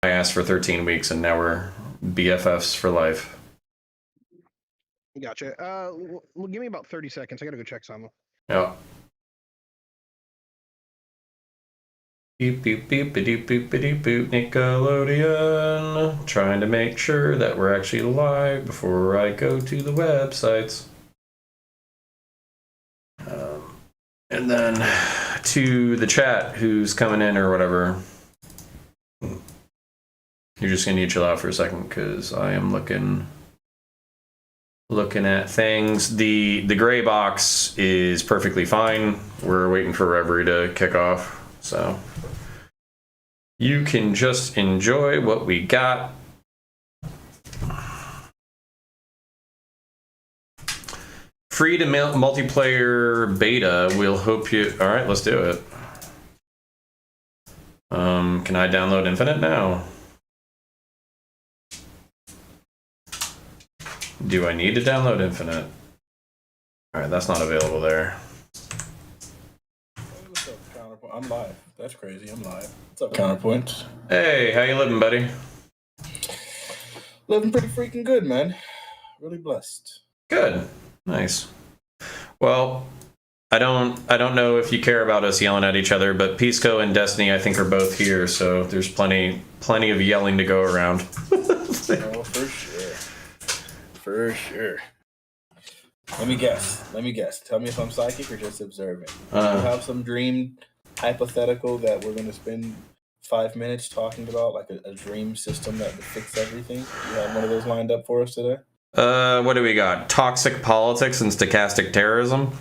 I asked for 13 weeks, and now we're BFFs for life. Gotcha. Well, give me about 30 seconds. I gotta go check something. Yeah. Beep, beep, beep, beep, beep, beep, beep, Nickelodeon. Trying to make sure that we're actually live before I go to the websites. And then to the chat who's coming in or whatever. You're just gonna need to chill out for a second because I am looking at things. The gray box is perfectly fine. We're waiting for Reverie to kick off, so you can just enjoy what we got. Free to multiplayer beta. We'll hope you. All right, let's do it. Can I download Infinite now? Do I need to download Infinite? All right, that's not available there. Hey, what's up, Counterpoint? I'm live. That's crazy. I'm live. What's up, Counterpoints? Hey, how you living, buddy? Living pretty freaking good, man. Really blessed. Good. Nice. Well, I don't know if you care about us yelling at each other, but Pisco and Destiny I think are both here, so there's plenty of yelling to go around. Oh, for sure. For sure. Let me guess. Tell me if I'm psychic or just observing. Do you have some dream hypothetical that we're going to spend 5 minutes talking about, like a dream system that would fix everything? Do you have one of those lined up for us today? What do we got? Toxic politics and stochastic terrorism?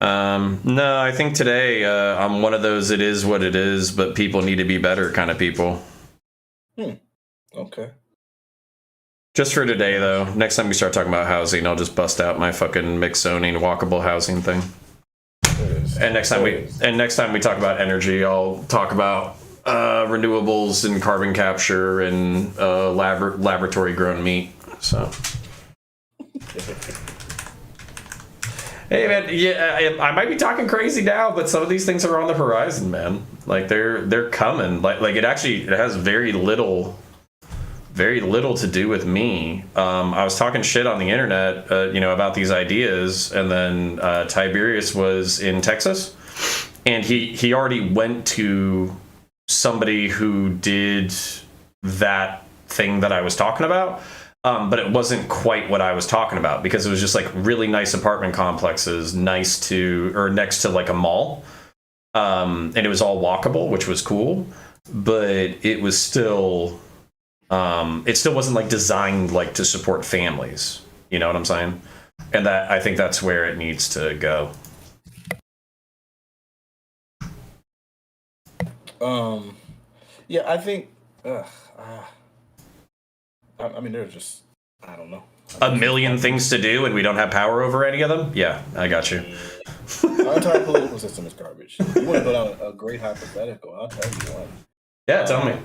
No, I think today I'm one of those it is what it is, but people need to be better kind of people. Okay. Just for today, though. Next time we start talking about housing, I'll just bust out my fucking mixed zoning, walkable housing thing. And next time we talk about energy, I'll talk about renewables and carbon capture and laboratory grown meat. So. Hey man, yeah, I might be talking crazy now, but some of these things are on the horizon, man. Like they're coming. Like it has very little to do with me. I was talking shit on the internet, about these ideas, and then Tiberius was in Texas, and he already went to somebody who did that thing that I was talking about. But it wasn't quite what I was talking about because it was just like really nice apartment complexes, next to like a mall. And it was all walkable, which was cool, but it was still, it still wasn't like designed like to support families. You know what I'm saying? And I think that's where it needs to go. Yeah, I think, I mean, there's just, I don't know. A million things to do and we don't have power over any of them? Yeah, I got you. Our entire political system is garbage. You want to put out a great hypothetical, I'll tell you one. Yeah, tell me.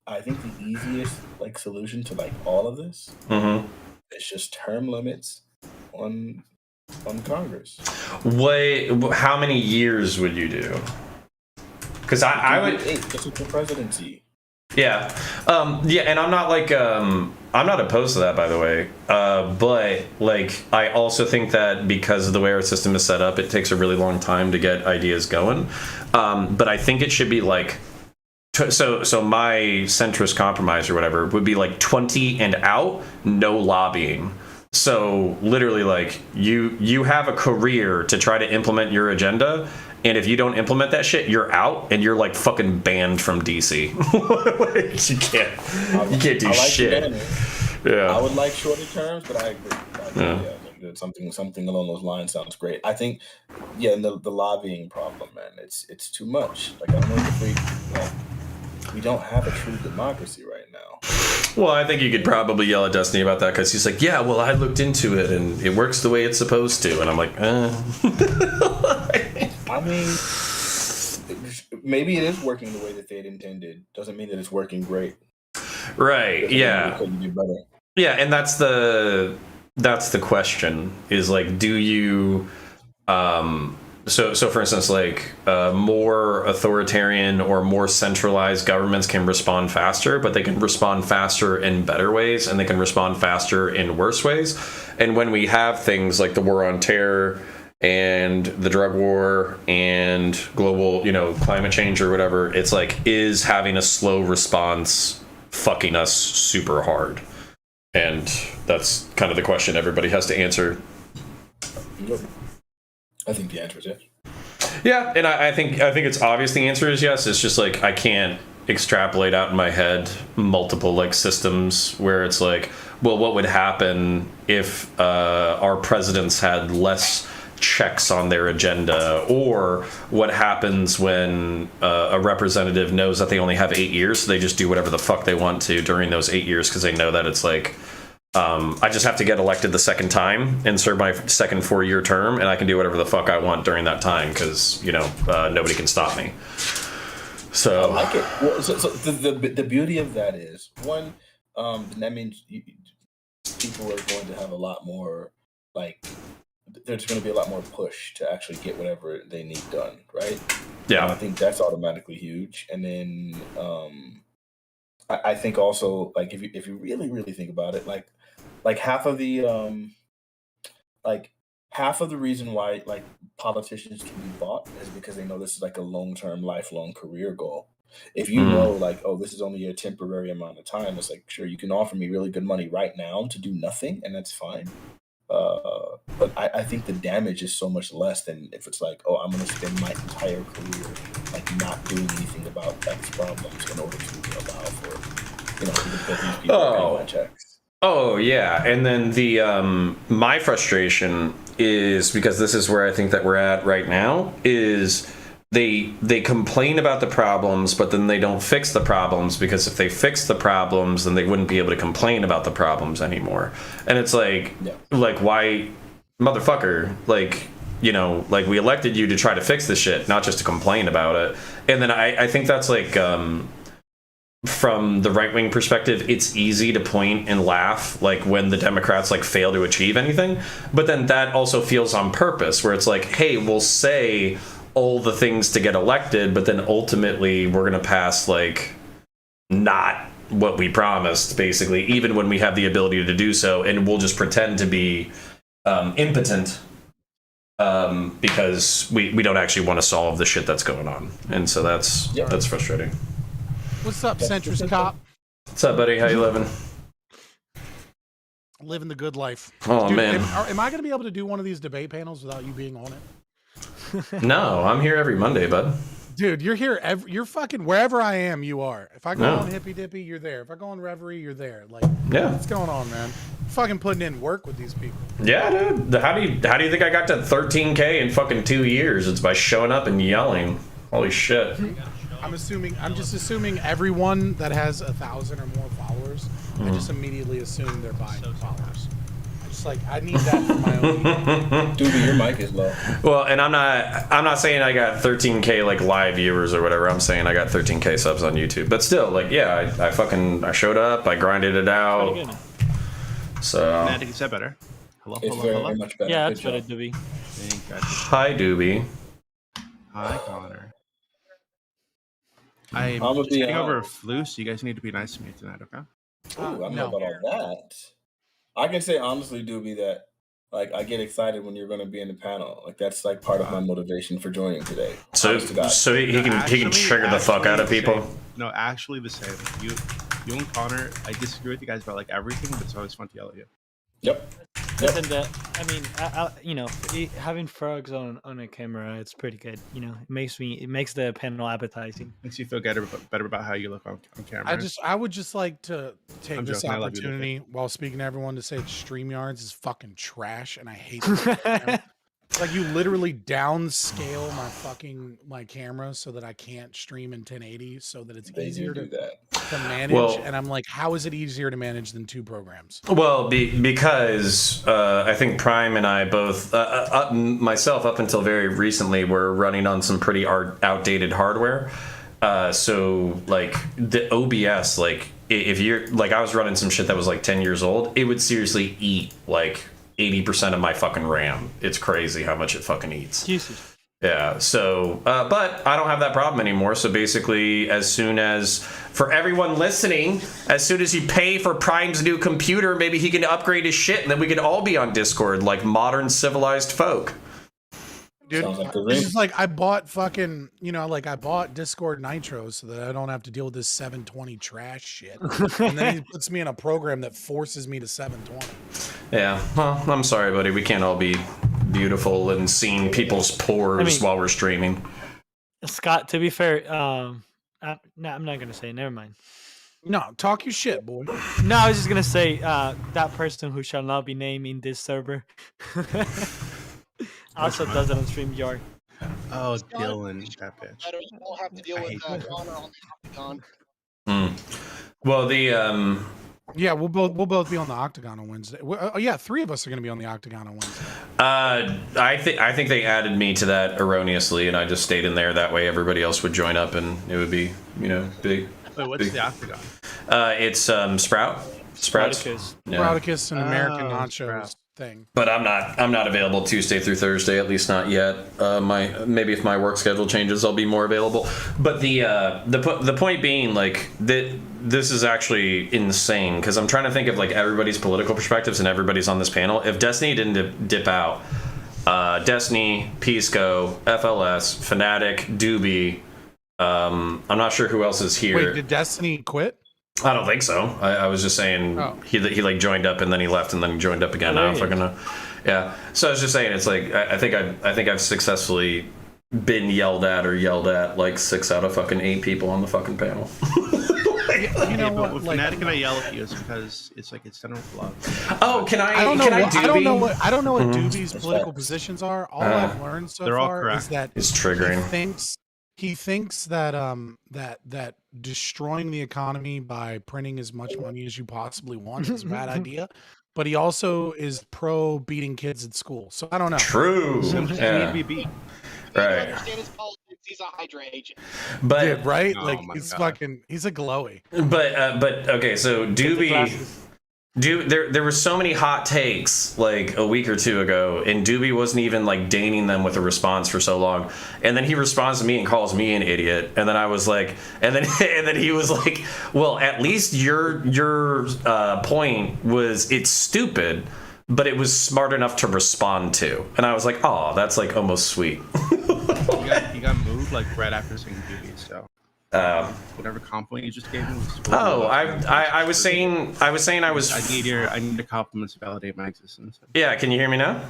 I think the easiest solution to all of this is just term limits on Congress. How many years would you do? Because I would 8, just like the presidency. Yeah. And I'm not I'm not opposed to that, by the way. But I also think that because of the way our system is set up, it takes a really long time to get ideas going. But I think it should be so my centrist compromise or whatever would be 20 and out, no lobbying. So literally you have a career to try to implement your agenda. And if you don't implement that shit, you're out and you're fucking banned from DC. You can't do shit. Yeah. I would like shorter terms, but I agree. Something along those lines sounds great. I think, the lobbying problem, man, it's too much. I don't know if we don't have a true democracy right now. Well, I think you could probably yell at Destiny about that because he's like, yeah, well, I looked into it and it works the way it's supposed to. And I'm like, I mean, maybe it is working the way that they'd intended. Doesn't mean that it's working great. Right. Yeah. Couldn't be better. Yeah, and that's the question is do you so for instance, like more authoritarian or more centralized governments can respond faster, but they can respond faster in better ways, and they can respond faster in worse ways. And when we have things like the war on terror and the drug war and global, climate change or whatever, it's like, is having a slow response fucking us super hard? And that's kind of the question everybody has to answer. I think the answer is yes. Yeah, and I think it's obvious the answer is yes. It's just like I can't extrapolate out in my head multiple like systems where it's like, well, what would happen if our presidents had less checks on their agenda, or what happens when a representative knows that they only have 8 years, so they just do whatever the fuck they want to during those 8 years because they know that it's like, I just have to get elected the second time and serve my second 4-year term, and I can do whatever the fuck I want during that time because nobody can stop me. So I like it. Well, so the beauty of that is, one, that means people are going to have a lot more, like, there's going to be a lot more push to actually get whatever they need done, right? Yeah, and I think that's automatically huge. And then I think also, like, if you really really think about it, like half of the reason why like politicians can be bought is because they know this is like a long-term, lifelong career goal. If you know, like, oh, this is only a temporary amount of time, it's like, sure, you can offer me really good money right now to do nothing, and that's fine. But I think the damage is so much less than if it's like, oh, I'm going to spend my entire career like not doing anything about X problems in order to allow for, because these people are paying my checks. Oh yeah, and then the my frustration is, because this is where I think that we're at right now, is they complain about the problems, but then they don't fix the problems, because if they fix the problems, then they wouldn't be able to complain about the problems anymore. And it's like, like, why, motherfucker, like, like, we elected you to try to fix this shit, not just to complain about it. And then I think that's like, from the right-wing perspective, it's easy to point and laugh like when the Democrats like fail to achieve anything, but then that also feels on purpose, where it's like, hey, we'll say all the things to get elected, but then ultimately we're gonna pass like not what we promised, basically, even when we have the ability to do so, and we'll just pretend to be impotent because we don't actually want to solve the shit that's going on. And so that's frustrating. What's up, centrist cop? What's up, buddy? How you living? Living the good life. Oh, dude, man. Am I going to be able to do one of these debate panels without you being on it? No, I'm here every Monday, bud. Dude, you're here. You're fucking wherever I am, you are. If I go on Hippy Dippy, you're there. If I go on Reverie, you're there. Like, what's going on, man? Fucking putting in work with these people. Yeah, dude. How do you think I got to 13K in fucking 2 years? It's by showing up and yelling. Holy shit. I'm just assuming everyone that has 1,000 or more followers, I just immediately assume they're buying followers. I need that for my own. Dude, your mic is low. Well, and I'm not saying I got 13K like live viewers or whatever. I'm saying I got 13K subs on YouTube. But still, like, yeah, I showed up, I grinded it out. So Matt, is that better? Hello. Much better. Yeah, that's better, Doobie. Hi, Doobie. Hi, Connor. I'm just getting over a flu, so you guys need to be nice to me tonight, okay? Ooh, I don't know about all that. I can say honestly, Doobie, that like I get excited when you're going to be in the panel. Like that's like part of my motivation for joining today. So he can trigger the fuck out of people. No, actually the same. You and Connor, I disagree with you guys about like everything, but it's always fun to yell at you. Yep. Having frogs on a camera, it's pretty good. It makes the panel appetizing. Makes you feel better about how you look on camera. I would just like to take this opportunity while speaking to everyone to say StreamYards is fucking trash, and I hate it. Like, you literally downscale my camera so that I can't stream in 1080, so that it's easier to manage. And I'm like, how is it easier to manage than two programs? Well, because I think Prime and I both, myself up until very recently, were running on some pretty outdated hardware. So like the OBS, like if you're like, I was running some shit that was like 10 years old, it would seriously eat like 80% of my fucking RAM. It's crazy how much it fucking eats. Jesus. Yeah, so, but I don't have that problem anymore. So basically, as soon as, for everyone listening, as soon as you pay for Prime's new computer, maybe he can upgrade his shit, and then we could all be on Discord like modern civilized folk. Dude, Like it's just like I bought fucking, like I bought Discord Nitro so that I don't have to deal with this 720 trash shit. And then he puts me in a program that forces me to 720. Yeah, well, I'm sorry, buddy. We can't all be beautiful and seeing people's pores while we're streaming. Scott, to be fair, I'm not gonna say. Never mind. No, talk your shit, boy. No, I was just gonna say that person who shall not be named in this server also does it on StreamYard. Oh, Dylan, that bitch. I don't have to deal with Honor on the Octagon. Well, the yeah, we'll both be on the Octagon on Wednesday. Yeah, 3 of us are going to be on the Octagon on Wednesday. I think they added me to that erroneously, and I just stayed in there. That way, everybody else would join up, and it would be, big. Wait, what's the Octagon? It's Sprouts. Spartacus. Yeah. Spartacus and American Nachos thing. But I'm not available Tuesday through Thursday, at least not yet. Maybe if my work schedule changes, I'll be more available. But the point being, like, that this is actually insane, because I'm trying to think of like everybody's political perspectives and everybody's on this panel. If Destiny didn't dip out, Destiny, Pisco, FLS, Fnatic, Doobie, I'm not sure who else is here. Wait, did Destiny quit? I don't think so. I was just saying he like joined up and then he left and then he joined up again. I don't fucking know. Yeah. So I was just saying, it's like I think I've successfully been yelled at like 6 out of fucking 8 people on the fucking panel. You know what? With Fnatic and I yell at you, it's because it's like it's center of love. Oh, can I? I don't know. I don't know what Doobie's political positions are. All I've learned so far is that it's triggering. He thinks that that destroying the economy by printing as much money as you possibly want is a bad idea. But he also is pro beating kids at school. So I don't know. True. Yeah. Need to be beat. Right. Understand his politics. He's a Hydra agent. But dude, right? Oh like he's he's a glowy. But okay, so Doobie. There were so many hot takes like a week or 2 ago, and Doobie wasn't even like deigning them with a response for so long, and then he responds to me and calls me an idiot, and then I was like, and then he was like, well, at least your point was it's stupid, but it was smart enough to respond to, and I was like, oh, that's like almost sweet. You got moved like right after saying Doobie, so. Whatever compliment you just gave me was I was saying I was I need the compliments to validate my existence. Yeah, can you hear me now?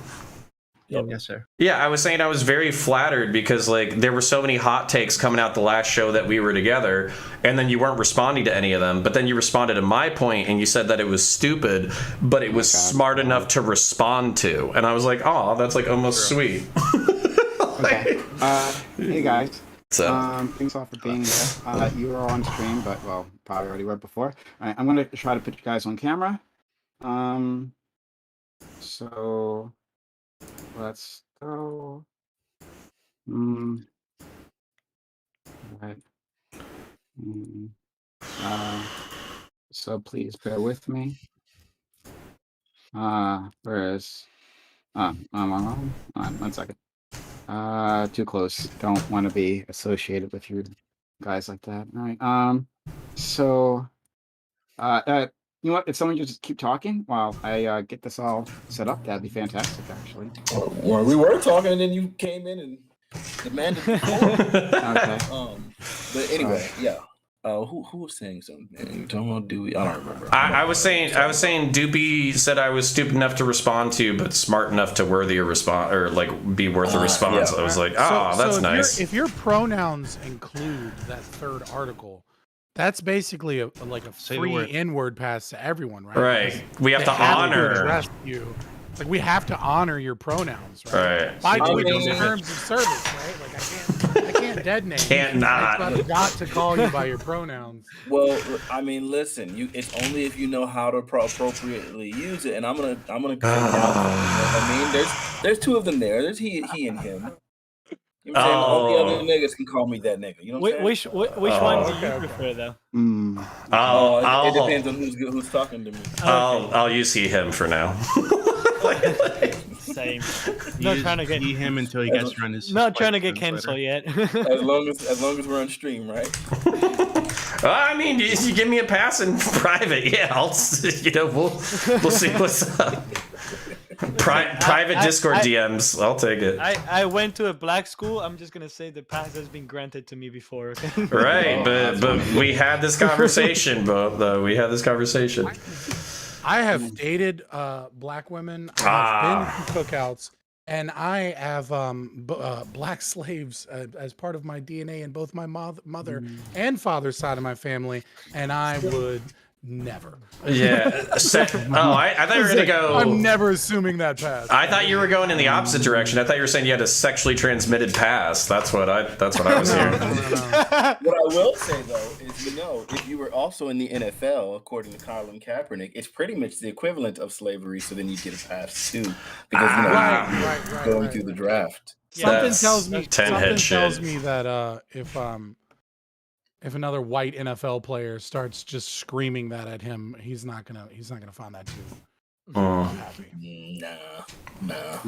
Yep. Yes, sir. Yeah, I was saying I was very flattered because like there were so many hot takes coming out the last show that we were together, and then you weren't responding to any of them, but then you responded to my point and you said that it was stupid, but it was smart enough to respond to, and I was like, oh, that's like almost sweet. Okay. Hey guys. So. Thanks all for being there. You were on stream, but well, probably already were before. All right, I'm gonna try to put you guys on camera. So let's go. Right. So please bear with me. Whereas, one second. Too close. Don't want to be associated with you guys like that. All right. So, you know what? If someone just keep talking while I get this all set up, that'd be fantastic, actually. Well, we were talking, and then you came in and demanded the floor. Okay. But anyway, yeah. Who was saying something? Man, you were talking about Dewey? I don't remember. I was saying Doopy said I was stupid enough to respond to, but smart enough to worthy a response or like be worth a response. Yeah. I was like, that's nice. If your pronouns include that third article, that's basically a free N-word pass to everyone, right? Right. We have to honor you. Like we have to honor your pronouns, right? By Twitch's terms of service, right? Like I can't dead name. Can't not. I've got to call you by your pronouns. Well, I mean, listen, it's only if you know how to appropriately use it, and I'm gonna cut it out. I mean, there's 2 of them there. There's he and him. You know what I'm saying? All the other niggas can call me that nigga. You know what I'm saying? Which one do you prefer, though? It depends on who's talking to me. I'll use he him for now. Same. You Not just trying to get see him until he gets around his. not trying to get translator. cancelled yet. As long as we're on stream, right? I mean, if you give me a pass in private, yeah, I'll we'll see what's up. Private Discord DMs, I'll take it. I went to a black school. I'm just gonna say the pass has been granted to me before. Okay? Right, but we had this conversation, though. We had this conversation. I have dated black women. I've been to cookouts, and I have black slaves as part of my DNA in both my mother and father's side of my family, and I would never. Yeah. I thought you were gonna go. I'm never assuming that pass. I thought you were going in the opposite direction. I thought you were saying you had a sexually transmitted pass. That's what I was hearing. What I will say though is, if you were also in the NFL, according to Colin Kaepernick, it's pretty much the equivalent of slavery. So then you get a pass too, because going through the draft. Something tells me. 10-head tells shit. me that if another white NFL player starts just screaming that at him, he's not gonna find that too happy. Nah.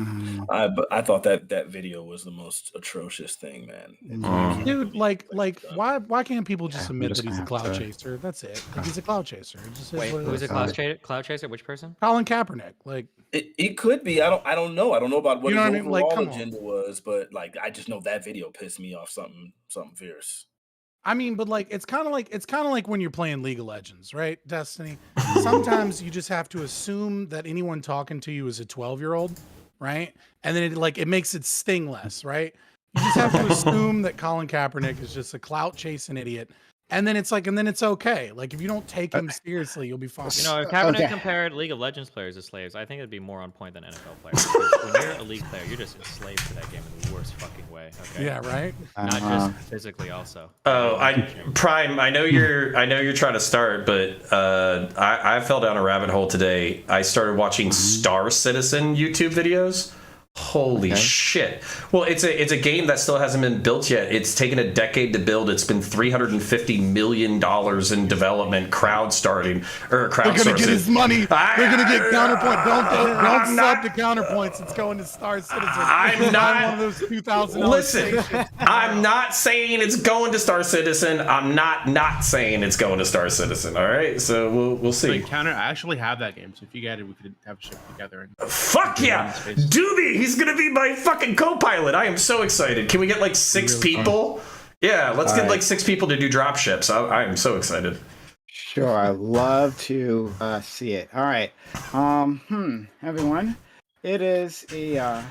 I thought that video was the most atrocious thing, man. Dude, like, why can't people just admit that he's a cloud chaser? That's it. Like, he's a cloud chaser. It just is Wait, what it who's is. a cloud chaser? Which person? Colin Kaepernick. Like, it could be. I don't know. I don't know about what You know his what I mean? Like, overall come on. agenda was, but like I just know that video pissed me off something fierce. I mean, but like, it's kind of like when you're playing League of Legends, right? Destiny. Sometimes you just have to assume that anyone talking to you is a 12-year-old, right? And then it makes it sting less, right? You just have to assume that Colin Kaepernick is just a clout chasing idiot. And then it's okay. Like, if you don't take him seriously, you'll be fine. You know, if Kaepernick compared League of Legends players to slaves, I think it'd be more on point than NFL players. Because when you're a league player, you're just enslaved to that game in the worst fucking way. Okay? Yeah, right. Not just physically, also. Oh, Prime. I know you're trying to start, but I fell down a rabbit hole today. I started watching Star Citizen YouTube videos. Holy shit. Well, it's a game that still hasn't been built yet. It's taken a decade to build. It's been $350 million in development, crowdsourcing. They're gonna get his money. They're gonna get Counterpoint. Don't sub to Counterpoints. It's going to Star Citizen. I'm not one of those $2,000. Listen, I'm not saying it's going to Star Citizen. I'm not saying it's going to Star Citizen. All right, so we'll see. Like, I actually have that game, so if you get it, we could have a ship together. And fuck yeah, Doobie. He's gonna be my fucking co-pilot. I am so excited. Can we get like 6 people? Yeah, let's get like 6 people to do drop ships. I am so excited. Sure, I'd love to see it. All right, everyone, it's a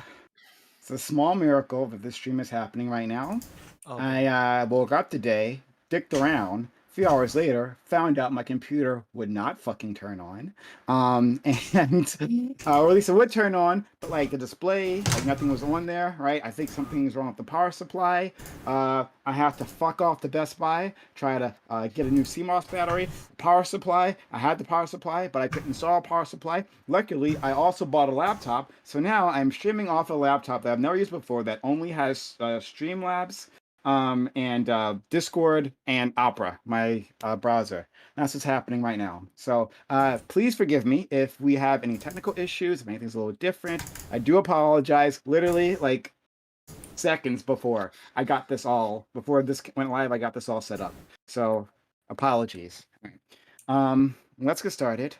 small miracle that this stream is happening right now. I woke up today, dicked around. A few hours later, found out my computer would not fucking turn on, or at least it would turn on, but like the display, like nothing was on there, right? I think something's wrong with the power supply. I have to fuck off to Best Buy, try to get a new CMOS battery. Power supply, I had the power supply, but I couldn't install a power supply. Luckily, I also bought a laptop, so now I'm streaming off a laptop that I've never used before that only has Streamlabs, and Discord and Opera, my browser. That's what's happening right now. So please forgive me if we have any technical issues, if anything's a little different. I do apologize. Literally, like seconds before before this went live, I got this all set up. So apologies. All right. Let's get started.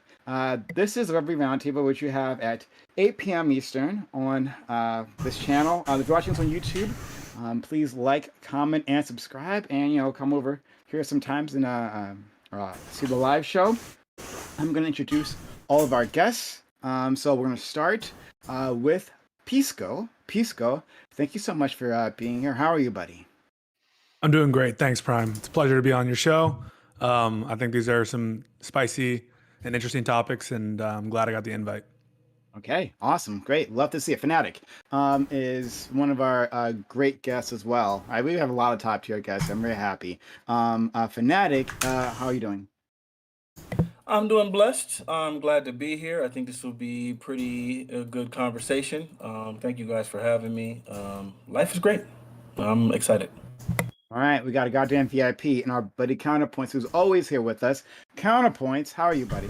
This is the Reverie Roundtable, which you have at 8 p.m. Eastern on this channel. If you're watching this on YouTube, please like, comment, and subscribe, and come over here sometimes and see the live show. I'm going to introduce all of our guests. So we're going to start with Pisco. Pisco, thank you so much for being here. How are you, buddy? I'm doing great. Thanks, Prime. It's a pleasure to be on your show. I think these are some spicy and interesting topics, and I'm glad I got the invite. Okay, awesome, great, love to see it. Fanatic is one of our great guests as well. We have a lot of top tier guests. I'm very happy. Fanatic, how are you doing? I'm doing blessed. I'm glad to be here. I think this will be pretty good conversation. Thank you guys for having me. Life is great. I'm excited. All right, we got a goddamn VIP and our buddy Counterpoints, who's always here with us. Counterpoints, how are you, buddy?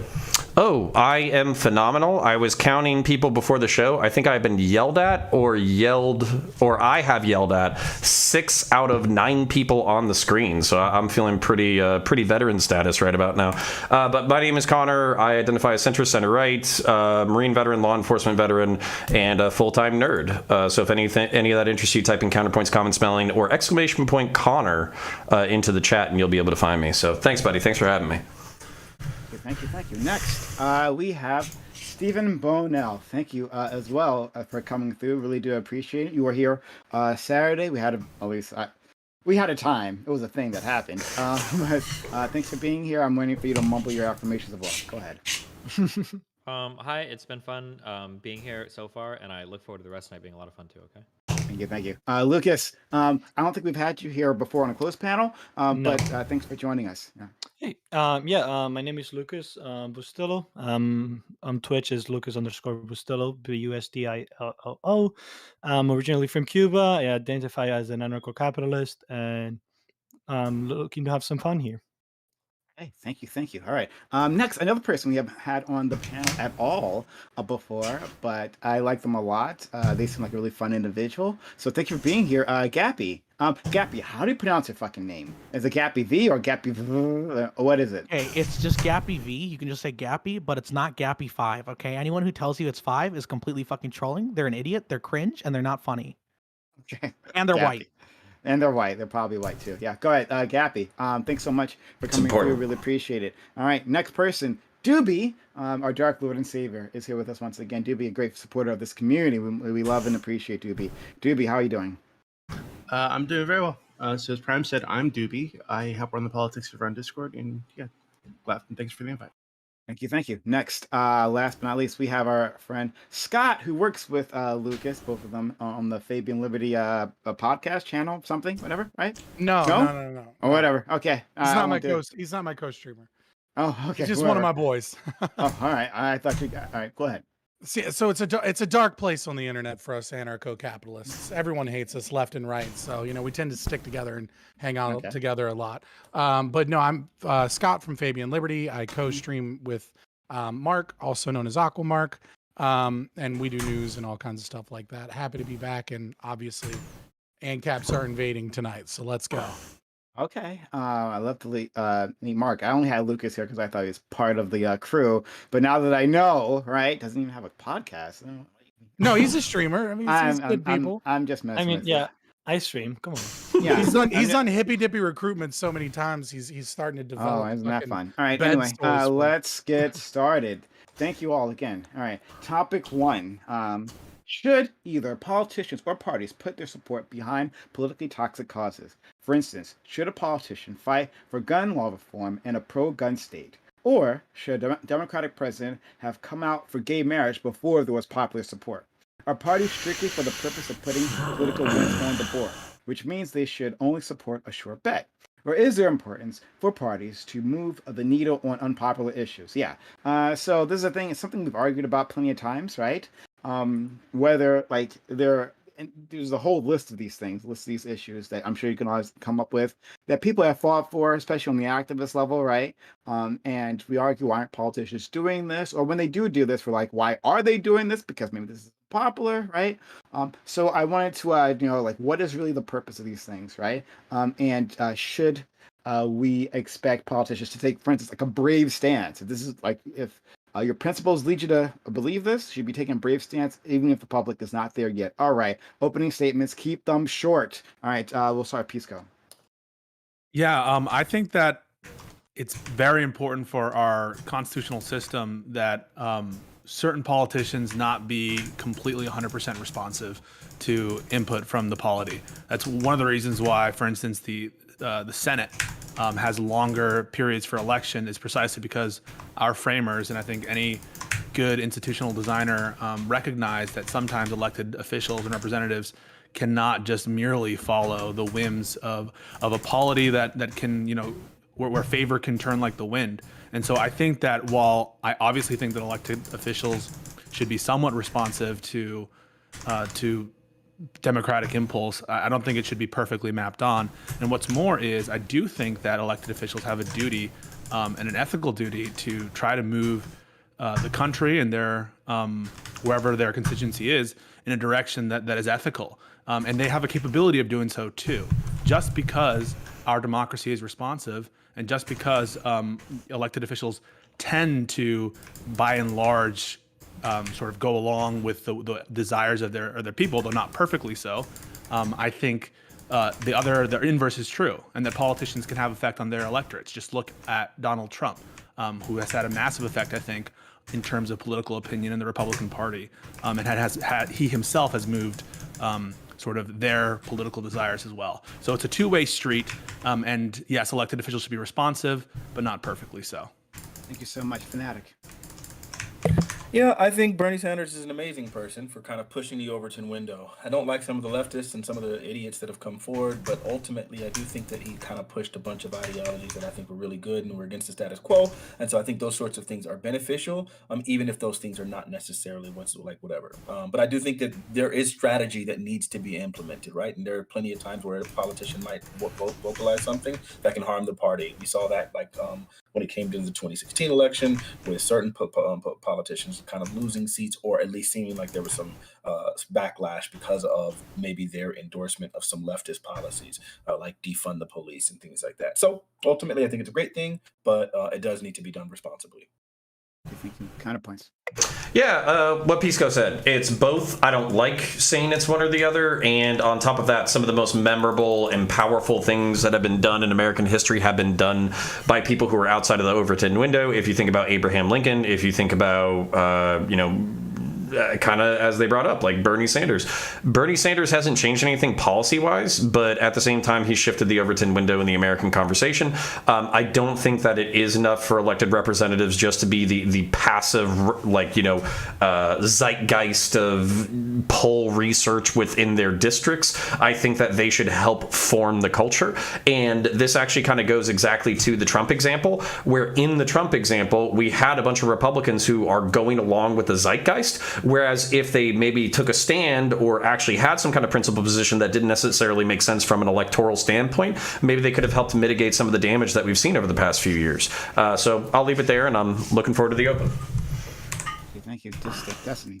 Oh, I am phenomenal. I was counting people before the show. I think I've been yelled at or I have yelled at 6 out of 9 people on the screen. So I'm feeling pretty veteran status right about now. But my name is Connor. I identify as centrist, center right, Marine veteran, law enforcement veteran, and a full-time nerd. So if any of that interests you, type in Counterpoints, common spelling, or ! Connor into the chat, and you'll be able to find me. So thanks, buddy. Thanks for having me. Thank you. Next, we have Stephen Bonell. Thank you as well for coming through. Really do appreciate it. You were here Saturday. We had a time. It was a thing that happened. But thanks for being here. I'm waiting for you to mumble your affirmations of love. Go ahead. Hi, it's been fun being here so far, and I look forward to the rest of the night being a lot of fun too. Okay. Thank you. Lucas, I don't think we've had you here before on a closed panel, but thanks for joining us. Yeah. Hey, my name is Lucas Bustillo. On Twitch is Lucas_Bustillo, Bustillo. I'm originally from Cuba. I identify as an anarcho-capitalist, and I'm looking to have some fun here. Hey, thank you. All right. Next, another person we haven't had on the panel at all before, but I like them a lot. They seem like a really fun individual. So thank you for being here, Gappy. Gappy, how do you pronounce your fucking name? Is it Gappy V or Gappy V? What is it? Hey, it's just Gappy V. You can just say Gappy, but it's not Gappy 5, okay? Anyone who tells you it's 5 is completely fucking trolling. They're an idiot, they're cringe, and they're not funny. Okay. And they're white. And they're white. They're probably white too. Yeah, go ahead, Gappy. Thanks so much for coming through. Really appreciate it. All right, next person, Doobie, our Dark Lord and Savior, is here with us once again. Doobie, a great supporter of this community. We love and appreciate Doobie. Doobie, how are you doing? I'm doing very well. So as Prime said, I'm Doobie. I help run the politics of Run Discord, and yeah, glad and thanks for the invite. Thank you. Next, last but not least, we have our friend Scott, who works with Lucas, both of them, on the Fabian Liberty podcast channel, something, whatever, right? No. Or whatever. Okay. He's not my He's not my co-streamer. Oh, okay. He's just one of my boys. Oh, all right. I thought you got. All right, go ahead. See, so it's a dark place on the internet for us anarcho-capitalists. Everyone hates us left and right, so we tend to stick together and hang out together a lot. But no, I'm Scott from Fabian Liberty. I co-stream with Mark, also known as Aquamark, and we do news and all kinds of stuff like that. Happy to be back, and obviously, ANCAPs are invading tonight, so let's go. Okay. I love to meet Mark. I only had Lucas here because I thought he was part of the crew. But now that I know, right, doesn't even have a podcast. No, he's a streamer. I mean, he's good people. I'm just messing with yeah, I stream. Come on. Yeah, he's done hippy dippy recruitment so many times. He's starting to develop. Oh, isn't that fun? All right. Anyway, let's get started. Thank you all again. All right. Topic 1. Should either politicians or parties put their support behind politically toxic causes? For instance, should a politician fight for gun law reform in a pro-gun state? Or should a Democratic president have come out for gay marriage before there was popular support? Are parties strictly for the purpose of putting political wins on the board, which means they should only support a sure bet? Or is there importance for parties to move the needle on unpopular issues? Yeah. So this is a thing. It's something we've argued about plenty of times, right? Whether there's a whole list of these things, these issues that I'm sure you can always come up with that people have fought for, especially on the activist level, right? And we argue, why aren't politicians doing this? Or when they do this, we're like, why are they doing this? Because maybe this is popular, right? So I wanted to, what is really the purpose of these things, right? And should we expect politicians to take, for instance, like a brave stance? If this is if your principles lead you to believe this, should be taking a brave stance, even if the public is not there yet. All right. Opening statements, keep them short. All right. We'll start Pisco. Yeah, I think that it's very important for our constitutional system that certain politicians not be completely 100% responsive to input from the polity. That's one of the reasons why, for instance, the Senate has longer periods for election is precisely because our framers, and I think any good institutional designer, recognize that sometimes elected officials and representatives cannot just merely follow the whims of a polity that can, where favor can turn like the wind. And so I think that while I obviously think that elected officials should be somewhat responsive to democratic impulse, I don't think it should be perfectly mapped on. And what's more is I do think that elected officials have a duty and an ethical duty to try to move the country and their wherever their constituency is in a direction that is ethical. And they have a capability of doing so too. Just because our democracy is responsive, and just because elected officials tend to, by and large, sort of go along with the desires of their people, though not perfectly so, I think the inverse is true, and that politicians can have effect on their electorates. Just look at Donald Trump, who has had a massive effect, I think, in terms of political opinion in the Republican Party, and he himself has moved sort of their political desires as well. So it's a two-way street, and yes, elected officials should be responsive, but not perfectly so. Thank you so much, Fanatic. Yeah, I think Bernie Sanders is an amazing person for kind of pushing the Overton window. I don't like some of the leftists and some of the idiots that have come forward, but ultimately I do think that he kind of pushed a bunch of ideologies that I think were really good and were against the status quo. And so I think those sorts of things are beneficial, even if those things are not necessarily whatever. But I do think that there is strategy that needs to be implemented, right? And there are plenty of times where a politician might vocalize something that can harm the party. We saw that when it came to the 2016 election, with certain politicians kind of losing seats, or at least seeming like there was some backlash because of maybe their endorsement of some leftist policies, like defund the police and things like that. So ultimately, I think it's a great thing, but it does need to be done responsibly. Thank you. Counterpoints. Yeah, what Pisco said. It's both. I don't like saying it's one or the other. And on top of that, some of the most memorable and powerful things that have been done in American history have been done by people who are outside of the Overton window. If you think about Abraham Lincoln, if you think about, kind of as they brought up, like Bernie Sanders. Bernie Sanders hasn't changed anything policy-wise, but at the same time, he shifted the Overton window in the American conversation. I don't think that it is enough for elected representatives just to be the passive, zeitgeist of poll research within their districts. I think that they should help form the culture. And this actually kind of goes exactly to the Trump example, where in the Trump example, we had a bunch of Republicans who are going along with the zeitgeist. Whereas if they maybe took a stand or actually had some kind of principled position that didn't necessarily make sense from an electoral standpoint, maybe they could have helped mitigate some of the damage that we've seen over the past few years. So I'll leave it there, and I'm looking forward to the open. Okay, thank you. Destiny.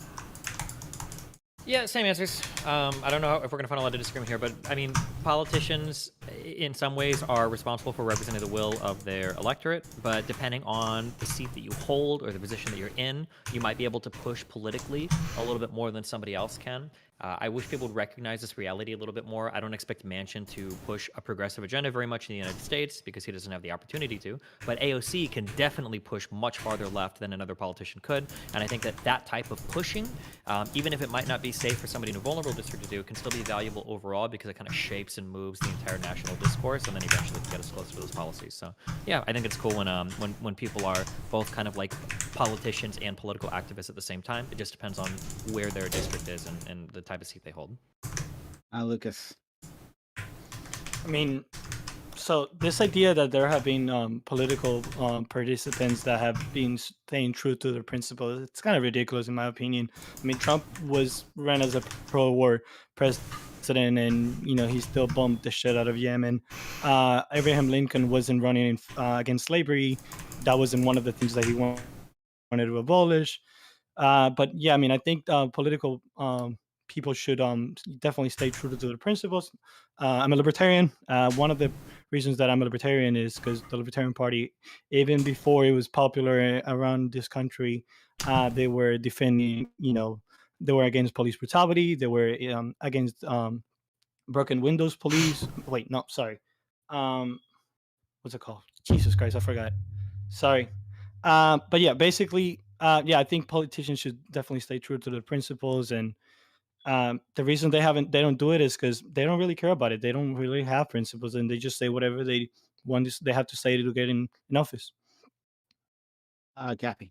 Yeah, same answers. I don't know if we're going to find a lot of disagreement here, but I mean, politicians in some ways are responsible for representing the will of their electorate, but depending on the seat that you hold or the position that you're in, you might be able to push politically a little bit more than somebody else can. I wish people would recognize this reality a little bit more. I don't expect Manchin to push a progressive agenda very much in the United States because he doesn't have the opportunity to, but AOC can definitely push much farther left than another politician could, and I think that type of pushing, even if it might not be safe for somebody in a vulnerable district to do, can still be valuable overall because it kind of shapes and moves the entire national discourse, and then eventually can get us closer to those policies. So yeah, I think it's cool when people are both kind of like politicians and political activists at the same time. It just depends on where their district is and the type of seat they hold. Lucas. I mean, so this idea that there have been political participants that have been staying true to their principles, it's kind of ridiculous in my opinion. I mean, Trump was ran as a pro-war president, and he still bombed the shit out of Yemen. Abraham Lincoln wasn't running against slavery. That wasn't one of the things that he wanted to abolish. But yeah, I mean, I think political people should definitely stay true to their principles. I'm a libertarian. One of the reasons that I'm a libertarian is because the Libertarian Party, even before it was popular around this country, they were defending, they were against police brutality. They were against broken windows police. Wait, no, sorry. What's it called? Jesus Christ, I forgot. Sorry. But yeah, basically, yeah, I think politicians should definitely stay true to their principles, and the reason they don't do it is because they don't really care about it. They don't really have principles, and they just say whatever they want. They have to say to get in office. Gappy.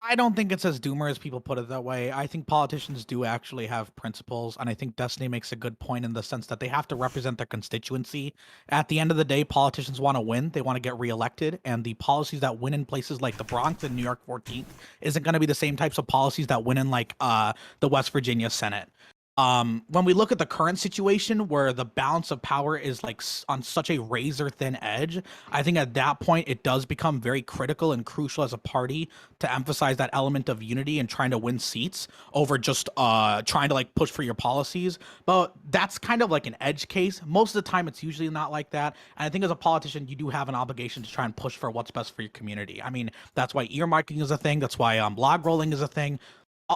I don't think it's as doomer as people put it that way. I think politicians do actually have principles, and I think Destiny makes a good point in the sense that they have to represent their constituency. At the end of the day, politicians want to win. They want to get reelected, and the policies that win in places like the Bronx and New York 14th isn't going to be the same types of policies that win in like the West Virginia Senate. when we look at the current situation where the balance of power is like on such a razor thin edge, I think at that point it does become very critical and crucial as a party to emphasize that element of unity and trying to win seats over just trying to like push for your policies. But that's kind of like an edge case. Most of the time it's usually not like that. And I think as a politician, you do have an obligation to try and push for what's best for your community. I mean, that's why earmarking is a thing. That's why log rolling is a thing.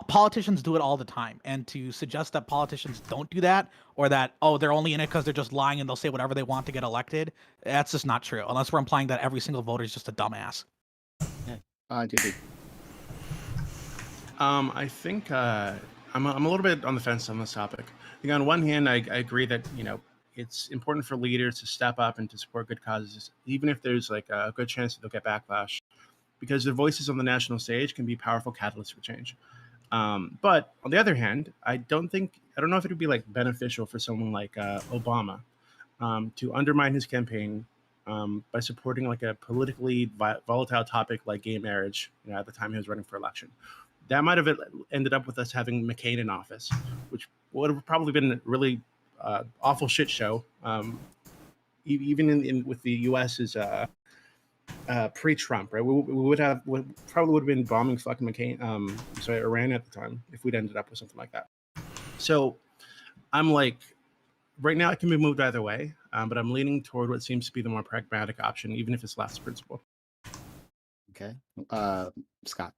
Politicians do it all the time, and to suggest that politicians don't do that, or that they're only in it because they're just lying and they'll say whatever they want to get elected, that's just not true, unless we're implying that every single voter is just a dumbass. Duty. I think I'm a little bit on the fence on this topic. I think on one hand, I agree that it's important for leaders to step up and to support good causes, even if there's like a good chance that they'll get backlash, because their voices on the national stage can be powerful catalysts for change. But on the other hand, I don't know if it would be like beneficial for someone like Obama to undermine his campaign by supporting like a politically volatile topic like gay marriage. At the time he was running for election, that might have ended up with us having McCain in office, which would have probably been a really awful shit show. Even with the U.S.'s pre-Trump, right? We probably would have been bombing fucking Iran at the time if we'd ended up with something like that. So I'm like, right now it can be moved either way, but I'm leaning toward what seems to be the more pragmatic option, even if it's less principled. Okay, Scott.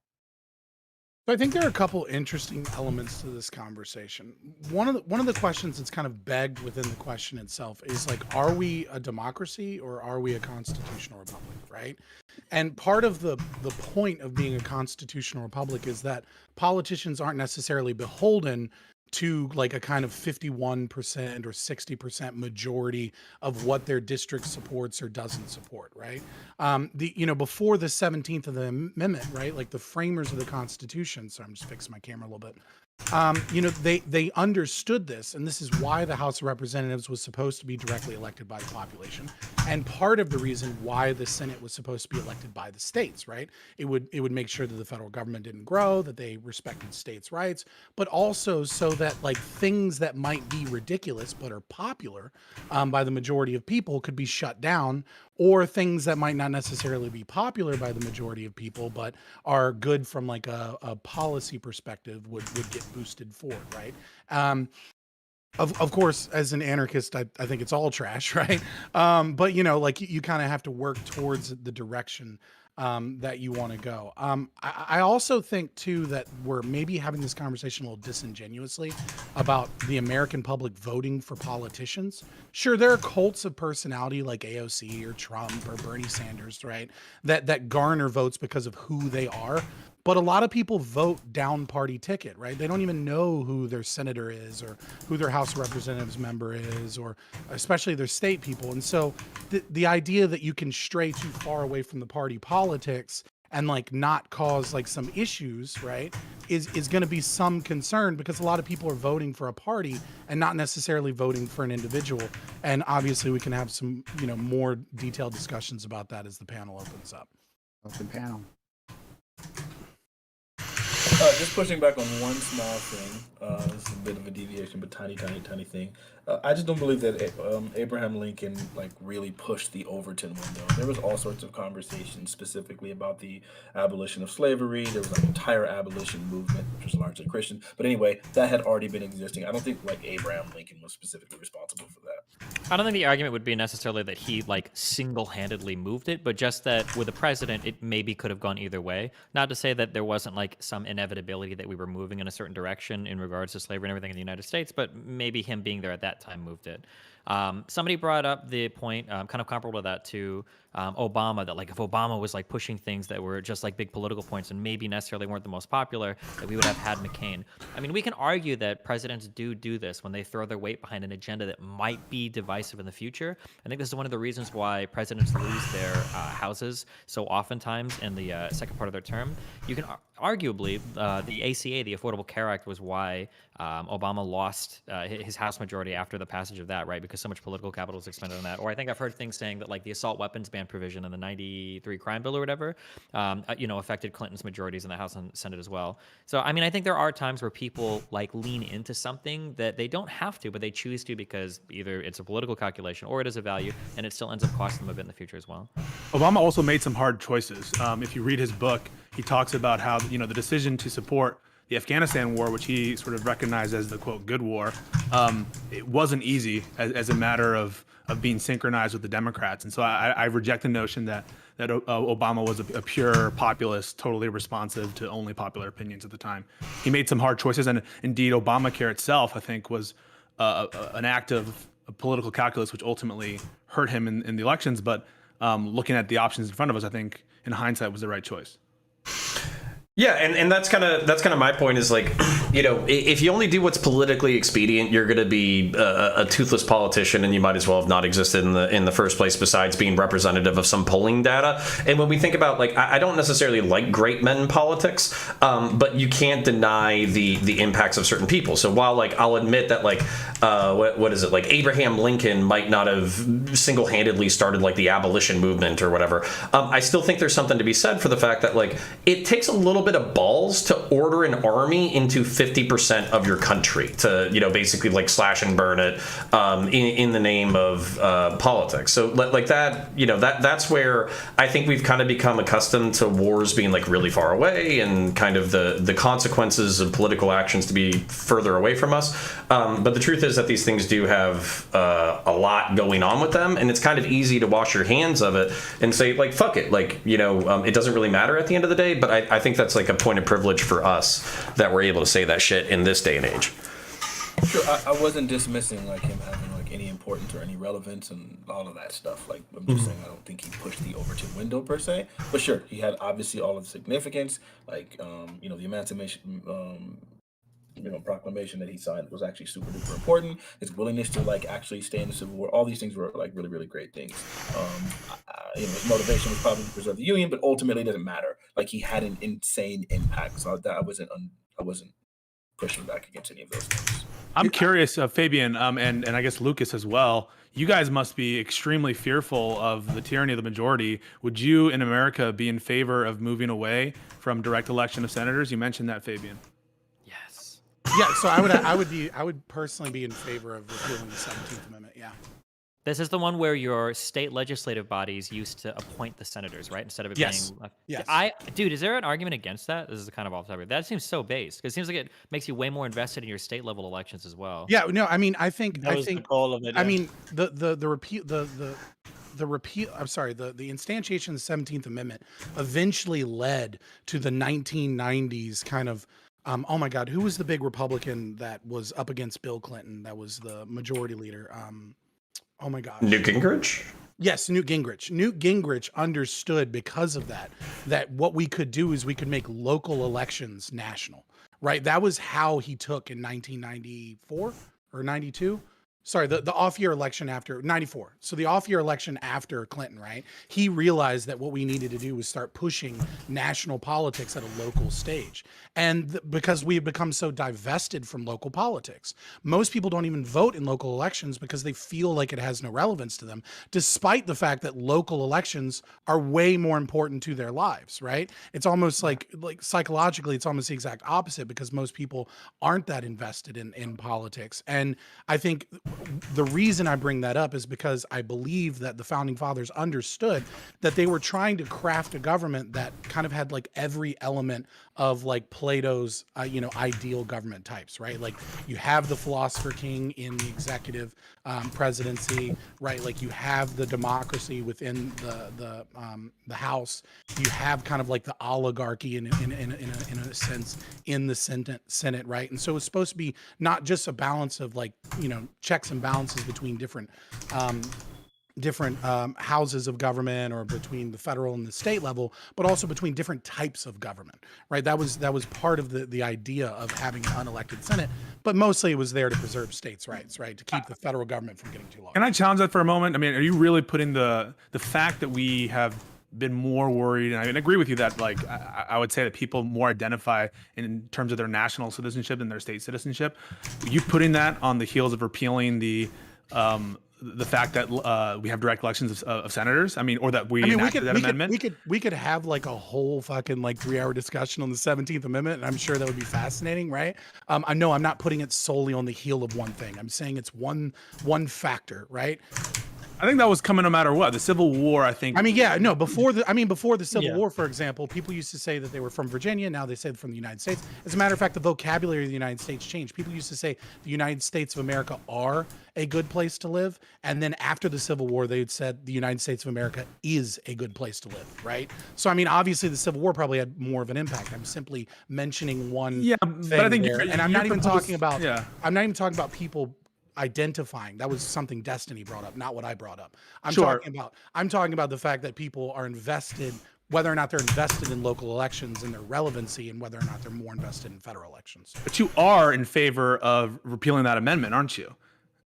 So I think there are a couple interesting elements to this conversation. One of the questions that's kind of begged within the question itself is like, are we a democracy or are we a constitutional republic, right? And part of the point of being a constitutional republic is that politicians aren't necessarily beholden to like a kind of 51% or 60% majority of what their district supports or doesn't support, right? Before the 17th of the amendment, right? Like the framers of the Constitution, so I'm just fixing my camera a little bit. They understood this, and this is why the House of Representatives was supposed to be directly elected by the population, and part of the reason why the Senate was supposed to be elected by the states, right? It would make sure that the federal government didn't grow, that they respected states' rights, but also so that like things that might be ridiculous but are popular by the majority of people could be shut down, or things that might not necessarily be popular by the majority of people but are good from like a policy perspective would get boosted forward, right? Of course, as an anarchist, I think it's all trash, right? But like you kind of have to work towards the direction that you want to go. I also think too that we're maybe having this conversation a little disingenuously about the American public voting for politicians. Sure, there are cults of personality like AOC or Trump or Bernie Sanders, right? That garner votes because of who they are. But a lot of people vote down party ticket, right? They don't even know who their senator is or who their House of Representatives member is, or especially their state people. And so the idea that you can stray too far away from the party politics and like not cause like some issues, right, is going to be some concern, because a lot of people are voting for a party and not necessarily voting for an individual. And obviously we can have some, more detailed discussions about that as the panel opens up. Open panel. Just pushing back on one small thing. This is a bit of a deviation, but tiny thing. I just don't believe that Abraham Lincoln like really pushed the Overton window. There was all sorts of conversations specifically about the abolition of slavery. There was like an entire abolition movement, which was largely Christian. But anyway, that had already been existing. I don't think like Abraham Lincoln was specifically responsible for that. I don't think the argument would be necessarily that he like single-handedly moved it, but just that with a president, it maybe could have gone either way. Not to say that there wasn't like some inevitability that we were moving in a certain direction in regards to slavery and everything in the United States, but maybe him being there at that time moved it. Somebody brought up the point, kind of comparable to that, to Obama, that like if Obama was like pushing things that were just like big political points and maybe necessarily weren't the most popular, that we would have had McCain. I mean, we can argue that presidents do this when they throw their weight behind an agenda that might be divisive in the future. I think this is one of the reasons why presidents lose their houses so oftentimes in the second part of their term. You can arguably, the ACA, the Affordable Care Act, was why Obama lost his House majority after the passage of that, right? Because so much political capital was expended on that. Or I think I've heard things saying that like the assault weapons ban provision in the '93 crime bill or whatever, affected Clinton's majorities in the House and Senate as well. So I mean, I think there are times where people like lean into something that they don't have to, but they choose to because either it's a political calculation or it is a value, and it still ends up costing them a bit in the future as well. Obama also made some hard choices. If you read his book, he talks about how the decision to support the Afghanistan war, which he sort of recognized as the quote good war, it wasn't easy as a matter of being synchronized with the Democrats. And so I reject the notion that Obama was a pure populist, totally responsive to only popular opinions at the time. He made some hard choices, and indeed Obamacare itself, I think, was an act of political calculus, which ultimately hurt him in the elections. But looking at the options in front of us, I think in hindsight was the right choice. Yeah, and that's kind of my point is like, if you only do what's politically expedient, you're going to be a toothless politician, and you might as well have not existed in the first place. Besides being representative of some polling data, and when we think about like, I don't necessarily like great men in politics, but you can't deny the impacts of certain people. So while like I'll admit that like, what is it, like Abraham Lincoln might not have single-handedly started like the abolition movement or whatever, I still think there's something to be said for the fact that like it takes a little bit of balls to order an army into 50% of your country to basically like slash and burn it in the name of politics. So like that, that's where I think we've kind of become accustomed to wars being like really far away and kind of the consequences of political actions to be further away from us. But the truth is that these things do have a lot going on with them, and it's kind of easy to wash your hands of it and say like fuck it, like it doesn't really matter at the end of the day. But I think that's like a point of privilege for us that we're able to say that shit in this day and age. Sure, I wasn't dismissing like him having like any importance or any relevance and all of that stuff. Like I'm just saying I don't think he pushed the Overton window per se. But sure, he had obviously all of the significance. Like the Emancipation proclamation that he signed was actually super duper important. His willingness to like actually stay in the Civil War, all these things were like really, really great things. His motivation was probably to preserve the Union, but ultimately it doesn't matter. Like he had an insane impact, so I wasn't pushing back against any of those things. I'm curious, Fabian, and I guess Lucas as well. You guys must be extremely fearful of the tyranny of the majority. Would you, in America, be in favor of moving away from direct election of senators? You mentioned that, Fabian. Yes. Yeah, so I would personally be in favor of repealing the 17th Amendment. Yeah. This is the one where your state legislative bodies used to appoint the senators, right? Instead of it being... Yes. Dude, is there an argument against that? This is kind of off topic. That seems so base, because it seems like it makes you way more invested in your state level elections as well. Yeah, no, I mean, I think the goal of it. I mean, the instantiation of the 17th Amendment eventually led to the 1990s kind of oh my God, who was the big Republican that was up against Bill Clinton? That was the majority leader. Oh my gosh. Newt Gingrich? Yes, Newt Gingrich. Newt Gingrich understood because of that what we could do is we could make local elections national, right? That was how he took in 1994 or 92. Sorry, the off-year election after 94. So the off-year election after Clinton, right? He realized that what we needed to do was start pushing national politics at a local stage. And because we have become so divested from local politics, most people don't even vote in local elections because they feel like it has no relevance to them, despite the fact that local elections are way more important to their lives, right? It's almost like psychologically, it's almost the exact opposite because most people aren't that invested in politics. And I think the reason I bring that up is because I believe that the founding fathers understood that they were trying to craft a government that kind of had like every element of like Plato's, ideal government types, right? Like you have the philosopher king in the executive presidency, right? Like you have the democracy within the House. You have kind of like the oligarchy in a sense in the Senate, right? And so it's supposed to be not just a balance of like, checks and balances between different houses of government or between the federal and the state level, but also between different types of government, right? That was part of the idea of having an unelected Senate, but mostly it was there to preserve states' rights, right? To keep the federal government from getting too large. Can I challenge that for a moment? I mean, are you really putting the fact that we have been more worried, and I agree with you that like I would say that people more identify in terms of their national citizenship than their state citizenship. You putting that on the heels of repealing the fact that we have direct elections of senators. I mean, or that we enacted that amendment. We could have like a whole fucking like 3-hour discussion on the 17th Amendment, and I'm sure that would be fascinating, right? I know I'm not putting it solely on the heel of one thing. I'm saying it's one factor, right? I think that was coming no matter what. The Civil War, I think. I mean, yeah, no, before the Civil War, for example, people used to say that they were from Virginia. Now they say they're from the United States. As a matter of fact, the vocabulary of the United States changed. People used to say the United States of America are a good place to live. And then after the Civil War, they had said the United States of America is a good place to live, right? So, I mean, obviously the Civil War probably had more of an impact. I'm simply mentioning one thing but I think and I'm not even talking about I'm not even talking about people identifying. That was something Destiny brought up, not what I brought up. I'm talking about the fact that people are invested, whether or not they're invested in local elections and their relevancy, and whether or not they're more invested in federal elections. But you are in favor of repealing that amendment, aren't you?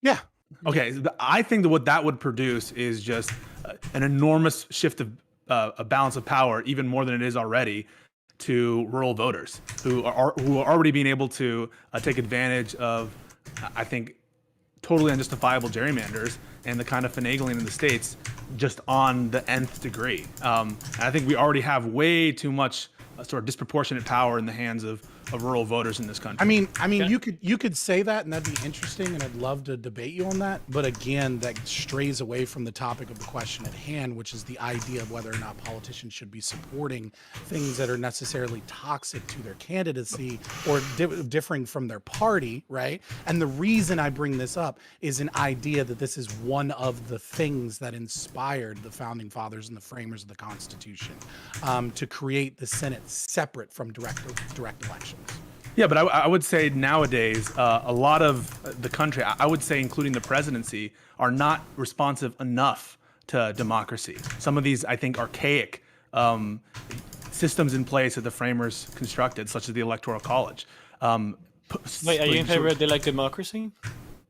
Yeah. Okay. I think that what that would produce is just an enormous shift of a balance of power, even more than it is already, to rural voters who are already being able to take advantage of, I think, totally unjustifiable gerrymanders and the kind of finagling in the states just on the nth degree. And I think we already have way too much sort of disproportionate power in the hands of rural voters in this country. I mean, you could say that, and that'd be interesting, and I'd love to debate you on that. But again, that strays away from the topic of the question at hand, which is the idea of whether or not politicians should be supporting things that are necessarily toxic to their candidacy or differing from their party, right? And the reason I bring this up is an idea that this is one of the things that inspired the founding fathers and the framers of the Constitution to create the Senate separate from direct elections. Yeah, but I would say nowadays, a lot of the country, I would say including the presidency, are not responsive enough to democracy. Some of these, I think, archaic systems in place that the framers constructed, such as the Electoral College. Wait, are you in favor of the democracy?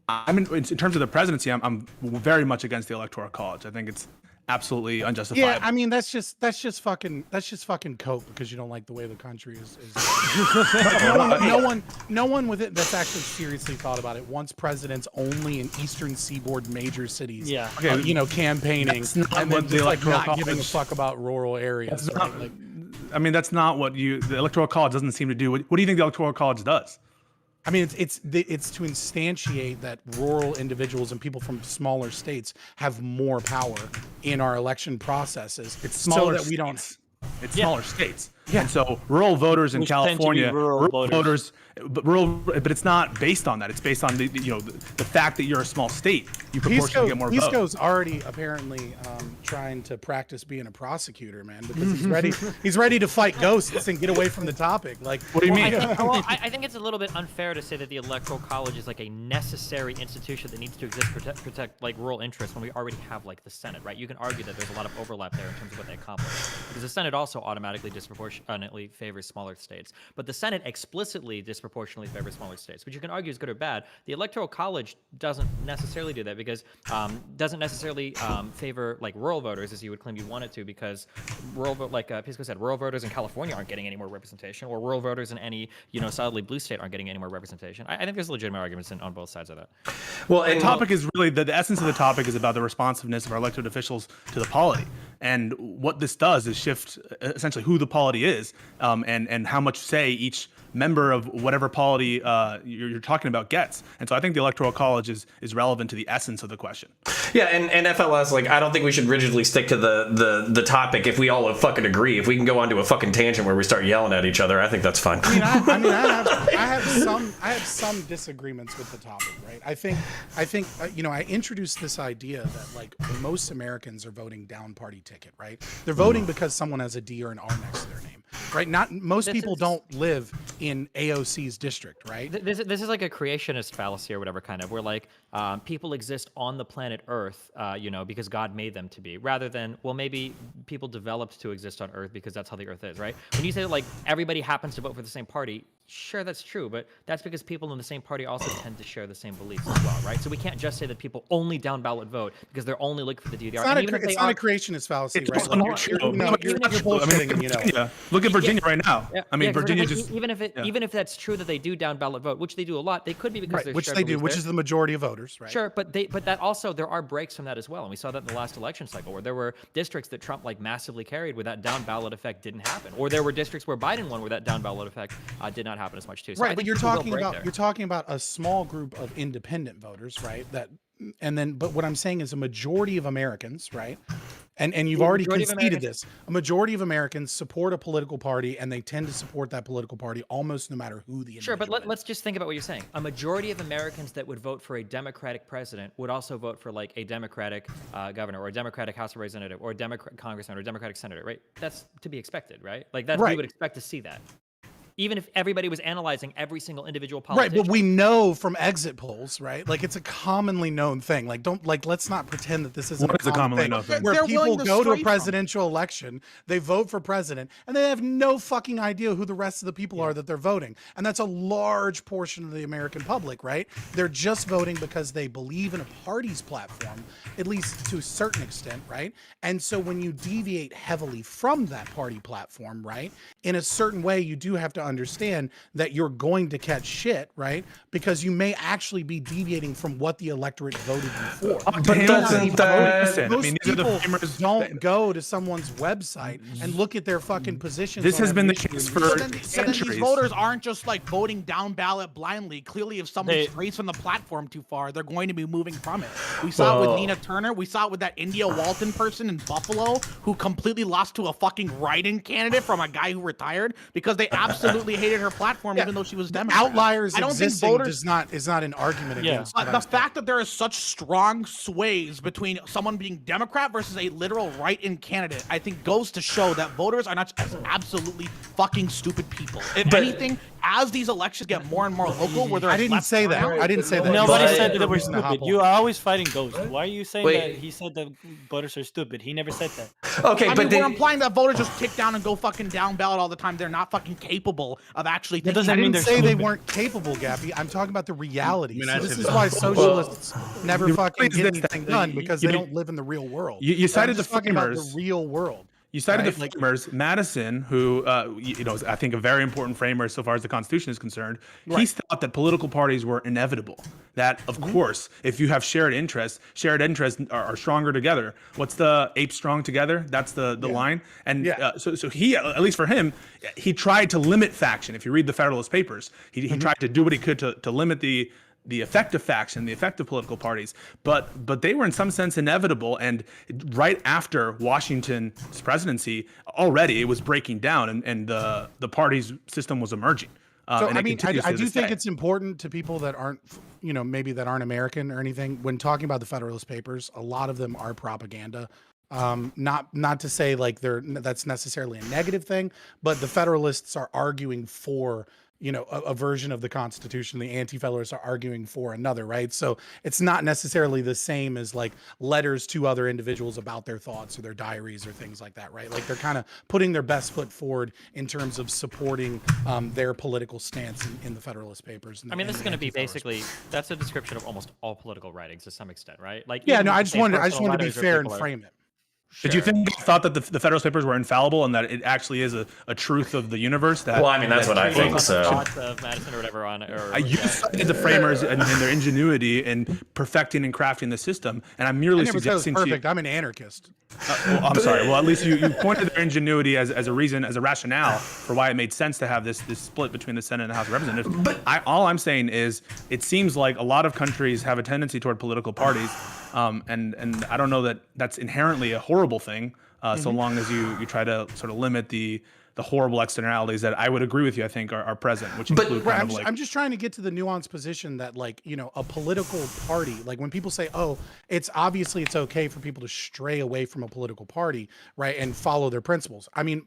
I mean, in terms of the presidency, I'm very much against the Electoral College. I think it's absolutely unjustifiable. Yeah, I mean that's just fucking cope because you don't like the way the country is. no one with it that's actually seriously thought about it wants presidents only in Eastern Seaboard major cities. Yeah. Okay, campaigning and then just like not giving a fuck about rural areas. Right? I mean, that's not what the Electoral College doesn't seem to do. What do you think the Electoral College does? I mean, it's to instantiate that rural individuals and people from smaller states have more power in our election processes. It's smaller so that we don't. It's smaller states. Yeah. And so rural voters in California, rural voters, but it's not based on that. It's based on the fact that you're a small state. You proportionally get more votes. Pisco's already apparently trying to practice being a prosecutor, man, because he's ready to fight ghosts and get away from the topic. Like, what do you mean? I think it's a little bit unfair to say that the Electoral College is like a necessary institution that needs to exist to protect like rural interests when we already have like the Senate, right? You can argue that there's a lot of overlap there in terms of what they accomplish, because the Senate also automatically disproportionately favors smaller states, but the Senate explicitly disproportionately favors smaller states, which you can argue is good or bad. The Electoral College doesn't necessarily do that because doesn't necessarily favor like rural voters as you would claim you want it to, because like Pisco said, rural voters in California aren't getting any more representation, or rural voters in any solidly blue state aren't getting any more representation. I think there's legitimate arguments on both sides of that. Well, and the topic is really the essence of the topic is about the responsiveness of our elected officials to the polity, and what this does is shift essentially who the polity is, and how much say each member of whatever polity you're talking about gets. And so I think the Electoral College is relevant to the essence of the question. Yeah, and FLS, like, I don't think we should rigidly stick to the topic if we all fucking agree. If we can go onto a fucking tangent where we start yelling at each other, I think that's fine. I have some disagreements with the topic, right? I think I introduced this idea that like most Americans are voting down party ticket, right? They're voting because someone has a D or an R next to their name, right? Not most people don't live in AOC's district, right? This is like a creationist fallacy or whatever, kind of, where like people exist on the planet Earth, because God made them to be, rather than, well, maybe people developed to exist on Earth because that's how the Earth is, right? When you say that, like, everybody happens to vote for the same party, Sure, that's true, but that's because people in the same party also tend to share the same beliefs as well, right? So we can't just say that people only down ballot vote because they're only looking for the DDR. It's not a creationist fallacy, It's right? also Like, not you're, true. you're, no, you're, even if you're you're- bullshitting, and you know. Virginia. Look at Virginia right now. I mean, 'cause Virginia like, just even if that's true that they do down ballot vote, which they do a lot, they could be because Right, there's which shared they do, beliefs which there. is the majority of voters, right? Sure, but that also there are breaks from that as well, and we saw that in the last election cycle where there were districts that Trump like massively carried where that down ballot effect didn't happen, or there were districts where Biden won where that down ballot effect did not happen as much too. So I Right, but think you're people will talking break about there. you're talking about a small group of independent voters, right? But what I'm saying is a majority of Americans, right? And you've The already majority of conceded Americans- this. A majority of Americans support a political party, and they tend to support that political party almost no matter who the Sure, but individual is. let's just think about what you're saying. A majority of Americans that would vote for a Democratic president would also vote for like a Democratic governor or a Democratic House of Representative or a Democratic congressman or a Democratic senator, right? That's to be expected, right? Like that we Right. would expect to see that. Even if everybody was analyzing every single individual Right, politician. but we know from exit polls, right? Like it's a commonly known thing. Like let's not pretend that this isn't What is a commonly thing. known thing? Where They're people willing to go to a stray from. presidential election, they vote for president, and they have no fucking idea who the rest of the people are that they're voting. And that's a large portion of the American public, right? They're just voting because they believe in a party's platform, at least to a certain extent, right? And so when you deviate heavily from that party platform, right, in a certain way, you do have to understand that you're going to catch shit, right? Because you may actually be deviating from what the electorate voted you for. But doesn't that? Most these are the people framers don't go to someone's website and look at their fucking positions. This on has been the every case issue. for Then these centuries. voters aren't just like voting down ballot blindly. Clearly, if someone They- strays from the platform too far, they're going to be moving from it. We saw it with Well- Nina Turner. We saw it with that India Walton person in Buffalo who completely lost to a fucking write-in candidate from a guy who retired because they absolutely hated her platform, even though she was Democrat. Outliers I don't think existing voters. is not an argument Yeah. against. But what the I'm saying. fact that there is such strong sways between someone being Democrat versus a literal write-in candidate, I think goes to show that voters are not just absolutely fucking stupid people. If But- anything, as these elections get more and more local, where there's I didn't less say that. turnout, I didn't say that. Nobody But- said that they were Reason to hop stupid. on. You are always fighting Ghost. Why are you saying Wait. that he said that voters are stupid? He never said that. Okay, I but mean, they, we're implying that voters just kick down and go fucking down ballot all the time. They're not fucking capable of actually That thinking. doesn't I mean didn't they're say they stupid. weren't capable, Gappy. I'm talking about the reality. I mean, So I this said is that. why socialists never the fucking reality is get this, anything that done you- because you they mean- don't live in the real world. You cited I'm the just talking about framers. the real world. You cited Right, the like- framers, Madison, who is I think a very important framer so far as the Constitution is concerned. He Right. thought that political parties were inevitable. That of Mm-hmm. course, if you have shared interests are stronger together. What's the ape strong together? That's the line. And Yeah. so he, at least for him, he tried to limit faction. If you read the Federalist Papers, he Mm-hmm. tried to do what he could to limit the effective faction, the effective political parties, but they were in some sense inevitable. And right after Washington's presidency, already it was breaking down, and the party's system was emerging. So And I it mean, continues I to do this think day. it's important to people that aren't, maybe that aren't American or anything. When talking about the Federalist Papers, a lot of them are propaganda. Not to say like that's necessarily a negative thing, but the Federalists are arguing for a version of the Constitution. The Anti-Federalists are arguing for another, right? So it's not necessarily the same as like letters to other individuals about their thoughts or their diaries or things like that, right? Like they're kind of putting their best foot forward in terms of supporting their political stance in the Federalist Papers. I mean, this is going to be basically that's a description of almost all political writings to some extent, right? Like, Yeah, even no, if I you just say wanted to personal be letters or fair and people are- frame it. Did you Sure. thought that the Federalist Papers were infallible and that it actually is a truth of the universe? That well, I mean, that's what I think. Based on the So thoughts of Madison or whatever on it. Or, You cited the framers and their ingenuity in perfecting and crafting the system, and I'm I merely never said it was suggesting to you. perfect. I'm an anarchist. Well, I'm sorry. Well, at least you pointed their ingenuity as a reason, as a rationale for why it made sense to have this split between the Senate and the House of Representatives. But all I'm saying is, it seems like a lot of countries have a tendency toward political parties, and I don't know that that's inherently a horrible thing, so long as you try to sort of limit the horrible externalities that I would agree with you, I think, are present, which include Right, kind of like. I'm just trying to get to the nuanced position that, like, a political party, like when people say, oh, it's okay for people to stray away from a political party, right, and follow their principles. I mean,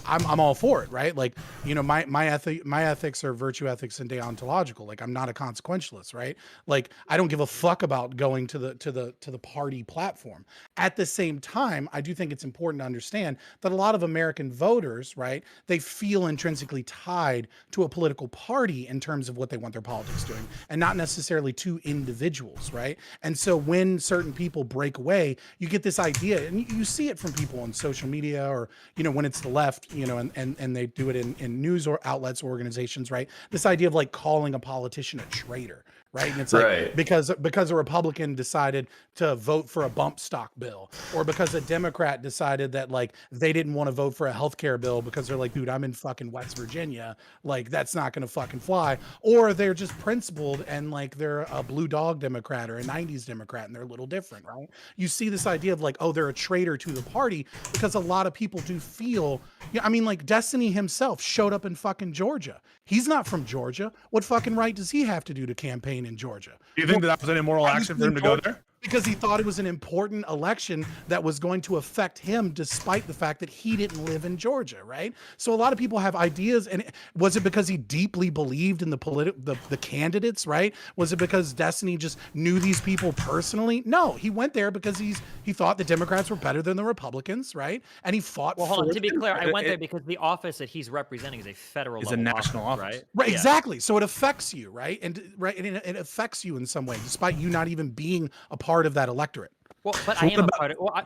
I'm all for it, right? Like, my ethics are virtue ethics and deontological. Like, I'm not a consequentialist, right? Like, I don't give a fuck about going to the party platform. At the same time, I do think it's important to understand that a lot of American voters, right, right? They feel intrinsically tied to a political party in terms of what they want their politics doing, and not necessarily to individuals, right? And so when certain people break away, you get this idea, and you see it from people on social media, or, you know, when it's the left, you know, and they do it in news or outlets, organizations, right? This idea of like calling a politician a traitor, right? And it's like because a Republican decided to vote for a bump stock bill, or because a Democrat decided that like they didn't want to vote for a healthcare bill because they're like, dude, I'm in fucking West Virginia, like that's not gonna fucking fly, or they're just principled and like they're a blue dog Democrat or a 90s Democrat and they're a little different, right? You see this idea of like, oh, they're a traitor to the party, because a lot of people do feel, yeah, I mean, like Destiny himself showed up in fucking Georgia. He's not from Georgia. What fucking right does he have to do to campaign in Georgia? Do you think that was an immoral action for him to go there? Because he thought it was an important election that was going to affect him, despite the fact that he didn't live in Georgia, right? So a lot of people have ideas, and was it because he deeply believed in the candidates, right? Was it because Destiny just knew these people personally? No, he went there because he thought the Democrats were better than the Republicans, right? And he fought. Well, hold on. To be clear, I went there because the office that he's representing is a federal. It's a national office, right? Right, yeah. Exactly. So it affects you, right? And it affects you in some way, despite you not even being a part of that electorate. Well, but I am a part of. Well, I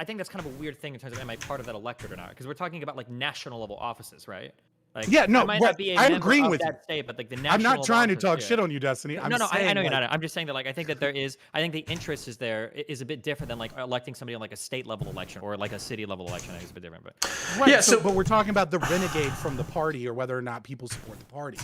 think that's kind of a weird thing in terms of am I part of that electorate or not? Because we're talking about like national level offices, right? Like, yeah, no, I might not be a I'm member agreeing of with that you. state, but like the national. I'm not trying to office, talk shit on you, Destiny. I know you're not. I'm just saying that like I think that there is. I think the interest is there is a bit different than like electing somebody on like a state level election or like a city level election. I think it's a bit different, but right. Yeah. So, but we're talking about the renegade from the party, or whether or not people support the party.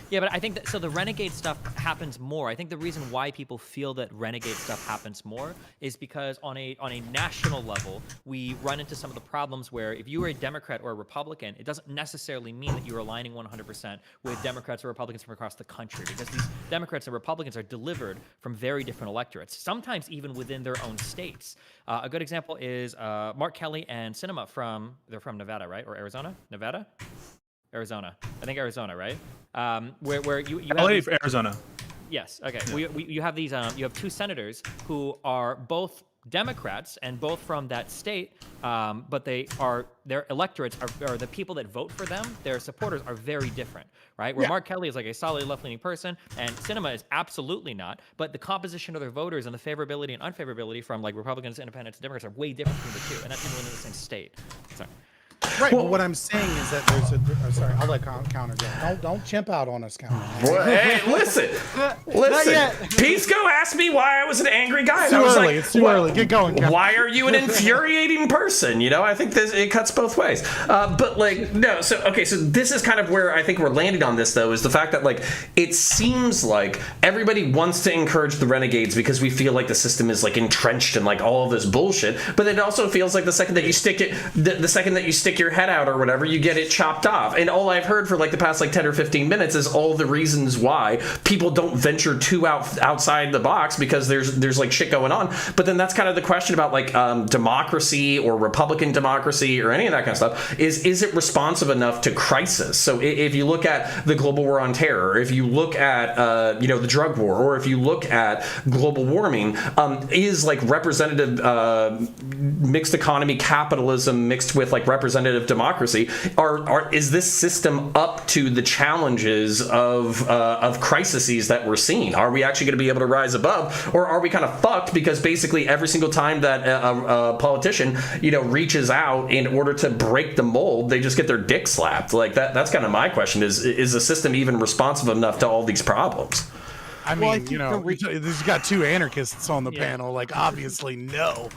Yeah, but I think that so the renegade stuff happens more. I think the reason why people feel that renegade stuff happens more is because on a national level, we run into some of the problems where if you are a Democrat or a Republican, it doesn't necessarily mean that you're aligning 100% with Democrats or Republicans from across the country, because these Democrats and Republicans are delivered from very different electorates, sometimes even within their own states. A good example is Mark Kelly and Sinema they're from Nevada, right? Or Arizona? Nevada? Arizona. I think Arizona, right? Where you LA for Arizona. Yes. Okay. Yeah. You have these. You have two senators who are both Democrats and both from that state, but their electorates are the people that vote for them. Their supporters are very different, right? Where Mark Kelly is like a solid left-leaning person, and Sinema is absolutely not. But the composition of their voters and the favorability and unfavorability from like Republicans, Independents, and Democrats are way different between the two, and that's even within the same state. Sorry. Right, but what I'm saying is that there's sorry, I'll let Counter go. Don't chimp out on us, Counter. Hey, listen. Pisco asked me why I was an angry guy. It's too early. Get going, Counter. Why are you an infuriating person? You know, I think it cuts both ways. But like, no. So this is kind of where I think we're landing on this, though, is the fact that like it seems like everybody wants to encourage the renegades because we feel like the system is like entrenched in like all of this bullshit. But it also feels like the second that you stick your head out or whatever, you get it chopped off. And all I've heard for like the past like 10 or 15 minutes is all the reasons why people don't venture too outside the box, because there's like shit going on. But then that's kind of the question about like democracy or Republican democracy or any of that kind of stuff is it responsive enough to crisis? So if you look at the global war on terror, or if you look at the drug war, or if you look at global warming, is like representative mixed economy capitalism mixed with like representative democracy, is this system up to the challenges of crises that we're seeing? Are we actually going to be able to rise above, or are we kind of fucked because basically every single time that a politician reaches out in order to break the mold, they just get their dick slapped? Like that's kind of my question: is the system even responsive enough to all these problems? I mean, this got two anarchists on the panel. Like, obviously, no.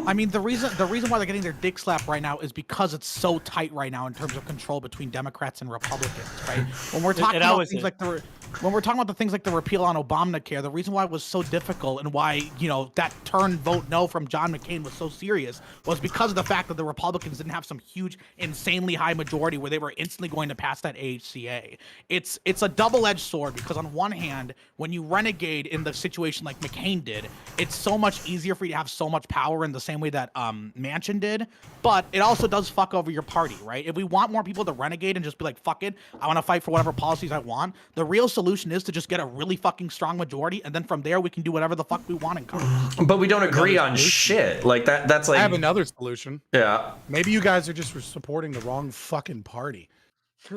I mean, the reason why they're getting their dick slapped right now is because it's so tight right now in terms of control between Democrats and Republicans, right? When we're talking about things like the things like the repeal on Obamacare, the reason why it was so difficult and why that turn vote no from John McCain was so serious was because of the fact that the Republicans didn't have some huge, insanely high majority where they were instantly going to pass that AHCA. It's a double-edged sword, because on one hand, when you renegade in the situation like McCain did, it's so much easier for you to have so much power in the same same way that Manchin did, but it also does fuck over your party, right? If we want more people to renegade and just be like, fuck it, I want to fight for whatever policies I want, the real solution is to just get a really fucking strong majority, and then from there we can do whatever the fuck we want in Congress. But we don't agree on shit. Like that's like I have another solution. Yeah. Maybe you guys are just supporting the wrong fucking party. I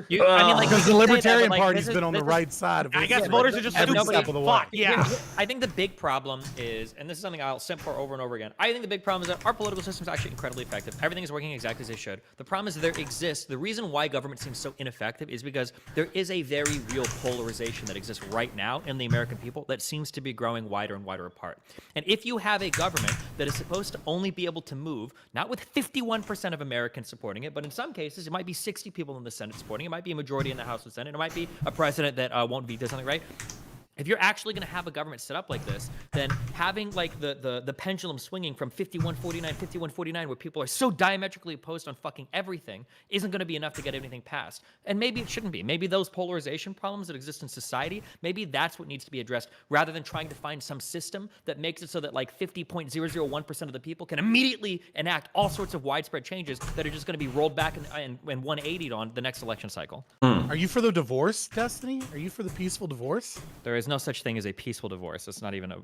mean, like, because the you can say that, but, Libertarian like, Party's this been is- on the this is- right side of it. I guess Yeah, voters but are just every stupid. step of the way. Fuck, yeah. I think the big problem is, and this is something I'll simp for over and over again, I think the big problem is that our political system is actually incredibly effective. Everything is working exactly as it should. The problem is that the reason why government seems so ineffective is because there is a very real polarization that exists right now in the American people that seems to be growing wider and wider apart. And if you have a government that is supposed to only be able to move, not with 51% of Americans supporting it, but in some cases, it might be 60 people in the Senate supporting it, it might be a majority in the House and Senate, it might be a president that won't veto something, right? If you're actually going to have a government set up like this, then having like the pendulum swinging from 51-49, 51-49, where people are so diametrically opposed on fucking everything, isn't going to be enough to get anything passed. And maybe it shouldn't be. Maybe those polarization problems that exist in society, that's what needs to be addressed, rather than trying to find some system that makes it so that like 50.001% of the people can immediately enact all sorts of widespread changes that are just going to be rolled back and 180'd on the next election cycle. Are you for the divorce, Destiny? Are you for the peaceful divorce? There is no such thing as a peaceful divorce. It's not even a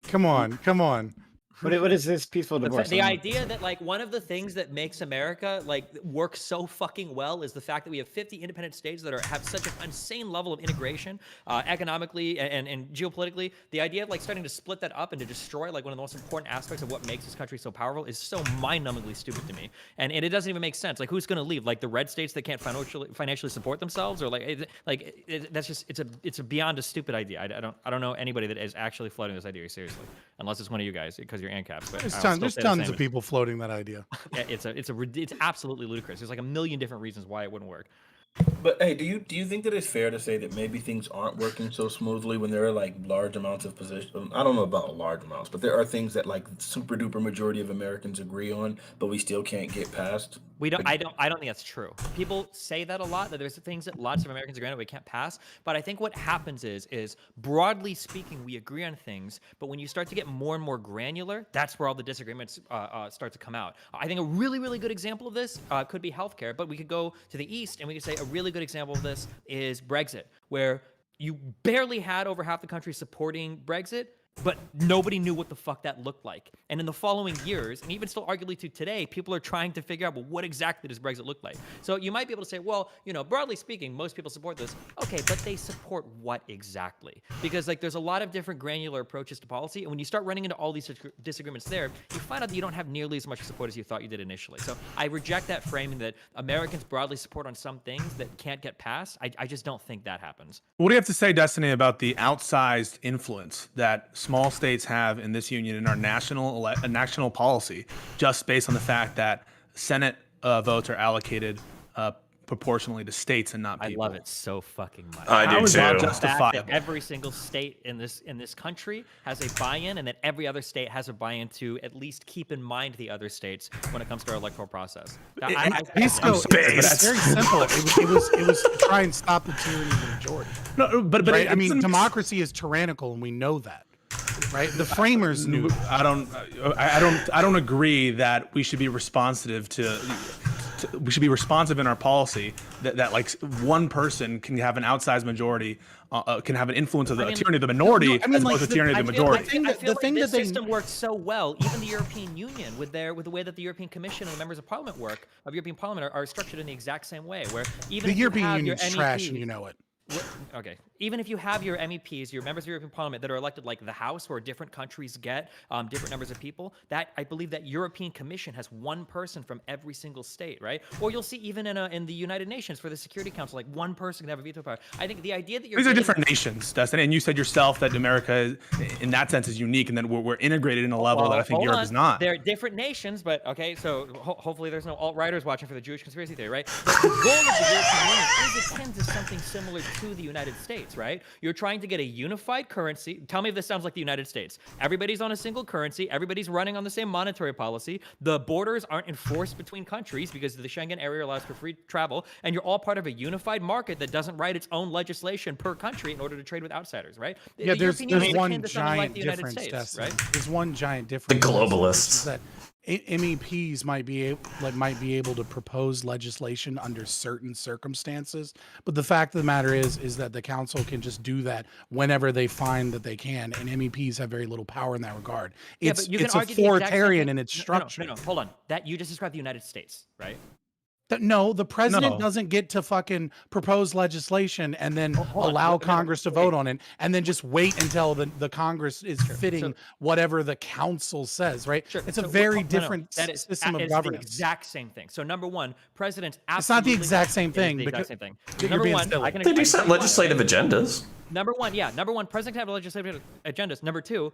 Come on. What is this peaceful divorce? The idea that like one of the things that makes America like work so fucking well is the fact that we have 50 independent states that have such an insane level of integration, economically and geopolitically. The idea of like starting to split that up and to destroy like one of the most important aspects of what makes this country so powerful is so mind-numbingly stupid to me. And it doesn't even make sense. Like, who's going to leave? Like the red states that can't financially support themselves, or that's just it's a beyond a stupid idea. I don't know anybody that is actually floating this idea seriously, unless it's one of you guys because you're ANCAPs. But There's tons of people floating that idea. Yeah, it's absolutely ludicrous. There's like a million different reasons why it wouldn't work. But hey, do you think that it's fair to say that maybe things aren't working so smoothly when there are like large amounts of position? I don't know about large amounts, but there are things that like super duper majority of Americans agree on, but we still can't get past. I don't think that's true. People say that a lot, that there's things that lots of Americans agree on that we can't pass. But I think what happens is broadly speaking, we agree on things, but when you start to get more and more granular, that's where all the disagreements start to come out. I think a really, really good example of this could be healthcare, but we could go to the east and we could say a really good example of this is Brexit, where you barely had over half the country supporting Brexit, but nobody knew what the fuck that looked like. And in the following years, and even still arguably to today, people are trying to figure out, well, what exactly does Brexit look like? So you might be able to say, well, broadly speaking, most people support this. Okay, but they support what exactly? Because like there's a lot of different granular approaches to policy, and when you start running into all these disagreements there, you find out that you don't have nearly as much support as you thought you did initially. So I reject that framing that Americans broadly support on some things that can't get passed. I just don't think that happens. What do you have to say, Destiny, about the outsized influence that small states have in this union in our national policy, just based on the fact that Senate votes are allocated proportionally to states and not people? I love it so fucking much. I do How is that too. justifiable? That every single state in this country has a buy-in, and that every other state has a buy-in to at least keep in mind the other states when it comes to our electoral process. It's very simple. It was to try and stop the tyranny of the majority. No, but right? I mean, democracy is tyrannical, and we know that. Right? The framers knew. I don't agree that we should be responsive we should be responsive in our policy that like one person can have an outsized majority, can have an influence of the tyranny of the minority as opposed to tyranny of the majority. I feel like this system works so well. Even the European Union, with the way that the European Commission and the members of Parliament of European Parliament are structured in the exact same way. Where even the if European you have Union's your trash, MEPs, and you know it. Okay. Even if you have your MEPs, your members of the European Parliament that are elected like the House, where different countries get different numbers of people, that I believe that European Commission has one person from every single state, right? Or you'll see even in the United Nations for the Security Council, like one person can have a veto power. I think the idea that these are different nations, Dustin, and you said yourself that America, in that sense, is unique, and that we're integrated in a level that I think Europe is not. They're different nations, but okay. So hopefully there's no alt-righters watching for the Jewish conspiracy theory, right? But the goal of the European Union is akin to something similar to the United States, right? You're trying to get a unified currency. Tell me if this sounds like the United States. Everybody's on a single currency. Everybody's running on the same monetary policy. The borders aren't enforced between countries because the Schengen area allows for free travel, and you're all part of a unified market that doesn't write its own legislation per country in order to trade with outsiders, right? Yeah, The there's European Union is one akin to something like giant the United difference, States, Dustin. right? There's one giant difference. The globalists. Is that MEPs might be able to propose legislation under certain circumstances, but the fact of the matter is that the council can just do that whenever they find that they can, and MEPs have very little power in that regard. It's authoritarian in its structure. No, hold on. That you just described the United States, right? No, the president doesn't get to fucking propose legislation and then allow Congress to vote on it and then just wait until the Congress is fitting whatever the council says, right? Sure. It's a very different system of governance. The exact same thing. So number one, presidents absolutely. It's not the exact same thing. The exact same thing. Number one, they do set legislative agendas. Number one, president can have legislative agendas. Number two,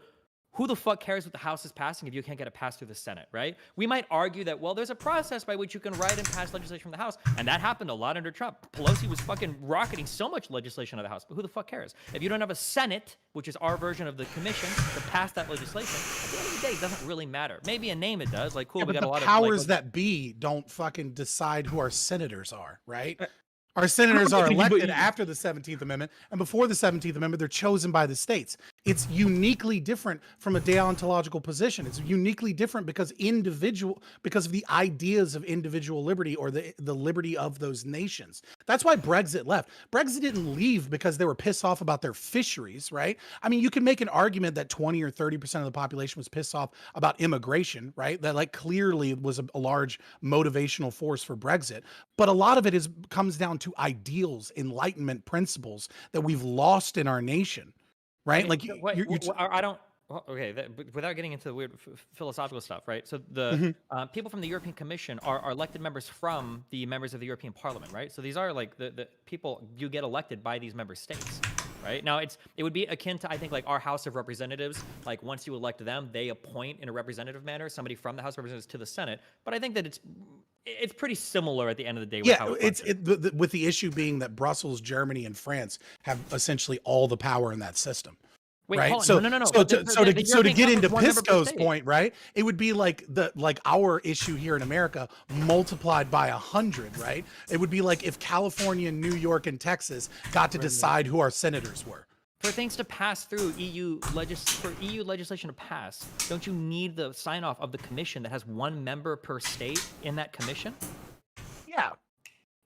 who the fuck cares what the House is passing if you can't get it passed through the Senate, right? We might argue that, well, there's a process by which you can write and pass legislation from the House, and that happened a lot under Trump. Pelosi was fucking rocketing so much legislation out of the House, but who the fuck cares? If you don't have a Senate, which is our version of the commission, to pass that legislation, at the end of the day, it doesn't really matter. Maybe in name it does. Like, cool, we got a lot of powers that be don't fucking decide who our senators are, right? Our senators are elected after the 17th Amendment, and before the 17th Amendment, they're chosen by the states. It's uniquely different from a deontological position. It's uniquely different because of the ideas of individual liberty or the liberty of those nations. That's why Brexit left. Brexit didn't leave because they were pissed off about their fisheries, right? I mean, you can make an argument that 20 or 30% of the population was pissed off about immigration, right? That like clearly was a large motivational force for Brexit. But a lot of it comes down to ideals, enlightenment principles that we've lost in our nation, right? I mean, I don't. Okay, without getting into the weird philosophical stuff, right? So the people from the European Commission are elected members from the members of the European Parliament, right? So these are like the people you get elected by these member states, right? Now it would be akin to, I think, like our House of Representatives. Like once you elect them, they appoint in a representative manner somebody from the House of Representatives to the Senate. But I think that it's pretty similar at the end of the day. With with the issue being that Brussels, Germany, and France have essentially all the power in that system. Wait, right. Hold on. So, no. So to get into Pisco's point, right? It would be like our issue here in America multiplied by 100, right? It would be like if California, New York, and Texas got to decide who our senators were. For things to pass through for EU legislation to pass, don't you need the sign off of the commission that has one member per state in that commission? Yeah.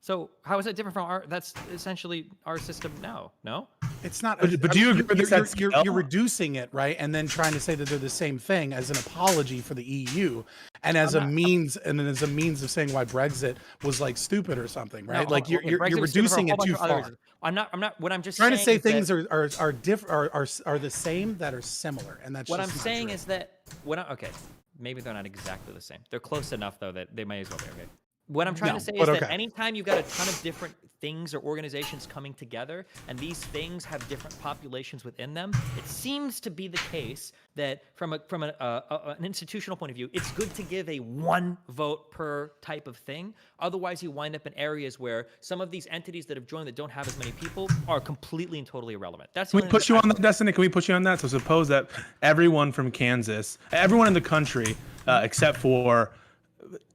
So how is that different from that's essentially our system now? No? It's not. But do you agree that you're reducing it, right? And then trying to say that they're the same thing as an apology for the EU and as a means of saying why Brexit was like stupid or something, right? No, like you're reducing it too far. I'm not. What I'm just trying to say is things are different, are the same that are similar, and that's what just I'm not saying true. is that okay, maybe they're not exactly the same. They're close enough though that they may as well be okay. What I'm trying to say is that anytime you've got a ton of different things or organizations coming together, and these things have different populations within them, it seems to be the case that from an institutional point of view, it's good to give a one vote per type of thing. Otherwise, you wind up in areas where some of these entities that have joined that don't have as many people are completely and totally irrelevant. That's Can we put you on that, Destiny? Can we put you on that? So suppose that everyone from Kansas, everyone in the country, except for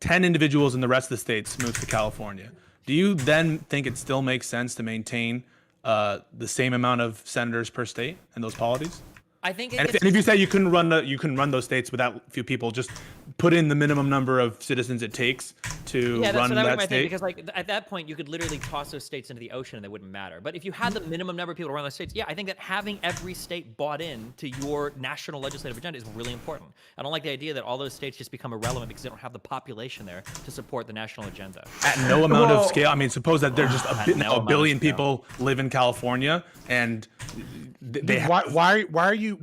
10 individuals in the rest of the states moves to California. Do you then think it still makes sense to maintain the same amount of senators per state in those polities? I think. And if you say you couldn't run those states without a few people, just put in the minimum number of citizens it takes to run that state. Because like at that point, you could literally toss those states into the ocean and they wouldn't matter. But if you had the minimum number of people to run those states, I think that having every state bought in to your national legislative agenda is really important. I don't like the idea that all those states just become irrelevant because they don't have the population there to support the national agenda. At no amount of scale. I mean, suppose that there's just a billion people live in California and they why are you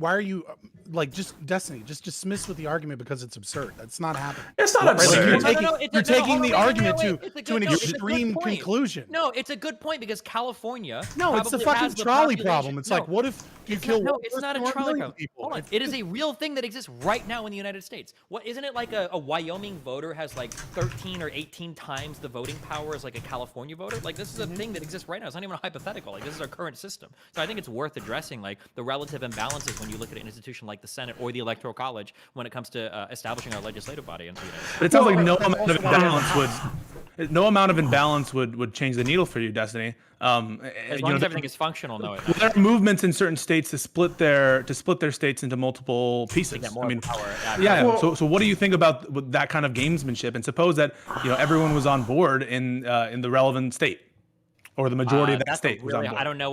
like just Destiny, just dismiss with the argument because it's absurd. That's not happening. It's not Right? Like, absurd. you're taking the argument It's a to an good- no, it's a good extreme point. conclusion. No, it's a good point because California. No, it's the probably fucking has the trolley population- problem. It's like, what if you it's kill? not, no, one it's person not a or trolley million problem. people? Hold on, it is a real thing that exists right now in the United States. What isn't it like a Wyoming voter has like 13 or 18 times the voting power as like a California voter? Like this is a thing that exists right now. It's not even a hypothetical. Like this is our current system. So I think it's worth addressing like the relative imbalances when you look at an institution like the Senate or the Electoral College when it comes to establishing our legislative body in the United States. But it sounds like no amount of imbalance would change the needle for you, Destiny. As long as everything is functional, no. There are movements in certain states to split their states into multiple pieces. Get more I mean, power. yeah. Well, So what do you think about that kind of gamesmanship? And suppose that everyone was on board in the relevant state, or the majority of that state was on board. I don't know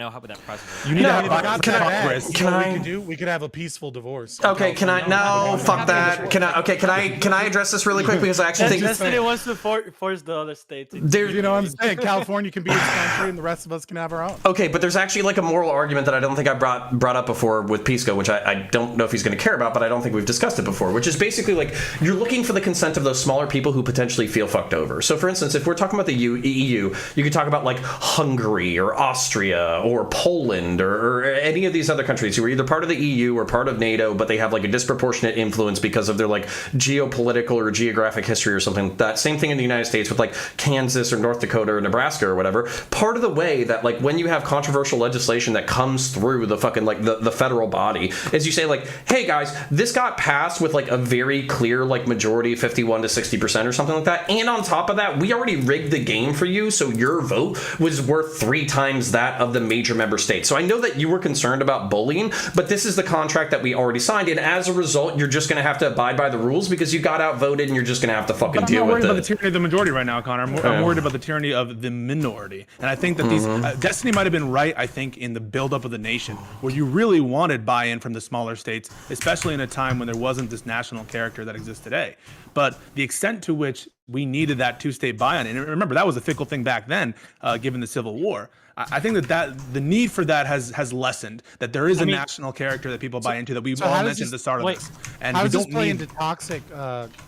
how that process is. You need to have Congress. Can We could have a peaceful divorce. Okay, can I? No, fuck that. Can I address this really quick because I actually think Destiny wants to force the other states. You know what I'm saying? California can be its country, and the rest of us can have our own. Okay, but there's actually like a moral argument that I don't think I brought up before with Pisco, which I don't know if he's going to care about, but I don't think we've discussed it before, which is basically like you're looking for the consent of those smaller people who potentially feel fucked over. So for instance, if we're talking about the EU, you could talk about like Hungary or Austria or Poland or any of these other countries who are either part of the EU or part of NATO, but they have like a disproportionate influence because of their like geopolitical or geographic history or something like that. Same thing in the United States with like Kansas or North Dakota or Nebraska or whatever. Part of the way that like when you have controversial legislation that comes through the fucking like the federal body is you say like, hey guys, this got passed with like a very clear like majority, 51 to 60% or something like that. And on top of that, we already rigged the game for you, so your vote was worth 3 times that of the major member states. So I know that you were concerned about bullying, but this is the contract that we already signed, and as a result, you're just going to have to abide by the rules because you got outvoted, and you're just going to have to fucking deal with it. I'm not worried about the tyranny of the majority right now, Connor. I'm worried about the tyranny of the minority, and I think that these Destiny might have been right. I think in the buildup of the nation, where you really wanted buy-in from the smaller states, especially in a time when there wasn't this national character that exists today. But the extent to which we needed that 2-state buy-in, and remember that was a fickle thing back then, given the Civil War. I think that the need for that has lessened. That there is a national character that people buy into that we all mentioned at the start of this. And how we does this don't play need into toxic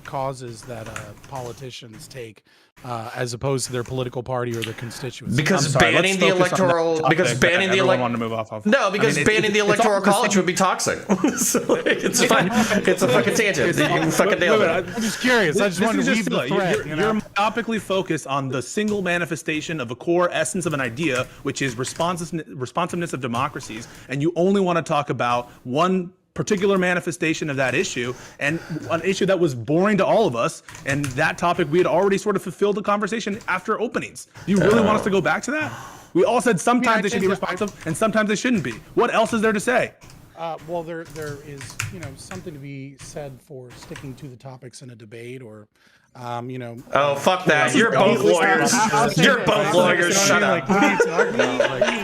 causes that politicians take as opposed to their political party or their constituency? Because banning the electoral, banning the electoral college would be toxic. So like, it's fine. It's a fucking tangent. You can fucking nail it. I'm just curious. I just wanted to weave the thread. You're myopically focused on the single manifestation of a core essence of an idea, which is responsiveness of democracies, and you only want to talk about one particular manifestation of that issue, and an issue that was boring to all of us, and that topic we had already sort of fulfilled the conversation after openings. Do you really want us to go back to that? We all said sometimes they should be responsive and sometimes they shouldn't be. What else is there to say? Well, there is something to be said for sticking to the topics in a debate, or Oh, fuck that. You're both lawyers. You're both lawyers. Shut up. What are you talking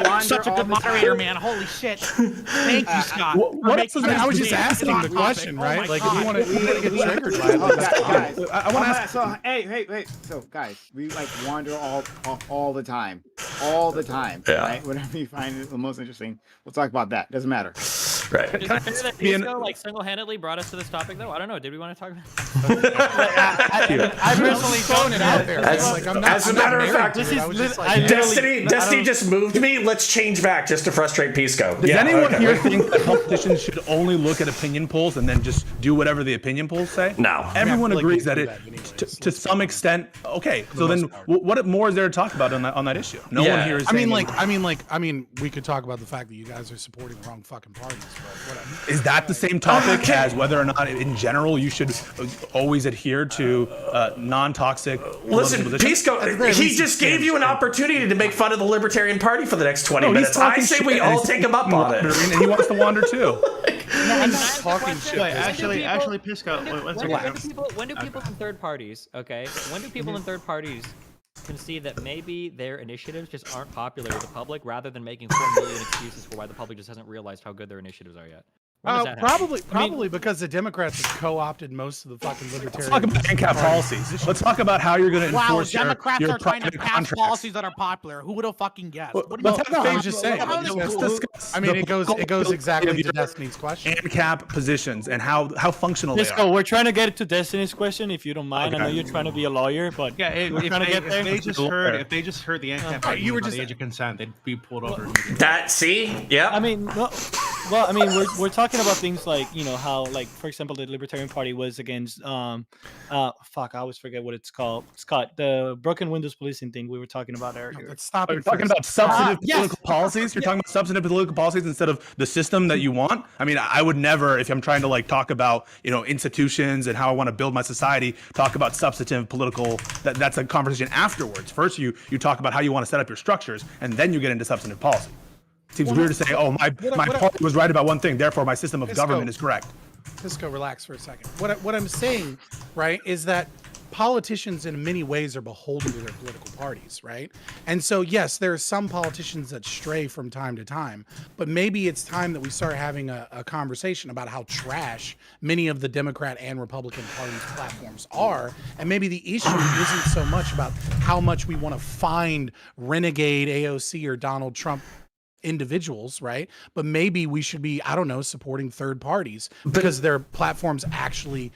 about? Such a good moderator, man. Holy shit. Thank you, Scott. What else is there? I was just asking the question, right? Like, if you want to get triggered by it. I want to ask. So, hey. So, guys, we like wander all the time. All the time. Yeah. Right? Whatever you find the most interesting, we'll talk about that. Doesn't matter. Right. Is it fair that Pisco like single-handedly brought us to this topic, though? I don't know. Did we want to talk about it? I personally thrown it out there. As a matter of fact, Destiny just moved me. Let's change back just to frustrate Pisco. Does anyone here think that politicians should only look at opinion polls and then just do whatever the opinion polls say? No. Everyone agrees that to some extent. Okay, so then what more is there to talk about on that issue? No one here is. I mean, we could talk about the fact that you guys are supporting the wrong fucking parties, but whatever. Is that the same topic as whether or not, in general, you should always adhere to non-toxic? Listen, Pisco, he just gave you an opportunity to make fun of the Libertarian Party for the next 20 minutes. I say we all take him up on it. And he wants to wander too. I'm not talking shit. Wait, actually, Pisco. When do people in third parties, okay? When do people in third parties concede that maybe their initiatives just aren't popular with the public, rather than making 4 million excuses for why the public just hasn't realized how good their initiatives are yet? When does that happen? Probably because the Democrats have co-opted most of the fucking libertarian. Let's talk about ANCAP policies. Let's talk about how you're going to Wow, enforce Democrats your are trying to private pass contracts. policies that are popular. Who would have fucking guessed? Well, What do you let's think? have a- I'm just saying. let's discuss I mean, the it goes political exactly of to your Destiny's question. ANCAP positions and how functional they Disco, are. we're trying to get to Destiny's question, if you don't mind. I know Okay. you're trying to be a lawyer, but Yeah, we're trying to get there. if they just heard the ANCAP Right, you were by just- the age of consent, they'd be pulled over. immediately. That see, yeah. I mean, well, I mean, we're talking about things like, you know, how, like, for example, the Libertarian Party was against fuck, I always forget what it's called. Scott, the broken windows policing thing we were talking about earlier. Let's stop. You're talking about substantive yes. political policies. You're talking about substantive political policies instead of the system that you want. I mean, I would never, if I'm trying to like talk about, you know, institutions and how I want to build my society, talk about substantive political. That's a conversation afterwards. First, you talk about how you want to set up your structures, and then you get into substantive policy. It seems weird to say, oh, my party was right about one thing, therefore my system of government is correct. Cisco, relax for a second. What I'm saying, right, is that politicians in many ways are beholden to their political parties, right? And so, yes, there are some politicians that stray from time to time, but maybe it's time that we start having a conversation about how trash many of the Democrat and Republican parties' platforms are. And maybe the issue isn't so much about how much we want to find renegade AOC or Donald Trump individuals, right? But maybe we should be, I don't know, supporting third parties because their platforms actually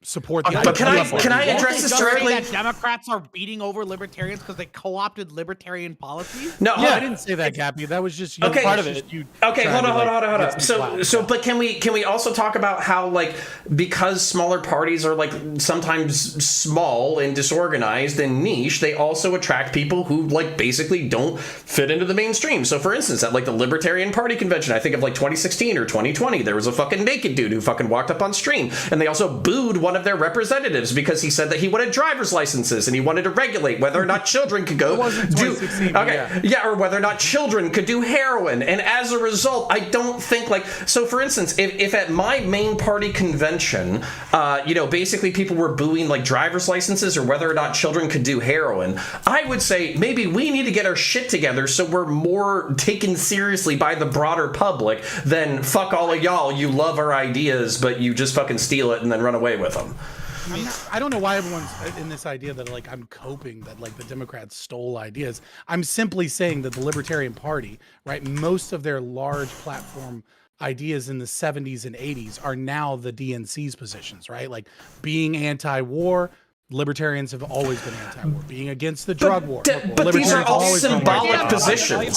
support the But can I address this directly? That Democrats are beating over libertarians because they co-opted libertarian policies? No, I didn't say that, Gappy. That was just you. Okay. Part of it. You Okay, trying hold to, on. get some So, clout. but can we also talk about how, like, because smaller parties are like sometimes small and disorganized and niche, they also attract people who like basically don't fit into the mainstream. So, for instance, at like the Libertarian Party convention, I think of like 2016 or 2020, there was a fucking naked dude who fucking walked up on stream, and they also booed one of their representatives because he said that he wanted driver's licenses and he wanted to regulate whether or not children could go do or whether or not children could do heroin. And as a result, I don't think, like, so for instance, if at my main party convention, you know, basically people were booing like driver's licenses or whether or not children could do heroin, I would say maybe we need to get our shit together so we're more taken seriously by the broader public than fuck all of y'all, you love our ideas but you just fucking steal it and then run away with them. I don't know why everyone's in this idea that like I'm coping that like the Democrats stole ideas. I'm simply saying that the Libertarian Party, right, most of their large platform ideas in the 70s and 80s are now the DNC's positions, right? Like being anti-war. Libertarians have always been anti-war, being against the drug war. But these are all symbolic positions.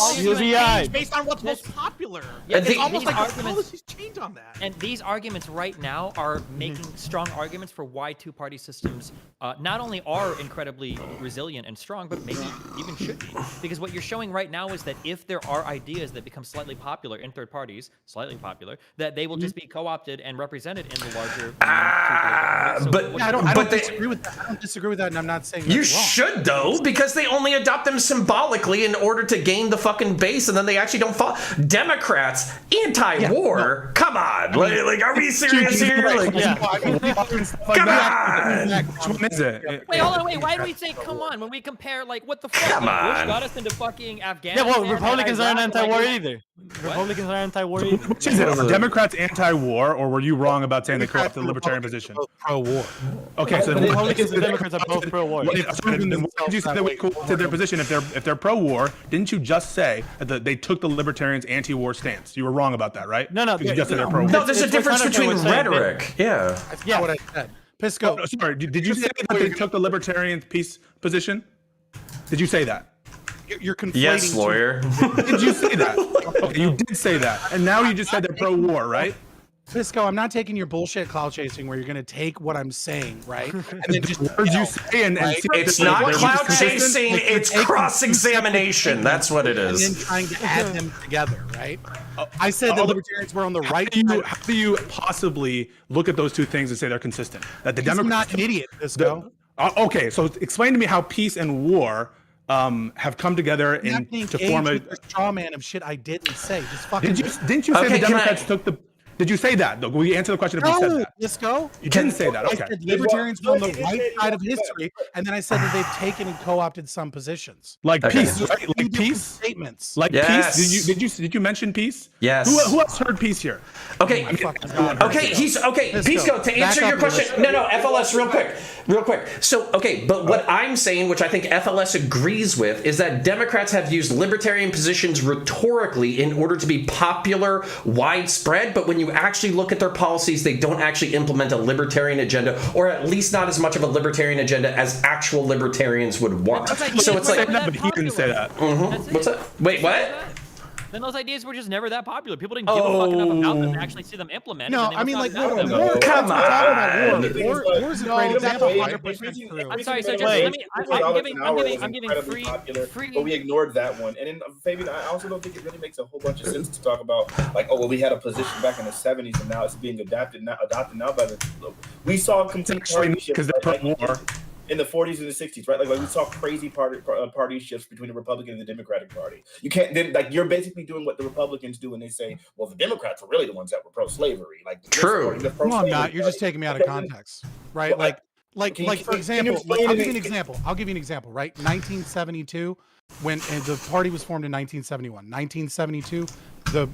Based on what's most popular. Yeah, It's almost like the arguments, policies change on that. and these arguments right now are making strong arguments for why two-party systems not only are incredibly resilient and strong, but maybe even should be. Because what you're showing right now is that if there are ideas that become slightly popular in third parties, that they will just be co-opted and represented in the larger. I don't disagree with that. I don't disagree with that, and I'm not saying You that's wrong. should, though, because they only adopt them symbolically in order to gain the fucking base, and then they actually don't follow. Democrats, anti-war? Come on. Like, are we serious here? Like, come on. Which one is it? Wait, hold on, why do we say come on when we compare, like, what the fuck? Come Like, on. Bush got us into fucking Yeah, Afghanistan. well, Republicans aren't Iraq, anti-war like, either. Republicans aren't anti-war either. Which is it? Are Democrats anti-war, or were you wrong about saying they co-opted the libertarian position? Pro-war. Okay, so then Republicans and Democrats are both pro-war. Then why did you say that we co-opted their position if they're pro-war? Didn't you just say that they took the libertarians' anti-war stance? You were wrong about that, right? No, You just said they're pro-war. No, there's a It's difference what between Jonathan was saying, rhetoric. Yeah. That's not what I said. Pisco. Oh, sorry, did you say that they took the libertarian peace position? Did you say that? You're conflating. Yes, lawyer. Did you say that? Okay, you did say that, and now you just said they're pro-war, right? Pisco, I'm not taking your bullshit cloud chasing where you're going to take what I'm saying, right? And then just Words you say and see It's if not they're cloud consistent? chasing, it's cross-examination. That's what it and then is. trying to add them together, right? I said the libertarians were on the right side. How do you possibly look at those two things and say they're consistent? That the I'm Democrats not an idiot, Pisco. Okay, so explain to me how peace and war have come together I'm not to form a. straw man of shit I didn't say. Just fucking. Didn't you say Okay, the can Democrats took the? Did you say that? Will you answer the question if you said No, that? let's go. You didn't say that. I Okay. said libertarians were on the No, right side of yeah, history, and then I said that they've taken and co-opted some positions. Like Okay. peace, right? Like peace Statements. Like Yes. peace. Did you mention peace? Yes. Who else heard peace here? Okay. God. Okay, Let's Pisco, go. to answer Back your up question. here. No, FLS, real quick. So, okay, but what I'm saying, which I think FLS agrees with, is that Democrats have used libertarian positions rhetorically in order to be popular, widespread, but when you actually look at their policies, they don't actually implement a libertarian agenda, or at least not as much of a libertarian agenda as actual libertarians would want. So it's like, but he didn't say that. what's that? Wait, what? Then those ideas were just never that popular. People didn't give a fuck enough about them to actually see them implemented. No, and they I mean, must like, not no, know them. war. Come We're talking about on. war. War is a great example. 100% I'm sorry, so just $3 let me. I'm giving free. But we ignored that one. And then, Fabian, I also don't think it really makes a whole bunch of sense to talk about, like, oh, well, we had a position back in the 70s, and now it's being adopted now by the. We saw complete party shifts because they put war in the 40s and the 60s, right? Like we saw crazy party shifts between the Republican and the Democratic Party. You can't then, like, you're basically doing what the Republicans do when they say, well, the Democrats were really the ones that were pro-slavery. Like, True. No, I'm not. You're just taking me out of context, right? Well, like for example, I'll give you an example. I'll give you an example, right? 1972, when the party was formed in 1971. 1972, the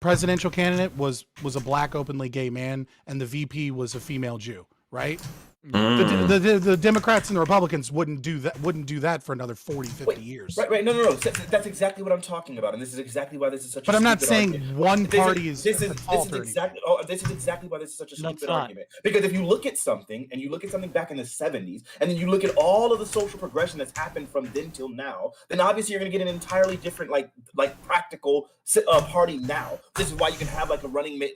presidential candidate was a black openly gay man, and the VP was a female Jew, right? The Democrats and the Republicans wouldn't do that for another 40, 50 years. Right. No. That's exactly what I'm talking about, and this is exactly why this is such. But a I'm not stupid saying argument. one party is. This is exactly. Oh, this is exactly why this is such a stupid argument. Because if you look at something, and you look at something back in the 70s, and then you look at all of the social progression that's happened from then till now, then obviously you're going to get an entirely different, like practical party now. This is why you can have like a running mate,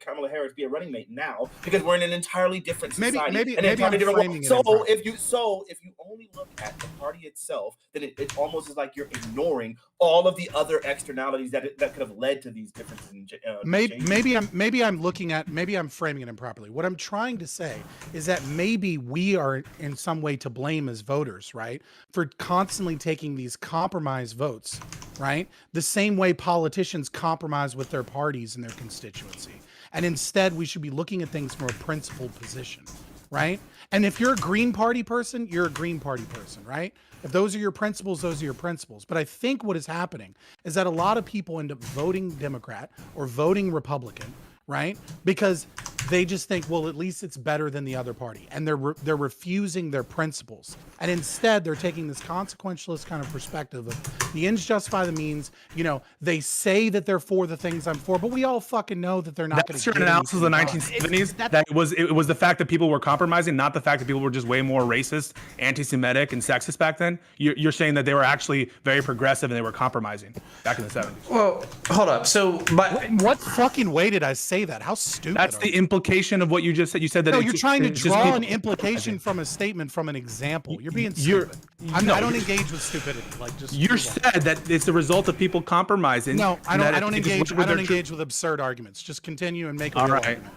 Kamala Harris be a running mate now, because we're in an entirely different society. Maybe and I'm framing it improperly. if you only look at the party itself, then it almost is like you're ignoring all of the other externalities that could have led to these differences. Maybe I'm framing it improperly. What I'm trying to say is that maybe we are in some way to blame as voters, right, for constantly taking these compromise votes, right? The same way politicians compromise with their parties and their constituency. And instead, we should be looking at things from a principled position, right? And if you're a Green Party person, you're a Green Party person, right? If those are your principles, those are your principles. But I think what is happening is that a lot of people end up voting Democrat or voting Republican, right? Because they just think, well, at least it's better than the other party. And they're refusing their principles. And instead, they're taking this consequentialist kind of perspective of the ends justify the means. You know, they say that they're for the things I'm for, but we all fucking know that they're not going to. That's your analysis of the 1970s. That it was the fact that people were compromising, not the fact that people were just way more racist, anti-Semitic, and sexist back then. You're saying that they were actually very progressive and they were compromising back in the 70s. Well, hold up. So, what fucking way did I say that? How stupid. That's the implication of what you just said. You said that. No, you're trying to draw an implication from a statement from an example. You're being stupid. I don't engage with stupidity. Like, just you said that it's the result of people compromising. No, I don't engage. I don't engage with absurd arguments. Just continue and make a real argument.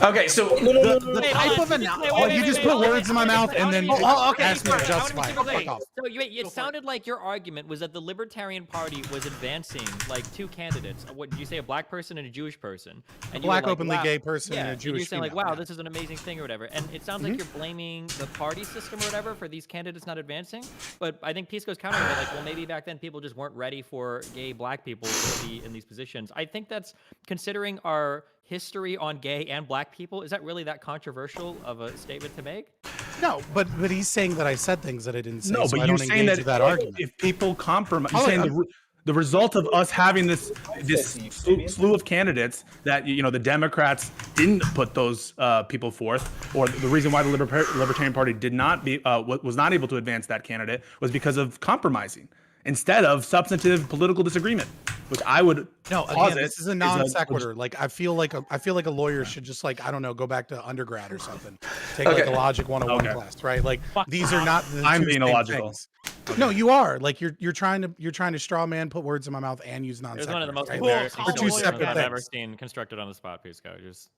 Okay, so the type of analysis. You just put words in my mouth and then ask me to justify it. Fuck off. So it sounded like your argument was that the Libertarian Party was advancing like two candidates. What did you say? A black person and a Jewish person. And a black openly gay person and a Jewish. You're saying like, wow, this is an amazing thing or whatever. And it sounds like you're blaming the party system or whatever for these candidates not advancing. But I think Pisco's countering it, like, well, maybe back then people just weren't ready for gay black people to be in these positions. I think that's, considering our history on gay and black people, is that really that controversial of a statement to make? No, but he's saying that I said things that I didn't say. No, so but you're saying that argument. If people compromise, you're saying the result of us having this slew of candidates that the Democrats didn't put those people forth, or the reason why the Libertarian Party did not was not able to advance that candidate was because of compromising instead of substantive political disagreement, which I would this is a non sequitur. Like I feel like a lawyer should just, like, I don't know, go back to undergrad or something, take like a logic 101 class, right? Like these are not. I'm being illogical. No, you are. Like you're trying to straw man, put words in my mouth, and use non sequitur. It was one of the most right? embarrassing We're two separate I've things. ever seen constructed on the spot, Pisco. Just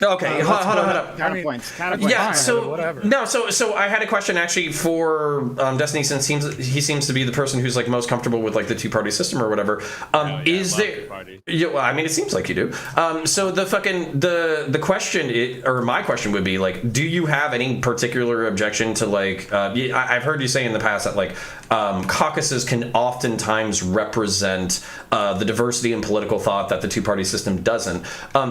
Okay, hold on. Counterpoints. Yeah, so whatever. no, so I had a question actually for Destiny, since he seems to be the person who's like most comfortable with like the two-party system or whatever. Is there? Yeah, well, I mean, it seems like you do. So the question, or my question would be like, do you have any particular objection to like? I've heard you say in the past that like caucuses can oftentimes represent the diversity in political thought that the two-party system doesn't.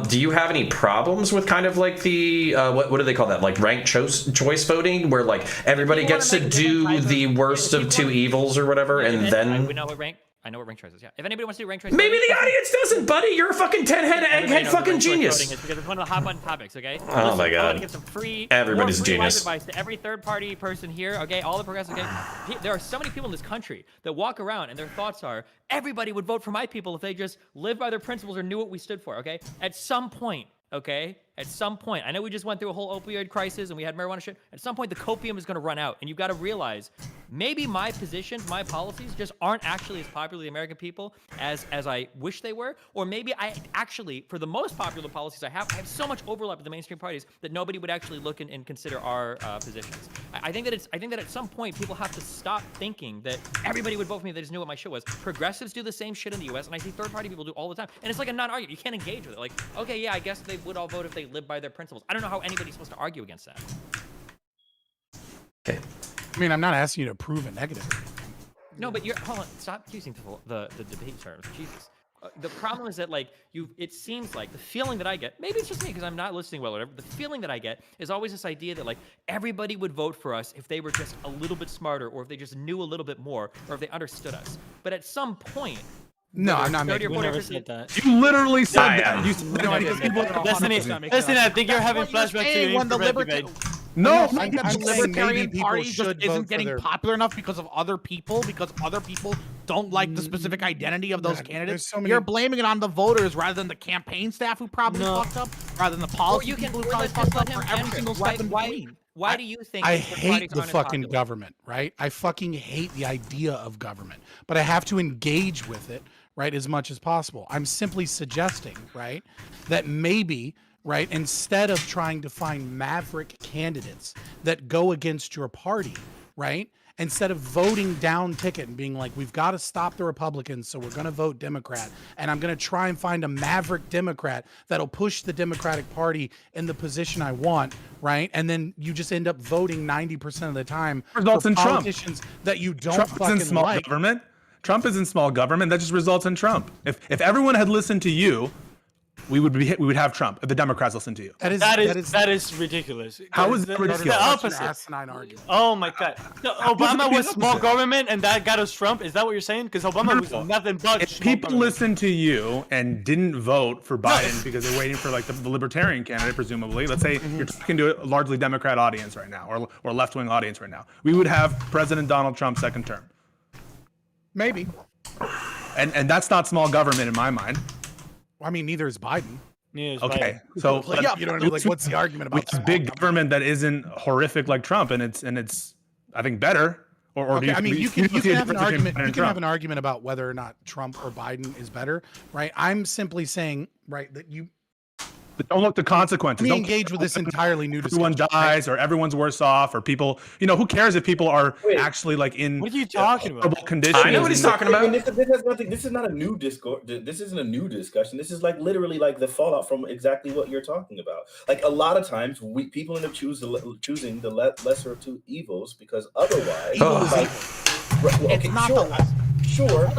Do you have any problems with kind of like the what do they call that, like ranked choice voting, where like everybody gets to do the worst of two evils or whatever, and then we know what rank. I know what rank choice is. Yeah. If anybody wants to do rank choice, maybe the audience doesn't, buddy. You're a fucking 10-head egghead fucking genius. Is because it's one of the hot button topics. Okay. Oh my I god. want to give some free. Everybody's free genius. Life advice to every third-party person here. Okay. All the progressives. Okay. There are so many people in this country that walk around and their thoughts are, everybody would vote for my people if they just lived by their principles or knew what we stood for. Okay. At some point. Okay? At some point, I know we just went through a whole opioid crisis and we had marijuana shit. At some point, the copium is going to run out, and you've got to realize maybe my positions, my policies just aren't actually as popular with the American people as I wish they were, or maybe I actually, for the most popular policies I have so much overlap with the mainstream parties that nobody would actually look and consider our positions. I think that at some point people have to stop thinking that everybody would vote for me if they just knew what my shit was. Progressives do the same shit in the U.S., and I see third-party people do all the time, and it's like a non-argument. You can't engage with it. Like, okay, yeah, I guess they would all vote if they live by their principles. I don't know how anybody's supposed to argue against that. Okay. I mean, I'm not asking you to prove a negative. No, but hold on. Stop using the debate terms. Jesus. The problem is that like it seems like the feeling that I get, maybe it's just me because I'm not listening well or whatever, the feeling that I get is always this idea that like everybody would vote for us if they were just a little bit smarter, or if they just knew a little bit more, or if they understood us. But at some point, no, I'm not making. We never said that. You literally said that. You said Listen, I think you're having flashbacks to your when the infrared debate. No, I think I'm the saying maybe Libertarian people Party should just isn't vote for getting their- popular enough because other people don't like the specific identity of those Man, candidates. there's so many- You're blaming it on the voters rather than the campaign staff who probably fucked up, rather than the policy people who probably fucked up, or every single step in between. Why do you think I these third hate parties the aren't as fucking popular? government, right? I fucking hate the idea of government, but I have to engage with it, right, as much as possible. I'm simply suggesting, right, that maybe, right, instead of trying to find maverick candidates that go against your party, right, instead of voting down ticket and being like, we've got to stop the Republicans, so we're going to vote Democrat, and I'm going to try and find a maverick Democrat that'll push the Democratic Party in the position I want, right? And then you just end up voting 90% of the time Results for in Trump. politicians that you don't Trump fucking isn't small like. government. Trump isn't small government. That just results in Trump. If everyone had listened to you, we would have Trump. If the Democrats listened to you, That is ridiculous. How is that that ridiculous? The Such an opposite. asinine argument. Oh my god. So Obama was small government and that got us Trump? Is that what you're saying? Because Obama was nothing but if small people government. listened to you and didn't vote for Biden because they're waiting for like the libertarian candidate, presumably, let's say you're talking to a largely Democrat audience right now, or left-wing audience right now, we would have President Donald Trump second term. Maybe. And that's not small government in my mind. I mean, neither is Biden. Yeah, it's Okay, Biden. so Like, you know what I mean? Like, what's the argument we about have big government that isn't horrific like Trump, and it's I think better. Or Okay, do you, I mean, you see can a have an difference between argument. Biden You and can have Trump? an argument about whether or not Trump or Biden is better, right? I'm simply saying, right, that you But don't look at the consequences. let me Don't engage with this entirely new everyone discussion. dies or everyone's worse off or people, who cares if people are actually like in What are you talking about? horrible conditions? I know what he's talking about. I mean, this has nothing. This is not a new discourse. This isn't a new discussion. This is like literally like the fallout from exactly what you're talking about. Like a lot of times, people end up choosing the lesser of two evils because otherwise, It's not the less. Sure,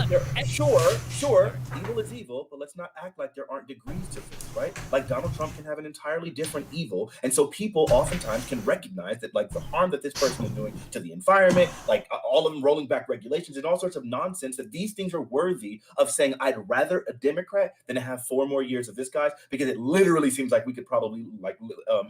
evil is evil, but let's not act like there aren't degrees to this, right? Like Donald Trump can have an entirely different evil, and so people oftentimes can recognize that like the harm that this person is doing to the environment, like all of them rolling back regulations and all sorts of nonsense, that these things are worthy of saying, I'd rather a Democrat than to have 4 more years of this guy's, because it literally seems like we could probably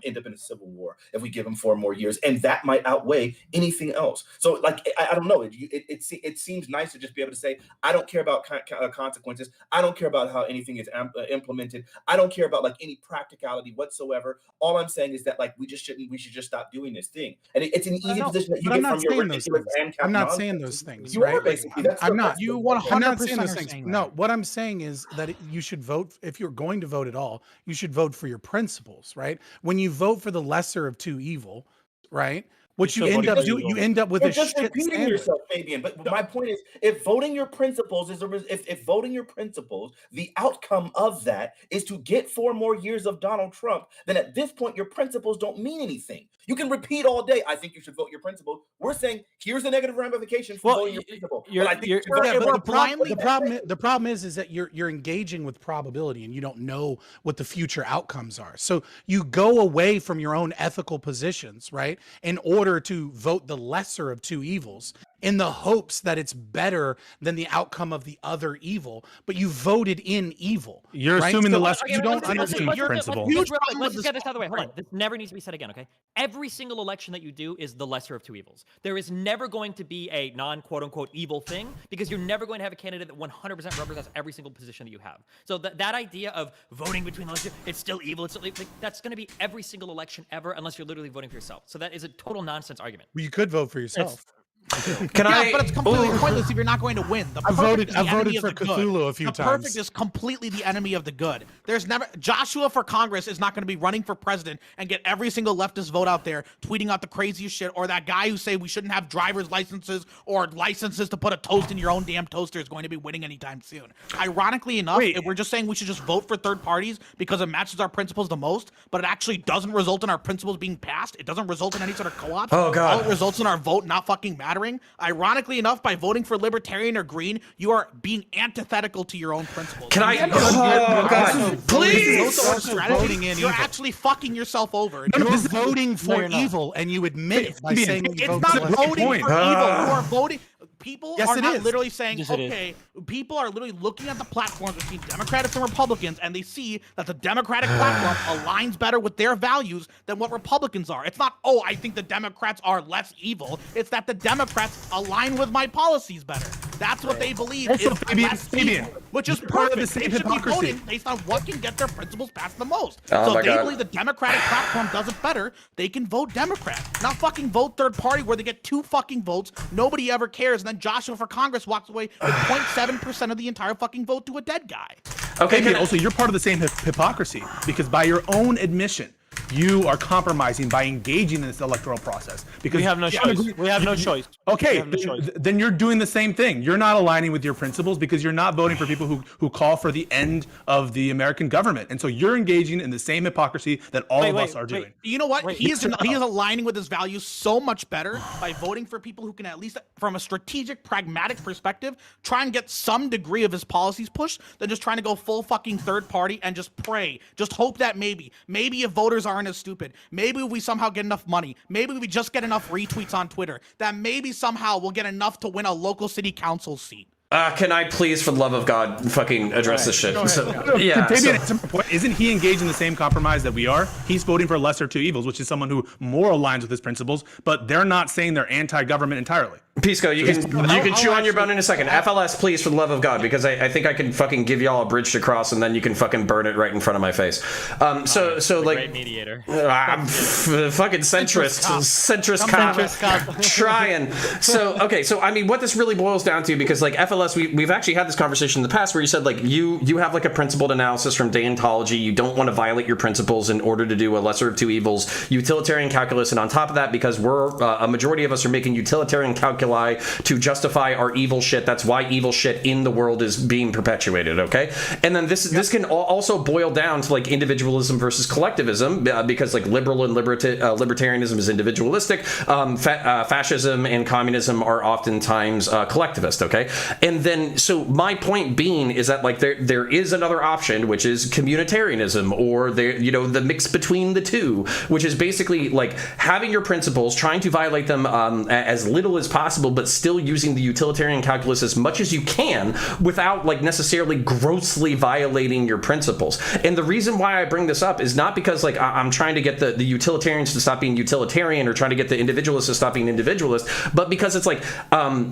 end up in a civil war if we give him 4 more years, and that might outweigh anything else. So like, I don't know, it seems nice to just be able to say, I don't care about consequences. I don't care about how anything is implemented. I don't care care about like any practicality whatsoever. All I'm saying is that like we should just stop doing this thing. And it's an easy position that you get from your ridiculous and I'm not saying those things. You are basically. That's I'm not. You I'm not saying 100% those are things. saying No, that. what I'm saying is that you should vote, if you're going to vote at all, you should vote for your principles, right? When you vote for the lesser of two evil, right? What you end up doing, you end up with You're a just shit repeating standard. yourself, Fabian. But my point is, if voting your principles if voting your principles, the outcome of that is to get 4 more years of Donald Trump, then at this point your principles don't mean anything. You can repeat all day, I think you should vote your principle. We're saying here's the negative ramification for voting your principle. But I think you should vote your principle. The problem is that you're engaging with probability and you don't know what the future outcomes are. So you go away from your own ethical positions, right, in order to vote the lesser of two evils in the hopes that it's better than the outcome of the other evil, but you voted in evil. You're right? assuming So the lesser. you don't understand Let's principle. just get this out of the way. Hold on. This never needs to be said again, okay? Every single election that you do is the lesser of two evils. There is never going to be a non-quote-unquote evil thing because you're never going to have a candidate that 100% represents every single position that you have. So that idea of voting between the lesser, it's still evil, it's still evil, like, that's going to be every single election ever unless you're literally voting for yourself. So that is a total nonsense argument. Well, you could vote for yourself. But it's completely pointless if you're not going to win. I voted for Cthulhu a few times. The perfect is completely the enemy of the good. There's never Joshua for Congress is not going to be running for president and get every single leftist vote out there tweeting out the craziest shit, or that guy who say we shouldn't have driver's licenses or licenses to put a toast in your own damn toaster is going to be winning anytime soon. Ironically enough, if we're just saying we should just vote for third parties because it matches our principles the most, but it actually doesn't result in our principles being passed. It doesn't result in any sort of co-op. Oh God! All it results in our vote not fucking mattering. Ironically enough, by voting for libertarian or green, you are being antithetical to your own principles. Can I? Oh God! Please! You're actually fucking yourself over. You're voting for evil, and you admit it by saying it's not voting for evil. You are voting. People are not literally saying, people are literally looking at the platforms between Democrats and Republicans, and they see that the Democratic platform aligns better with their values than what Republicans are. It's not, I think the Democrats are less evil. It's that the Democrats align with my policies better. That's what they believe is less evil, which is part of the perfect. same They should be hypocrisy. voting based on what can get their principles passed the most. Oh So my if they God. believe the Democratic platform does it better, they can vote Democrat. Not fucking vote third party where they get 2 fucking votes, nobody ever cares, and then Joshua for Congress walks away with 0.7% of the entire fucking vote to a dead guy. Okay, Also, you're part of the same hypocrisy because by your own admission, you are compromising by engaging in this electoral process. Because We have no choice. We have no choice. Okay, We have no choice. then you're doing the same thing. You're not aligning with your principles because you're not voting for people who call for the end of the American government, and so you're engaging in the same hypocrisy that all of us are doing. You know what? He is aligning with his values so much better by voting for people who can, at least from a strategic, pragmatic perspective, try and get some degree of his policies pushed than just trying to go full fucking third party and just pray. Just hope that maybe if voters aren't as stupid, maybe we somehow get enough money, maybe we just get enough retweets on Twitter, that maybe somehow we'll get enough to win a local city council seat. Can I please, for the love of God, fucking address this shit? Isn't he engaged in the same compromise that we are? He's voting for lesser two evils, which is someone who more aligns with his principles, but they're not saying they're anti-government entirely. Pisco, you can chew on your bone in a second. FLS, please, for the love of God, because I think I can fucking give y'all a bridge to cross, and then you can fucking burn it right in front of my face. So like, Great mediator. I'm fucking centrist cop, trying. So I mean, what this really boils down to, because like FLS, we've actually had this conversation in the past where you said like you have like a principled analysis from deontology. You don't want to violate your principles in order to do a lesser of two evils, utilitarian calculus, and on top of that, because we're a majority of us are making utilitarian calculus to justify our evil shit. That's why evil shit in the world is being perpetuated, okay? And then this can also boil down to like individualism versus collectivism, because like liberal and libertarianism is individualistic. Fascism and communism are oftentimes collectivist, okay? And then, so my point being is that like there is another option, which is communitarianism, or the mix between the two, which is basically like having your principles, trying to violate them as little as possible, but still using the utilitarian calculus as much as you can without like necessarily grossly violating your principles. And the reason why I bring this up is not because like I'm trying to get the utilitarians to stop being utilitarian or trying to get the individualists to stop being individualist, but because it's like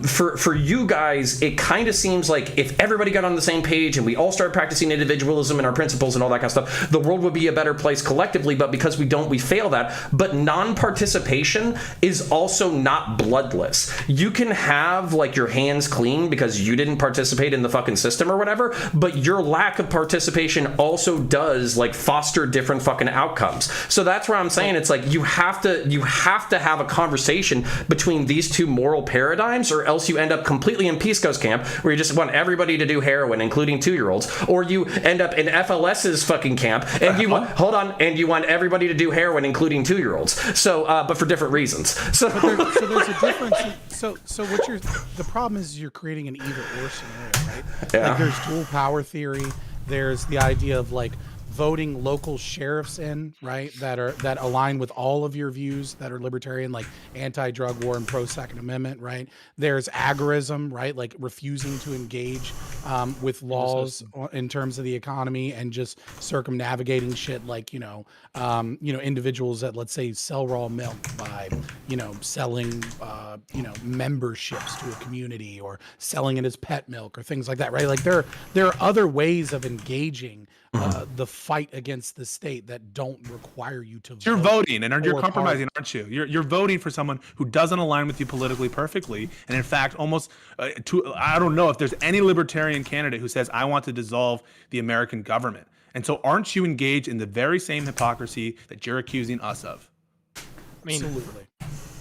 for you guys, it kind of seems like if everybody got on the same page and we all started practicing individualism and our principles and all that kind of stuff, the world would be a better place collectively. But because we don't, we fail that. But non-participation is also not bloodless. You can have like your hands clean because you didn't participate in the fucking system or whatever, but your lack of participation also does like foster different fucking outcomes. So that's where I'm saying it's like you have to have a conversation between these two moral paradigms, or else you end up completely in Pisco's camp where you just want everybody to do heroin, including 2-year-olds, or you end up in FLS's fucking camp and you want you want everybody to do heroin, including 2-year-olds. So but for different reasons. So there's a difference. So the problem is you're creating an either or scenario, right? Yeah. Like there's dual power theory. There's the idea of like voting local sheriffs in, right, that align with all of your views that are libertarian, like anti-drug war and pro-Second Amendment, right? There's agorism, right, like refusing to engage with laws in terms of the economy and just circumnavigating shit, like individuals that, let's say, sell raw milk by selling memberships to a community or selling it as pet milk or things like that, right? Like there are other ways of engaging the fight against the state that don't require you to vote. You're voting and you're compromising, aren't you? You're voting for someone who doesn't align with you politically perfectly, and in fact, almost I don't know if there's any libertarian candidate who says I want to dissolve the American government. And so, aren't you engaged in the very same hypocrisy that you're accusing us of? I mean,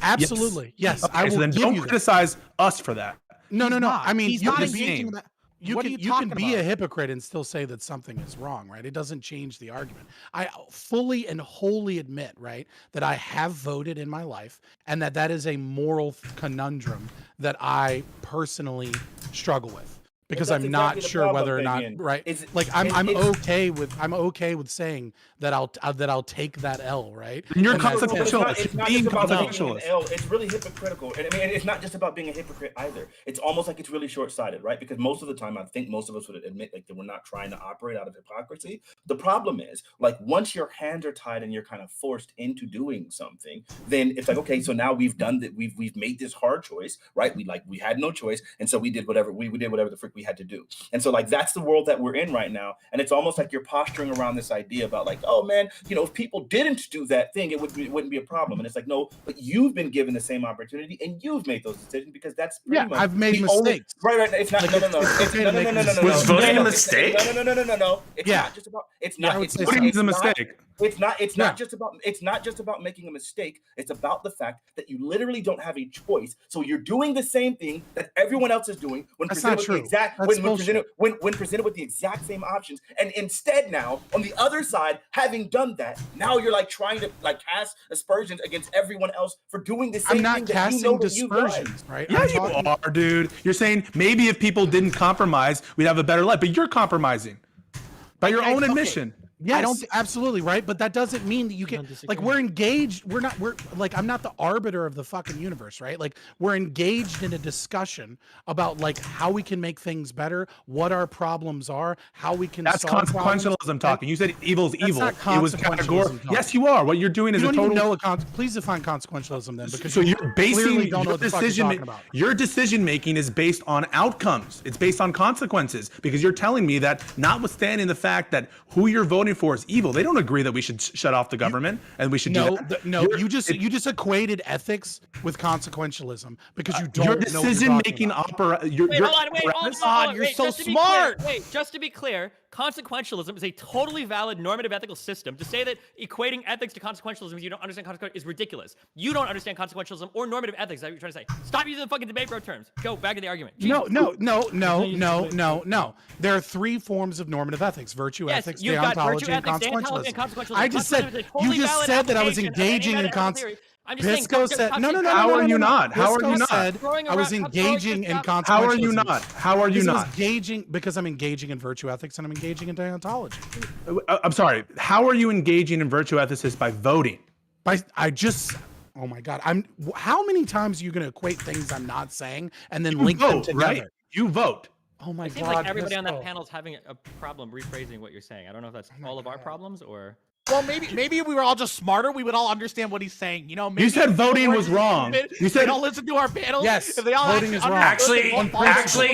absolutely, yes. Okay, I will so then don't criticize us for that. No. I mean, He's not engaging that. You can be a hypocrite and still say that something is wrong, right? It doesn't change the argument. I fully and wholly admit, right, that I have voted in my life and that is a moral conundrum that I personally struggle with. Because I'm not sure whether or not, right? I'm okay with saying that I'll take that L, right? And you're consequentialist. It's not just about being an L. It's really hypocritical, and I mean, it's not just about being a hypocrite either. It's almost like it's really short-sighted, right? Because most of the time, I think most of us would admit like that we're not trying to operate out of hypocrisy. The problem is, like, once your hands are tied and you're kind of forced into doing something, then it's like, okay, so now we've done that. We've made this hard choice, right? We had no choice, and so we did whatever the frick we had to do. And so like that's the world that we're in right now. And it's almost like you're posturing around this idea about like, oh man, if people didn't do that thing, it wouldn't be a problem. And it's like, no, but you've been given the same opportunity and you've made those decisions because that's pretty much I've made mistakes. Right. It's not no. Was voting a mistake? No. It's not just about Voting a mistake. It's not just about making a mistake. It's about the fact that you literally don't have a choice. So you're doing the same thing that everyone else is doing when presented with the exact same options. And instead now, on the other side, having done that, now you're like trying to like cast aspersions against everyone else for doing the same thing. I'm not casting dispersions, right? Yeah, you are, dude. You're saying maybe if people didn't compromise, we'd have a better life, but you're compromising by your own admission. Yes, absolutely, right? But that doesn't mean that you can, like, we're engaged. We're like, I'm not the arbiter of the fucking universe, right? Like, we're engaged in a discussion about, like, how we can make things better, what our problems are, how we can That's solve consequentialism problems. talking. You said evil is evil. It was categorical. Yes, you are. What you're doing is you a don't total... even know please define consequentialism then, because so you're basing your decision making is based on outcomes. It's based on consequences, because you're telling me that notwithstanding the fact that who you're voting for is evil, they don't agree that we should shut off the government and we should do that. You just equated ethics with consequentialism because you don't your know decision making You're so smart. Just to be clear, consequentialism is a totally valid normative ethical system. To say that equating ethics to consequentialism means you don't understand consequentialism is ridiculous. You don't understand consequentialism or normative ethics. That's what you're trying to say. Stop using the fucking debate bro terms. Go back to the argument. Jesus. No. There are three forms of normative ethics: virtue ethics, deontology, and consequentialism. I just said you just said that I was engaging in Pisco said no. How are you not? How are you not? I was engaging in consequentialism. How are you not? How are you not? Because I'm engaging in virtue ethics and I'm engaging in deontology. I'm sorry. How are you engaging in virtue ethics by voting? Oh my God. How many times are you going to equate things I'm not saying and then link them together? Right? You vote. Oh my God. It seems like everybody on that panel is having a problem rephrasing what you're saying. I don't know if that's all of our problems or... Well, maybe if we were all just smarter, we would all understand what he's saying. You know, maybe You said if voting people was were wrong. stupid, You said they don't listen to our panels. Yes, if they all voting is wrong. Actually,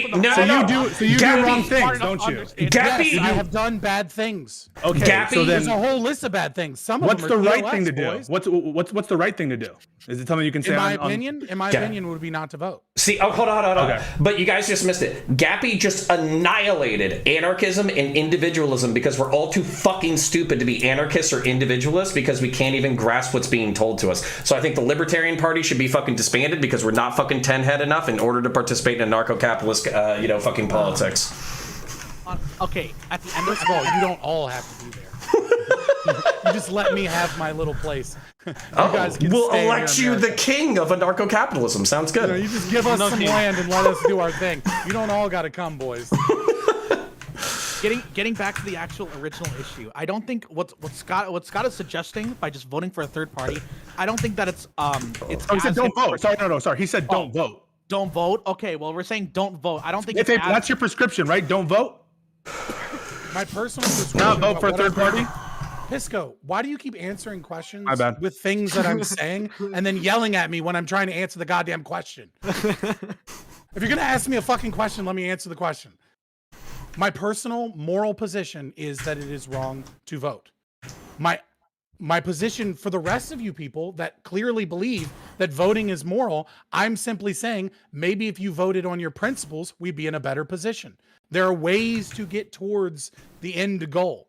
no, So no. you do Gappy, wrong things, don't you? Gappy, Yes, I have done bad things. Okay, Gappy, so There's then a whole list of bad things. Some of what's them the are right thing to do? boys. What's the right thing to do? Is it something you can say In my on opinion, would be not to vote. See, hold on. Okay. But you guys just missed it. Gappy just annihilated anarchism and individualism because we're all too fucking stupid to be anarchists or individualists because we can't even grasp what's being told to us. So I think the Libertarian Party should be fucking disbanded because we're not fucking 10-head enough in order to participate in anarcho-capitalist, fucking politics. Okay, at the end of First of all, you don't all have to be there. You just let me have my little place. We'll elect you the king of anarcho-capitalism. Sounds good. You just give us some land and let us do our thing. You don't all got to come, boys. Getting back to the actual original issue, I don't think what Scott is suggesting by just voting for a third party, I don't think that it's he said don't vote. Sorry. He said don't vote. Don't vote. Okay, well we're saying don't vote. I don't think That's your prescription, right? Don't vote. My personal prescription. Not vote for a third party. Pisco, why do you keep answering questions My bad. with things that I'm saying and then yelling at me when I'm trying to answer the goddamn question? If you're gonna ask me a fucking question, let me answer the question. My personal moral position is that it is wrong to vote. My position for the rest of you people that clearly believe that voting is moral, I'm simply saying maybe if you voted on your principles, we'd be in a better position. There are ways to get towards the end goal.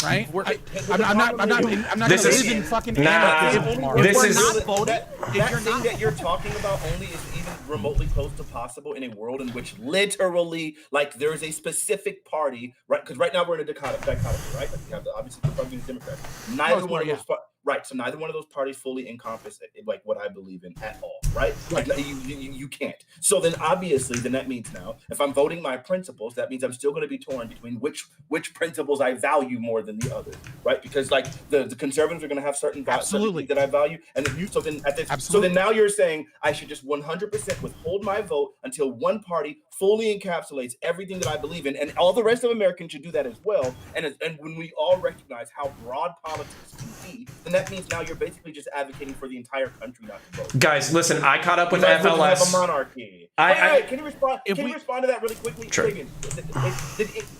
Right? I'm not This gonna is- live in fucking nah, anarchism tomorrow. this If we're is- not voting, that thing that you're talking about only is even remotely close to possible in a world in which literally, like, there is a specific party, right? Because right now we're in a dichotomy, right? Like, you have the obviously the Republicans, Democrats. Neither one of those, right? So neither one of those parties fully encompass like what I believe in at all, right? Like you can't. So then obviously, then that means now, if I'm voting my principles, that means I'm still going to be torn between which principles I value more than the others, right? Because like the conservatives are going to have certain Absolutely that I value, and then so then now you're saying I should just 100% withhold my vote until one party fully encapsulates everything that I believe in, and all the rest of Americans should do that as well. And when we all recognize how broad politics can be, then that means now you're basically just advocating for the entire country not to vote. Guys, listen, I caught up with Have FLS. a monarchy. Can you respond? Can you respond to that really quickly? Sure.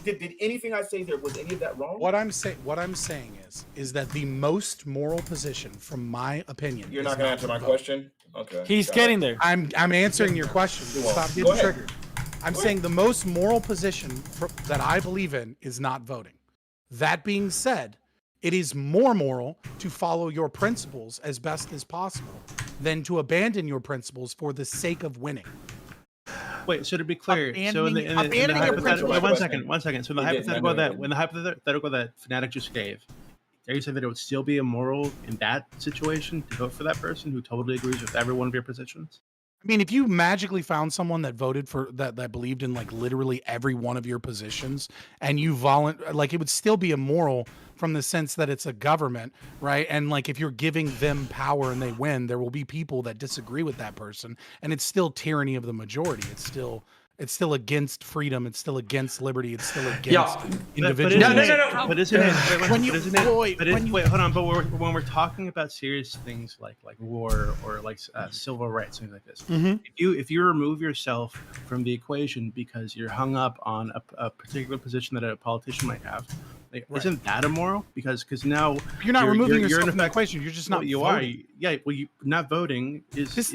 Did anything I say there, was any of that wrong? What I'm saying is that the most moral position, from my opinion, You're not going to answer my question? Okay. He's getting there. I'm answering your question. Stop getting triggered. I'm saying the most moral position that I believe in is not voting. That being said, it is more moral to follow your principles as best as possible than to abandon your principles for the sake of winning. Wait, so to be clear, so in the hypothetical, one second. So the hypothetical that Fnatic just gave, are you saying that it would still be immoral in that situation to vote for that person who totally agrees with every one of your positions? I mean, if you magically found someone that voted for that believed in like literally every one of your positions, and you like, it would still be immoral from the sense that it's a government, right? And like, if you're giving them power and they win, there will be people that disagree with that person, and it's still tyranny of the majority. It's still against freedom. It's still against liberty. It's still against individuals. No. But isn't it? Wait, hold on. But when we're talking about serious things like war or like civil rights, things like this, if you remove yourself from the equation because you're hung up on a particular position that a politician might have, like, isn't that immoral? Because now you're not removing yourself from the equation. You're just not. You voting. are. Yeah. Well, not voting is this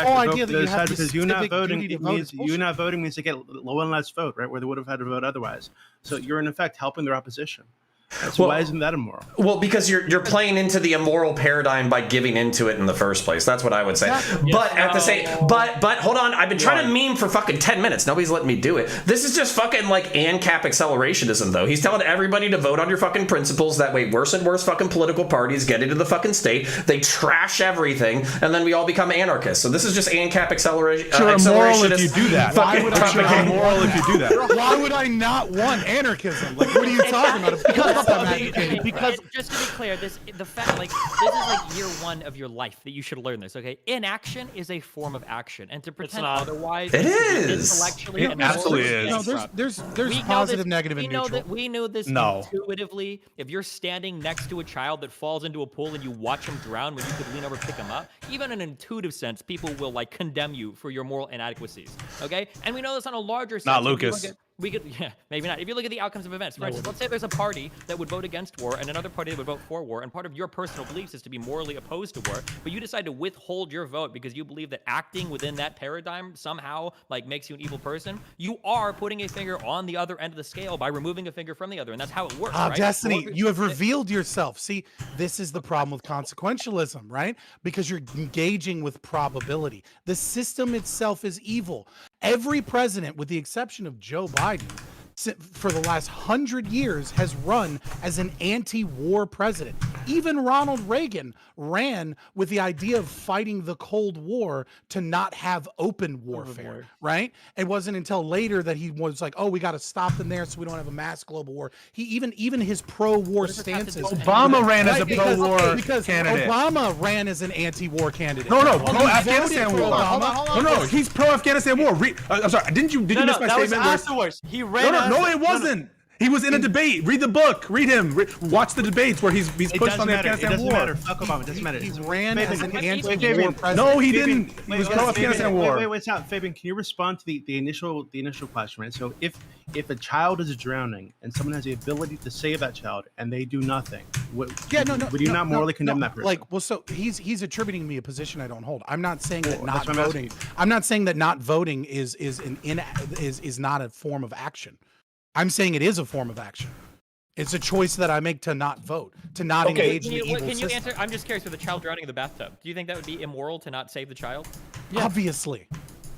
whole idea that you have because you not voting. It means you not voting means they get one less vote, right? Where they would have had to vote otherwise. So you're in effect helping their opposition. So why isn't that immoral? Well, because you're playing into the immoral paradigm by giving into it in the first place. That's what I would say. But at the same, but hold on, I've been trying to meme for fucking 10 minutes. Nobody's letting me do it. This is just fucking like ANCAP accelerationism, though. He's telling everybody to vote on your fucking principles. That way, worse and worse fucking political parties get into the fucking state. They trash everything, and then we all become anarchists. So this is just ANCAP acceleration. You're immoral if you do that. Why would I not want anarchism? Like, what are you talking about? up on that, Katie, because just to be clear, this is like year one of your life that you should learn this. Okay, inaction is a form of action, and to pretend otherwise, it is intellectually. It absolutely is. No, there's positive, negative, and neutral. We know this intuitively. If you're standing next to a child that falls into a pool and you watch him drown when you could lean over and pick him up, even in an intuitive sense, people will like condemn you for your moral inadequacies. Okay, and we know this on a larger sense. Not Lucas. We could, yeah, maybe not. If you look at the outcomes of events, for instance, let's say there's a party that would vote against war and another party that would vote for war, and part of your personal beliefs is to be morally opposed to war, but you decide to withhold your vote because you believe that acting within that paradigm somehow like makes you an evil person. You are putting a finger on the other end of the scale by removing a finger from the other, and that's how it works. Right? Destiny, you have revealed yourself. See, this is the problem with consequentialism, right? Because you're engaging with probability. The system itself is evil. Every president, with the exception of Joe Biden, for the last 100 years has run as an anti-war president. Even Ronald Reagan ran with the idea of fighting the Cold War to not have open warfare, right? It wasn't until later that he was like, oh, we got to stop them there so we don't have a mass global war. He even his pro-war stances. Obama ran as a pro-war candidate. Obama ran as an anti-war candidate. No, pro-Afghanistan war. No, he's pro-Afghanistan war. I'm sorry, did you miss my statement? Afterwards. He ran. No, it wasn't. He was in a debate. Read the book. Read him. Watch the debates where he's pushed on the Afghanistan war. It doesn't matter. Fuck Obama. It doesn't matter. He ran as an anti-war president. No, he didn't. He was pro-Afghanistan war. Wait, stop. Fabian, can you respond to the initial question, right? So if a child is drowning and someone has the ability to save that child and they do nothing, would you not morally condemn that person? Like, well, so he's attributing me a position I don't hold. I'm not saying that not voting. I'm not saying that not voting is not a form of action. I'm saying it is a form of action. It's a choice that I make to not vote, to not engage in the evil system. Answer? I'm just curious, with a child drowning in the bathtub, do you think that would be immoral to not save the child? Yeah. Obviously.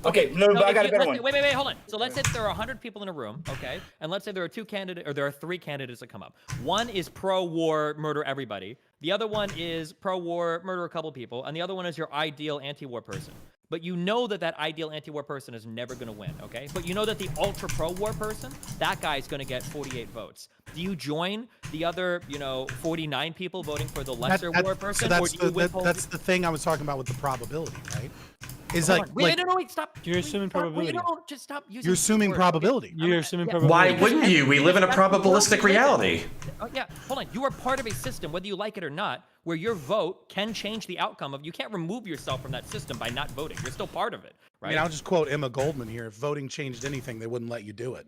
Okay, no, but I got a better one. Wait, hold on. So let's say there are 100 people in a room, okay? And let's say there are there are 3 candidates that come up. One is pro-war, murder everybody. The other one is pro-war, murder a couple people. And the other one is your ideal anti-war person. But you know that ideal anti-war person is never going to win, okay? But you know that the ultra pro-war person, that guy is going to get 48 votes. Do you join the other, 49 people voting for the lesser war person? So that's the thing I was talking about with the probability, right? Is wait, stop. You're assuming probability. Just stop using. You're assuming probability. You're assuming probability. Why wouldn't you? We live in a probabilistic reality. Oh, yeah, hold on. You are part of a system, whether you like it or not, where your vote can change the outcome of. You can't remove yourself from that system by not voting. You're still part of it, right? I mean, I'll just quote Emma Goldman here. If voting changed anything, they wouldn't let you do it.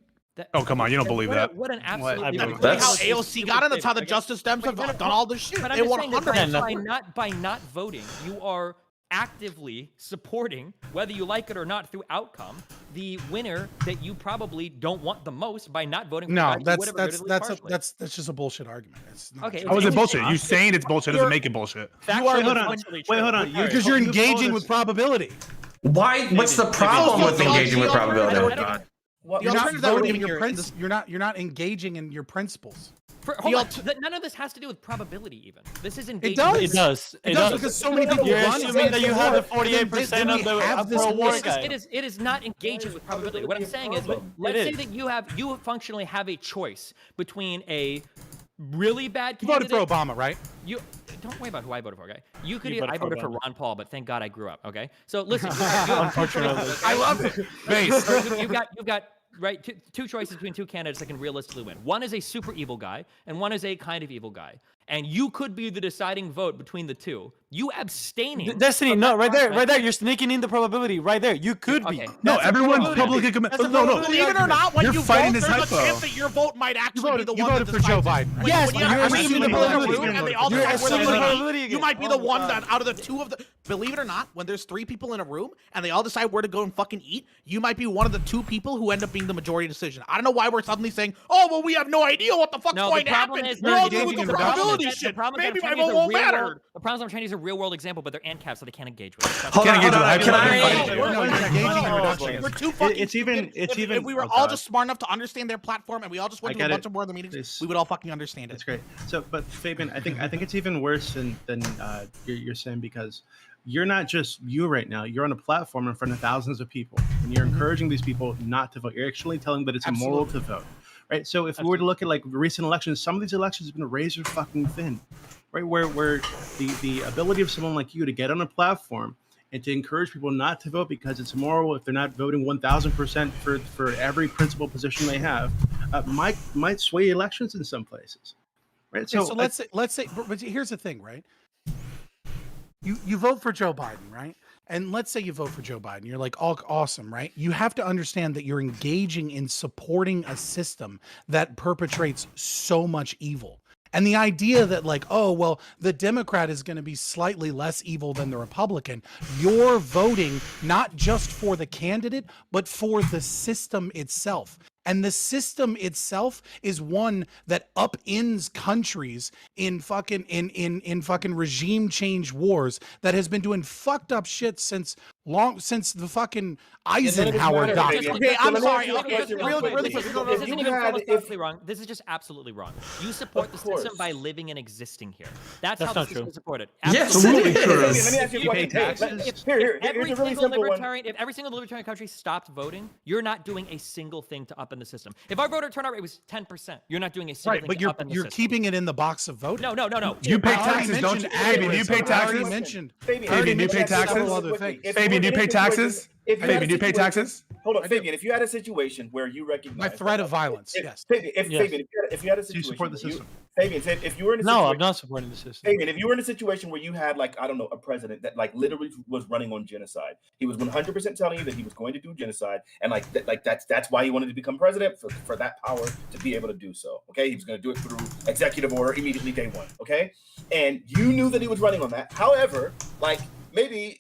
Oh, come on. You don't believe that. What an absolute... That's how AOC got in. That's how the Justice Dems have done all this shit. But They 100%. By not voting, you are actively supporting, whether you like it or not through outcome, the winner that you probably don't want the most by not voting for. No, that's just a bullshit argument. Okay. How is it bullshit? You saying it's bullshit doesn't make it bullshit. Hold on. Because you're engaging with probability. Why? What's the problem with engaging with probability? You're not engaging in your principles. None of this has to do with probability, even. This is engaging. It does because so many people. You're assuming that you have the 48% of the pro-war guy. It is not engaging with probability. What I'm saying is, let's say that you functionally have a choice between a really bad candidate. You voted for Obama, right? You don't worry about who I voted for, okay? I voted for Ron Paul, but thank God I grew up, okay? So listen, unfortunately, I love it. You've got right, two choices between 2 candidates that can realistically win. One is a super evil guy, and one is a kind of evil guy. And you could be the deciding vote between the two. You abstaining. Destiny, no, right there. You're sneaking in the probability right there. You could be. No, everyone's publicly committed. No. Believe it or not, when you're you fighting vote, this there's a hypo. chance that your vote might actually be the one you voted that for Joe Biden. Yes, you're assuming the probability, and they all decide where they're going to eat. You might be the one that out of the 2 of the. Believe it or not, when there's 3 people in a room and they all decide where to go and fucking eat, you might be one of the 2 people who end up being the majority decision. I don't know why we're suddenly saying, oh, well, we have no idea what the fuck's going to happen. We're all doing the probability shit. Maybe my vote won't matter. The problem is I'm trying to use a real world example, but they're ANCAP, so they can't engage with it. We're too fucking. It's even. If we were all just smart enough to understand their platform and we all just went to a bunch of more of the meetings, we would all fucking understand it. That's great. So, but Fabian, I think it's even worse than you're saying, because you're not just you right now. You're on a platform in front of thousands of people, and you're encouraging these people not to vote. You're actually telling them that it's immoral to vote. right? So if we were to look at like recent elections, some of these elections have been razor fucking thin, right? Where the ability of someone like you to get on a platform and to encourage people not to vote because it's immoral if they're not voting 1,000% for every principal position they have, might sway elections in some places, right? Okay, so let's say, but here's the thing, right? You vote for Joe Biden, right? And let's say you vote for Joe Biden. You're like, oh, awesome, right? You have to understand that you're engaging in supporting a system that perpetrates so much evil. And the idea that like, oh, well, the Democrat is going to be slightly less evil than the Republican. You're voting not just for the candidate, but for the system itself. And the system itself is one that upends countries in fucking fucking regime change wars that has been doing fucked up shit since the fucking Eisenhower doctrine. Okay, I'm sorry. Really quick. This isn't even philosophically wrong. This is just absolutely wrong. You support the system by living and existing here. That's how the system is supported. Absolutely. Yes, let me ask you a question. If every single libertarian country stopped voting, you're not doing a single thing to up in the system. If our voter turnout rate was 10%, you're not doing a single thing to up in the system. You're keeping it in the box of voting. No. You pay taxes, don't you? Fabian, you pay taxes? Fabian, you pay taxes? Fabian, you pay taxes? Fabian, you pay taxes? Hold on, Fabian. If you had a situation where you recognize my threat of violence, yes. Fabian, if you had a situation, you support the system? Fabian, if you were in a No, I'm not supporting the system. Fabian, if you were in a situation where you had like, I don't know, a president that like literally was running on genocide, he was 100% telling you that he was going to do genocide, and that's why he wanted to become president for that power to be able to do so. Okay, he was going to do it through executive order immediately day one. Okay, and you knew that he was running on that. However, like maybe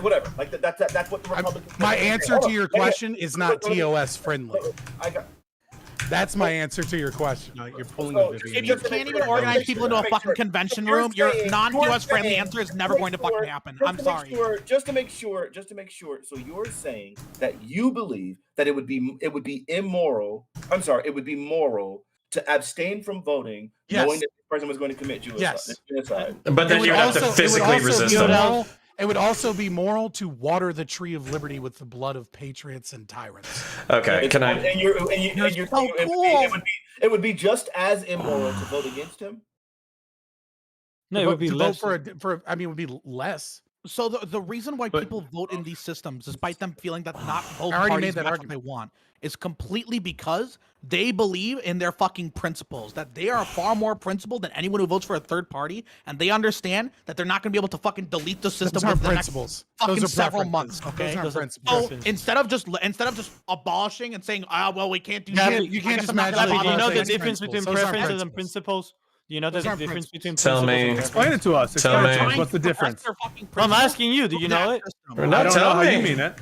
whatever, like that's what the Republicans. My answer to your question is not TOS friendly. That's my answer to your question. No, you're pulling If you can't even organize people into a fucking convention room, your non-US friendly answer is never going to fucking happen. I'm sorry. Just to make sure. So you're saying that you believe that it would be immoral. I'm sorry, it would be moral to abstain from voting, knowing that the person was going to commit genocide. But then you would have to physically resist them. It would also be moral to water the tree of liberty with the blood of patriots and tyrants. Okay, can I? And you're so cool. It would be just as immoral to vote against him. No, it would be less. It would be less. So the reason why people vote in these systems, despite them feeling that not both I already parties made that match what argument. they want, is completely because they believe in their fucking principles, that they are far more principled than anyone who votes for a third party, and they understand that they're not going to be able to fucking delete the system Those within are the principles. next fucking Those are several preferences. months. Okay, Those are principles. so instead of just abolishing and saying, well, we can't do Yeah, shit, you can't just imagine. magically Do you know the Those are difference between principles. Those are preferences and principles. principles? Do you know the difference between Tell me. principles and Explain it to us. Tell Explain it to me. us. What's the difference? I'm asking you. Do you know it? Or I not don't know tell how me. you mean it.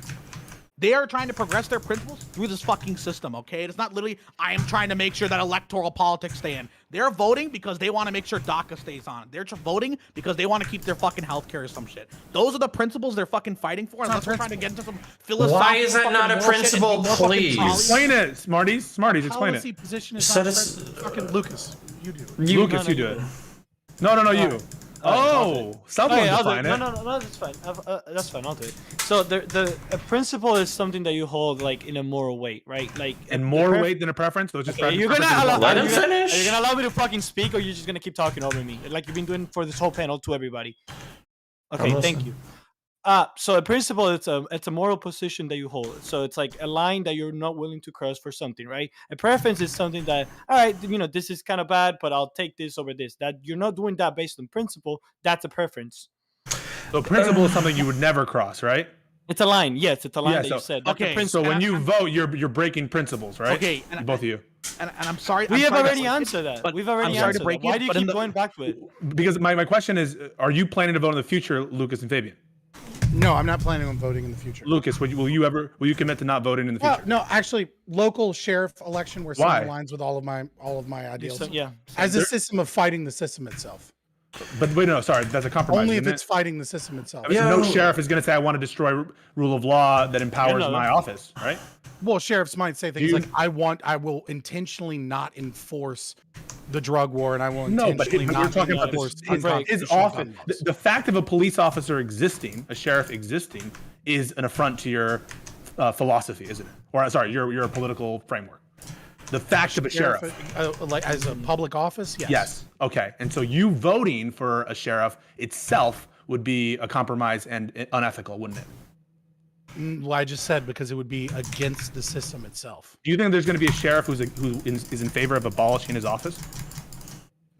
They are trying to progress their principles through this fucking system, okay? It's not literally, I am trying to make sure that electoral politics stay in. They're voting because they want to make sure DACA stays on. They're just voting because they want to keep their fucking healthcare or some shit. Those are the principles they're fucking fighting for. Unless we're trying to get into some philosophical. Why is that not a principle, please? Explain it, Smarties. Explain it. Position is So not this- fucking Lucas. You do. Lucas, you do it. No, you. Oh, someone Okay, I'll do define it. it. No, that's fine. That's fine. I'll do it. So a principle is something that you hold like in a moral weight, right? Like And more weight than a preference. So it's just Okay, you're gonna preference is allow, more Let weight. him are finish. you gonna allow me to fucking speak, or you're just gonna keep talking over me, like you've been doing for this whole panel to everybody? Okay, I'm thank listening. you. So a principle, it's a moral position that you hold. So it's like a line that you're not willing to cross for something, right? A preference is something that, all right, this is kind of bad, but I'll take this over this. That you're not doing that based on principle. That's a preference. So principle is something you would never cross, right? It's a line. Yes, it's a line Yeah, that so- you said. That's okay, a principle. So when you vote, you're breaking principles, right? Okay, and- both of you. And I'm sorry. we I'm have sorry to already break it, answered that. but We've already I'm sorry to answered break that. Why it, do you but in keep the- going back to it? Because my question is, are you planning to vote in the future, Lucas and Fabian? No, I'm not planning on voting in the future. Lucas, will you commit to not voting in the future? No, actually, local sheriff election where Why? some aligns with all of my ideals. Yeah. As a system of fighting the system itself. But wait, no, sorry, that's a compromise. Only if isn't it's it? fighting the system itself. I mean, no sheriff is going to say, I want to destroy rule of law that empowers no. my office, right? Well, sheriffs might say things like, I will intentionally not enforce the drug war, and I will No, but intentionally we're not talking about enforce his unconstitutional office. gun laws. The fact of a police officer existing, a sheriff existing, is an affront to your philosophy, isn't it? Or sorry, your political framework. The fact of a sheriff. Like as a public office, yes. Yes. Okay. And so you voting for a sheriff itself would be a compromise and unethical, wouldn't it? Well, I just said because it would be against the system itself. Do you think there's going to be a sheriff who is in favor of abolishing his office?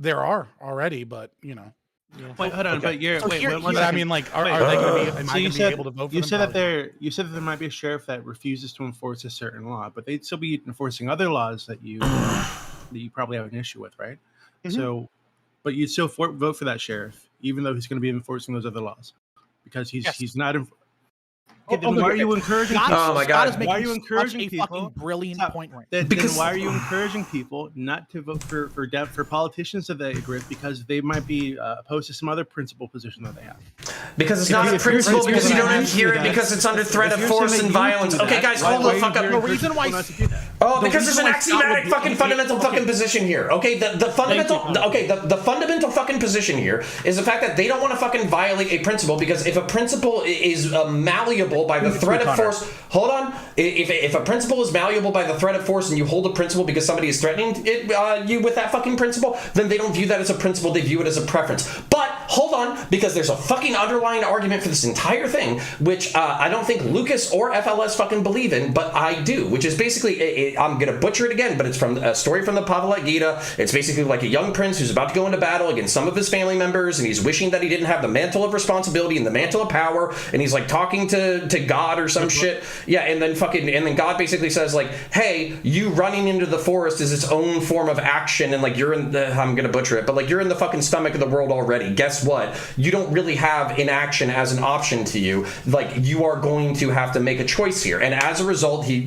There are already, but you know. Yeah. Wait, hold on. Okay. But you're So wait. here, one I second. mean, like, are Wait, they going to be? Am so I you going to be said able to vote for you them? said that Probably. you said that there might be a sheriff that refuses to enforce a certain law, but they'd still be enforcing other laws that you probably have an issue with, right? Mhm. So, but you'd still vote for that sheriff, even though he's going to be enforcing those other laws, because he's not. Okay, then why are you encouraging people? Oh my God. Why are you encouraging people? Fucking brilliant point right Then Because- why are you encouraging people not to vote for politicians of that group because they might be opposed to some other principal position that they have? Because it's not a principle, because you don't adhere it, because it's under threat of force and violence. Okay, guys, hold the fuck up. The reason why. Oh, because there's reason an why Scott axiomatic would fucking be- fundamental fucking position here. Okay, the fundamental fucking position here is the fact that they don't want to fucking violate a principle, because if a principle is malleable by the threat of force, hold on. If a principle is malleable by the threat of force, and you hold a principle because somebody is threatening you with that fucking principle, then they don't view that as a principle. They view it as a preference. But hold on, because there's a fucking underlying argument for this entire thing, which I don't think Lucas or FLS fucking believe in, but I do, which is basically, I'm gonna butcher it again, but it's from a story from the Bhagavad Gita. It's basically like a young prince who's about to go into battle against some of his family members, and he's wishing that he didn't have the mantle of responsibility and the mantle of power, and he's like talking to God or some shit. Yeah, and then God basically says like, hey, you running into the forest is its own form of action, and like you're in the, I'm gonna butcher it, but like you're in the fucking stomach of the world already. Guess what? You don't really have inaction as an option to you. Like, you are going to have to make a choice here. And as a result, he,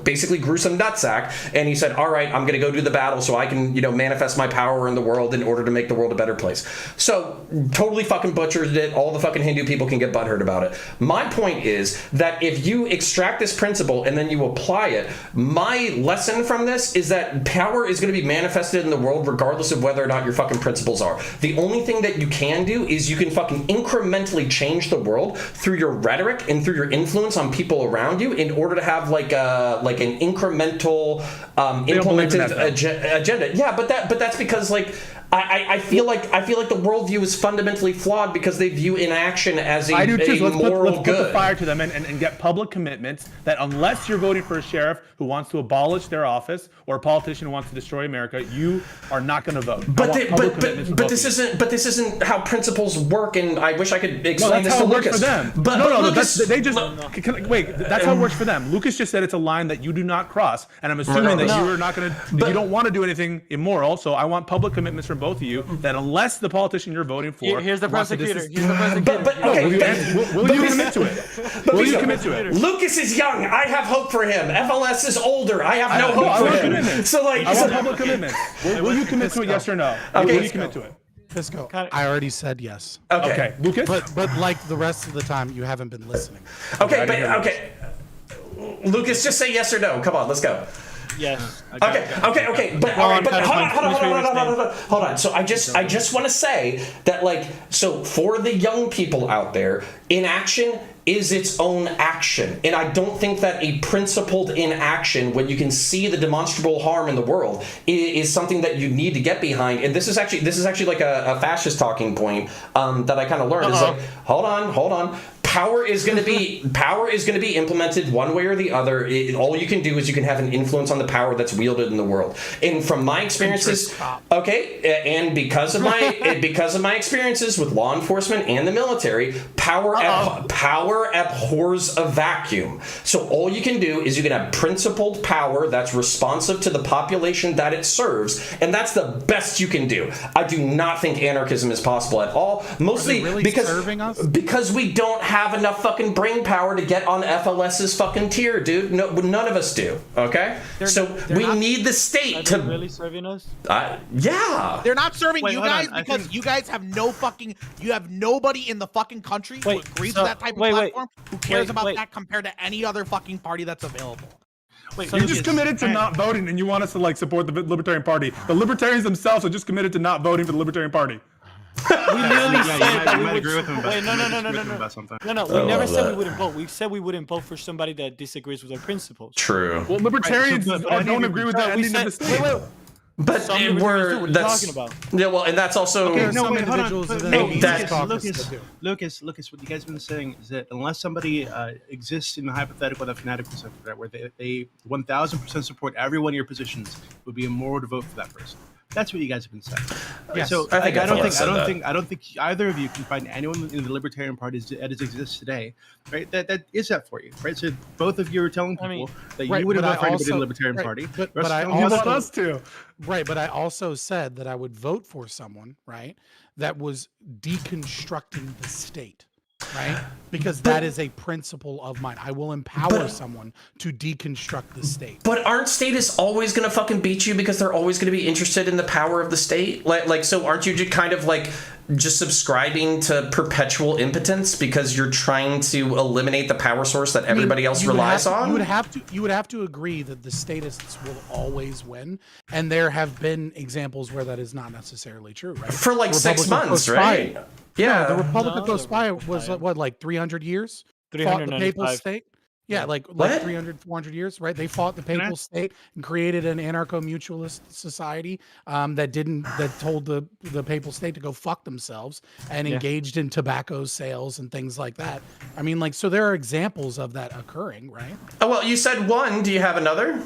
basically grew some nutsack, and he said, all right, I'm gonna go do the battle so I can, manifest my power in the world in order to make the world a better place. So, totally fucking butchered it. All the fucking Hindu people can get butthurt about it. My point is that if you extract this principle and then you apply it, my lesson from this is that power is going to be manifested in the world regardless of whether or not your fucking principles are. The only thing that you can do is you can fucking incrementally change the world through your rhetoric and through your influence on people around you in order to have like an incremental implemented agenda. Yeah, but that's because like I feel like the worldview is fundamentally flawed because they view inaction as a, I do too. So moral let's good. put the fire to them and get public commitments that unless you're voting for a sheriff who wants to abolish their office or a politician who wants to destroy America, you are not going to vote. But this isn't how principles work, and I wish I could explain this to Lucas. For them. But Lucas, wait. That's how it works for them. Lucas just said it's a line that you do not cross, and I'm assuming that you are not going to. You don't want to do anything immoral. So I want public commitments from both of you that unless the politician you're voting for, Here's the prosecutor. Will you commit to it? Will you commit to it? Lucas is young. I have hope for him. FLS is older. I have no hope for him. So like, I want public commitments. Will you commit to it? Yes or no? Okay. Will you commit to it? Let's go. I already said yes. Okay. Lucas. But like the rest of the time, you haven't been listening. Okay. Lucas, just say yes or no. Come on, let's go. Yes. Okay. But all right, but hold on. So I just want to say that, like, so for the young people out there, inaction is its own action, and I don't think that a principled inaction, when you can see the demonstrable harm in the world, is something that you need to get behind. And this is actually like a fascist talking point that I kind of learned. Is like, hold on. Power is going to be implemented one way or the other. All you can do is you can have an influence on the power that's wielded in the world. And from my experiences, and because of my experiences with law enforcement and the military, power abhors a vacuum. So all you can do is you can have principled power that's responsive to the population that it serves, and that's the best you can do. I do not think anarchism is possible at all. Mostly because we don't have enough fucking brain power to get on FLS's fucking tier, dude. No, none of us do. Okay, we need the state to really serving us. Yeah, they're not serving you guys because you guys have you have nobody in the fucking country who agrees with that type of platform who cares about that compared to any other fucking party that's available. Wait, you're just committed to not voting, and you want us to like support the Libertarian Party. The Libertarians themselves are just committed to not voting for the Libertarian Party. We literally Yeah, said you might, that you we might would. agree with him about, Wait, you might disagree with him no. about something. No, I we never love said that. we wouldn't vote. We said we wouldn't vote for somebody that disagrees with our principles. True. Well, libertarians but I don't need- agree with the We ending of the said, state. wait. But Some it, libertarians do. we're What are you that's talking about? yeah. Well, and that's also Okay, There no, are some wait, hold on. individuals But within no, the that- caucus that do. Lucas, what you guys have been saying is that unless somebody exists in the hypothetical that fanatical said, where they 1,000% support every one of your positions, it would be immoral to vote for that person. That's what you guys have been saying. Yes. So I think I thought I said that. I don't think either of you can find anyone in the Libertarian Party that exists today, right? That is that for you, right? So both of you are telling people I mean, that right, you wouldn't but vote for I anybody in the also- Libertarian right, Party. but Russ I telling you You also- want us to. Right, but I also said that I would vote for someone, right, that was deconstructing the state, right? Because that is a principle of mine. I will empower someone to deconstruct the state. But aren't statists always gonna fucking beat you because they're always gonna be interested in the power of the state? Like so aren't you just kind of like just subscribing to perpetual impotence because you're trying to eliminate the power source that everybody else you would relies have to- on? You would have to agree that the statists will always win, and there have been examples where that is not necessarily true, right? For like The 6 Republic of months, Cospire- right? Yeah. No, the Republic No, of the Cospire was Cospire. what, like 300 years? Fought the papal 395. state? Yeah, like What? 300, 400 years, right? They fought the papal state and created an anarcho-mutualist society that told the papal state to go fuck themselves and Yeah. engaged in tobacco sales and things like that. I mean, like, so there are examples of that occurring, right? Oh well, you said one. Do you have another?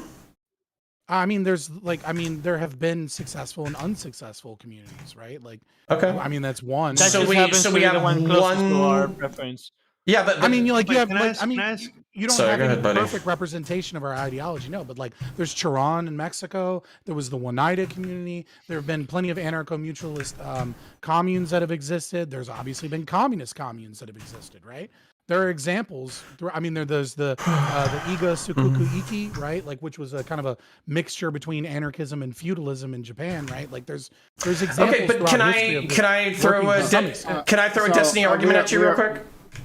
I mean, there have been successful and unsuccessful communities, right? Like, Okay. I mean, that's one. That So just we- happens so to we be the have one closest to our one- preference. Yeah, but I mean, you like you Wait, have can I like ask- I mean, can I ask- you don't Sorry, have go any ahead, buddy. perfect representation of our ideology, no. But like, there's Chiron in Mexico. There was the Oneida community. There have been plenty of anarcho-mutualist communes that have existed. There's obviously been communist communes that have existed, right? There are examples. I mean, there's the Iga Sukuku Iki, right? Like, which was a kind of a mixture between anarchism and feudalism in Japan, right? Like, there's examples. Okay, but throughout history of this can I throw working a to some extent. can I throw a So, Destiny argument at you real quick?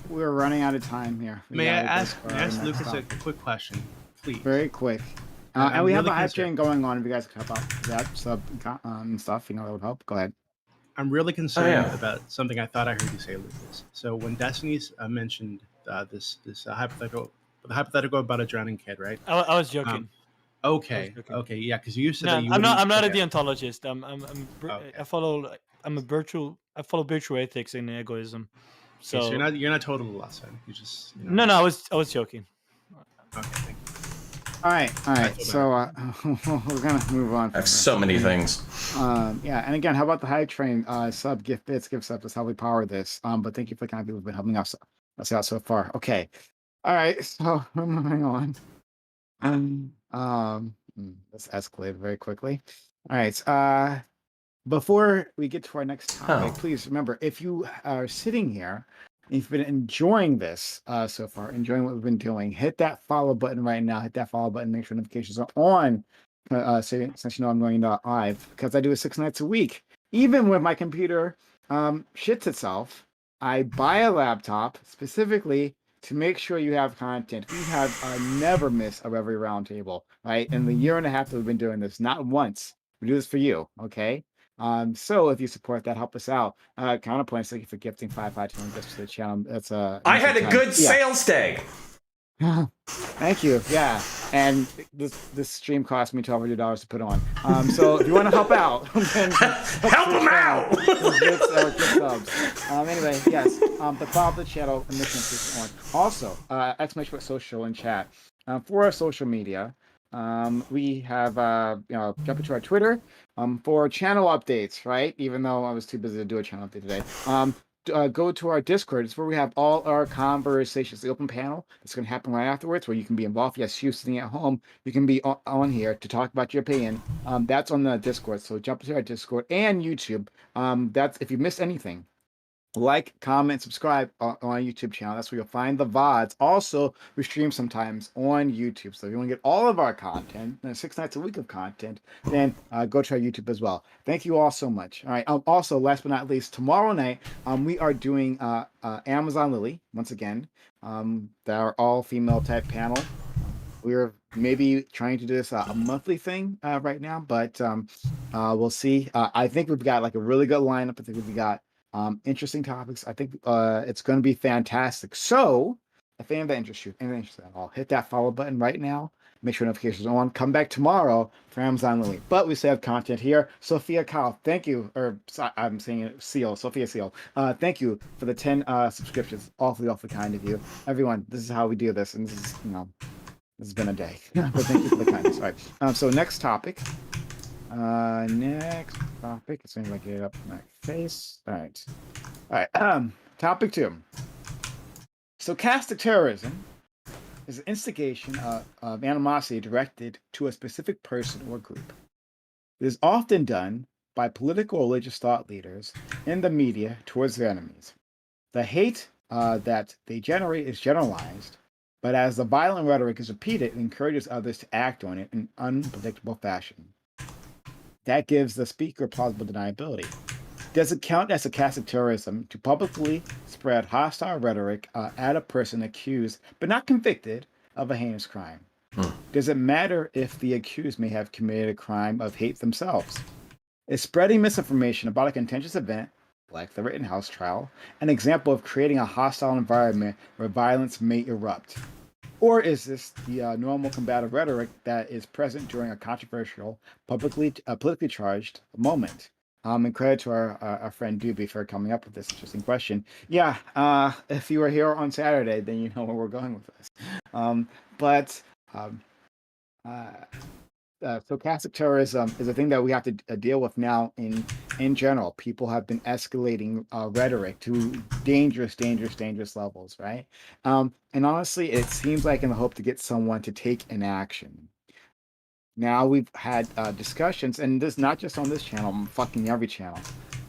We're running out of time here. We May I gotta ask go Lucas next a topic. quick question, please? Very quick. I'm And we have really a hype concerned. train going on. If you guys could help out with that stuff, that would help. Go ahead. I'm really concerned yeah. about something I thought I heard you say, Lucas. So when Destiny's mentioned this hypothetical about a drowning kid, right? I was joking. Okay, joking. okay, yeah, because you said No, that you. I'm not a okay. deontologist. Okay. I follow virtue ethics and egoism. So, Okay, so you're not total loss then. You just you know, no, I was joking. Okay, thank you. All right. feel So we're gonna move on. I have so many things. Yeah, and again, how about the hype train? Sub, gift bits, gift subs. That's how we power this. But thank you for the kind of people who've been helping us out so far. Okay. All right. So we're moving on. Let's escalate very quickly. All right. Before we get to our next topic, please remember, if you are sitting here, if you've been enjoying this so far, enjoying what we've been doing, hit that follow button right now. Hit that follow button. Make sure notifications are on. Since you know I'm going live, because I do it 6 nights a week. Even when my computer shits itself, I buy a laptop specifically to make sure you have content. We have never missed a Reverie Roundtable, right? In the year and a half that we've been doing this, not once. We do this for you, okay? So if you support that, help us out. Counterpoints, thank you for gifting 552 just to the channel. That's I had a good sales day. Thank you. Yeah, and this stream cost me $1,200 to put on. So if you want to help out, then Help them out. Get subs. Anyway, yes. The follow the channel and mission is on. Also, exclamation point social in chat. For our social media, we have jump into our Twitter for channel updates. Right, even though I was too busy to do a channel update today. Go to our Discord. It's where we have all our conversations, the open panel. It's going to happen right afterwards, where you can be involved. Yes, you sitting at home, you can be on here to talk about your opinion. That's on the Discord. So jump into our Discord and YouTube. That's if you missed anything. Like, comment, subscribe on our YouTube channel. That's where you'll find the VODs. Also, we stream sometimes on YouTube. So if you want to get all of our content, 6 nights a week of content, then go to our YouTube as well. Thank you all so much. All right. Also, last but not least, tomorrow night, we are doing Amazon Lily, once again. Our all-female type panel. We're maybe trying to do this a monthly thing right now, but we'll see. I think we've got like a really good lineup. I think we've got Interesting topics. I think it's going to be fantastic. So, if any of that interests you, anything interesting at all, hit that follow button right now. Make sure notifications are on. Come back tomorrow for Amazon Lily. But we still have content here. Sophia Kyle, thank you. I'm saying it, Seal, Sophia Seal. Thank you for the 10 subscriptions. Awfully kind of you. Everyone, this is how we do this. And this is, this has been a day. But thank you for the kindness. All right. So next topic. It's going to get it up in my face. All right. Topic 2. Stochastic terrorism is an instigation of animosity directed to a specific person or group. It is often done by political or religious thought leaders in the media towards their enemies. The hate that they generate is generalized, but as the violent rhetoric is repeated, it encourages others to act on it in unpredictable fashion. That gives the speaker plausible deniability. Does it count as stochastic terrorism to publicly spread hostile rhetoric at a person accused but not convicted of a heinous crime? Does it matter if the accused may have committed a crime of hate themselves? Is spreading misinformation about a contentious event, like the Rittenhouse trial, an example of creating a hostile environment where violence may erupt? Or is this the normal combative rhetoric that is present during a controversial, politically charged moment? And credit to our friend Doobie for coming up with this interesting question. Yeah, if you were here on Saturday, then you know where we're going with this. Stochastic terrorism is a thing that we have to deal with now in general. People have been escalating rhetoric to dangerous levels, right? And honestly, it seems like in the hope to get someone to take an action. Now we've had discussions, and this not just on this channel, fucking every channel,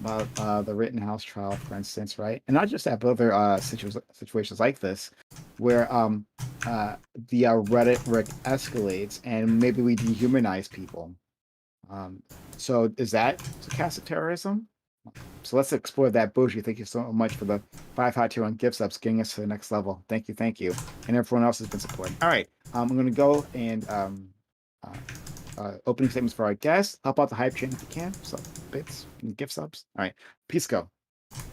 about the Rittenhouse trial, for instance, right? And not just that, but other situations like this, where the rhetoric escalates, and maybe we dehumanize people. So is that stochastic terrorism? So let's explore that. Bougie, thank you so much for the 5 hot tier on gift subs, getting us to the next level. Thank you. And everyone else has been supporting. All right, I'm going to go and opening statements for our guests. Help out the hype chain if you can. So bits and gift subs. All right, peace go.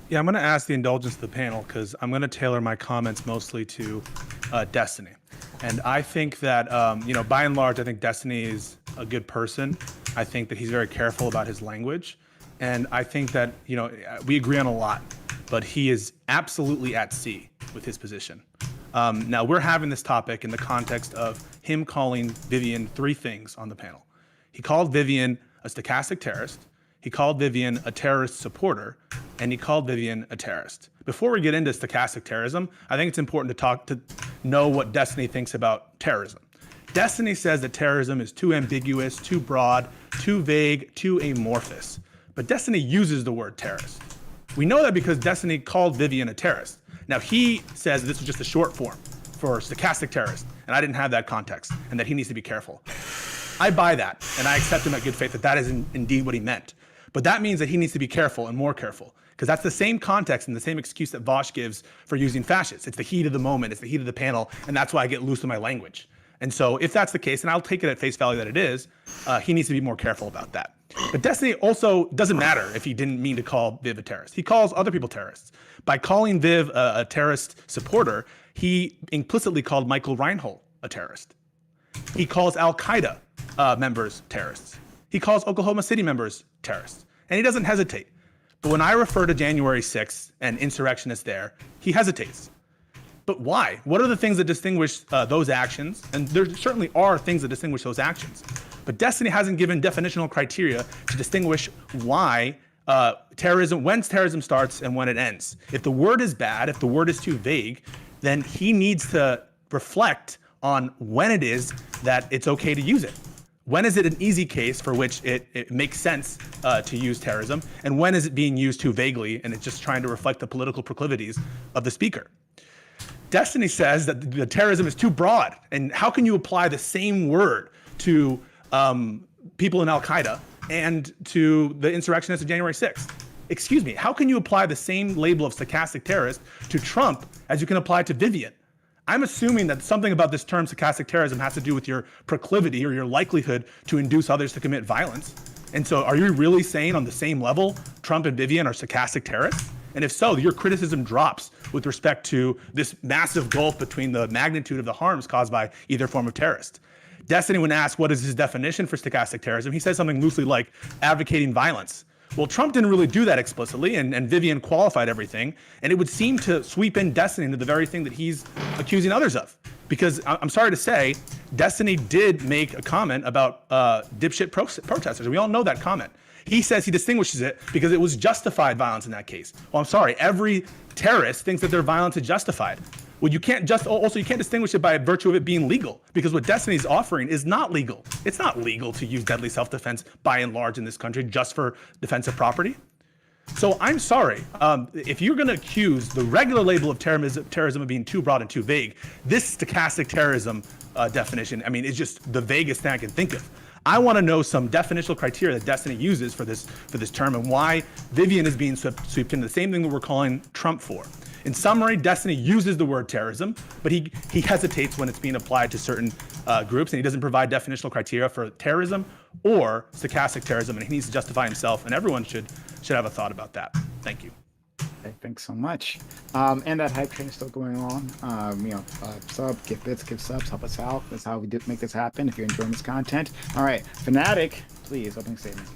Yeah, I'm going to ask the indulgence of the panel because I'm going to tailor my comments mostly to Destiny. And I think that, by and large, I think Destiny is a good person. I think that he's very careful about his language. And I think that, we agree on a lot, but he is absolutely at sea with his position. Now, we're having this topic in the context of him calling Vivian 3 things on the panel. He called Vivian a stochastic terrorist, he called Vivian a terrorist supporter, and he called Vivian a terrorist. Before we get into stochastic terrorism, I think it's important to know what Destiny thinks about terrorism. Destiny says that terrorism is too ambiguous, too broad, too vague, too amorphous. But Destiny uses the word terrorist. We know that because Destiny called Vivian a terrorist. Now, he says this was just a short form for stochastic terrorist, and I didn't have that context, and that he needs to be careful. I buy that, and I accept him at good faith that that is indeed what he meant. But that means that he needs to be careful and more careful, because that's the same context and the same excuse that Vosh gives for using fascists. It's the heat of the moment, it's the heat of the panel, and that's why I get loose with my language. And so if that's the case, and I'll take it at face value that it is, he needs to be more careful about that. But Destiny also doesn't matter if he didn't mean to call Viv a terrorist. He calls other people terrorists. By calling Viv a terrorist supporter, he implicitly called Michael Reinhold a terrorist. He calls Al-Qaeda members terrorists. He calls Oklahoma City members terrorists. And he doesn't hesitate. But when I refer to January 6th and insurrectionists there, he hesitates. But why? What are the things that distinguish those actions? And there certainly are things that distinguish those actions. But Destiny hasn't given definitional criteria to distinguish why when terrorism starts and when it ends. If the word is bad, if the word is too vague, then he needs to reflect on when it is that it's okay to use it. When is it an easy case for which it makes sense to use terrorism? And when is it being used too vaguely and it's just trying to reflect the political proclivities of the speaker? Destiny says that the terrorism is too broad. And how can you apply the same word to people in Al-Qaeda and to the insurrectionists of January 6th? Excuse me, how can you apply the same label of stochastic terrorist to Trump as you can apply to Vivian? I'm assuming that something about this term stochastic terrorism has to do with your proclivity or your likelihood to induce others to commit violence. And so are you really saying on the same level, Trump and Vivian are stochastic terrorists? And if so, your criticism drops with respect to this massive gulf between the magnitude of the harms caused by either form of terrorist. Destiny, when asked what is his definition for stochastic terrorism, he says something loosely like advocating violence. Well, Trump didn't really do that explicitly, and Vivian qualified everything, and it would seem to sweep in Destiny into the very thing that he's accusing others of. Because I'm sorry to say, Destiny did make a comment about dipshit protesters. We all know that comment. He says he distinguishes it because it was justified violence in that case. Well, I'm sorry, every terrorist thinks that their violence is justified. Well, you can't distinguish it by virtue of it being legal, because what Destiny's offering is not legal. It's not legal to use deadly self-defense by and large in this country just for defense of property. So I'm sorry, if you're going to accuse the regular label of terrorism of being too broad and too vague, this stochastic terrorism definition, I mean, is just the vaguest thing I can think of. I want to know some definitional criteria that Destiny uses for this term, and why Vivian is being swept into the same thing that we're calling Trump for. In summary, Destiny uses the word terrorism, but he hesitates when it's being applied to certain groups, and he doesn't provide definitional criteria for terrorism or stochastic terrorism, and he needs to justify himself, and everyone should have a thought about that. Thank you. Okay, thanks so much. And that hype train is still going on. Sub, give bits, give subs, help us out. That's how we do make this happen. If you're enjoying this content, all right, Fanatic, please, opening statement.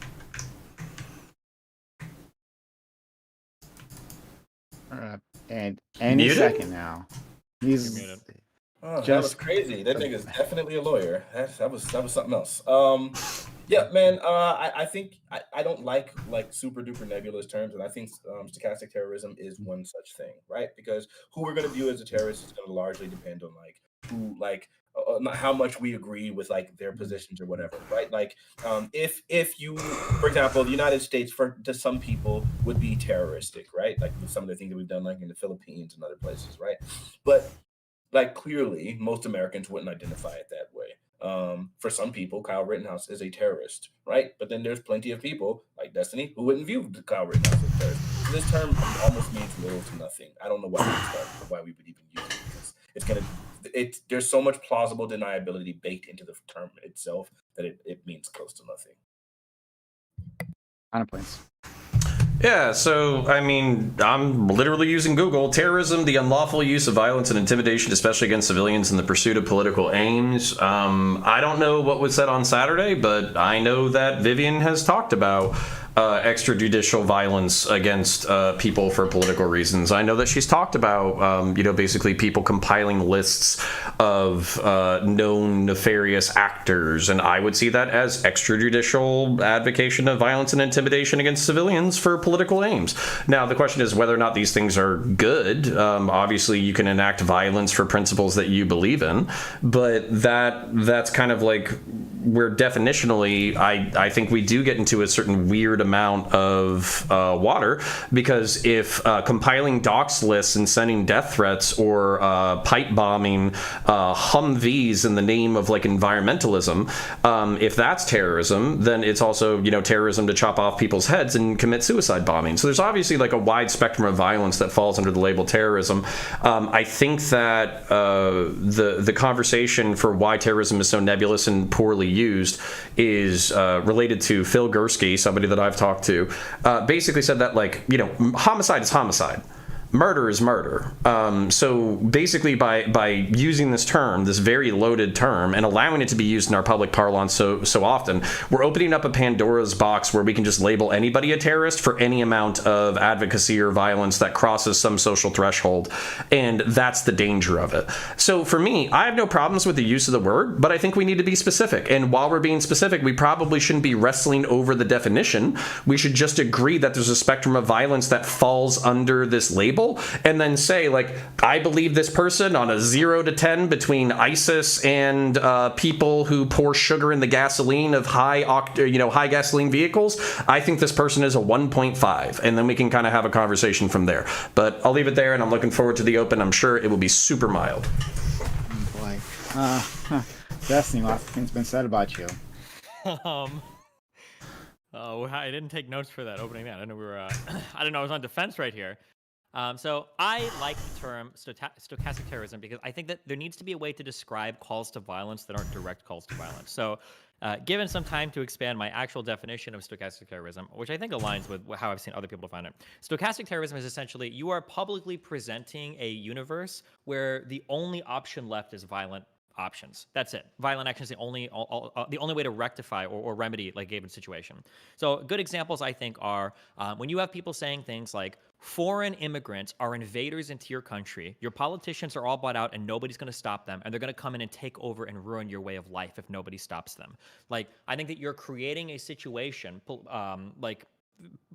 And any second now. He's that was crazy. That nigga's definitely a lawyer. That was something else. Yeah, man. I think I don't like super duper nebulous terms, and I think stochastic terrorism is one such thing, right? Because who we're going to view as a terrorist is going to largely depend on who how much we agree with their positions or whatever, right? If you, for example, the United States to some people would be terroristic, right? Like with some of the things that we've done in the Philippines and other places, right? But clearly most Americans wouldn't identify it that way. For some people, Kyle Rittenhouse is a terrorist, right? But then there's plenty of people like Destiny who wouldn't view Kyle Rittenhouse as a terrorist. So this term almost means little to nothing. I don't know why we would even use it, because there's so much plausible deniability baked into the term itself that it means close to nothing. Counterpoints. Yeah, so, I mean, I'm literally using Google. Terrorism, the unlawful use of violence and intimidation, especially against civilians in the pursuit of political aims. I don't know what was said on Saturday, but I know that Vivian has talked about extrajudicial violence against people for political reasons. I know that she's talked about, basically people compiling lists of known nefarious actors, and I would see that as extrajudicial advocation of violence and intimidation against civilians for political aims. Now, the question is whether or not these things are good. Obviously, you can enact violence for principles that you believe in, but that's kind of like where definitionally I think we do get into a certain weird amount of water, because if compiling dox lists and sending death threats or pipe bombing Humvees in the name of environmentalism, if that's terrorism, then it's also terrorism to chop off people's heads and commit suicide bombing. So there's obviously a wide spectrum of violence that falls under the label terrorism. I think that the conversation for why terrorism is so nebulous and poorly used is related to Phil Gursky, somebody that I've talked to, basically said that homicide is homicide. Murder is murder. So basically by using this term, this very loaded term, and allowing it to be used in our public parlance so often, we're opening up a Pandora's box where we can just label anybody a terrorist for any amount of advocacy or violence that crosses some social threshold, and that's the danger of it. So for me, I have no problems with the use of the word, but I think we need to be specific, and while we're being specific, we probably shouldn't be wrestling over the definition. We should just agree that there's a spectrum of violence that falls under this label, and then say, I believe this person on a 0 to 10 between ISIS and people who pour sugar in the gasoline of high gasoline vehicles. I think this person is a 1.5, and then we can kind of have a conversation from there. But I'll leave it there, and I'm looking forward to the open. I'm sure it will be super mild. Oh boy, Destiny, lots of things been said about you. I didn't take notes for that opening. I didn't know I was on defense right here. So I like the term stochastic terrorism because I think that there needs to be a way to describe calls to violence that aren't direct calls to violence. So given some time to expand my actual definition of stochastic terrorism, which I think aligns with how I've seen other people define it, stochastic terrorism is essentially you are publicly presenting a universe where the only option left is violent options. That's it. Violent action is the only way to rectify or remedy like a given situation. So good examples I think are when you have people saying things like foreign immigrants are invaders into your country, your politicians are all bought out and nobody's going to stop them, and they're going to come in and take over and ruin your way of life if nobody stops them. Like I think that you're creating a situation like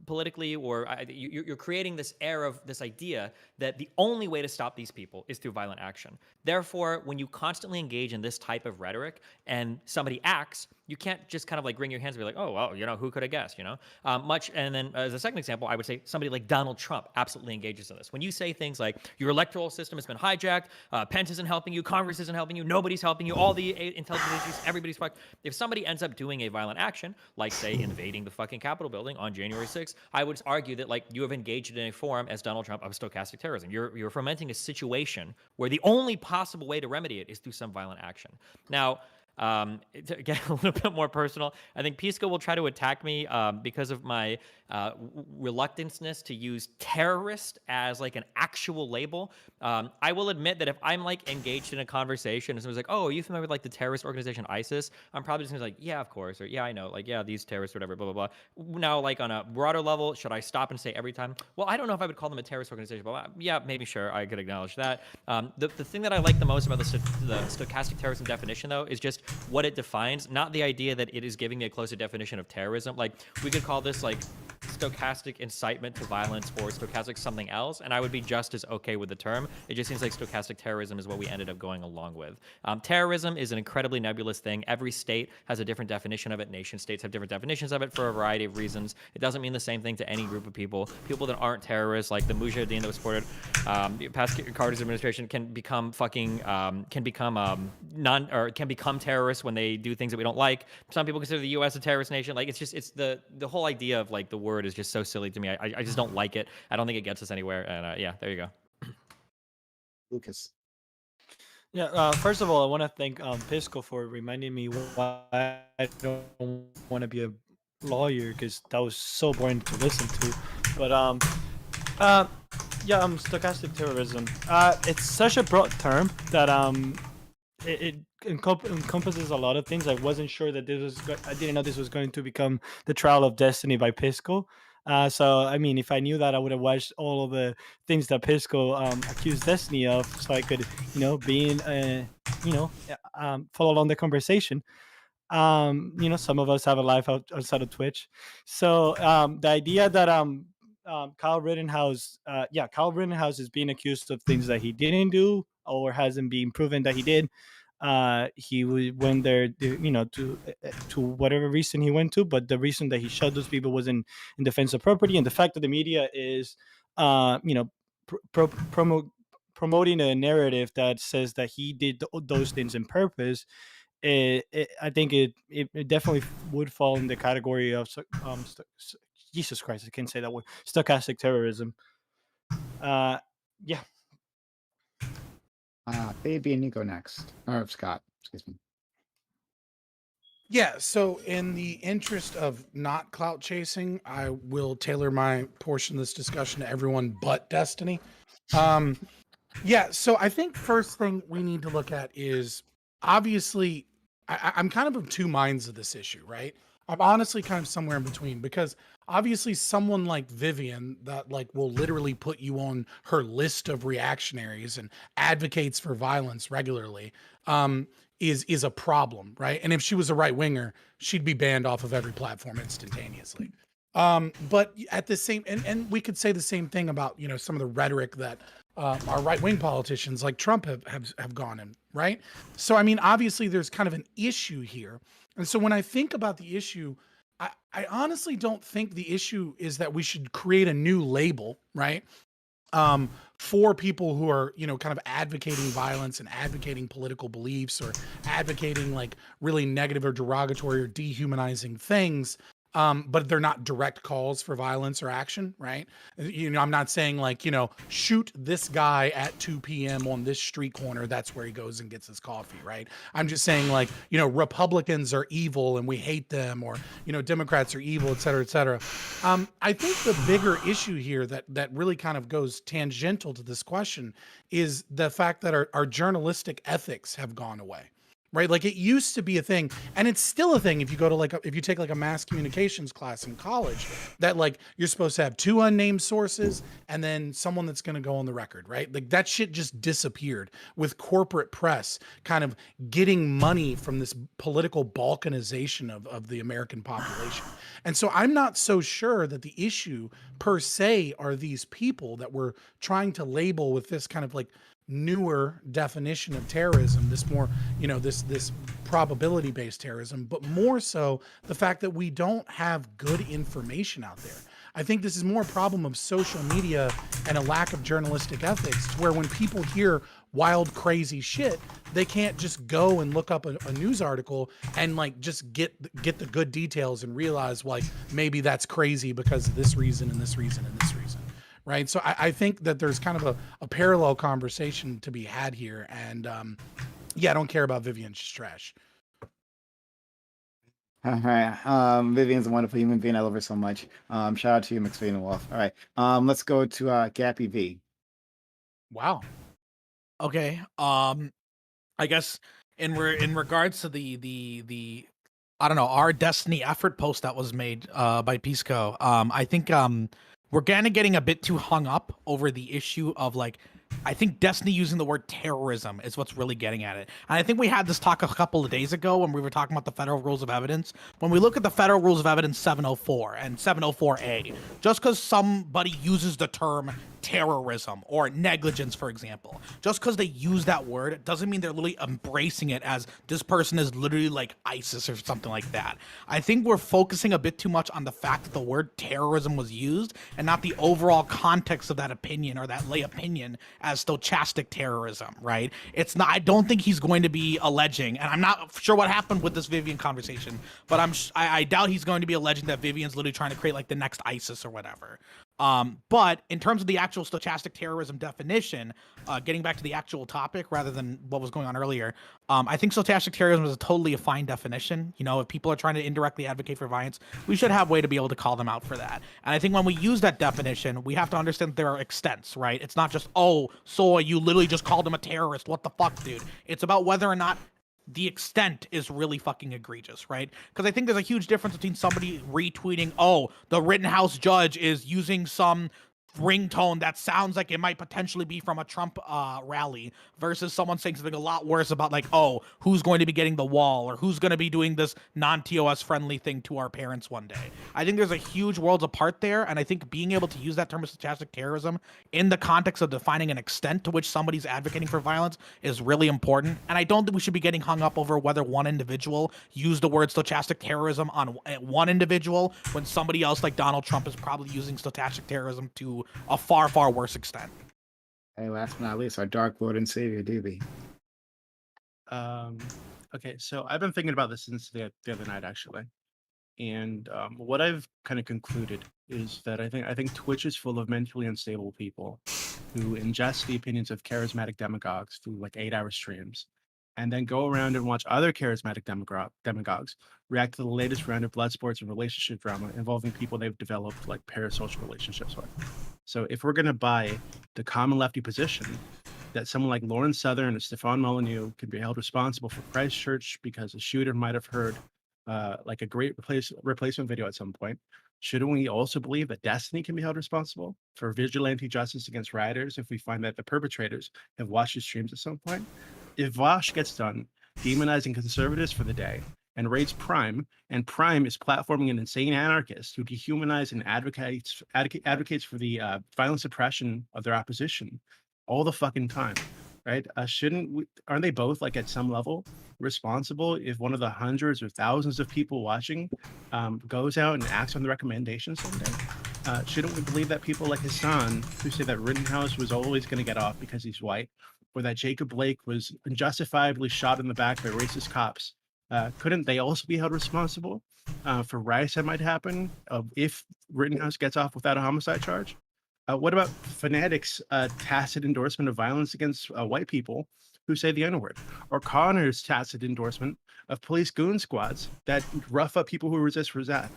politically, or you're creating this air of this idea that the only way to stop these people is through violent action. Therefore, when you constantly engage in this type of rhetoric and somebody acts, you can't just kind of like wring your hands and be like, oh, well, who could have guessed, And then as a second example, I would say somebody like Donald Trump absolutely engages in this. When you say things like your electoral system has been hijacked, Pence isn't helping you, Congress isn't helping you, nobody's helping you, all the intelligence agencies, everybody's fucked. If somebody ends up doing a violent action, like say invading the fucking Capitol building on January 6th, I would argue that like you have engaged in a form as Donald Trump of stochastic terrorism. You're fomenting a situation where the only possible way to remedy it is through some violent action. Now, to get a little bit more personal, I think Pisco will try to attack me because of my reluctanceness to use terrorist as like an actual label. I will admit that if I'm like engaged in a conversation and someone's like, oh, are you familiar with like the terrorist organization ISIS? I'm probably just gonna be like, yeah, of course, or yeah, I know, like, yeah, these terrorists, whatever, blah, blah, blah. Now, like on a broader level, should I stop and say every time, well, I don't know if I would call them a terrorist organization, but yeah, maybe, sure, I could acknowledge that. The thing that I like the most about the stochastic terrorism definition, though, is just what it defines, not the idea that it is giving me a closer definition of terrorism. Like, we could call this, like, stochastic incitement to violence or stochastic something else, and I would be just as okay with the term. It just seems like stochastic terrorism is what we ended up going along with. Terrorism is an incredibly nebulous thing. Every state has a different definition of it. Nation states have different definitions of it for a variety of reasons. It doesn't mean the same thing to any group of people. People that aren't terrorists, like the Mujahideen that was supported past Carter's administration, can become terrorists when they do things that we don't like. Some people consider the U.S. a terrorist nation. Like, it's the whole idea of like the word is just so silly to me. I just don't like it. I don't think it gets us anywhere. And yeah, there you go. Lucas. Yeah, first of all, I want to thank Pisco for reminding me why I don't want to be a lawyer, because that was so boring to listen to. But stochastic terrorism. It's such a broad term that it encompasses a lot of things. I wasn't sure that I didn't know this was going to become the Trial of Destiny by Pisco. So, I mean, if I knew that, I would have watched all of the things that Pisco accused Destiny of, so I could, follow along the conversation. Some of us have a life outside of Twitch. So the idea that Kyle Rittenhouse is being accused of things that he didn't do or hasn't been proven that he did. He went there, to whatever reason he went to, but the reason that he shot those people was in defense of property. And the fact that the media is, promoting a narrative that says that he did those things on purpose, I think it definitely would fall in the category of Jesus Christ, I can't say that word, stochastic terrorism. Yeah. Baby and Nico next. Or Scott, excuse me. Yeah, so in the interest of not clout chasing, I will tailor my portion of this discussion to everyone but Destiny. Yeah, so I think first thing we need to look at is, obviously, I'm kind of two minds of this issue, right? I'm honestly kind of somewhere in between, because obviously someone like Vivian that like will literally put you on her list of reactionaries and advocates for violence regularly is a problem, right? And if she was a right winger, she'd be banned off of every platform instantaneously. But at the same, and we could say the same thing about, some of the rhetoric that our right-wing politicians like Trump have gone in, right? So, I mean, obviously there's kind of an issue here. And so when I think about the issue, I honestly don't think the issue is that we should create a new label, right? For people who are, kind of advocating violence and advocating political beliefs or advocating like really negative or derogatory or dehumanizing things. but they're not direct calls for violence or action, right? You know, I'm not saying like, you know, shoot this guy at 2 p.m. on this street corner. That's where he goes and gets his coffee, right? I'm just saying like, you know, Republicans are evil and we hate them, or, you know, Democrats are evil, et cetera, et cetera. I think the bigger issue here that really kind of goes tangential to this question is the fact that our journalistic ethics have gone away. Right. Like it used to be a thing, and it's still a thing. If you go to if you take like a mass communications class in college, that like you're supposed to have 2 unnamed sources and then someone that's going to go on the record. Right. Like that shit just disappeared with corporate press kind of getting money from this political balkanization of the American population. And so I'm not so sure that the issue per se are these people that we're trying to label with this kind of like newer definition of terrorism, this more, you know, this probability based terrorism, but more so the fact that we don't have good information out there. I think this is more a problem of social media and a lack of journalistic ethics, where when people hear wild, crazy shit, they can't just go and look up a news article and like just get the good details and realize like maybe that's crazy because of this reason and this reason and this reason. Right. So I think that there's kind of a parallel conversation to be had here. And yeah, I don't care about Vivian. She's trash. All right. Vivian's a wonderful human being. I love her so much. Shout out to you, McSpeen and Wolf. All right. Let's go to Gappy V. Wow. Okay. I guess in regards to the I don't know, our Destiny effort post that was made by Pisco, I think we're kind of getting a bit too hung up over the issue of like, I think Destiny using the word terrorism is what's really getting at it. And I think we had this talk a couple of days ago when we were talking about the Federal Rules of Evidence. When we look at the Federal Rules of Evidence 704 and 704A, just because somebody uses the term terrorism or negligence, for example, just because they use that word doesn't mean they're literally embracing it as this person is literally like ISIS or something like that. I think we're focusing a bit too much on the fact that the word terrorism was used and not the overall context of that opinion or that lay opinion as stochastic terrorism, right? It's not, I don't think he's going to be alleging, and I'm not sure what happened with this Vivian conversation, but I doubt he's going to be alleging that Vivian's literally trying to create like the next ISIS or whatever. But in terms of the actual stochastic terrorism definition, getting back to the actual topic rather than what was going on earlier, I think stochastic terrorism is totally a fine definition. You know, if people are trying to indirectly advocate for violence, we should have a way to be able to call them out for that. And I think when we use that definition, we have to understand that there are extents, right? It's not just, oh, so you literally just called him a terrorist. What the fuck, dude? It's about whether or not the extent is really fucking egregious, right? Because I think there's a huge difference between somebody retweeting, oh, the Rittenhouse judge is using some ringtone that sounds like it might potentially be from a Trump rally, versus someone saying something a lot worse about like, oh, who's going to be getting the wall, or who's going to be doing this non-TOS friendly thing to our parents one day. I think there's a huge worlds apart there, and I think being able to use that term of stochastic terrorism in the context of defining an extent to which somebody's advocating for violence is really important. And I don't think we should be getting hung up over whether one individual used the word stochastic terrorism on one individual when somebody else like Donald Trump is probably using stochastic terrorism to a far, far worse extent. Hey, last but not least, our Dark Lord and Savior, Doobie. Okay, so I've been thinking about this since the other night, actually. And what I've kind of concluded is that I think Twitch is full of mentally unstable people who ingest the opinions of charismatic demagogues through like 8-hour streams, and then go around and watch other charismatic demagogues react to the latest round of blood sports and relationship drama involving people they've developed like parasocial relationships with. So if we're going to buy the common lefty position that someone like Lauren Southern or Stefan Molyneux can be held responsible for Christchurch because the shooter might have heard like a great replacement video at some point, shouldn't we also believe that Destiny can be held responsible for vigilante justice against rioters if we find that the perpetrators have watched his streams at some point? If Vosh gets done demonizing conservatives for the day and raids Prime, and Prime is platforming an insane anarchist who dehumanizes and advocates for the violent suppression of their opposition all the fucking time, right? Aren't they both like at some level responsible if one of the hundreds or thousands of people watching goes out and acts on the recommendations someday? Shouldn't we believe that people like Hassan, who say that Rittenhouse was always going to get off because he's white, or that Jacob Blake was unjustifiably shot in the back by racist cops, couldn't they also be held responsible for riots that might happen if Rittenhouse gets off without a homicide charge? What about Fanatics' tacit endorsement of violence against white people who say the N-word, or Connor's tacit endorsement of police goon squads that rough up people who resist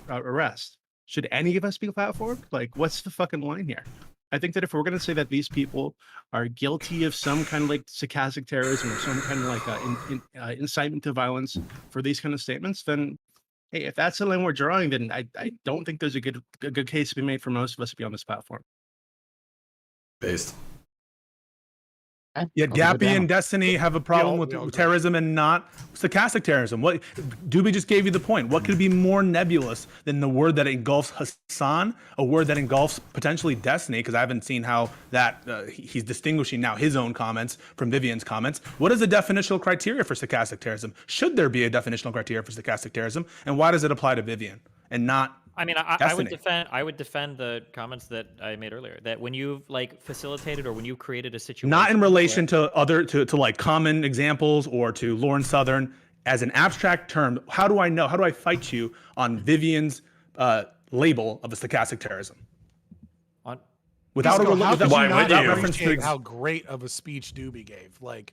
arrest? Should any of us be platformed? Like, what's the fucking line here? I think that if we're going to say that these people are guilty of some kind of like stochastic terrorism or some kind of like incitement to violence for these kind of statements, then hey, if that's the line we're drawing, then I don't think there's a good case to be made for most of us to be on this platform. Based. Yet Gappy and Destiny have a problem with terrorism and not stochastic terrorism. What Doobie just gave you the point. What could be more nebulous than the word that engulfs Hassan, a word that engulfs potentially Destiny? Because I haven't seen how that he's distinguishing now his own comments from Vivian's comments. What is the definitional criteria for stochastic terrorism? Should there be a definitional criteria for stochastic terrorism, and why does it apply to Vivian and not? I mean, I would defend the comments that I made earlier, that when you've like facilitated or when you created a situation, not in relation to other to like common examples or to Lauren Southern as an abstract term. How do I know? How do I fight you on Vivian's label of a stochastic terrorism? Without reference to how great of a speech Doobie gave, like.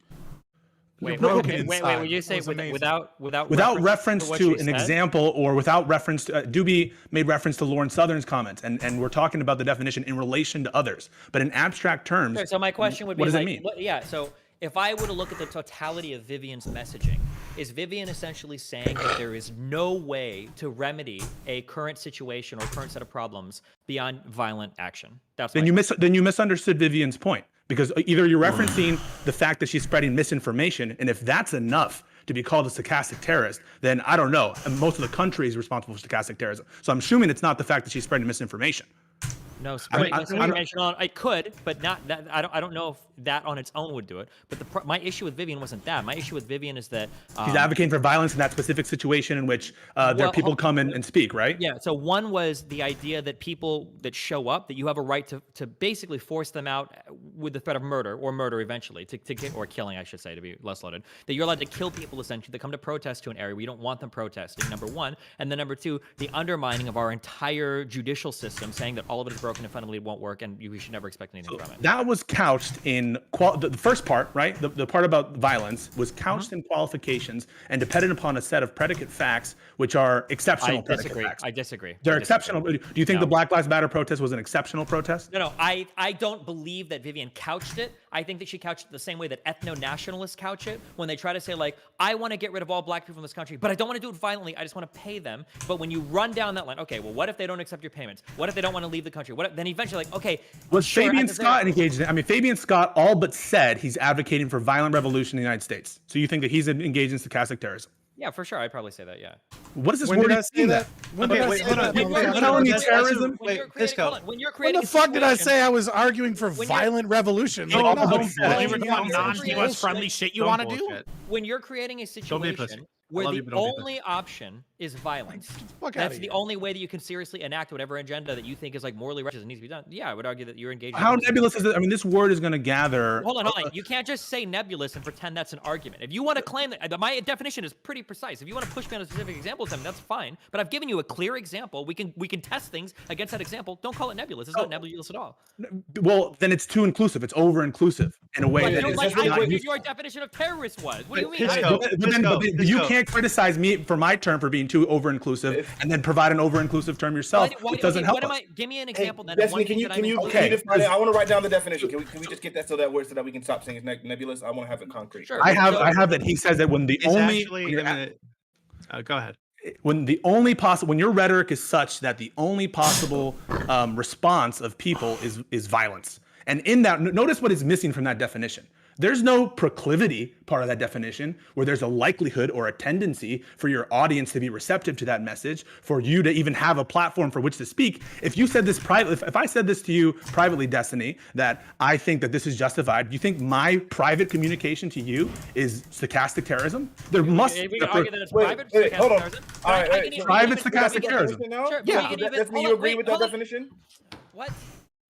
Wait, when you say without reference to an example or without reference to Doobie made reference to Lauren Southern's comments, and we're talking about the definition in relation to others, but in abstract terms. Sure, so my question would be, what does it mean? So if I were to look at the totality of Vivian's messaging, is Vivian essentially saying that there is no way to remedy a current situation or current set of problems beyond violent action? Then you misunderstood Vivian's point. Because either you're referencing the fact that she's spreading misinformation, and if that's enough to be called a stochastic terrorist, then I don't know. And most of the country is responsible for stochastic terrorism. So I'm assuming it's not the fact that she's spreading misinformation. No, spreading misinformation on it could, but not that. I don't know if that on its own would do it. But my issue with Vivian wasn't that. My issue with Vivian is that she's advocating for violence in that specific situation in which there are people come and speak, right? Yeah. So one was the idea that people that show up, that you have a right to basically force them out with the threat of murder or murder eventually to get, or killing, I should say, to be less loaded. That you're allowed to kill people essentially that come to protest to an area where you don't want them protesting. Number one, and then number two, the undermining of our entire judicial system, saying that all of it is broken and fundamentally it won't work, and we should never expect anything from it. That was couched in the first part, right? The part about violence was couched in qualifications and dependent upon a set of predicate facts, which are exceptional predicate facts. I disagree. They're exceptional. Do you think the Black Lives Matter protest was an exceptional protest? No. I don't believe that Vivian couched it. I think that she couched it the same way that ethno-nationalists couch it when they try to say, like, I want to get rid of all black people in this country, but I don't want to do it violently. I just want to pay them. But when you run down that line, okay, well, what if they don't accept your payments? What if they don't want to leave the country? What if, then eventually, like, okay. Was sure, Fabian Scott engaged in? I mean, Fabian Scott all but said he's advocating for violent revolution in the United States. So you think that he's engaged in stochastic terrorism? Yeah, for sure. I'd probably say that, yeah. What does this word mean that? When did I say that? When the fuck did I say I was arguing for violent revolution? Non-US friendly shit you want to do? When you're creating a situation where the only option is violence, that's the only way that you can seriously enact whatever agenda that you think is like morally righteous and needs to be done. Yeah, I would argue that you're engaged. How nebulous is it? I mean, this word is going to gather. Hold on. You can't just say nebulous and pretend that's an argument. If you want to claim that, my definition is pretty precise. If you want to push me on a specific example, then that's fine. But I've given you a clear example. We can test things against that example. Don't call it nebulous. It's not nebulous at all. Well, then it's too inclusive. It's over-inclusive in a way that is like your definition of terrorist was. What do you mean? But you can't criticize me for my term for being too over-inclusive and then provide an over-inclusive term yourself. It doesn't help us. Give me an example then. Destiny, can you define it? I want to write down the definition. Can we just get that so that we can stop saying it's nebulous? I want to have it concrete. Sure. I have that he says that when the only go ahead. When your rhetoric is such that the only possible response of people is violence, and in that, notice what is missing from that definition. There's no proclivity part of that definition where there's a likelihood or a tendency for your audience to be receptive to that message, for you to even have a platform for which to speak. If you said this privately, if I said this to you privately, Destiny, that I think that this is justified, do you think my private communication to you is stochastic terrorism? There must be. We can argue that it's private. Hold on. Private stochastic terrorism. Sure, yeah. Do you agree with that definition? What?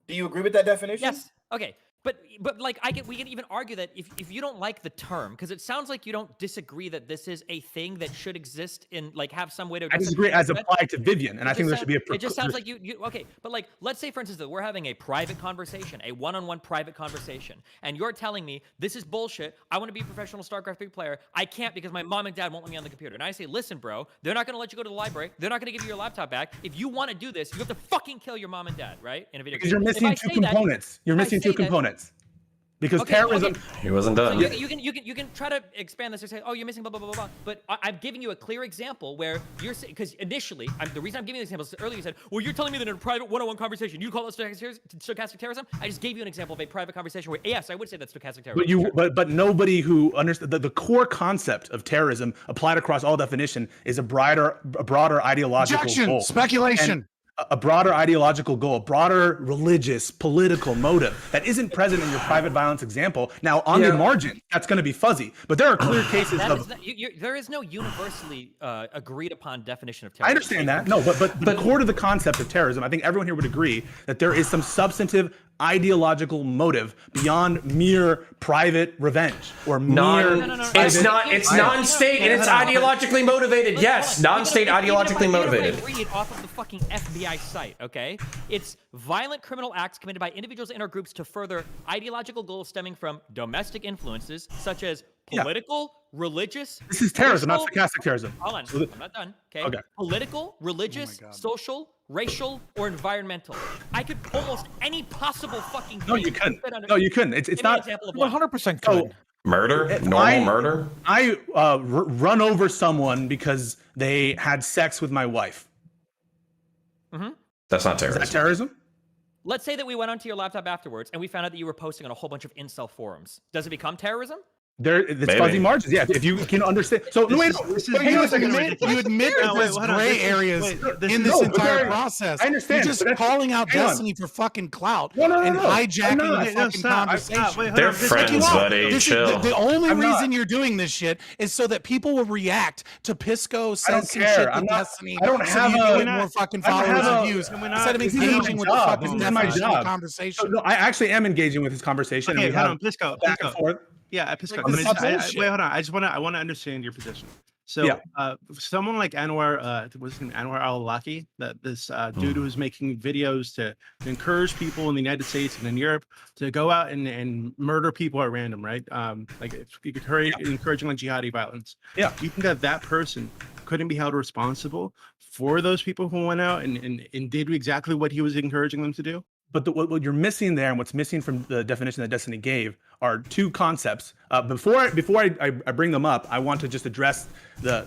Do you agree with that definition? Yes. Okay. But like we can even argue that if you don't like the term, because it sounds like you don't disagree that this is a thing that should exist in like have some way to. I disagree as applied to Vivian, and I think there should be a. It just sounds like you okay, but like let's say for instance that we're having a private conversation, a one-on-one private conversation, and you're telling me this is bullshit. I want to be a professional StarCraft 3 player. I can't because my mom and dad won't let me on the computer. And I say, listen, bro, they're not going to let you go to the library. They're not going to give you your laptop back. If you want to do this, you have to fucking kill your mom and dad, right? In a video because you're missing two components. You're missing two components. Because terrorism. He wasn't done. So you can try to expand this and say, oh, you're missing blah blah blah blah. But I'm giving you a clear example where you're saying, because initially, the reason I'm giving you the example is earlier you said, well, you're telling me that in a private one-on-one conversation you call it stochastic terrorism. I just gave you an example of a private conversation where yes, I would say that's stochastic terrorism. But nobody who understands the core concept of terrorism applied across all definition is a broader ideological goal. Speculation. A broader ideological goal, a broader religious, political motive that isn't present in your private violence example. Now, on the margin, that's going to be fuzzy, but there are clear cases of. There is no universally agreed upon definition of terrorism. I understand that. No, but the core to the concept of terrorism, I think everyone here would agree that there is some substantive ideological motive beyond mere private revenge or mere. It's non-state and it's ideologically motivated. Yes, non-state ideologically motivated. Read off of the fucking FBI site, okay? It's violent criminal acts committed by individuals and or groups to further ideological goals stemming from domestic influences such as political, religious. This is terrorism, not stochastic terrorism. Hold on, I'm not done. Okay. Political, religious, social, racial, or environmental. I could almost any possible fucking thing. No, you couldn't. No, you couldn't. It's not 100% could. Murder, normal murder. I run over someone because they had sex with my wife. Mm-hmm. That's not terrorism. Is that terrorism? Let's say that we went onto your laptop afterwards and we found out that you were posting on a whole bunch of incel forums. Does it become terrorism? It's fuzzy margins. Yeah, if you can understand. So you admit that there's gray areas in this entire process. I understand. You're just calling out Destiny for fucking clout and hijacking the fucking conversation. They're friends, buddy. Chill. The only reason you're doing this shit is so that people will react to Pisco sensing shit to Destiny. I don't have more fucking followers and views instead of engaging with the fucking conversation. No, I actually am engaging with this conversation. Okay, hold on, Pisco. Back and forth. Yeah, Pisco. Wait, hold on. I want to understand your position. So, someone like Anwar, what's his name? Anwar al-Awlaki, this dude who was making videos to encourage people in the United States and in Europe to go out and murder people at random, right? Like encouraging like jihadi violence. Yeah. Do you think that person couldn't be held responsible for those people who went out and did exactly what he was encouraging them to do? But what you're missing there, and what's missing from the definition that Destiny gave, are two concepts. Before I bring them up, I want to just address the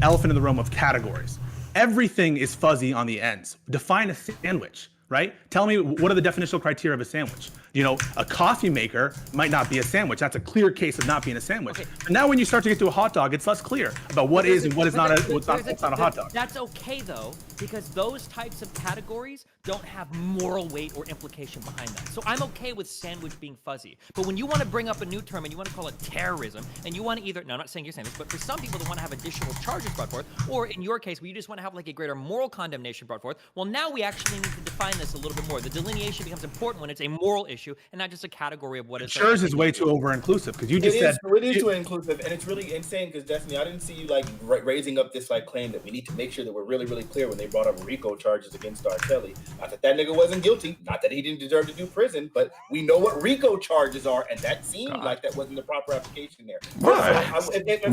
elephant in the room of categories. Everything is fuzzy on the ends. Define a sandwich, right? Tell me, what are the definitional criteria of a sandwich? You know, a coffee maker might not be a sandwich. That's a clear case of not being a sandwich. Okay. But now when you start to get to a hot dog, it's less clear about what is and what is not what's not a hot dog. That's okay though, because those types of categories don't have moral weight or implication behind them. So I'm okay with sandwich being fuzzy. But when you want to bring up a new term and you want to call it terrorism, and you want to either, no, I'm not saying you're saying this, but for some people that want to have additional charges brought forth, or in your case where you just want to have like a greater moral condemnation brought forth, well now we actually need to define this a little bit more. The delineation becomes important when it's a moral issue and not just a category of what is. Yours is way too over-inclusive because you just said it is too inclusive, and it's really insane because Destiny, I didn't see you like raising up this like claim that we need to make sure that we're really, really clear when they brought up RICO charges against R. Kelly. Not that nigga wasn't guilty, not that he didn't deserve to do prison, but we know what RICO charges are, and that seemed like that wasn't the proper application there. Right.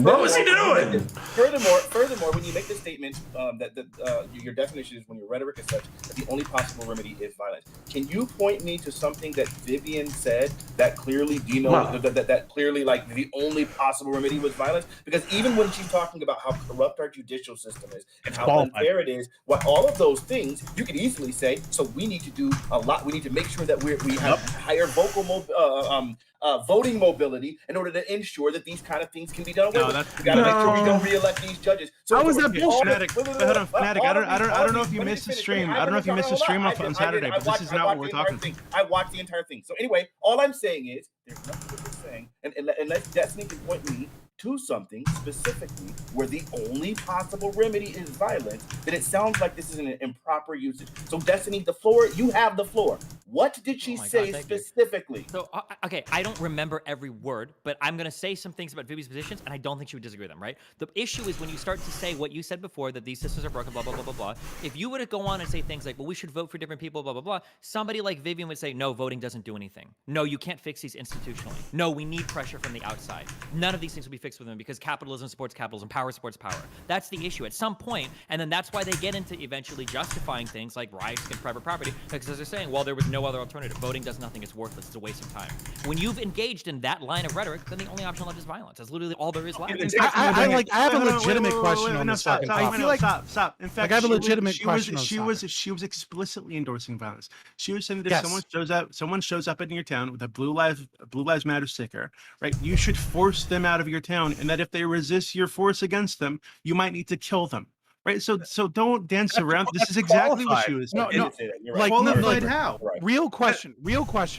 What was he doing? Furthermore, when you make the statement that your definition is when your rhetoric is such that the only possible remedy is violence. Can you point me to something that Vivian said that clearly, do you know that clearly like the only possible remedy was violence? Because even when she's talking about how corrupt our judicial system is and how unfair it is, what all of those things you could easily say. So we need to do a lot. We need to make sure that we have higher voting mobility in order to ensure that these kind of things can be done away with. We got to make sure we don't re-elect these judges. So how is that bullshit? Fanatic, I don't know if you missed the stream. I don't know if you missed the stream on Saturday, but this is not what we're talking about. I watched the entire thing. So anyway, all I'm saying is there's nothing that you're saying, and unless Destiny can point me to something specifically where the only possible remedy is violence, then it sounds like this is an improper usage. So Destiny, the floor, you have the floor. What did she say specifically? So, okay, I don't remember every word, but I'm going to say some things about Vivi's positions, and I don't think she would disagree with them, right? The issue is when you start to say what you said before, that these systems are broken, blah, blah, blah, blah, blah. If you were to go on and say things like, well, we should vote for different people, blah, blah, blah, somebody like Vivian would say, no, voting doesn't do anything. No, you can't fix these institutionally. No, we need pressure from the outside. None of these things will be fixed with them because capitalism supports capitalism, power supports power. That's the issue at some point, and then that's why they get into eventually justifying things like riots against private property, because they're saying, well, there was no other alternative. Voting does nothing, it's worthless, it's a waste of time. When you've engaged in that line of rhetoric, then the only option left is violence. That's literally all there is left. I have a legitimate question on this fucking topic. I feel like stop. In fact, I have a legitimate question. She was explicitly endorsing violence. She was saying that if someone shows up in your town with a Blue Lives Matter sticker, right? You should force them out of your town, and that if they resist your force against them, you might need to kill them. Right, so don't dance around. This is exactly what she was. No, like qualified how? Real question,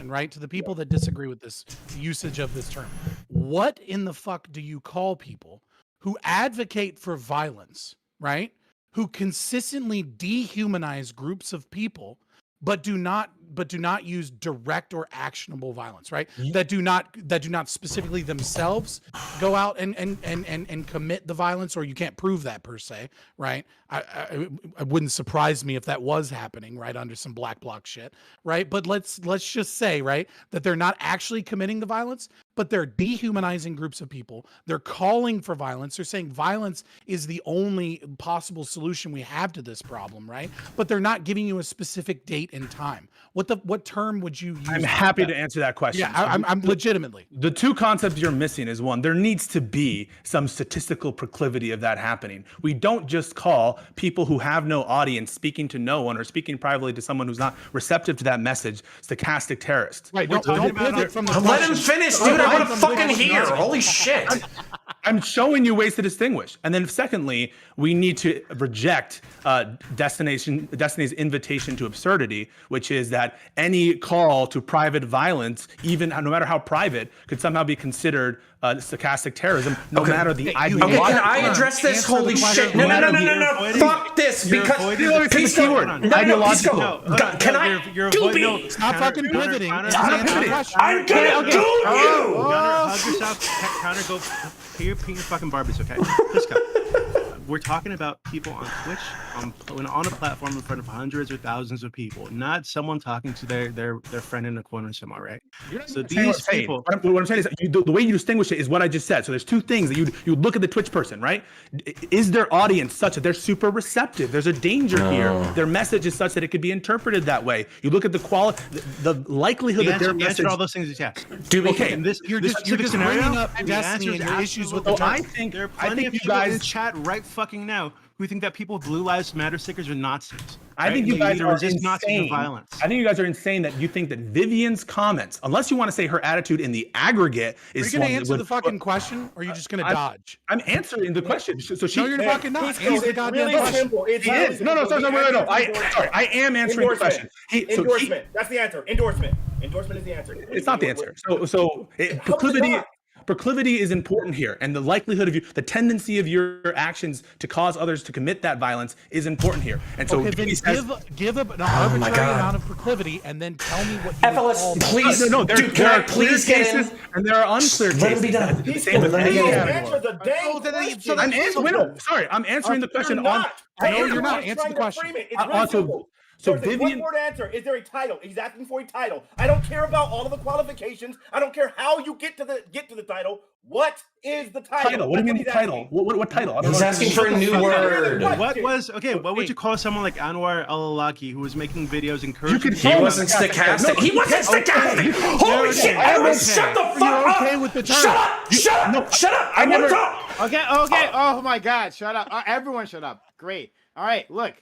right? To the people that disagree with this usage of this term, what in the fuck do you call people who advocate for violence, right? Who consistently dehumanize groups of people, but do not use direct or actionable violence, right? That do not specifically themselves go out and commit the violence, or you can't prove that per se, right? It wouldn't surprise me if that was happening, right, under some black bloc shit, right? But let's just say, right, that they're not actually committing the violence, but they're dehumanizing groups of people. They're calling for violence. They're saying violence is the only possible solution we have to this problem, right? But they're not giving you a specific date and time. What term would you use? I'm happy to answer that question. Yeah, I'm legitimately. The two concepts you're missing is one, there needs to be some statistical proclivity of that happening. We don't just call people who have no audience, speaking to no one, or speaking privately to someone who's not receptive to that message, stochastic terrorists. Right, don't pivot from the Let him finish, dude. I want to fucking hear. Holy shit. I'm showing you ways to distinguish. And then secondly, we need to reject Destiny's invitation to absurdity, which is that any call to private violence, even no matter how private, could somehow be considered stochastic terrorism, no matter the ideology. Okay, can I address this? Holy shit. No. Fuck this. Because Pisco. Can I? Doopy. Stop fucking pivoting. I'm gonna do you. Hug yourself. Counter, go pay your fucking Barbies, okay? Pisco. We're talking about people on Twitch, on a platform in front of hundreds or thousands of people, not someone talking to their friend in a corner somewhere, right? So these people. What I'm saying is the way you distinguish it is what I just said. So there's two things that you look at the Twitch person, right? Is their audience such that they're super receptive? There's a danger here. Their message is such that it could be interpreted that way. You look at the likelihood that their message. All those things is yes. Okay, you're just bringing up Destiny and your issues with the term. I think there are plenty of people in chat right fucking now who think that people with Blue Lives Matter stickers are Nazis. I think you guys are insane. I think you guys are insane that you think that Vivian's comments, unless you want to say her attitude in the aggregate, is. Are you going to answer the fucking question, or are you just going to dodge? I'm answering the question. So she. No, you're fucking not. Answer the goddamn really question. Simple. He is. No. Sorry. I am answering the question. Endorsement. That's the answer. Endorsement. Endorsement is the answer. It's not the answer. Proclivity is important here, and the likelihood of the tendency of your actions to cause others to commit that violence is important here. And so, okay, then give an arbitrary amount of proclivity, and then tell me what you FLS, please. No, dude, can I please get in? And there are unclear cases. Let it be done. I'm answering the question on. No, you're not. Answer the question. So Vivian, one word answer. Is there a title? He's asking for a title. I don't care about all of the qualifications. I don't care how you get to the title. What is the title? What do you mean title? What title? He's asking for a new word. What would you call someone like Anwar Al-Awlaki who was making videos encouraging? He wasn't stochastic. He wasn't stochastic. Holy shit! Everyone, shut the fuck up. Okay with the term. Shut up! I want to talk. Okay. Oh my God! Shut up! Everyone, shut up! Great. All right. Look.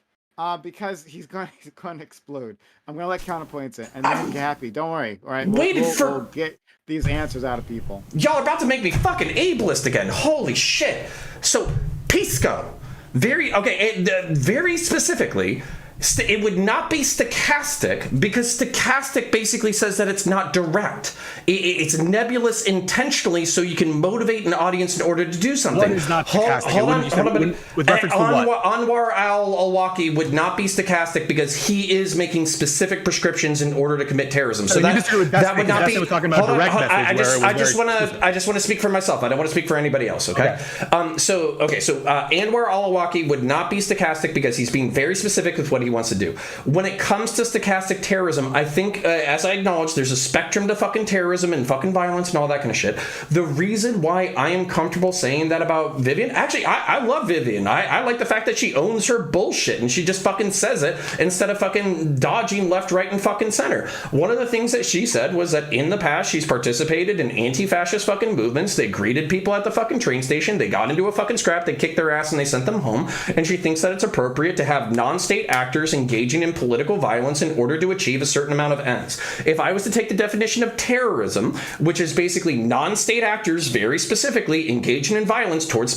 Because he's going to explode. I'm going to let Counterpoints in, and then get happy. Don't worry. All right. We'll get these answers out of people. Y'all are about to make me fucking ableist again. Holy shit. So, Pisco, very specifically, It would not be stochastic, because stochastic basically says that it's not direct. It's nebulous intentionally, so you can motivate an audience in order to do something. What is not stochastic? Hold on. With reference to what? Anwar al-Awlaki would not be stochastic because he is making specific prescriptions in order to commit terrorism. So that would not be. Talking about direct message. I just want to speak for myself. I don't want to speak for anybody else. Okay. So Anwar al-Awlaki would not be stochastic because he's being very specific with what he wants to do. When it comes to stochastic terrorism, I think, as I acknowledge, there's a spectrum to fucking terrorism and fucking violence and all that kind of shit. The reason why I am comfortable saying that about Vivian, actually, I love Vivian. I like the fact that she owns her bullshit and she just fucking says it instead of fucking dodging left, right, and fucking center. One of the things that she said was that in the past she's participated in anti-fascist fucking movements. They greeted people at the fucking train station. They got into a fucking scrap. They kicked their ass and they sent them home. And she thinks that it's appropriate to have non-state actors engaging in political violence in order to achieve a certain amount of ends. If I was to take the definition of terrorism, which is basically non-state actors very specifically engaging in violence towards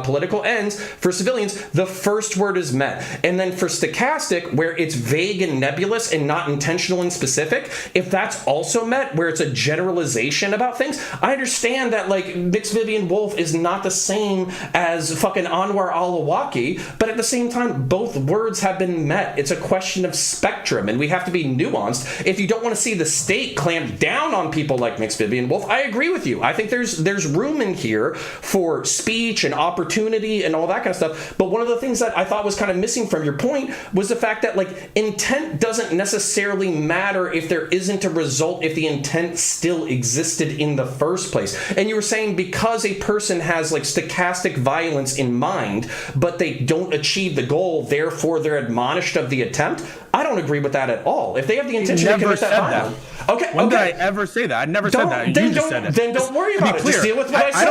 political ends for civilians, the first word is met. And then for stochastic, where it's vague and nebulous and not intentional and specific, if that's also met, where it's a generalization about things, I understand that like Mixed Vivian Wolf is not the same as fucking Anwar al-Awlaki, but at the same time, both words have been met. It's a question of spectrum, and we have to be nuanced. If you don't want to see the state clamp down on people like Mixed Vivian Wolf, I agree with you. I think there's room in here for speech and opportunity and all that kind of stuff. But one of the things that I thought was kind of missing from your point was the fact that like intent doesn't necessarily matter if there isn't a result, if the intent still existed in the first place. And you were saying because a person has like stochastic violence in mind, but they don't achieve the goal, therefore they're admonished of the attempt. I don't agree with that at all. If they have the intention to commit that violence. Okay. When did I ever say that? I never said that. You just said it. Then don't worry about it. Just deal with what I said.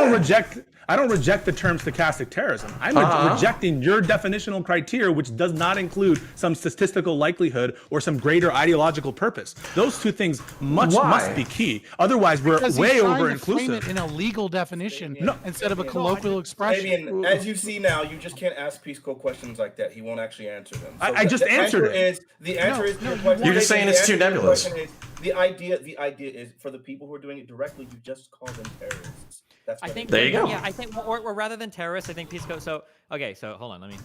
I don't reject the term stochastic terrorism. I'm rejecting your definitional criteria, which does not include some statistical likelihood or some greater ideological purpose. Those two things must be key. Otherwise, we're way over inclusive. Frame it in a legal definition instead of a colloquial expression. Fabian, as you see now, you just can't ask Pisco questions like that. He won't actually answer them. So I just answered it. The answer is your question. You're just saying it's too nebulous. The idea is for the people who are doing it directly, you just call them terrorists. That's I think there you go. Yeah, I think, or rather than terrorists, I think Pisco. So hold on, let me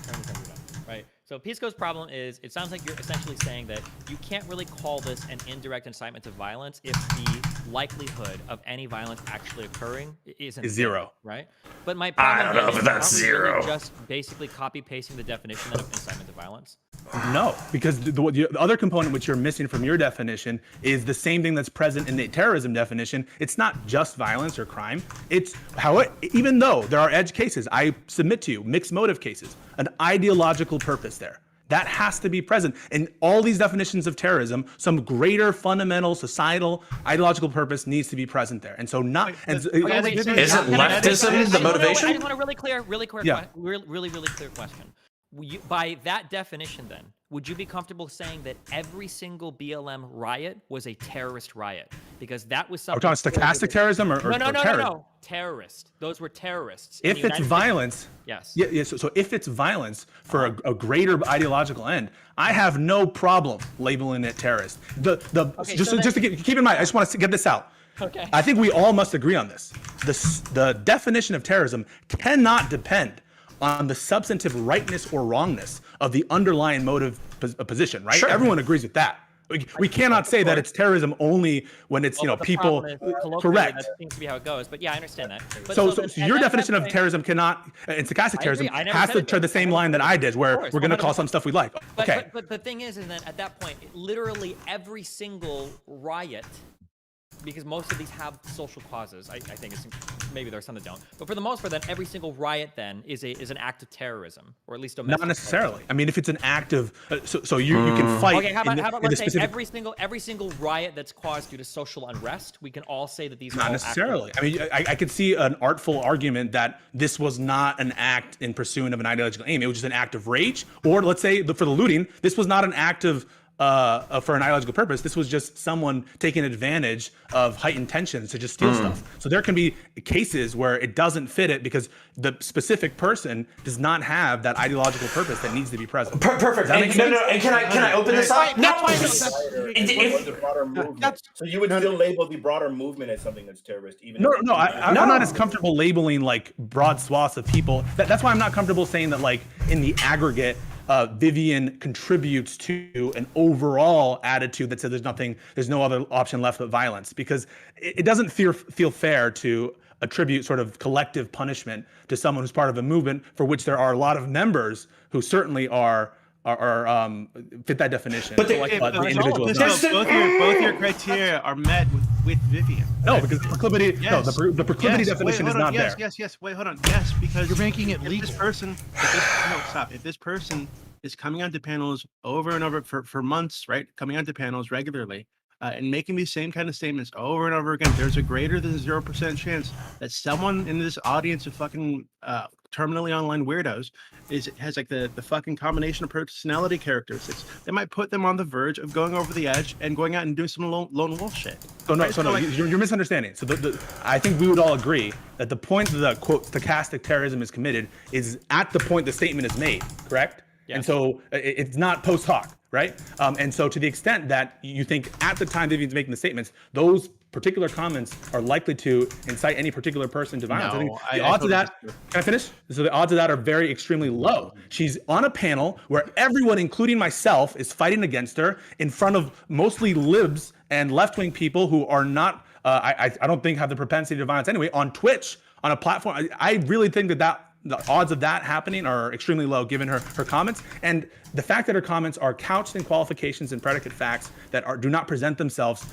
turn this over. Right. So Pisco's problem is, it sounds like you're essentially saying that you can't really call this an indirect incitement to violence if the likelihood of any violence actually occurring isn't zero, right? But my problem I don't know if that's zero. Really just basically copy pasting the definition of incitement to violence. No, because the other component which you're missing from your definition is the same thing that's present in the terrorism definition. It's not just violence or crime. It's even though there are edge cases, I submit to you, mixed motive cases, an ideological purpose there. That has to be present in all these definitions of terrorism. Some greater fundamental societal ideological purpose needs to be present there. And so isn't leftism the motivation? I just want a really clear question. By that definition, then, would you be comfortable saying that every single BLM riot was a terrorist riot? Because that was something. Are we talking stochastic terrorism or no. Terrorist. Those were terrorists. If it's violence. Yes. Yeah. So if it's violence for a greater ideological end, I have no problem labeling it terrorist. Just to keep in mind, I just want to get this out. Okay. I think we all must agree on this. The definition of terrorism cannot depend on the substantive rightness or wrongness of the underlying motive position, right? Sure. Everyone agrees with that. We cannot say that it's terrorism only when it's people correct. That seems to be how it goes. But yeah, I understand that. But so your definition of terrorism cannot, and stochastic terrorism has to tread the same line that I did, where we're going to call some stuff we like. Okay. But the thing is that at that point, literally every single riot, because most of these have social causes. I think maybe there are some that don't, but for the most part, then every single riot then is an act of terrorism, or at least not necessarily. Terrorism. I mean, if it's an act of so you can fight. Okay, how about let's say every single riot that's caused due to social unrest, we can all say that these are not necessarily. I mean, I could see an artful argument that this was not an act in pursuit of an ideological aim. It was just an act of rage, or let's say for the looting, this was not an act of for an ideological purpose. This was just someone taking advantage of heightened tensions to just steal stuff. So there can be cases where it doesn't fit it because the specific person does not have that ideological purpose that needs to be present. Perfect. And, no, and can I open this up? No. So you would still label the broader movement as something that's terrorist, even No, I'm not as comfortable labeling like broad swaths of people. That's why I'm not comfortable saying that like in the aggregate, Vivian contributes to an overall attitude that says there's no other option left but violence, because it doesn't feel fair to attribute sort of collective punishment to someone who's part of a movement for which there are a lot of members who certainly are fit that definition. But the individual both your criteria are met with Vivian. No, because the proclivity. Yes. No, the proclivity definition is not there. Yes. Wait, hold on. Yes, because you're making it legal. If this person is coming onto panels over and over for months, right? Coming onto panels regularly. And making these same kind of statements over and over again, there's a greater than 0% chance that someone in this audience of fucking terminally online weirdos has like the fucking combination of personality characteristics that might put them on the verge of going over the edge and going out and doing some lone wolf shit. You're misunderstanding. So I think we would all agree that the point that the quote stochastic terrorism is committed is at the point the statement is made, correct? Yes. And so it's not post hoc. Right? And so to the extent that you think at the time Vivian's making the statements, those particular comments are likely to incite any particular person to violence. I think the odds of that, can I finish? So the odds of that are very extremely low. She's on a panel where everyone, including myself, is fighting against her in front of mostly libs and left-wing people who are not, I don't think have the propensity to violence anyway, on Twitch, on a platform. I really think that the odds of that happening are extremely low given her comments, and the fact that her comments are couched in qualifications and predicate facts that do not present themselves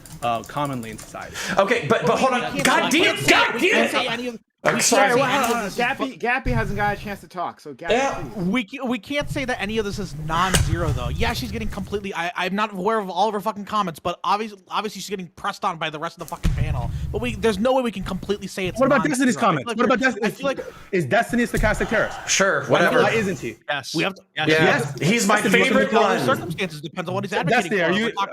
commonly in society. Okay, but hold on. God damn. I'm sorry. Gappy hasn't got a chance to talk, so Gappy. We can't say that any of this is non-zero though. Yeah, she's getting completely. I'm not aware of all of her fucking comments, but obviously she's getting pressed on by the rest of the fucking panel. But there's no way we can completely say it's. What about Destiny's comments? What about Destiny? I feel like is Destiny a stochastic terrorist? Sure, whatever. Why isn't he? Yes. We have to, yes. He's my favorite one. Circumstances depends on what he's advocating.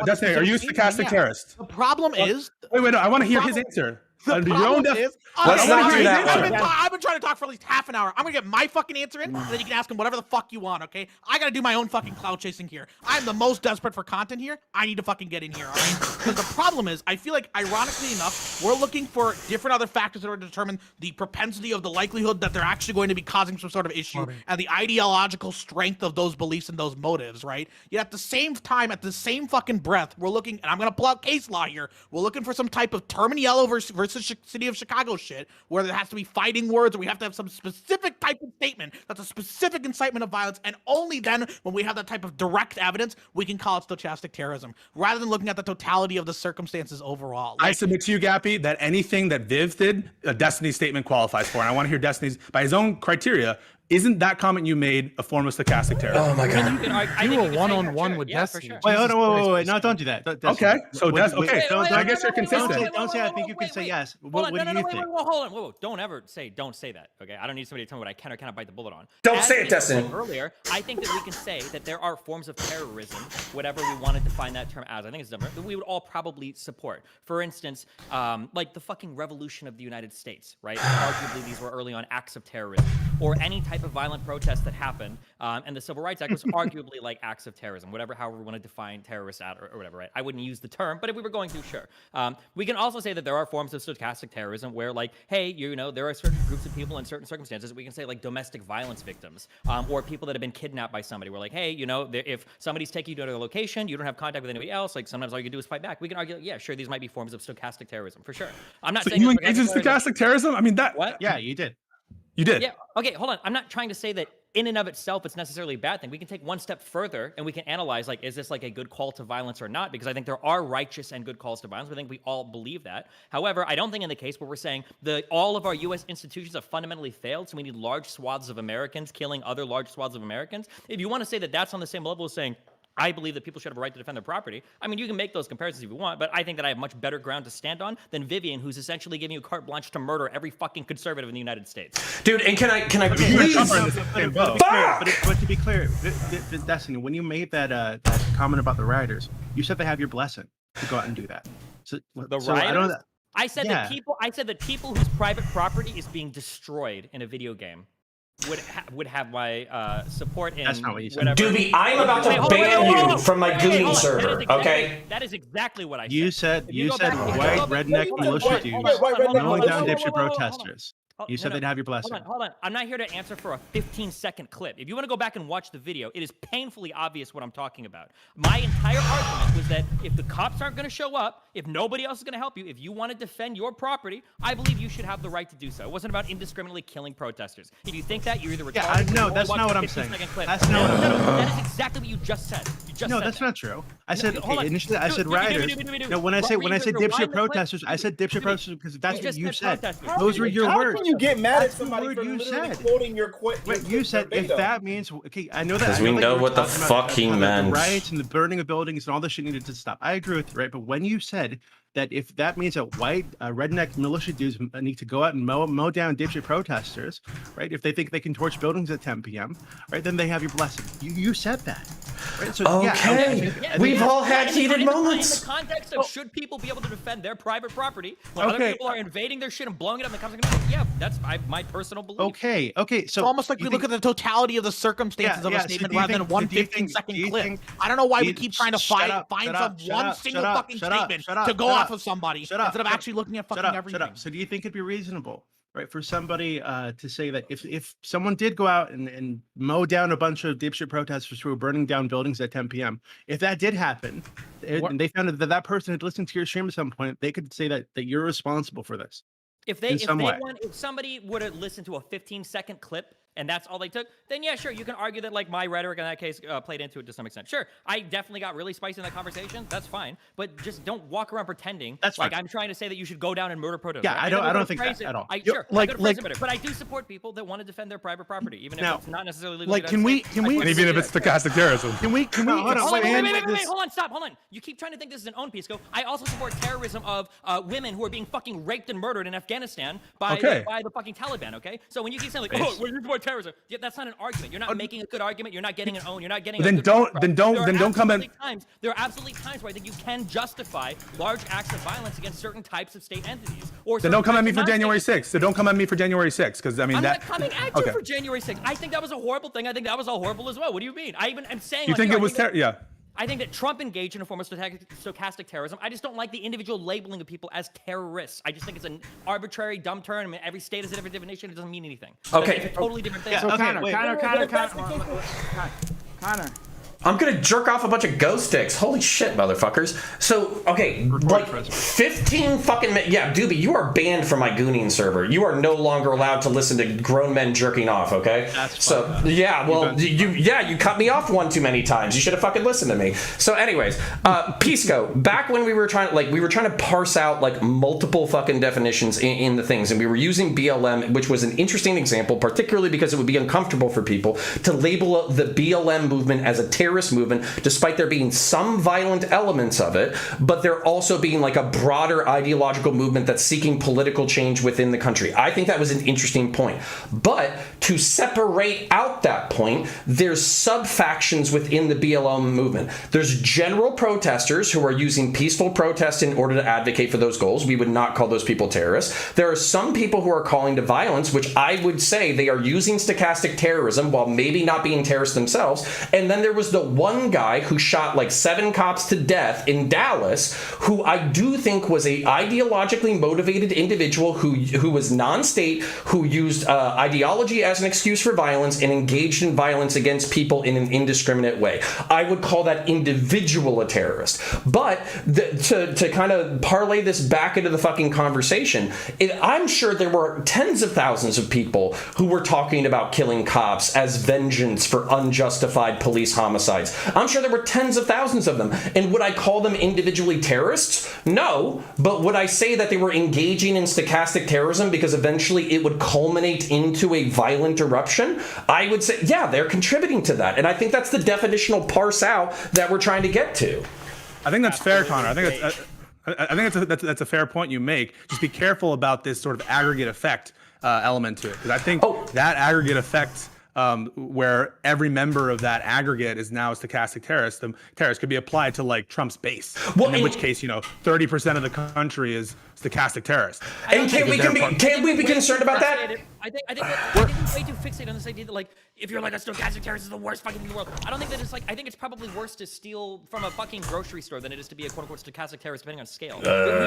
Destiny, are you a stochastic terrorist? The problem is. Wait, no, I want to hear his answer. The problem is, let's not do that. I've been trying to talk for at least half an hour. I'm gonna get my fucking answer in, and then you can ask him whatever the fuck you want, okay? I gotta do my own fucking cloud chasing here. I'm the most desperate for content here. I need to fucking get in here, all right? Because the problem is, I feel like, ironically enough, we're looking for different other factors that are to determine the propensity of the likelihood that they're actually going to be causing some sort of issue and the ideological strength of those beliefs and those motives, right? Yet at the same time, at the same fucking breath, we're looking, and I'm gonna pull out case law here, we're looking for some type of term yellow versus City of Chicago shit, where there has to be fighting words, or we have to have some specific type of statement that's a specific incitement of violence, and only then, when we have that type of direct evidence, we can call it stochastic terrorism, rather than looking at the totality of the circumstances overall. I submit to you, Gappy, that anything that Viv did, a Destiny's statement qualifies for, and I want to hear Destiny's, by his own criteria, isn't that comment you made a form of stochastic terrorism? Oh my god! You were one-on-one with Destiny. Sure. Wait, hold on, wait. No, don't do that. Okay, so okay. I guess you're consistent. Don't say I think you can say yes. What do you think? Hold on. Don't ever don't say that. Okay, I don't need somebody to tell me what I can or cannot bite the bullet on. Don't say it, Destiny. Earlier, I think that we can say that there are forms of terrorism, whatever we want to define that term as. I think it's different. That we would all probably support. For instance, like the fucking revolution of the United States, right? Arguably, these were early on acts of terrorism, or any type of violent protest that happened, and the Civil Rights Act was arguably like acts of terrorism, however we want to define terrorists or whatever, right? I wouldn't use the term, but if we were going to, sure. We can also say that there are forms of stochastic terrorism where, like, hey, there are certain groups of people in certain circumstances that we can say, like, domestic violence victims, or people that have been kidnapped by somebody. We're like, hey, if somebody's taking you to a location, you don't have contact with anybody else, like, sometimes all you can do is fight back. We can argue, yeah, sure, these might be forms of stochastic terrorism, for sure. I'm not saying you engaged in stochastic terrorism? I mean, that... What? Yeah, you did. You did. Yeah. Okay, hold on. I'm not trying to say that in and of itself it's necessarily a bad thing. We can take one step further and we can analyze, like, is this like a good call to violence or not? Because I think there are righteous and good calls to violence. I think we all believe that. However, I don't think in the case where we're saying all of our U.S. institutions have fundamentally failed, so we need large swaths of Americans killing other large swaths of Americans. If you want to say that that's on the same level as saying, I believe that people should have a right to defend their property. I mean, you can make those comparisons if you want, but I think that I have much better ground to stand on than Vivian, who's essentially giving you carte blanche to murder every fucking conservative in the United States. Dude, and can I please? But to be clear, Destiny, when you made that comment about the rioters, you said they have your blessing to go out and do that. So rioters? I said Yeah. that people whose private property is being destroyed in a video game would have my support in. That's not what you said. Whatever. Doobie, I'm about to ban you from my Goonie server, okay? That is exactly what I said. You said go back and white look- redneck militia dudes mowing down dipshit protesters. You said they'd have your blessing. Hold on. I'm not here to answer for a 15-second clip. If you want to go back and watch the video, it is painfully obvious what I'm talking about. My entire argument was that if the cops aren't going to show up, if nobody else is going to help you, if you want to defend your property, I believe you should have the right to do so. It wasn't about indiscriminately killing protesters. If you think that, you're either retarded. No, or that's watch not the what I'm 15 saying. second clip. That's not what I'm saying. That is exactly what you just said. No, that's not true. I said hold on. initially I said Dude, rioters. No, when I say dipshit rewind the clip. protesters, I said dipshit protesters because that's what you said. protesters. Those were your How words. can you get mad at That's the somebody word for you literally said. quoting your Wait, you said if that means okay, I know that. 'Cause I we that know you were what the talking fuck he how the meant. riots and the burning of buildings and all this shit needed to stop. I agree with you, right? But when you said that if that means that white redneck militia dudes need to go out and mow down dipshit protesters, right? If they think they can torch buildings at 10 p.m., right? Then they have your blessing. You said that. Right? So, Okay. We've all had heated moments. In the context of should people be able to defend their private property when other people are invading their shit and blowing it up in the context? Yeah, that's my personal belief. Okay. So it's almost like we look at the totality of the circumstances of a statement rather than one 15-second clip. I don't know why we keep trying to find some one single fucking statement to go off of somebody instead of actually looking at fucking everything. So do you think it'd be reasonable, right, for somebody to say that if someone did go out and mow down a bunch of dipshit protesters who were burning down buildings at 10 p.m., if that did happen, and they found that person had listened to your stream at some point, they could say that you're responsible for this? If somebody would have listened to a 15-second clip and that's all they took, then yeah, sure, you can argue that like my rhetoric in that case played into it to some extent. Sure, I definitely got really spicy in that conversation. That's fine, but just don't walk around pretending like I'm trying to say that you should go down and murder protesters. Yeah, I don't think that at all. But I do support people that want to defend their private property, even if it's not necessarily legal. Like, can we even if it's stochastic terrorism? Can we hold on, stop. You keep trying to think this is an own piece. I also support terrorism of women who are being fucking raped and murdered in Afghanistan by the fucking Taliban. Okay, so when you keep saying like, oh, we're support terrorism, that's not an argument. You're not making a good argument. You're not getting an own. You're not getting. Then don't come in. There are absolutely times where I think you can justify large acts of violence against certain types of state entities. Then don't come at me for January 6th. So don't come at me for January 6th, because I mean I'm that. not coming at you for January 6th. I think that was a horrible thing. I think that was all horrible as well. What do you mean? I'm saying. You think it was yeah. I think that Trump engaged in a form of stochastic terrorism. I just don't like the individual labeling of people as terrorists. I just think it's an arbitrary, dumb term. I mean, every state has a different definition. It doesn't mean anything. Okay. It's a totally different thing. So Connor. I'm gonna jerk off a bunch of ghost sticks. Holy shit, motherfuckers. So, okay, like 15 fucking minutes. Yeah, Doobie, you are banned from my Gooning server. You are no longer allowed to listen to grown men jerking off, okay? That's so, yeah, well, you cut me off one too many times. You should have fucking listened to me. So, anyways, Pisco, back when we were trying to parse out like multiple fucking definitions in the things, and we were using BLM, which was an interesting example, particularly because it would be uncomfortable for people to label the BLM movement as a terrorist movement, despite there being some violent elements of it, but there also being like a broader ideological movement that's seeking political change within the country. I think that was an interesting point. But to separate out that point, there's sub-factions within the BLM movement. There's general protesters who are using peaceful protest in order to advocate for those goals. We would not call those people terrorists. There are some people who are calling to violence, which I would say they are using stochastic terrorism while maybe not being terrorists themselves. And then there was the one guy who shot like 7 cops to death in Dallas, who I do think was a ideologically motivated individual who was non-state, who used ideology as an excuse for violence and engaged in violence against people in an indiscriminate way. I would call that individual a terrorist. But to kind of parlay this back into the fucking conversation, I'm sure there were tens of thousands of people who were talking about killing cops as vengeance for unjustified police homicides. I'm sure there were tens of thousands of them. And would I call them individually terrorists? No. But would I say that they were engaging in stochastic terrorism because eventually it would culminate into a violent eruption? I would say, yeah, they're contributing to that. And I think that's the definitional parse out that we're trying to get to. I think that's fair, Connor. I think that's a fair point you make. Just be careful about this sort of aggregate effect element to it, because I think that aggregate effect where every member of that aggregate is now a stochastic terrorist. The terrorist could be applied to like Trump's base, well, in which case 30% of the country is stochastic terrorist. And can we be concerned about that? I think we're way too fixated on this idea that like if you're like a stochastic terrorist is the worst fucking thing in the world. I don't think that it's like I think it's probably worse to steal from a fucking grocery store than it is to be a quote unquote stochastic terrorist, depending on scale.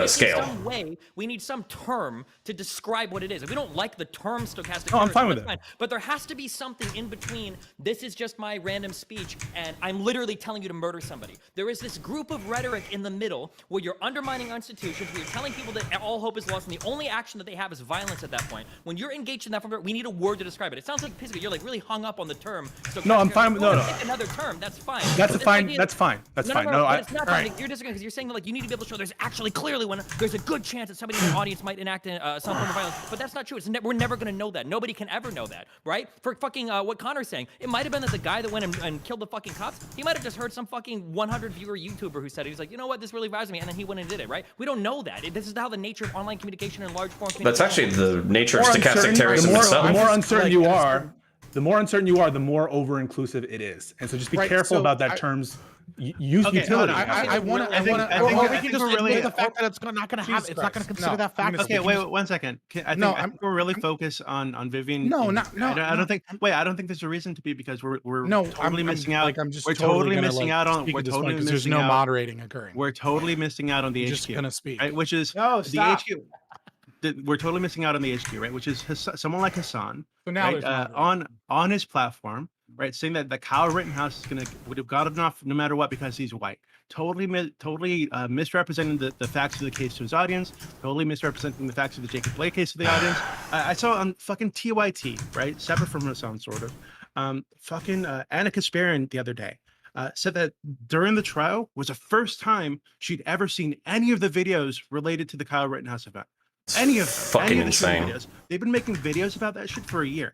Some way we need some term to describe what it is. If we don't like the term stochastic terrorist, I'm fine with it. But there has to be something in between. This is just my random speech, and I'm literally telling you to murder somebody. There is this group of rhetoric in the middle where you're undermining institutions, where you're telling people that all hope is lost, and the only action that they have is violence at that point. When you're engaged in that, we need a word to describe it. It sounds like basically you're like really hung up on the term. No, I'm fine with no. Pick another term. That's fine. That's fine. That's fine. That's fine. No, it's not fine. You're disagreeing because you're saying that like you need to be able to show there's actually clearly when there's a good chance that somebody in the audience might enact some form of violence, but that's not true. We're never going to know that. Nobody can ever know that, right? For fucking what Connor's saying, it might have been that the guy that went and killed the fucking cops, he might have just heard some fucking 100 viewer YouTuber who said it. He's like, you know what, this really vibes me, and then he went and did it, right? We don't know that. This is how the nature of online communication and large form communication. That's actually the nature of stochastic terrorism itself. The more uncertain you are, the more over-inclusive it is, and so just be careful about that term's utility. I want to. We can just really the fact that it's not going to have. It's not going to consider that fact. Okay, wait 1 second. I think we're really focused on Vivian. No. I don't think. Wait, I don't think there's a reason to be because we're totally missing out. Like I'm just we're totally missing out on. We're totally missing there's no moderating occurring. We're totally missing out on the HQ. Just gonna speak, right? Which is the HQ. We're totally missing out on the HQ, right? Which is someone like Hassan, right? On his platform, right? Saying that the Kyle Rittenhouse would have got enough no matter what because he's white. Totally misrepresenting the facts of the case to his audience. Totally misrepresenting the facts of the Jacob Blake case to the audience. I saw on fucking TYT, right? Separate from Hassan, sort of. Anna Kasparian the other day. Said that during the trial was the first time she'd ever seen any of the videos related to the Kyle Rittenhouse event. Any of the insane videos. They've been making videos about that shit for a year.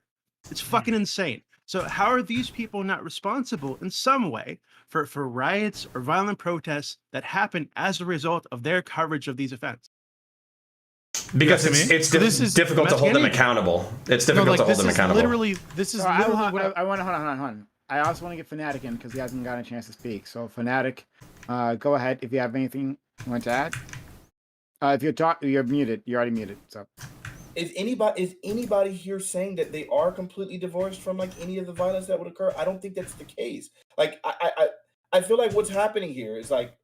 It's fucking insane. So how are these people not responsible in some way for riots or violent protests that happen as a result of their coverage of these events? Because it's difficult to hold them accountable. It's difficult to hold them accountable. This is literally I want to hold on. I also want to get Fnatic in because he hasn't gotten a chance to speak. So Fnatic, go ahead if you have anything you want to add. If you're muted. You're already muted. So, is anybody here saying that they are completely divorced from like any of the violence that would occur? I don't think that's the case. Like I feel like what's happening here is like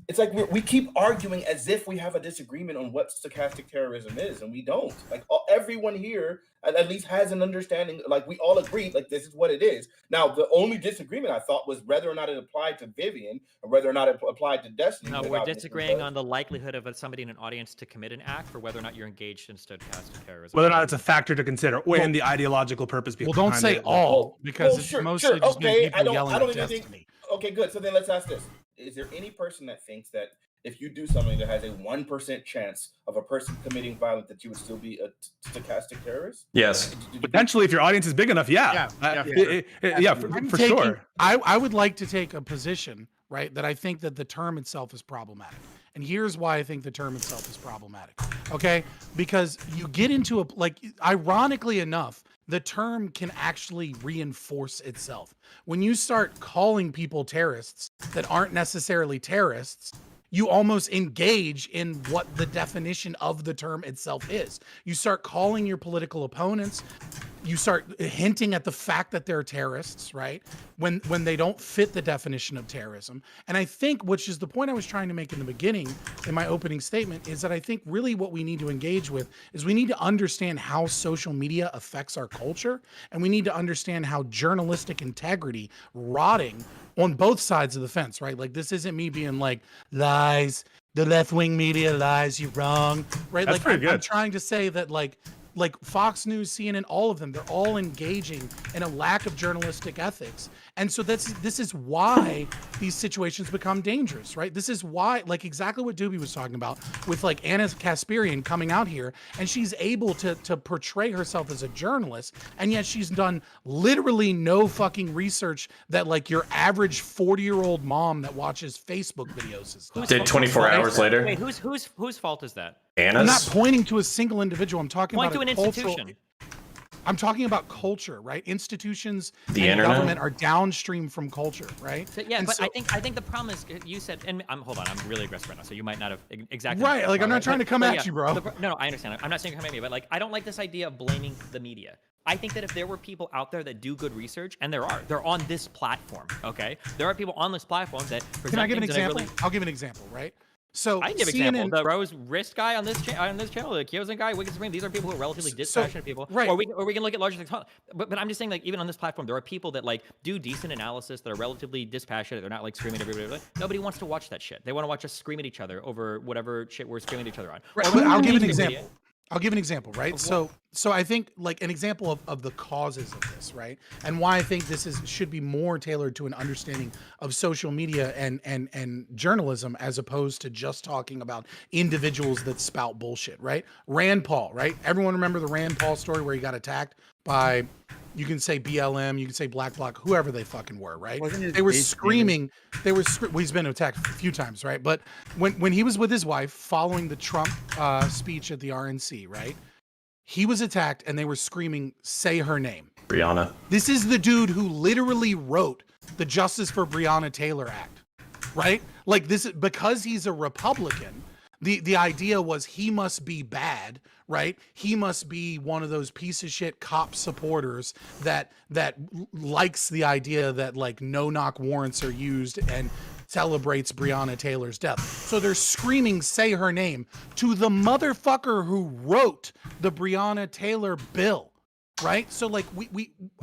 it's like we keep arguing as if we have a disagreement on what stochastic terrorism is, and we don't. Like everyone here at least has an understanding. Like we all agree, like this is what it is. Now, the only disagreement I thought was whether or not it applied to Vivian or whether or not it applied to Destiny. No, we're disagreeing on the likelihood of somebody in an audience to commit an act, or whether or not you're engaged in stochastic terrorism. Whether or not it's a factor to consider, and the ideological purpose behind it. Well, don't say all because it's mostly just people yelling at Destiny. Okay, good. So then let's ask this. Is there any person that thinks that if you do something that has a 1% chance of a person committing violence, that you would still be a stochastic terrorist? Yes. Potentially, if your audience is big enough, yeah. For sure. I would like to take a position, right, that I think that the term itself is problematic. And here's why I think the term itself is problematic. Okay? Because you get into ironically enough, the term can actually reinforce itself. When you start calling people terrorists that aren't necessarily terrorists, you almost engage in what the definition of the term itself is. You start calling your political opponents, you start hinting at the fact that they're terrorists, right? When they don't fit the definition of terrorism. And I think, which is the point I was trying to make in the beginning, in my opening statement, is that I think really what we need to engage with is we need to understand how social media affects our culture, and we need to understand how journalistic integrity rotting on both sides of the fence, right? Like, this isn't me being like, lies, the left-wing media lies, you're wrong, right? That's pretty good. I'm trying to say that like Fox News, CNN, all of them, they're all engaging in a lack of journalistic ethics. And so this is why these situations become dangerous, right? This is why, like exactly what Doobie was talking about with like Anna Kasparian coming out here, and she's able to portray herself as a journalist, and yet she's done literally no fucking research that like your average 40-year-old mom that watches Facebook videos is done. Did 24 hours later. Wait, whose fault is that? Anna's? I'm not pointing to a single individual. I'm talking Point about to an institution. I'm talking about culture, right? Institutions The and internet? government are downstream from culture, right? So, yeah, And but so, I think the problem is you said, and hold on, I'm really aggressive right now, so you might not have exactly right. Like I'm not trying to come at you, bro. No, I understand. I'm not saying come at me, but like I don't like this idea of blaming the media. I think that if there were people out there that do good research, and they're on this platform, okay? There are people on this platform that present Can I give an things that example? really... I'll give an example, right? So I can give CNN, example. The Rose Wrist guy on this channel, the Kyozen guy, Wicked Supreme. These are people who are relatively dispassionate people. right. Or we can look at larger things. But I'm just saying, like, even on this platform, there are people that like do decent analysis that are relatively dispassionate. They're not like screaming at everybody. Nobody wants to watch that shit. They want to watch us scream at each other over whatever shit we're screaming at each other on. Right, but I'll give an example. I'll give an example, right? So I think like an example of the causes of this, right? And why I think this should be more tailored to an understanding of social media and journalism as opposed to just talking about individuals that spout bullshit, right? Rand Paul, right? Everyone remember the Rand Paul story where he got attacked by, you can say BLM, you can say Black Bloc, whoever they fucking were, right? They were screaming. Well, he's been attacked a few times, right? But when he was with his wife following the Trump speech at the RNC, right? He was attacked and they were screaming, "Say her name." Breonna. This is the dude who literally wrote the Justice for Breonna Taylor Act, right? Like this, because he's a Republican, the idea was he must be bad, right? He must be one of those piece of shit cop supporters that likes the idea that like no-knock warrants are used and celebrates Breonna Taylor's death. So they're screaming, "Say her name" to the motherfucker who wrote the Breonna Taylor bill. Right? So like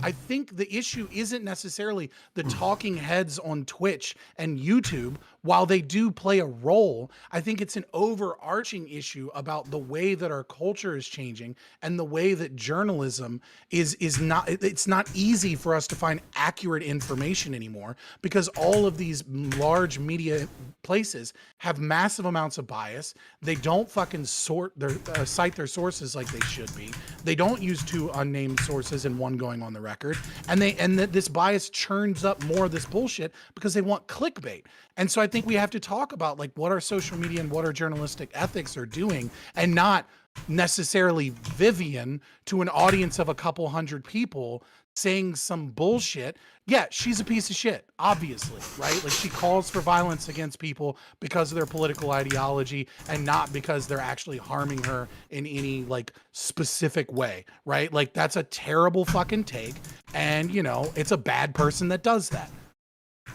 I think the issue isn't necessarily the talking heads on Twitch and YouTube. While they do play a role, I think it's an overarching issue about the way that our culture is changing and the way that journalism is not, it's not easy for us to find accurate information anymore because all of these large media places have massive amounts of bias. They don't fucking cite their sources like they should be. They don't use two unnamed sources and one going on the record. And this bias churns up more of this bullshit because they want clickbait. And so I think we have to talk about like what our social media and what our journalistic ethics are doing, and not necessarily Vivian to an audience of a couple hundred people saying some bullshit. Yeah, she's a piece of shit, obviously, right? Like she calls for violence against people because of their political ideology and not because they're actually harming her in any like specific way, right? Like that's a terrible fucking take. And you know, it's a bad person that does that.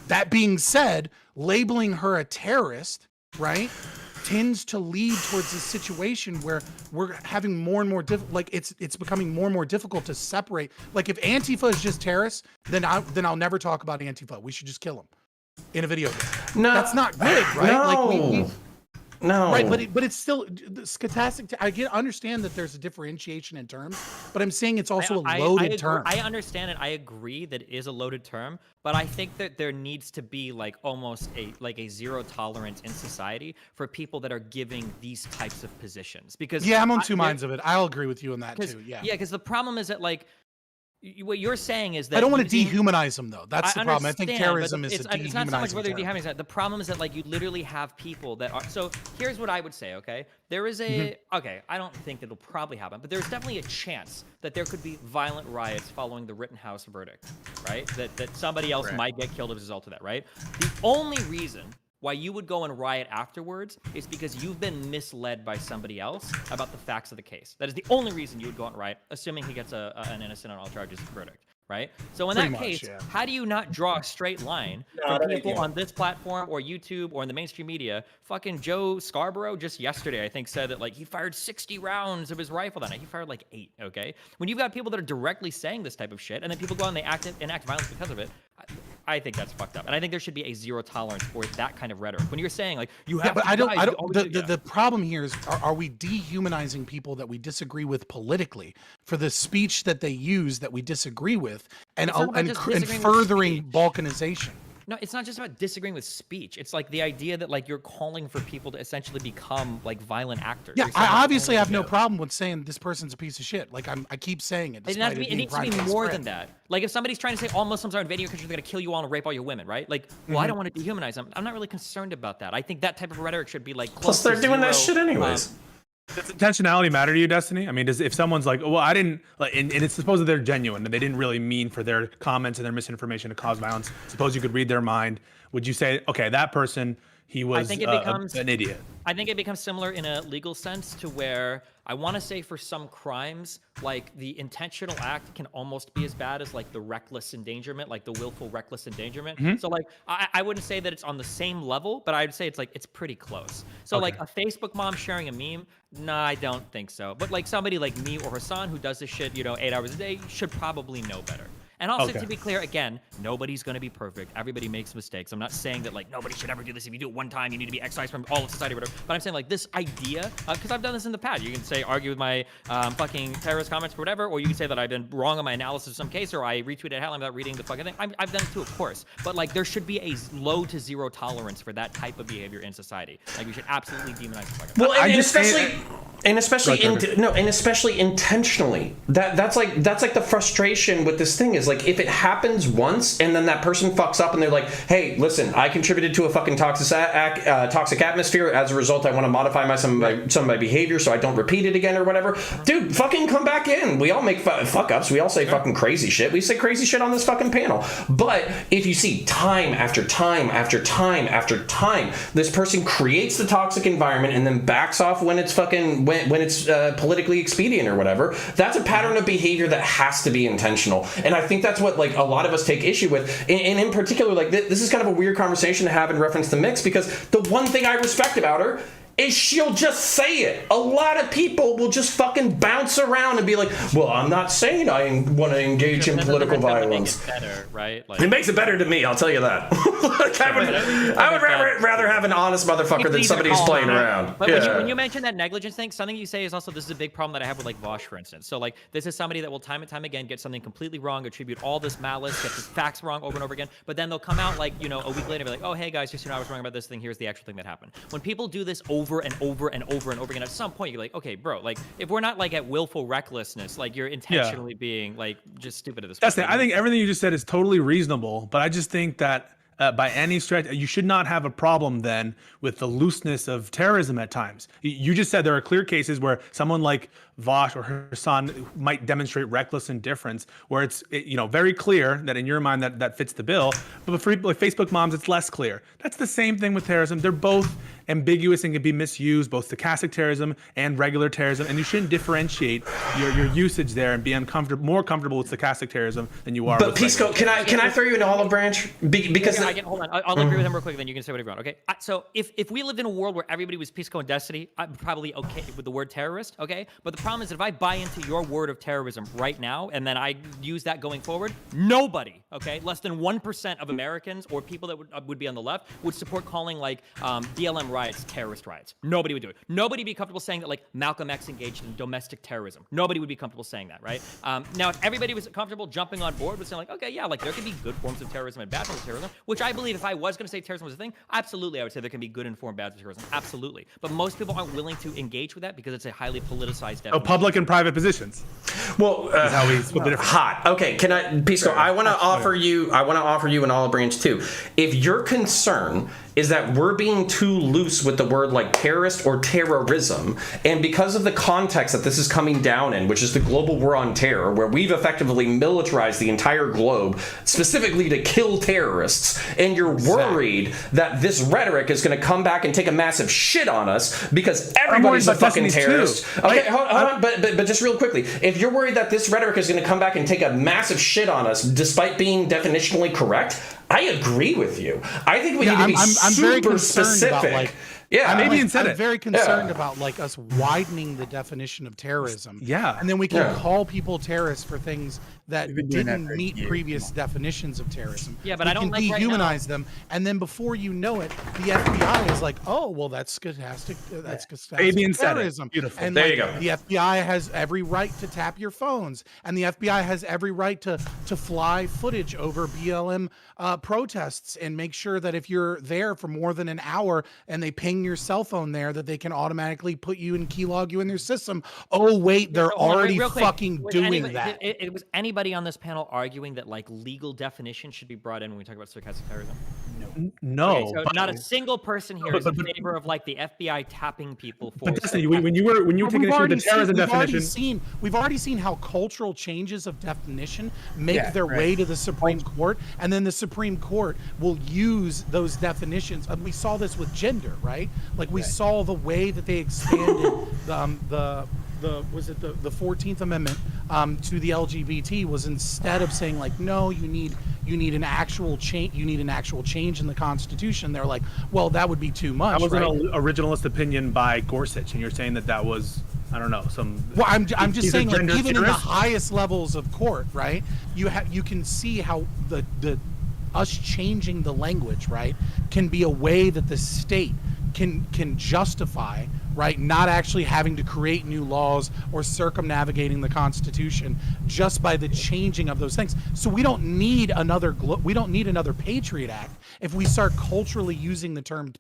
That being said, labeling her a terrorist, right, tends to lead towards a situation where we're having more and more like it's becoming more and more difficult to separate. Like if Antifa is just terrorists, then I'll never talk about Antifa. We should just kill them in a video game. No, that's not good, right? No. Like no, right, but it's still Stochastic. I understand that there's a differentiation in terms, but I'm saying it's also a loaded term. I understand it. I agree that it is a loaded term, but I think that there needs to be like almost a zero tolerance in society for people that are giving these types of positions. Because I'm on two minds of it. I'll agree with you on that too. Yeah, because the problem is that like. What you're saying is that I don't want to dehumanize them, though. That's the problem. I think terrorism is it's not so much whether you're dehumanizing. The problem is that like you literally have people that are. So here's what I would say. Okay, there is a okay. I don't think that'll probably happen, but there's definitely a chance that there could be violent riots following the Rittenhouse verdict, right? That somebody else might get killed as a result of that, right? The only reason why you would go and riot afterwards is because you've been misled by somebody else about the facts of the case. That is the only reason you would go out and riot, assuming he gets an innocent on all charges verdict, right? So in that case, how do you not draw a straight line from people on this platform or YouTube or in the mainstream media? Fucking Joe Scarborough just yesterday, I think, said that like he fired 60 rounds of his rifle that night. He fired like 8, okay? When you've got people that are directly saying this type of shit and then people go out and they enact violence because of it, I think that's fucked up, and I think there should be a zero tolerance for that kind of rhetoric. When you're saying like you have, but I don't. The problem here is, are we dehumanizing people that we disagree with politically for the speech that they use that we disagree with, and furthering balkanization? No, it's not just about disagreeing with speech. It's like the idea that like you're calling for people to essentially become like violent actors. Yeah, I obviously have no problem with saying this person's a piece of shit. Like I keep saying it. It needs to be more than that. Like if somebody's trying to say all Muslims are invading your country, they're gonna kill you all and rape all your women, right? Like, well, I don't want to dehumanize them. I'm not really concerned about that. I think that type of rhetoric should be like. Plus, they're doing that shit anyways. Does intentionality matter to you, Destiny? I mean, if someone's like, well, I didn't, like, and it's supposed that they're genuine and they didn't really mean for their comments and their misinformation to cause violence. Suppose you could read their mind. Would you say, okay, that person, he was an idiot? I think it becomes similar in a legal sense to where I want to say for some crimes, like the intentional act can almost be as bad as like the reckless endangerment, like the willful reckless endangerment. Mm-hmm. So like, I wouldn't say that it's on the same level, but I'd say it's pretty close. So like a Facebook mom sharing a meme, nah, I don't think so. But like somebody like me or Hassan who does this shit, 8 hours a day should probably know better. And also, to be clear, again, nobody's going to be perfect. Everybody makes mistakes. I'm not saying that, like, nobody should ever do this. If you do it one time, you need to be excised from all of society or whatever. But I'm saying, like, this idea, because I've done this in the past. You can say, argue with my fucking terrorist comments or whatever, or you can say that I've been wrong on my analysis of some case, or I retweeted a headline without reading the fucking thing. I've done it too, of course. But, like, there should be a low to zero tolerance for that type of behavior in society. Like, we should absolutely demonize the fucking Well, and especially intentionally. That's like the frustration with this thing is like if it happens once and then that person fucks up and they're like, hey, listen, I contributed to a fucking toxic atmosphere. As a result, I want to modify some of my behavior so I don't repeat it again or whatever. Dude, fucking come back in. We all make fuck ups. We all say fucking crazy shit. We say crazy shit on this fucking panel. But if you see time after time after time after time, this person creates the toxic environment and then backs off when it's fucking when it's politically expedient or whatever, that's a pattern of behavior that has to be intentional. And I think that's what like a lot of us take issue with. And in particular, like this is kind of a weird conversation to have in reference to Mix, because the one thing I respect about her is she'll just say it. A lot of people will just fucking bounce around and be like, well, I'm not saying I want to engage in political violence. Make it better, right? Like, it makes it better to me, I'll tell you that. Like, I would rather have an honest motherfucker than somebody who's playing around. But when you mention that negligence thing, something you say is also, this is a big problem that I have with like Vosh, for instance. So like, this is somebody that will time and time again get something completely wrong, attribute all this malice, get the facts wrong over and over again, but then they'll come out like, a week later and be like, oh, hey guys, just I was wrong about this thing, here's the actual thing that happened. When people do this over and over and over and over again, at some point you're like, okay, bro, like if we're not like at willful recklessness, like you're intentionally being like just stupid at this point. I think everything you just said is totally reasonable, but I just think that by any stretch, you should not have a problem then with the looseness of terrorism at times. You just said there are clear cases where someone like Vosh or Hassan might demonstrate reckless indifference, where it's very clear that in your mind that fits the bill. But for like Facebook moms, it's less clear. That's the same thing with terrorism. They're both ambiguous and can be misused, both stochastic terrorism and regular terrorism, and you shouldn't differentiate your usage there and be more comfortable with stochastic terrorism than you are. But Pisco, can I throw you an olive branch? Because hold on, I'll agree with him real quick, then you can say whatever you want. Okay, so if we lived in a world where everybody was Pisco and Destiny, I'm probably okay with the word terrorist. Okay, but the problem is that if I buy into your word of terrorism right now and then I use that going forward, nobody, okay, less than 1% of Americans or people that would be on the left would support calling like BLM riots terrorist riots. Nobody would do it. Nobody would be comfortable saying that like Malcolm X engaged in domestic terrorism. Nobody would be comfortable saying that, right? Now, if everybody was comfortable jumping on board with saying like, okay, yeah, like there could be good forms of terrorism and bad forms of terrorism, which I believe if I was going to say terrorism was a thing, absolutely, I would say there can be good and form bad terrorism. Absolutely. But most people aren't willing to engage with that because it's a highly politicized definition. Public and private positions. Well, how we split the difference. Hot. Okay, can I, Pisco? I want to offer you an olive branch too. If your concern is that we're being too loose with the word like terrorist or terrorism, and because of the context that this is coming down in, which is the global war on terror, where we've effectively militarized the entire globe specifically to kill terrorists, and you're worried that this rhetoric is going to come back and take a massive shit on us because everybody's a fucking terrorist. Okay, hold on, but just real quickly, if you're worried that this rhetoric is going to come back and take a massive shit on us despite being definitionally correct, I agree with you. I think we need to be super specific. About, like, I'm very concerned about like us widening the definition of terrorism. Yeah. And then we can call people terrorists for things that didn't meet previous definitions of terrorism. Yeah, but I don't like dehumanize them, and then before you know it, the FBI is like, "Oh, well, that's stochastic. That's stochastic terrorism." Beautiful. And there you go. The FBI has every right to tap your phones, and the FBI has every right to fly footage over BLM protests and make sure that if you're there for more than an hour and they ping your cell phone there, that they can automatically put you and keylog you in their system. Oh wait, they're already fucking doing that. It was anybody on this panel arguing that like legal definition should be brought in when we talk about stochastic terrorism? No, Okay, so not a single person here is in favor of like the FBI tapping people for. But Destiny, when you take an issue with the terrorism definition, we've already seen how cultural changes of definition make their way to the Supreme Court, and then the Supreme Court will use those definitions. And we saw this with gender, right? Like we saw the way that they expanded the 14th Amendment to the LGBT was instead of saying like, no, you need an actual change, in the Constitution. They're like, well, that would be too much. That was an originalist opinion by Gorsuch, and you're saying that was, I don't know, some. Well, I'm just saying, like, even in the highest levels of court, right? You can see how the us changing the language, right, can be a way that the state can justify, right, not actually having to create new laws or circumnavigating the Constitution just by the changing of those things. So we don't need another Patriot Act if we start culturally using the term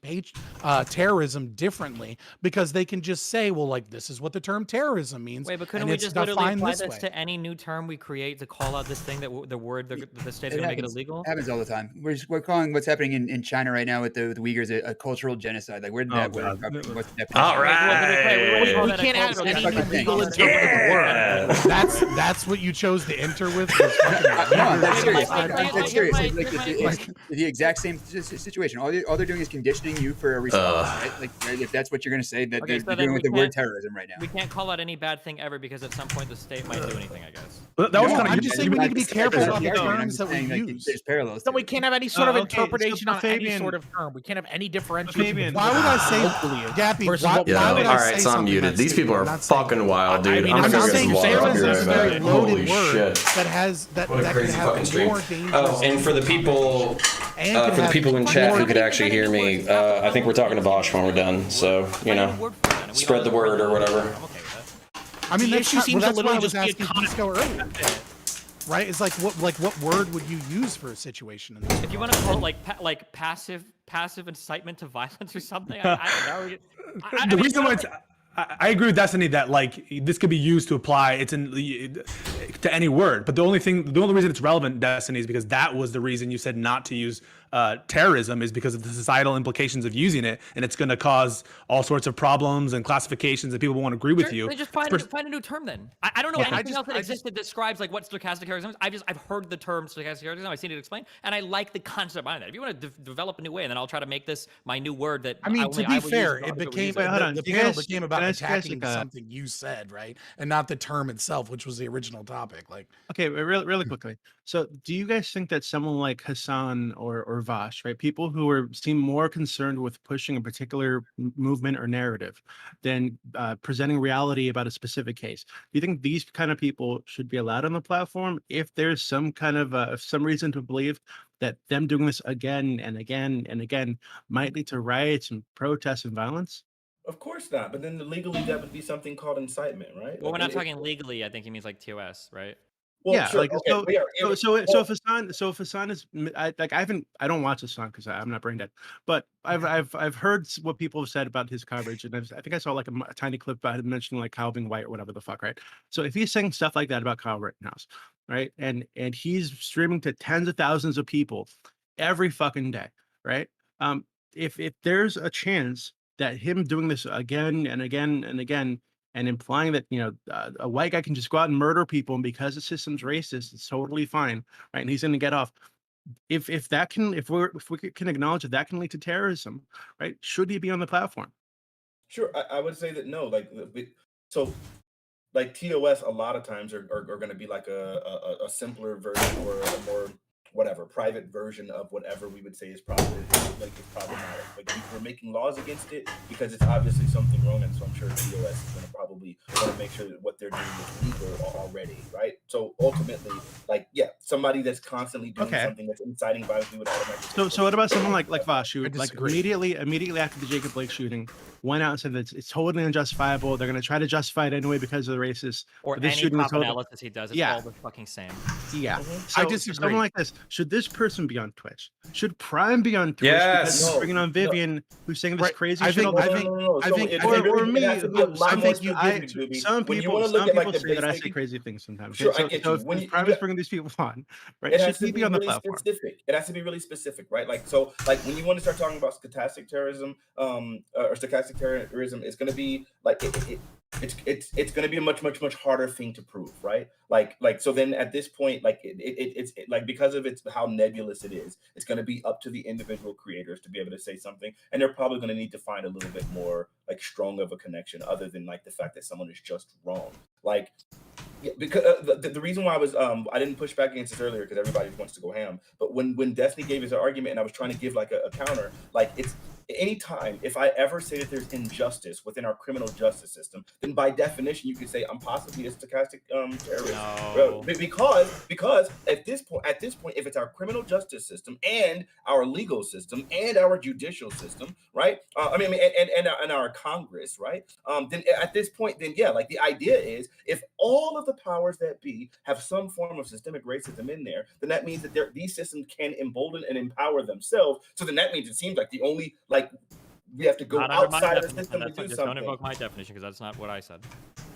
terrorism differently, because they can just say, well, like, this is what the term terrorism means. Wait, but couldn't we just literally apply this to any new term we create to call out this thing that the state's going to make it illegal? It happens all the time. We're calling what's happening in China right now with the Uyghurs a cultural genocide. Like, where did that word come from? What's the definition? All right. We can't have any legal interpretation of the word. That's what you chose to enter with. No, that's serious. That's serious. It's the exact same situation. All they're doing is conditioning you for a response. Right? Like, if that's what you're going to say, that they're doing with the word terrorism right now. We can't call out any bad thing ever because at some point the state might do anything, I guess. I'm just saying we need to be careful about the terms that we use. There's parallels. So we can't have any sort of interpretation on any sort of term. We can't have any differentiation. Why would I say, Gappy? Why would I say so I'm muted. These people are fucking wild, dude. I'm just saying terrorism is a very loaded word shit. that can have more dangerous. Oh, and for the people in chat who could actually hear me, I think we're talking to Bosch when we're done. So, spread the word or whatever. I mean, that seems a little just be a Disco earlier. Right? It's like what word would you use for a situation in this? If you want to call it like passive incitement to violence or something, I don't know. The reason why I agree with Destiny that like this could be used to apply to any word, but the only reason it's relevant, Destiny, is because that was the reason you said not to use terrorism, is because of the societal implications of using it, and it's going to cause all sorts of problems and classifications that people won't agree with you. Then just find a new term then. I don't know anything else that existed that describes like what stochastic terrorism is. I've heard the term stochastic terrorism. I've seen it explained, and I like the concept behind it. If you want to develop a new way, and then I'll try to make this my new word that. I mean, to be fair, it became the panel became about attacking something you said, right, and not the term itself, which was the original topic. Like, okay, really quickly. So, do you guys think that someone like Hassan or Vosh, right, people who seem more concerned with pushing a particular movement or narrative than presenting reality about a specific case, do you think these kind of people should be allowed on the platform if there's some kind of some reason to believe that them doing this again and again and again might lead to riots and protests and violence? Of course not. But then legally, that would be something called incitement, right? Well, we're not talking legally. I think he means like TOS, right? Well, yeah, sure, like okay, so if Hassan is, I don't watch Hassan because I'm not brain dead, but I've heard what people have said about his coverage, and I think I saw like a tiny clip about him mentioning like Kyle being white or whatever the fuck, right? So if he's saying stuff like that about Kyle Rittenhouse, right, and he's streaming to tens of thousands of people every fucking day, right? If there's a chance that him doing this again and again and again, and implying that a white guy can just go out and murder people, and because the system's racist, it's totally fine, right? And he's going to get off. If we can acknowledge that can lead to terrorism, right? Should he be on the platform? Sure, I would say that no. Like so, like TOS, a lot of times are going to be like a simpler version or a more private version of whatever we would say is problematic. Like we're making laws against it because it's obviously something wrong, and so I'm sure TOS is going to probably want to make sure that what they're doing is legal already, right? So ultimately, like somebody that's constantly doing something that's inciting violence, we would automatically. So what about someone like Vosh, who like immediately after the Jacob Blake shooting, went out and said that it's totally unjustifiable. They're going to try to justify it anyway because of the racists. Or but this any shooting was cop totally- analysis he does, it's Yeah. all the fucking same. Yeah. I So, disagree. someone like this, should this person be on Twitch? Should Prime be on Twitch? Yes. Because he's No, bringing on Vivian, who's saying this Right. crazy I shit. think- all I the think- time. I think it or really- me, it has to be a lot some more people, specific, Doobie. some When you people, wanna look some at, like, people the say that I say basic- crazy things sometimes. Sure, Okay, I get so you. When if you- Prime you is got- bringing these people on, right? It Should has to he be be on the really platform? specific. It has to be really specific, right? Like so, like when you want to start talking about stochastic terrorism, or stochastic terrorism, it's going to be like it's going to be a much harder thing to prove, right? Like so then at this point, like it's like because of it's how nebulous it is, it's going to be up to the individual creators to be able to say something, and they're probably going to need to find a little bit more like strong of a connection, other than like the fact that someone is just wrong, like. Yeah, because the reason why I was I didn't push back against this earlier because everybody wants to go ham. But when Destiny gave his argument and I was trying to give like a counter, like it's anytime if I ever say that there's injustice within our criminal justice system, then by definition you could say I'm possibly a stochastic terrorist. No. Because at this point, if it's our criminal justice system and our legal system and our judicial system, right? And our Congress, right? Then at this point, then yeah, like the idea is if all of the powers that be have some form of systemic racism in there, then that means that these systems can embolden and empower themselves. So then that means it seems like the only like we have to go Not under my outside of the definition. system to That's do not, just something. don't invoke my definition because that's not what I said.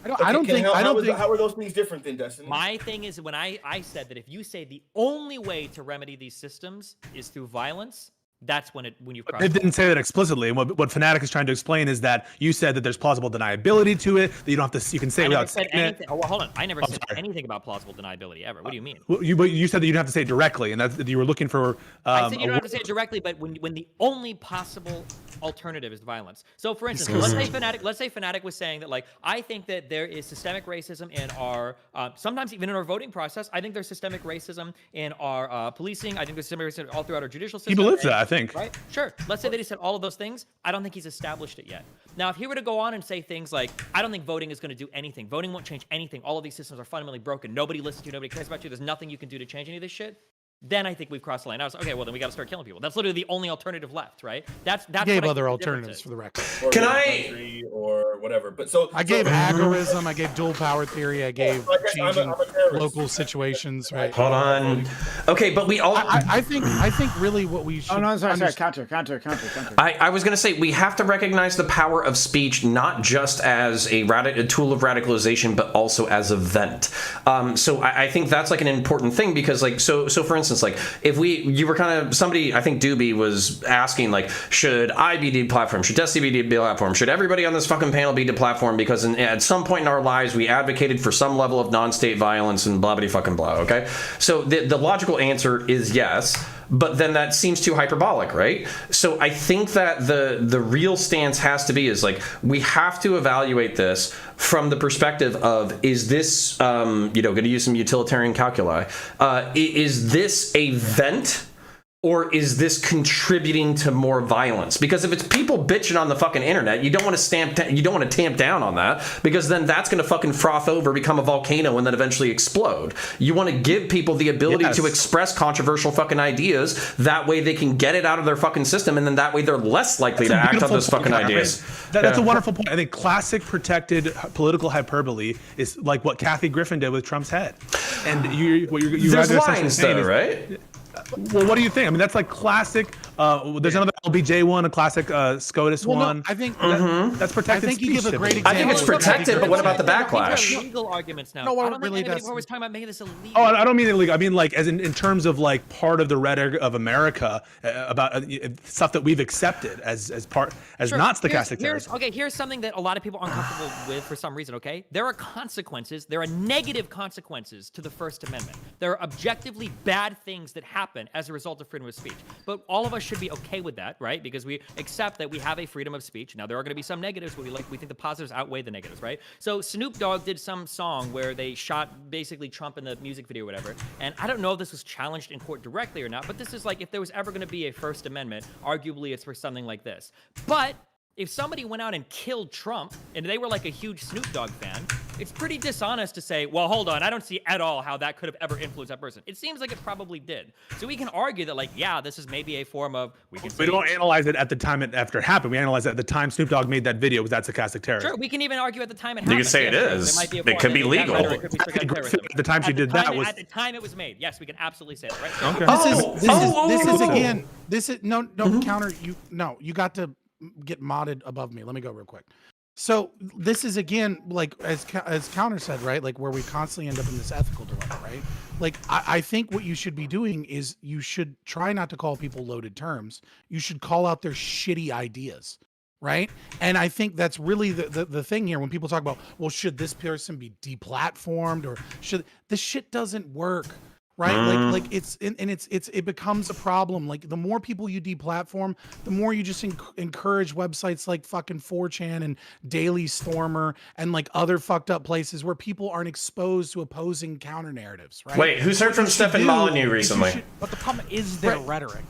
I don't think. How are those things different than Destiny? My thing is when I said that if you say the only way to remedy these systems is through violence, that's when you've crossed. It didn't say that explicitly. And what Fnatic is trying to explain is that you said that there's plausible deniability to it, that you don't have to, you can say I it never without said saying anything. it. Oh, well, hold on. I never said sorry. anything about plausible deniability ever. What do you mean? But you said that you don't have to say it directly, and that you were looking for. I said you don't have to say it directly, but when the only possible alternative is violence. So, for instance, let's say Fnatic was saying that, like, I think that there is systemic racism in our, sometimes even in our voting process. I think there's systemic racism in our policing. I think there's systemic racism all throughout our judicial system. He believes that, I think. Right? Sure. Let's say that he said all of those things. I don't think he's established it yet. Now, if he were to go on and say things like, I don't think voting is going to do anything. Voting won't change anything. All of these systems are fundamentally broken. Nobody listens to you. Nobody cares about you. There's nothing you can do to change any of this shit. Then I think we've crossed the line. I was okay. Well, then we got to start killing people. That's literally the only alternative left, right? That's I gave what other think the difference alternatives is. for the record. Can I? Or whatever. But so I gave agorism. I gave dual power theory. I gave I guess I'm changing a terrorist. local situations. Right. Hold on. Okay, but we all. I think really what we should. Oh no, sorry, understand- counter. I was going to say we have to recognize the power of speech not just as a tool of radicalization, but also as a vent. So I think that's like an important thing because like so for instance, like if you were kind of somebody, I think Doobie was asking like, should I be deplatformed? Should Destiny be deplatformed? Should everybody on this fucking panel be deplatformed? Because at some point in our lives we advocated for some level of non-state violence and blah blah fucking blah. Okay, so the logical answer is yes. But then that seems too hyperbolic, right? So I think that the real stance has to be is like we have to evaluate this from the perspective of is this going to use some utilitarian calculi? Is this a vent? Or is this contributing to more violence? Because if it's people bitching on the fucking internet, you don't want to tamp down on that because then that's going to fucking froth over, become a volcano, and then eventually explode. You want to give people the ability to express controversial fucking ideas. That way they can get it out of their fucking system, and then that way they're less likely to act on those fucking ideas. That's a wonderful point. I think classic protected political hyperbole is like what Kathy Griffin did with Trump's head. And there's lines though, right? Well, what do you think? I mean, that's like classic. There's another LBJ one, a classic SCOTUS one. No, I think that's protected. I think you give a great typically. example. I think it's protected, but what about the These backlash? are legal arguments now. No, I don't really, think anybody that's- before was talking about making this illegal. Oh, I don't mean illegal. I mean like as in terms of like part of the rhetoric of America about stuff that we've accepted as Sure. not stochastic terrorism. Here's something that a lot of people are uncomfortable with for some reason, okay? There are consequences, there are negative consequences to the First Amendment. There are objectively bad things that happen as a result of freedom of speech. But all of us should be okay with that, right? Because we accept that we have a freedom of speech. Now, there are going to be some negatives, but we think the positives outweigh the negatives, right? So Snoop Dogg did some song where they shot basically Trump in the music video or whatever. And I don't know if this was challenged in court directly or not, but this is like, if there was ever going to be a First Amendment, arguably it's for something like this. But if somebody went out and killed Trump, and they were like a huge Snoop Dogg fan, it's pretty dishonest to say, well, hold on, I don't see at all how that could have ever influenced that person. It seems like it probably did. So we can argue that, like, yeah, this is maybe a form of, we don't analyze it at the time after it happened. We analyze it at the time Snoop Dogg made that video. Was that stochastic terrorism? Sure, we can even argue at the time it happened. You can say it is. It could be legal. At the time she did that was at the time it was made. Yes, we can absolutely say that, right? Okay. This is Counter. You got to get modded above me. Let me go real quick. So this is again, like as Counter said, right? Like where we constantly end up in this ethical dilemma, right? Like I think what you should be doing is you should try not to call people loaded terms. You should call out their shitty ideas, right? And I think that's really the thing here when people talk about, well, should this person be deplatformed or should this shit doesn't work. Right, like it becomes a problem. Like the more people you deplatform, the more you just encourage websites like fucking 4chan and Daily Stormer and like other fucked up places where people aren't exposed to opposing counter narratives. Right? Wait, who's heard from Stefan Molyneux recently? But the problem is their rhetoric.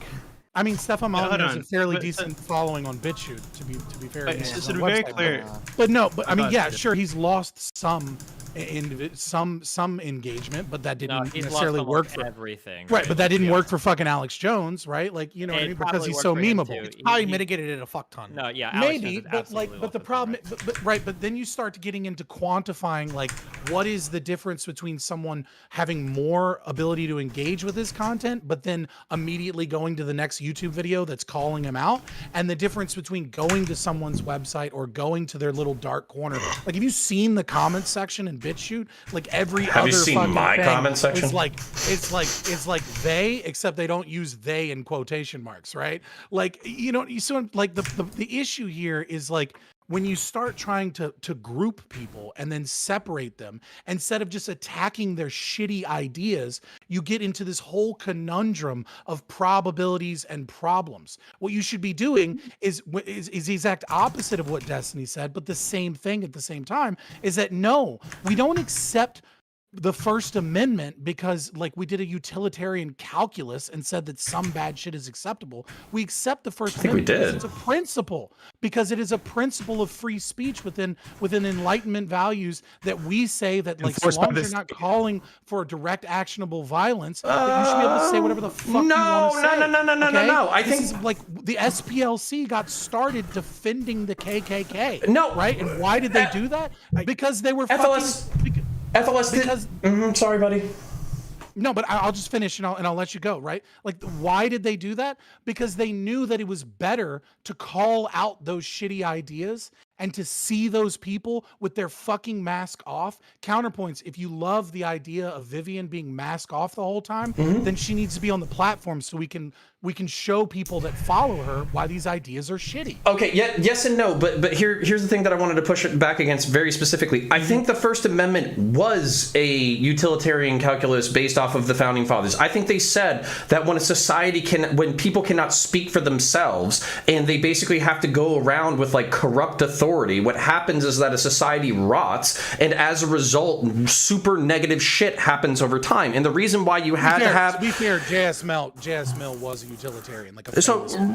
I mean, Stefan Molyneux has a fairly decent following on BitChute, to be fair. It's very clear. But I mean, yeah, sure, he's lost some engagement, but that didn't necessarily work for everything. Right, but that didn't work for fucking Alex Jones, right? Like, you know what I mean? Because he's so memeable. It's probably mitigated it a fuck ton. No, yeah, maybe, but the problem, but then you start getting into quantifying, like, what is the difference between someone having more ability to engage with his content, but then immediately going to the next YouTube video that's calling him out, and the difference between going to someone's website or going to their little dark corner. Like, have you seen the comment section in BitChute? Like every have other you seen my comment section? It's like they, except they don't use they in quotation marks, right? Like, you know, so like the issue here is like when you start trying to group people and then separate them instead of just attacking their shitty ideas, you get into this whole conundrum of probabilities and problems. What you should be doing is the exact opposite of what Destiny said, but the same thing at the same time, is that no, we don't accept the First Amendment because like we did a utilitarian calculus and said that some bad shit is acceptable. We accept the First Amendment because it's a principle, because it is a principle of free speech within Enlightenment values that we say that, like, so long as you're not calling for direct actionable violence, that you should be able to say whatever the fuck you want to say. No. I think this is like the SPLC got started defending the KKK. No, right? And why did they do that? Because they were FLS. Sorry, buddy. No, but I'll just finish and I'll let you go, right? Like, why did they do that? Because they knew that it was better to call out those shitty ideas and to see those people with their fucking mask off. Counterpoints, if you love the idea of Vivian being mask off the whole time, then she needs to be on the platform so we can show people that follow her why these ideas are shitty. Okay, yes and no, but here's the thing that I wanted to push it back against very specifically. I think the First Amendment was a utilitarian calculus based off of the Founding Fathers. I think they said that when a society when people cannot speak for themselves and they basically have to go around with like corrupt authority, what happens is that a society rots, and as a result, super negative shit happens over time. And the reason why you had to have... To be fair, J.S. Mill was a utilitarian. Like a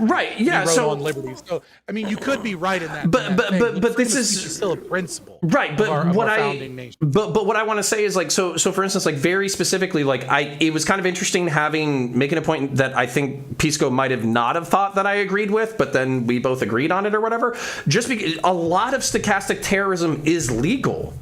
right, yeah. He wrote on liberty. So, I mean, you could be right in that. But this is still a principle. Right, but what I want to say is like, so for instance, like very specifically, like it was kind of interesting making a point that I think Pisco might have not have thought that I agreed with, but then we both agreed on it or whatever. Just because a lot of stochastic terrorism is legal.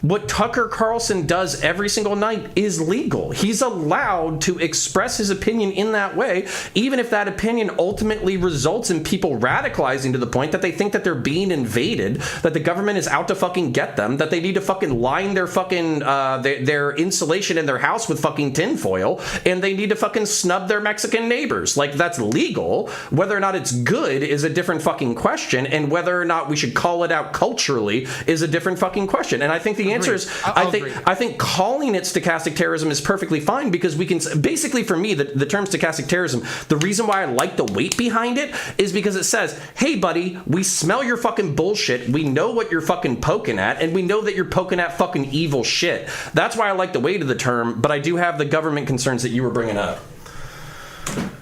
What Tucker Carlson does every single night is legal. He's allowed to express his opinion in that way, even if that opinion ultimately results in people radicalizing to the point that they think that they're being invaded, that the government is out to fucking get them, that they need to fucking line their fucking their insulation in their house with fucking tinfoil, and they need to fucking snub their Mexican neighbors. Like, that's legal. Whether or not it's good is a different fucking question, and whether or not we should call it out culturally is a different fucking question. And I think the answer is, I think calling it stochastic terrorism is perfectly fine, because we can basically, for me, the term stochastic terrorism, the reason why I like the weight behind it is because it says, hey buddy, we smell your fucking bullshit, we know what you're fucking poking at, and we know that you're poking at fucking evil shit. That's why I like the weight of the term, but I do have the government concerns that you were bringing up.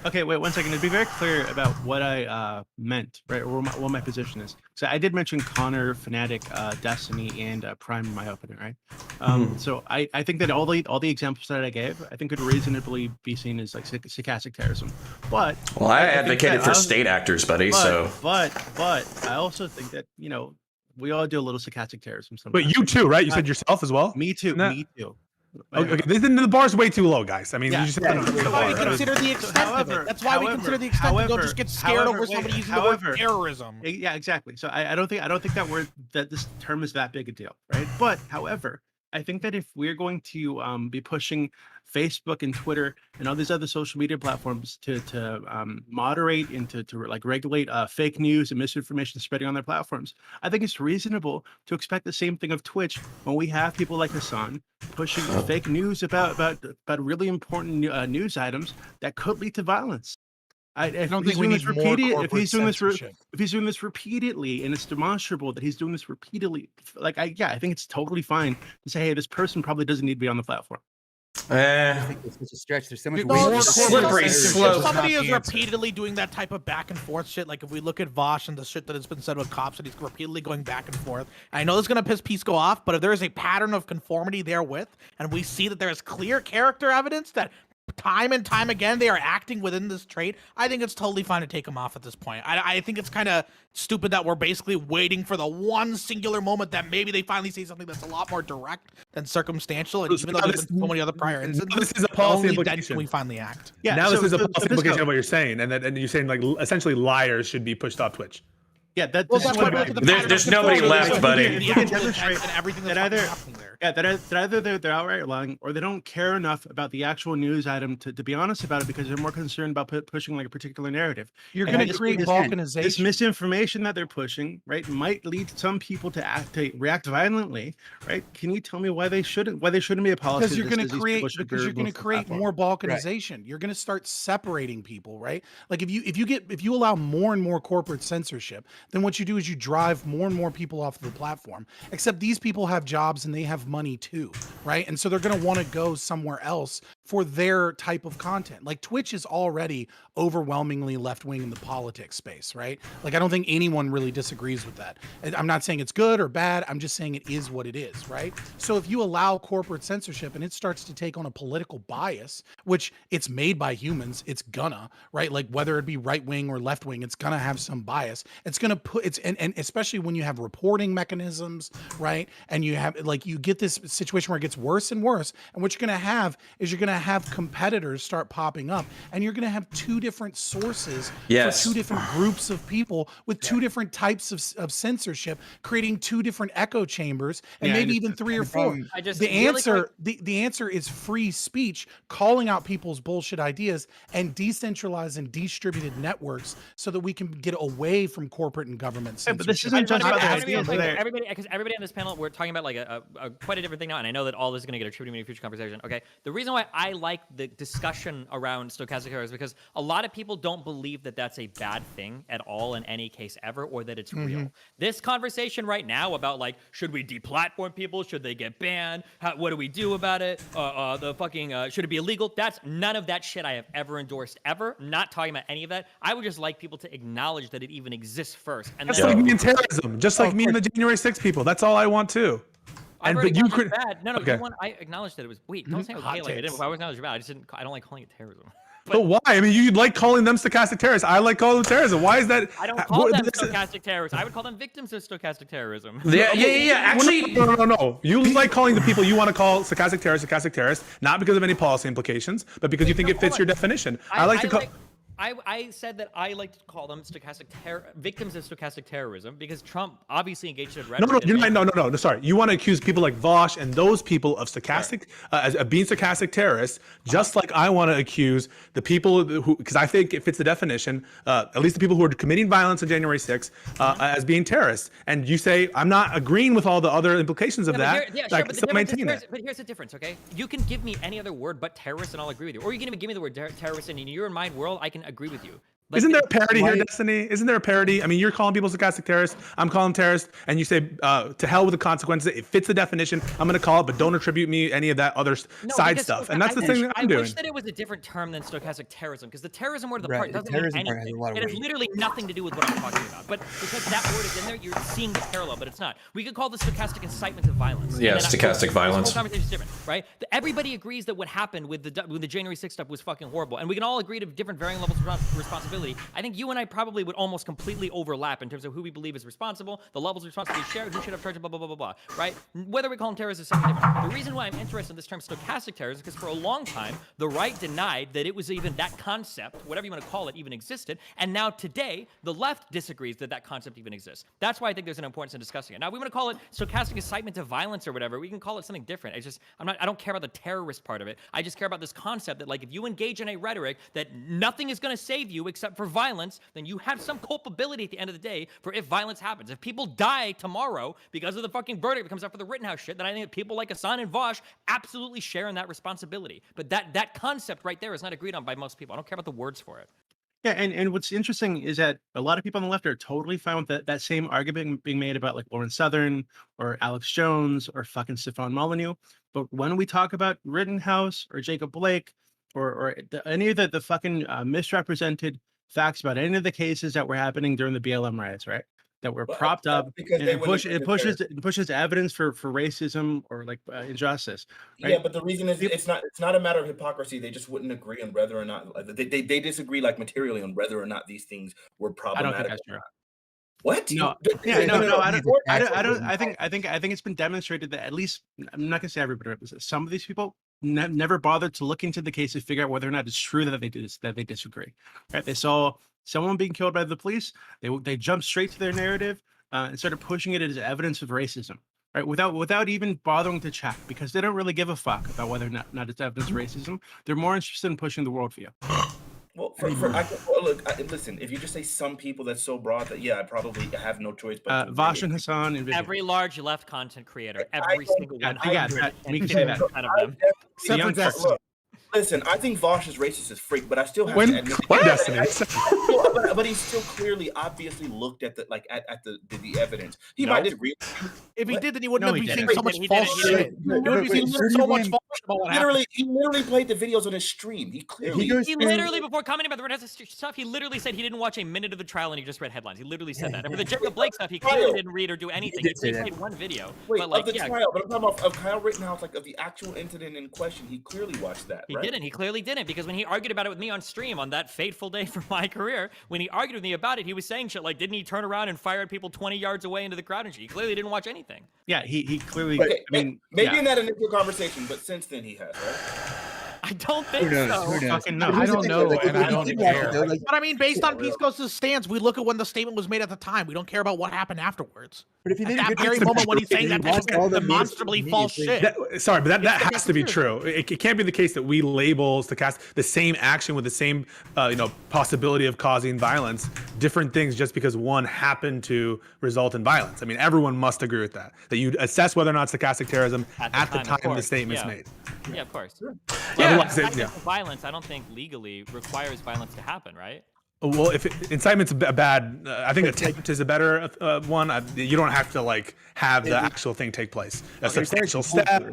Okay, wait 1 second. To be very clear about what I meant, right, or what my position is. So I did mention Connor, Fnatic, Destiny, and Prime in my opening, right? So I think that all the examples that I gave, I think could reasonably be seen as like stochastic terrorism. But I advocated for state actors, buddy. But I also think that we all do a little stochastic terrorism sometimes. But you too, right? You said yourself as well. Me too. Me too. Okay, the bar's way too low, guys. I mean, you just that's why we consider the extent of it. That's why we consider the extent of it. Don't just get scared over somebody using the word terrorism. Yeah, exactly. So I don't think that this term is that big a deal, right? But however, I think that if we're going to be pushing Facebook and Twitter and all these other social media platforms to moderate and to like regulate fake news and misinformation spreading on their platforms, I think it's reasonable to expect the same thing of Twitch when we have people like Hassan pushing fake news about really important news items that could lead to violence. I don't think we need more corporate censorship. If he's doing this repeatedly, and it's demonstrable that he's doing this repeatedly, I think it's totally fine to say, hey, this person probably doesn't need to be on the platform. I think it's such a stretch. There's so much slippery slope. If somebody is repeatedly doing that type of back and forth shit, like if we look at Vosh and the shit that has been said with cops, and he's repeatedly going back and forth. I know this is gonna piss Pisco off, but if there is a pattern of conformity therewith, and we see that there is clear character evidence that time and time again they are acting within this trait, I think it's totally fine to take them off at this point. I think it's kind of stupid that we're basically waiting for the one singular moment that maybe they finally say something that's a lot more direct than circumstantial, and even though there's been so many other prior incidents, this is a policy only implication. then can we finally act. Yeah, now this is a policy implication of what you're saying, and you're saying like essentially liars should be pushed off Twitch. Yeah, that's there's nobody left, buddy. You can demonstrate that either they're outright lying or they don't care enough about the actual news item to be honest about it because they're more concerned about pushing like a particular narrative. You're going to create balkanization. This misinformation that they're pushing, right, might lead some people to react violently, right? Can you tell me why they shouldn't be a policy? Because you're going to create more balkanization. Right. You're going to start separating people, right? Like if you allow more and more corporate censorship, then what you do is you drive more and more people off the platform. Except these people have jobs and they have money too, right? And so they're going to want to go somewhere else for their type of content. Like Twitch is already overwhelmingly left-wing in the politics space, right? Like I don't think anyone really disagrees with that. I'm not saying it's good or bad. I'm just saying it is what it is, right? So if you allow corporate censorship and it starts to take on a political bias, which it's made by humans, it's gonna, right? Like whether it be right-wing or left-wing, it's gonna have some bias. It's gonna and especially when you have reporting mechanisms, right? And you have you get this situation where it gets worse and worse. And what you're gonna have is you're gonna have competitors start popping up, and you're gonna have two different sources for two different groups of people with two different types of censorship, creating two different echo chambers, and maybe even three or four. The answer is free speech, calling out people's bullshit ideas, and decentralized and distributed networks so that we can get away from corporate and government censorship. But this isn't just about everybody on this panel, we're talking about like a quite a different thing now, and I know that all this is going to get attributed to me in future conversation. Okay, the reason why I like the discussion around stochastic terrorism is because a lot of people don't believe that that's a bad thing at all in any case ever, or that it's real. This conversation right now about like, should we deplatform people? Should they get banned? What do we do about it? Should it be illegal? That's none of that shit I have ever endorsed ever. Not talking about any of that. I would just like people to acknowledge that it even exists first. And just like me and terrorism, just like me and the January 6th people. That's all I want too. I acknowledged that it was. Wait, don't say it was gay like I did. If I was acknowledged bad, I don't like calling it terrorism. But why? I mean, you like calling them stochastic terrorists. I like calling them terrorism. Why is that? I don't call them stochastic terrorists. I would call them victims of stochastic terrorism. Yeah. Actually, no. You like calling the people you want to call stochastic terrorists, not because of any policy implications, but because you think it fits your definition. I said that I like to call them victims of stochastic terrorism because Trump obviously engaged in rhetoric. No. Sorry, you want to accuse people like Vosh and those people of stochastic, as being stochastic terrorists, just like I want to accuse the people who, because I think it fits the definition, at least the people who are committing violence on January 6th, as being terrorists. And you say I'm not agreeing with all the other implications of that. But here's the difference, okay? You can give me any other word but terrorist, and I'll agree with you. Or you can even give me the word terrorist, and in your mind world, I can agree with you. Like, Isn't there a parody here, Destiny? Isn't there a parody? I mean, you're calling people stochastic terrorists. I'm calling them terrorists, and you say, "To hell with the consequences." It fits the definition. I'm going to call it, but don't attribute me any of that other side stuff. And that's the thing that I'm doing. I wish that it was a different term than stochastic terrorism, because the terrorism word of the part The doesn't mean terrorism part has a anything. lot of It has weight. literally nothing to do with what I'm talking about. But because that word is in there, you're seeing the parallel, but it's not. We could call this stochastic incitement to violence. Yeah, stochastic violence. This whole conversation is different, right? Everybody agrees that what happened with the January 6th stuff was fucking horrible, and we can all agree to different varying levels of responsibility. I think you and I probably would almost completely overlap in terms of who we believe is responsible, the levels of responsibility shared, who should have charged, blah, blah, blah, blah, blah, right? Whether we call them terrorists is something different. The reason why I'm interested in this term stochastic terrorism is because for a long time, the right denied that it was even that concept, whatever you want to call it, even existed. And now today, the left disagrees that that concept even exists. That's why I think there's an importance in discussing it. Now, if we want to call it stochastic incitement to violence or whatever, we can call it something different. It's just, I don't care about the terrorist part of it. I just care about this concept that, like, if you engage in a rhetoric that nothing is going to save you except for violence, then you have some culpability at the end of the day for if violence happens. If people die tomorrow because of the fucking verdict that comes out for the Rittenhouse shit, then I think that people like Hassan and Vosh absolutely share in that responsibility. But that concept right there is not agreed on by most people. I don't care about the words for it. Yeah, and what's interesting is that a lot of people on the left are totally fine with that same argument being made about like Lauren Southern or Alex Jones or fucking Stefan Molyneux. But when we talk about Rittenhouse or Jacob Blake or any of the fucking misrepresented facts about any of the cases that were happening during the BLM riots, right? That were propped up, and it pushes evidence for racism or like injustice. Right? Yeah, but the reason is it's not a matter of hypocrisy. They just wouldn't agree on whether or not they disagree like materially on whether or not these things were problematic. I don't think that's true. What? No, yeah, no, I don't. I think it's been demonstrated that at least, I'm not gonna say everybody, but some of these people never bothered to look into the case to figure out whether or not it's true that they disagree. Right? They saw someone being killed by the police. They jumped straight to their narrative and started pushing it as evidence of racism. Right? Without even bothering to check, because they don't really give a fuck about whether or not it's evidence of racism. They're more interested in pushing the worldview. Well, listen, if you just say some people, that's so broad that, yeah, I probably have no choice but Vosh and Hassan and every large left content creator, every single one. We can say that. Of them. Listen, I think Vosh is racist as freak, but I still have to admit but he still clearly, obviously looked at the evidence. He might disagree. If he did, then he wouldn't be saying so much false shit. He would be saying so much false shit about what happened. He literally played the videos on his stream. He literally, before commenting about the Rittenhouse stuff, he literally said he didn't watch a minute of the trial and he just read headlines. He literally said that. And for the Jacob Blake stuff, he clearly didn't read or do anything. He played one video. Wait, of the trial, but I'm talking about of Kyle Rittenhouse, like of the actual incident in question. He clearly watched that. He didn't. He clearly didn't, because when he argued about it with me on stream on that fateful day for my career, when he argued with me about it, he was saying shit like, didn't he turn around and fire at people 20 yards away into the crowd and shit? He clearly didn't watch anything. Yeah, he clearly. Okay, maybe in that initial conversation, but since then he has, right? I don't think so. Fucking no. I don't know, and I don't care. But I mean, based on Peace Ghost's stance, we look at when the statement was made at the time. We don't care about what happened afterwards. But if you at that very moment when he's saying that demonstrably false shit. Sorry, but that has to be true. It can't be the case that we label the same action with the same possibility of causing violence, different things just because one happened to result in violence. I mean, everyone must agree with that. That you assess whether or not stochastic terrorism at the time the statement's made. Yeah, of course. Violence, I don't think legally requires violence to happen, right? Well, if incitement's a bad, I think attempt is a better one. You don't have to have the actual thing take place. A substantial step,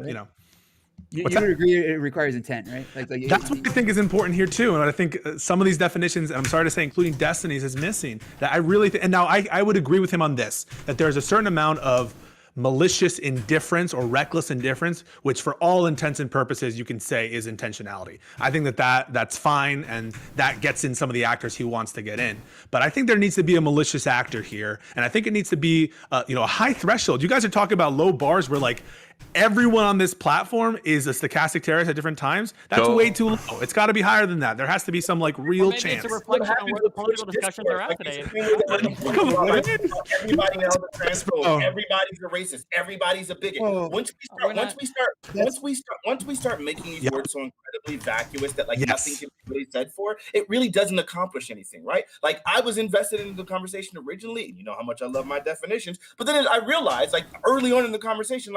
You would agree it requires intent, right? That's what I think is important here too, and I think some of these definitions, and I'm sorry to say, including Destiny's, is missing. That I really and now I would agree with him on this, that there's a certain amount of malicious indifference or reckless indifference, which for all intents and purposes you can say is intentionality. I think that's fine, and that gets in some of the actors he wants to get in. But I think there needs to be a malicious actor here, and I think it needs to be a high threshold. You guys are talking about low bars where everyone on this platform is a stochastic terrorist at different times. That's way too low. It's got to be higher than that. There has to be some real chance. It's a reflection on where the political discussions are at today. Everybody else a transphobe. Everybody's a racist. Everybody's a bigot. Once we start making these words so incredibly vacuous that nothing can be really said for, it really doesn't accomplish anything, right? I was invested in the conversation originally, and you know how much I love my definitions. But then I realized, early on in the conversation,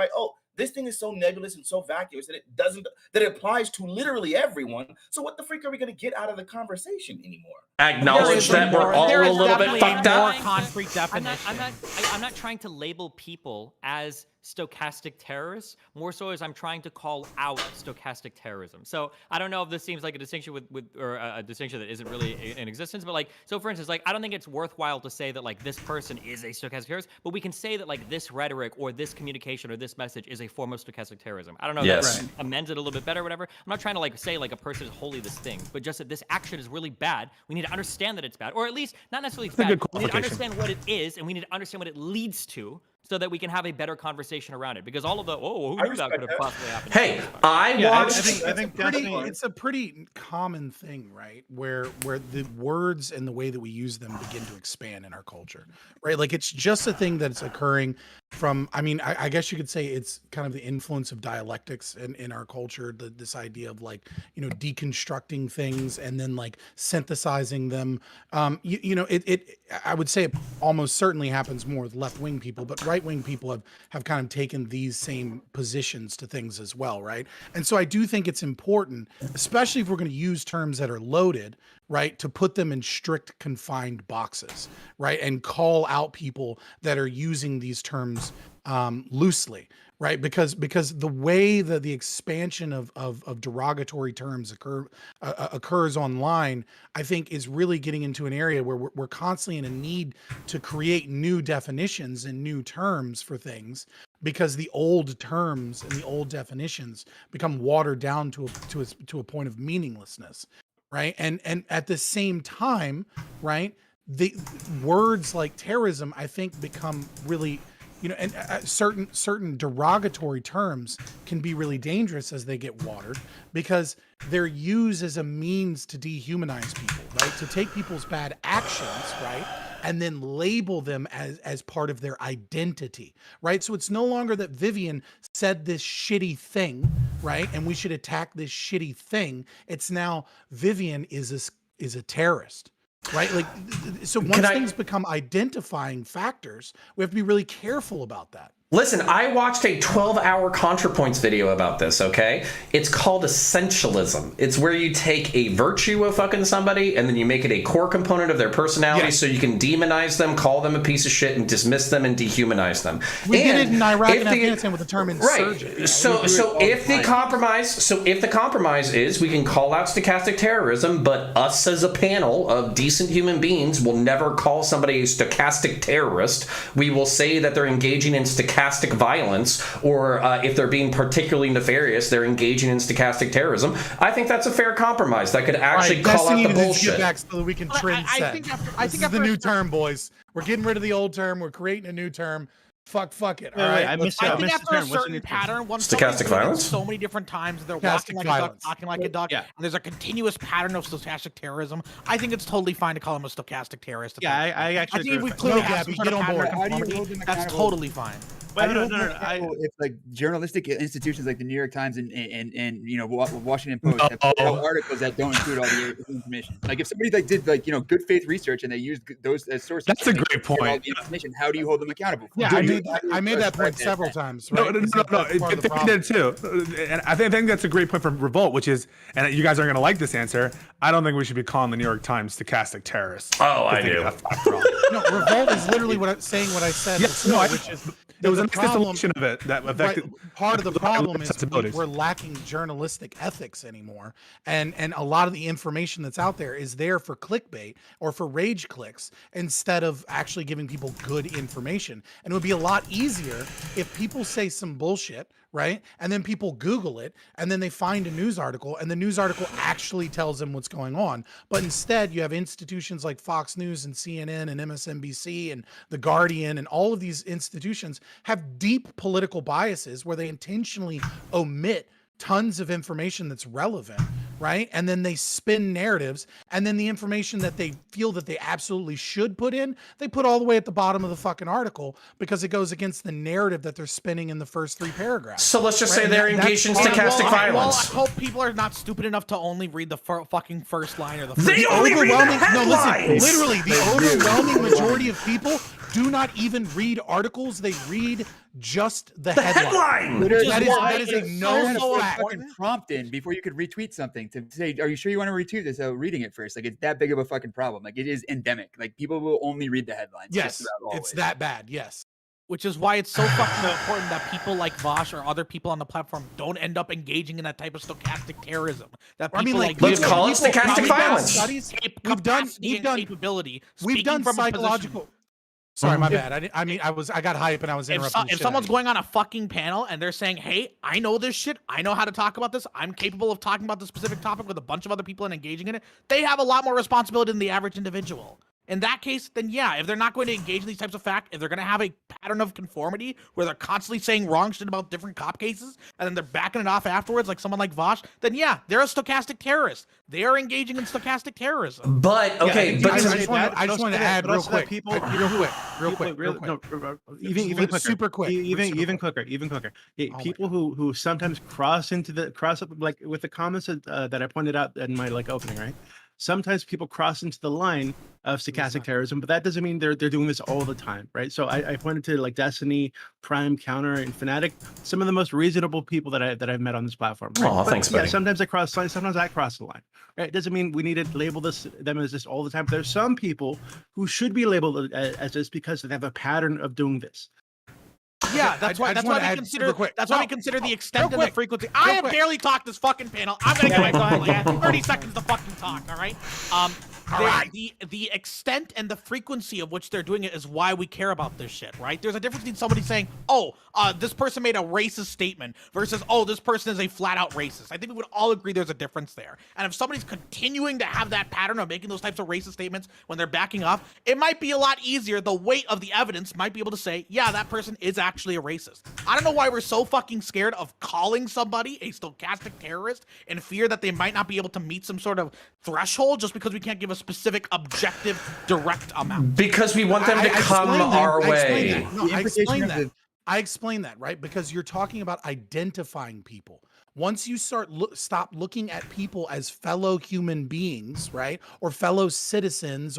This thing is so nebulous and so vacuous that it applies to literally everyone. So what the freak are we going to get out of the conversation anymore? Acknowledge that we're all a little bit fucked up. Concrete definition. I'm not trying to label people as stochastic terrorists, more so as I'm trying to call out stochastic terrorism. So I don't know if this seems like a distinction or a distinction that isn't really in existence, but like, so for instance, like, I don't think it's worthwhile to say that like this person is a stochastic terrorist, but we can say that like this rhetoric or this communication or this message is a form of stochastic terrorism. I don't know if that amends it a little bit better or whatever. I'm not trying to like say like a person is wholly this thing, but just that this action is really bad. We need to understand that it's bad, or at least not necessarily it's bad. We need to understand what it is, and we need to understand what it leads to, so that we can have a better conversation around it. Because all of the who knew that could have possibly happened. Hey, I watched. I think it's a pretty common thing, right? Where the words and the way that we use them begin to expand in our culture, right? Like it's just a thing that's occurring from. I mean, I guess you could say it's kind of the influence of dialectics in our culture. This idea of like deconstructing things and then like synthesizing them. I would say it almost certainly happens more with left-wing people, but right-wing people have kind of taken these same positions to things as well, right? And so I do think it's important, especially if we're going to use terms that are loaded, right, to put them in strict confined boxes, right, and call out people that are using these terms loosely, right? Because the way that the expansion of derogatory terms occurs online, I think is really getting into an area where we're constantly in a need to create new definitions and new terms for things, because the old terms and the old definitions become watered down to a point of meaninglessness, right? And at the same time, right, the words like terrorism, I think, become really, and certain derogatory terms can be really dangerous as they get watered, because they're used as a means to dehumanize people, right? To take people's bad actions, right, and then label them as part of their identity, right? So it's no longer that Vivian said this shitty thing, right, and we should attack this shitty thing. It's now Vivian is a terrorist. Right? Like, so once things become identifying factors, we have to be really careful about that. Listen, I watched a 12-hour Counterpoints video about this, okay? It's called essentialism. It's where you take a virtue of fucking somebody and then you make it a core component of their personality, so you can demonize them, call them a piece of shit, and dismiss them and dehumanize them. We did it in Iraq and Afghanistan with the term insurgent. Right. So if the compromise is we can call out stochastic terrorism, but us as a panel of decent human beings will never call somebody a stochastic terrorist. We will say that they're engaging in stochastic violence, or if they're being particularly nefarious, they're engaging in stochastic terrorism. I think that's a fair compromise that could actually call out the bullshit. Get back so that we can trend set. I think the new term, boys. We're getting rid of the old term. We're creating a new term. Fuck it. All right. I think after a certain pattern, stochastic violence. So many different times they're walking like a duck, talking like a duck, and there's a continuous pattern of stochastic terrorism. I think it's totally fine to call him a stochastic terrorist. Yeah, I actually. I think if we clearly have some sort of pattern, that's totally fine. No. If like journalistic institutions like the New York Times and Washington Post have put out articles that don't include all the information. Like if somebody like did like good faith research and they used those as sources. That's a great point. All the information. How do you hold them accountable? Yeah, I made that point several times. Right? No. They did too, and I think that's a great point from Revolt, which is, and you guys aren't going to like this answer. I don't think we should be calling the New York Times stochastic terrorists. Oh, I do. No, Revolt is literally what I said. Yes, before, which is. There was a distillation of it that affected. Right. Part of the problem is we're lacking journalistic ethics anymore, and a lot of the information that's out there is there for clickbait or for rage clicks instead of actually giving people good information. And it would be a lot easier if people say some bullshit, right? And then people Google it, and then they find a news article, and the news article actually tells them what's going on. But instead, you have institutions like Fox News and CNN and MSNBC and The Guardian, and all of these institutions have deep political biases where they intentionally omit tons of information that's relevant, right? And then they spin narratives, and then the information that they feel that they absolutely should put in, they put all the way at the bottom of the fucking article because it goes against the narrative that they're spinning in the first 3 paragraphs. So let's just say And they're that's engaged in part of- stochastic violence. I hope people are not stupid enough to only read the fucking first line or the They only read the headlines! Literally, the overwhelming majority of people do not even read articles. They read just the headline. That is a known fact. Fucking prompt in before you could retweet something to say, "Are you sure you want to retweet this?" Reading it first, like it's that big of a fucking problem. Like it is endemic. Like people will only read the headlines. Yes, it's that bad. Yes. Which is why it's so fucking important that people like Vosh or other people on the platform don't end up engaging in that type of stochastic terrorism. That I mean, people like, let's call it stochastic violence. Studies, We've done capability. We've done from a position. psychological. Sorry, my bad. I got hype and I was interrupting. If someone's going on a fucking panel and they're saying, "Hey, I know this shit. I know how to talk about this. I'm capable of talking about this specific topic with a bunch of other people and engaging in it," they have a lot more responsibility than the average individual. In that case, then yeah, if they're not going to engage in these types of facts, if they're going to have a pattern of conformity where they're constantly saying wrong shit about different cop cases and then they're backing it off afterwards, like someone like Vosh, then yeah, they're a stochastic terrorist. They are engaging in stochastic terrorism. But okay, I just wanted to add real quick. Real quick. Even super quick. Even quicker. People who sometimes cross up like with the comments that I pointed out in my opening, right? Sometimes people cross into the line of stochastic terrorism, but that doesn't mean they're doing this all the time, right? So I pointed to Destiny, Prime, Counter, and Fnatic, some of the most reasonable people that I've met on this platform. Right? Oh, thanks, buddy. Yeah, sometimes I cross the line, sometimes I cross the line. Right? It doesn't mean we need to label them as this all the time. But there's some people who should be labeled as this because they have a pattern of doing this. Yeah, that's why we consider the extent and the frequency. I have barely talked this fucking panel. I'm gonna get my 30 seconds to fucking talk. All right. The extent and the frequency of which they're doing it is why we care about this shit, right? There's a difference between somebody saying, "Oh, this person made a racist statement," versus, "Oh, this person is a flat-out racist." I think we would all agree there's a difference there. And if somebody's continuing to have that pattern of making those types of racist statements when they're backing off, it might be a lot easier. The weight of the evidence might be able to say, "Yeah, that person is actually a racist." I don't know why we're so fucking scared of calling somebody a stochastic terrorist in fear that they might not be able to meet some sort of threshold just because we can't give a specific, objective, direct amount. Because we want them to come our way. I explain that, right? Because you're talking about identifying people. Once you stop looking at people as fellow human beings, right? Or fellow citizens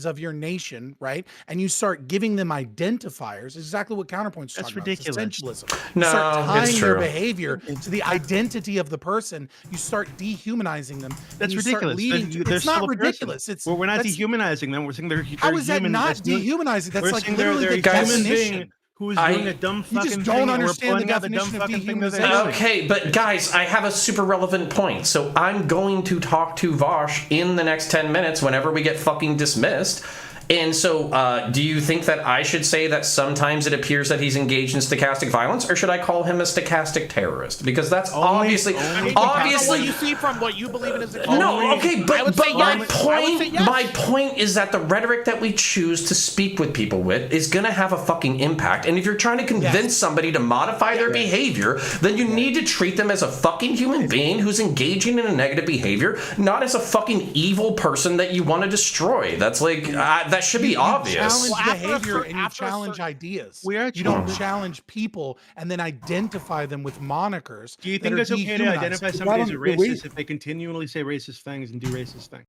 of your nation, right? And you start giving them identifiers, exactly what Counterpoints That's talking ridiculous. about. It's essentialism. No, you start tying it's their true. behavior to the identity of the person. You start dehumanizing them. That's and you start ridiculous. leading it's not ridiculous. We're not dehumanizing them. We're saying they're how is that human. not dehumanizing? That's we're like saying literally they're the a human definition. being who's doing a dumb fucking just thing. don't and we're understand the pointing out the dumb definition of fucking thing that they're dehumanization. doing. Okay, but guys, I have a super relevant point. So I'm going to talk to Vosh in the next 10 minutes whenever we get fucking dismissed. And so, do you think that I should say that sometimes it appears that he's engaged in stochastic violence, or should I call him a stochastic terrorist? Because that's obviously what you see from what you believe in is no. Okay, but yes. my point is that the rhetoric that we choose to speak with people with is going to have a fucking impact. And if you're trying to convince somebody to modify their behavior, then you need to treat them as a fucking human being who's engaging in a negative behavior, not as a fucking evil person that you want to destroy. That's like that should be obvious. You challenge behavior and you challenge ideas. You don't challenge people and then identify them with monikers. Do you think it's okay to identify somebody as a racist if they continually say racist things and do racist things?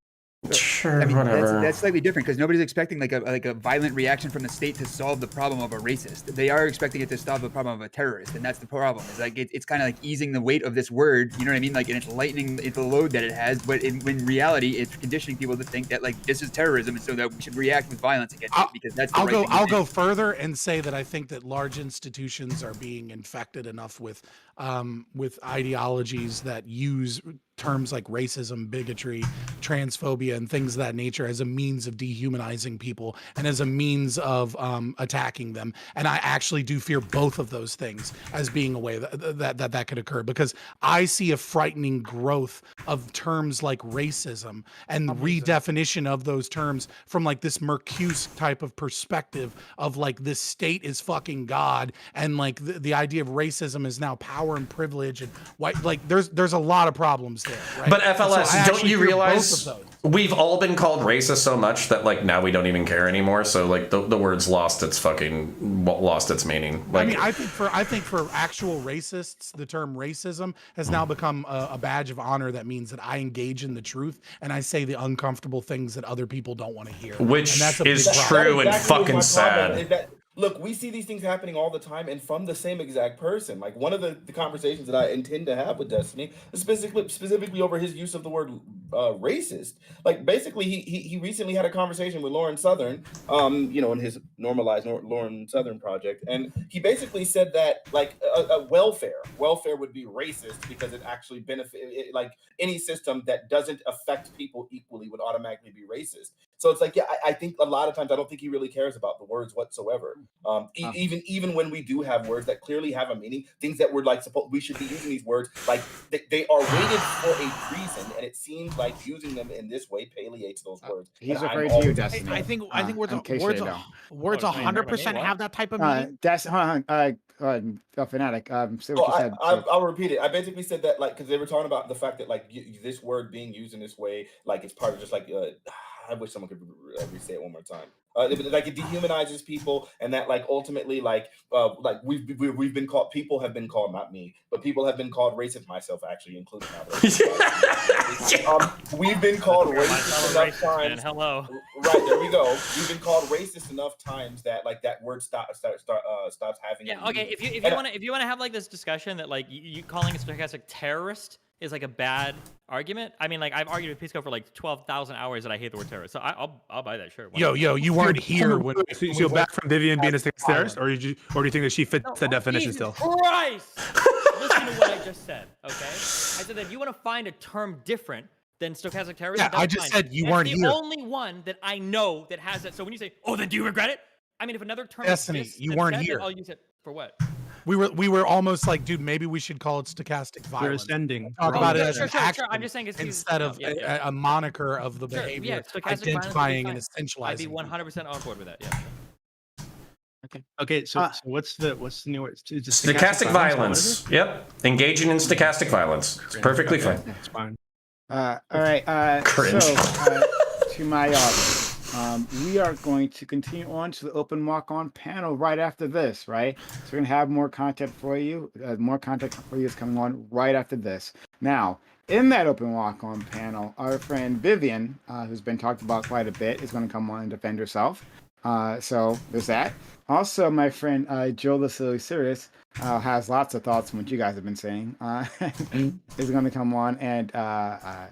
Sure, I mean, whatever. that's slightly different because nobody's expecting like a violent reaction from the state to solve the problem of a racist. They are expecting it to solve the problem of a terrorist, and that's the problem. Is like it's kind of like easing the weight of this word. You know what I mean? Like, and it's lightening the load that it has. But in reality, it's conditioning people to think that like this is terrorism, and so that we should react with violence against it because that's. I'll go further and say that I think that large institutions are being infected enough with ideologies that use terms like racism, bigotry, transphobia, and things of that nature as a means of dehumanizing people and as a means of attacking them. And I actually do fear both of those things as being a way that could occur, because I see a frightening growth of terms like racism and redefinition of those terms from like this Mercuse type of perspective of like this state is fucking God, and like the idea of racism is now power and privilege and white. Like there's a lot of problems there, right? But FLS, so don't you realize we've all been called racist so much that like now we don't even care anymore? So like the word's lost its meaning. Like, I mean, I think for actual racists, the term racism has now become a badge of honor that means that I engage in the truth and I say the uncomfortable things that other people don't want to hear. Which and that's is true and fucking sad. Look, we see these things happening all the time and from the same exact person. Like one of the conversations that I intend to have with Destiny is specifically over his use of the word racist. Like basically he recently had a conversation with Lauren Southern, in his normalized Lauren Southern project. And he basically said that like welfare would be racist because it actually like any system that doesn't affect people equally would automatically be racist. So it's like, yeah, I think a lot of times I don't think he really cares about the words whatsoever. Even when we do have words that clearly have a meaning, things that we're like we should be using these words like they are rated for a reason, and it seems like using them in this way palliates those words. He's referring to you, Destiny. I think words 100% have that type of meaning. Fanatic. Say what you said. I'll repeat it. I basically said that like because they were talking about the fact that like this word being used in this way, like it's part of just like I wish someone could re-say it one more time. Like it dehumanizes people, and that like ultimately like we've been called, people have been called, not me, but people have been called racist, myself actually included now. We've been called racist enough times. Man, hello. Right, there we go. We've been called racist enough times that like that word stops having. Yeah. Okay. If you want to have like this discussion that like you calling a stochastic terrorist is like a bad argument. I mean, like I've argued with Pisco for like 12,000 hours that I hate the word terrorist. So I'll buy that shirt. Yo, you weren't here when. So you go back from Vivian being a terrorist, or do you think that she fits the definition Jesus still? Christ! Listen to what I just said. Okay, I said that if you want to find a term different than stochastic terrorism. Yeah, I just said you weren't here. The only one that I know that has that. So when you say, "Oh, then do you regret it?" I mean, if another term Destiny, exists you that weren't says here. I'll use it for what? We were almost like, dude, maybe we should call it stochastic violence. We're ascending. Talk about it as an action I'm just saying it's instead of a moniker of the behavior, identifying and essentializing. I'd be 100% on board with that. Yeah. Okay. So what's the new word? Stochastic violence. Yep. Engaging in stochastic violence. It's perfectly fine. That's fine. All right. Cringe. So to my audience. We are going to continue on to the open walk-on panel right after this, right? So we're going to have more content for you. More content for you is coming on right after this. Now, in that open walk-on panel, our friend Vivian, who's been talked about quite a bit, is going to come on and defend herself. So there's that. Also, my friend Joe the Silly Serious has lots of thoughts on what you guys have been saying. Is going to come on and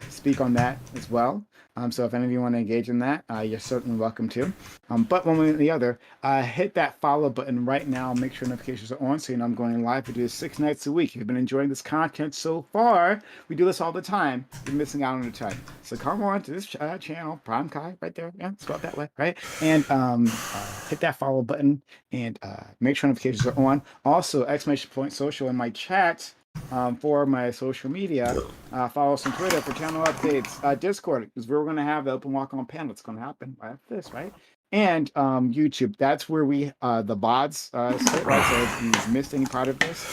speak on that as well. So if any of you want to engage in that, you're certainly welcome to. But one way or the other, hit that follow button right now. Make sure notifications are on so you know I'm going live. We do this 6 nights a week. If you've been enjoying this content so far, we do this all the time. You're missing out on the time. So come on to this channel, Prime Kai, right there. Yeah, scroll that way, right? And hit that follow button and make sure notifications are on. Also, !social in my chat. For my social media, follow us on Twitter for channel updates, Discord is where we're going to have the open walk-on panel. It's going to happen right after this, right? And YouTube, that's where we the bots sit, right? So if you missed any part of this,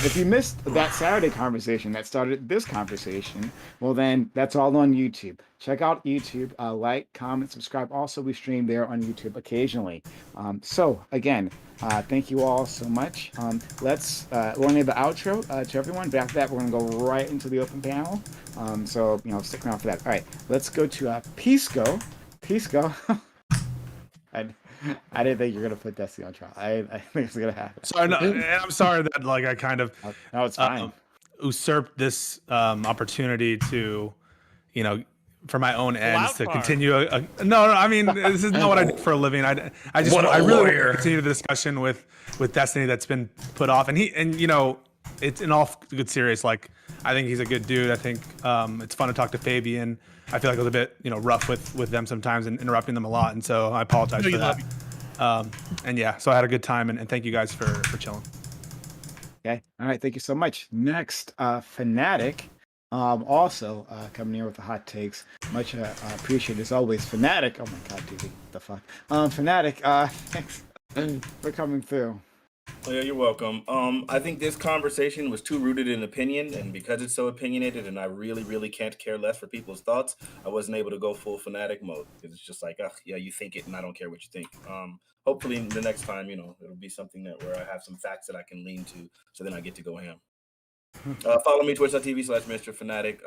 if you missed that Saturday conversation that started this conversation, well then that's all on YouTube. Check out YouTube, like, comment, subscribe. Also, we stream there on YouTube occasionally. So again, thank you all so much. Let's we're gonna have the outro to everyone, but after that we're gonna go right into the open panel. So stick around for that. All right, let's go to Pisco. I didn't think you were gonna put Destiny on trial. I think it's gonna happen. Sorry, no, I'm sorry that like I kind of it's fine. Usurped this opportunity to, for my own ends to continue. No, I mean this is not what I do for a living. I really want to continue the discussion with Destiny that's been put off, and it's in all good serious. Like, I think he's a good dude. I think it's fun to talk to Fabian. I feel like I was a bit, rough with them sometimes and interrupting them a lot, and so I apologize for that. And yeah, so I had a good time, and thank you guys for chilling. Okay. All right. Thank you so much. Next, Fanatic. Also coming here with the hot takes. Much appreciated as always. Fanatic. Oh my God, dude. What the fuck? Fanatic. Thanks for coming through. Oh, yeah, you're welcome. I think this conversation was too rooted in opinion, and because it's so opinionated, and I really, really can't care less for people's thoughts, I wasn't able to go full fanatic mode because it's just like, yeah, you think it, and I don't care what you think. Hopefully, the next time, it'll be something where I have some facts that I can lean to, so then I get to go ham. Follow me twitch.tv/Mr. Fanatic.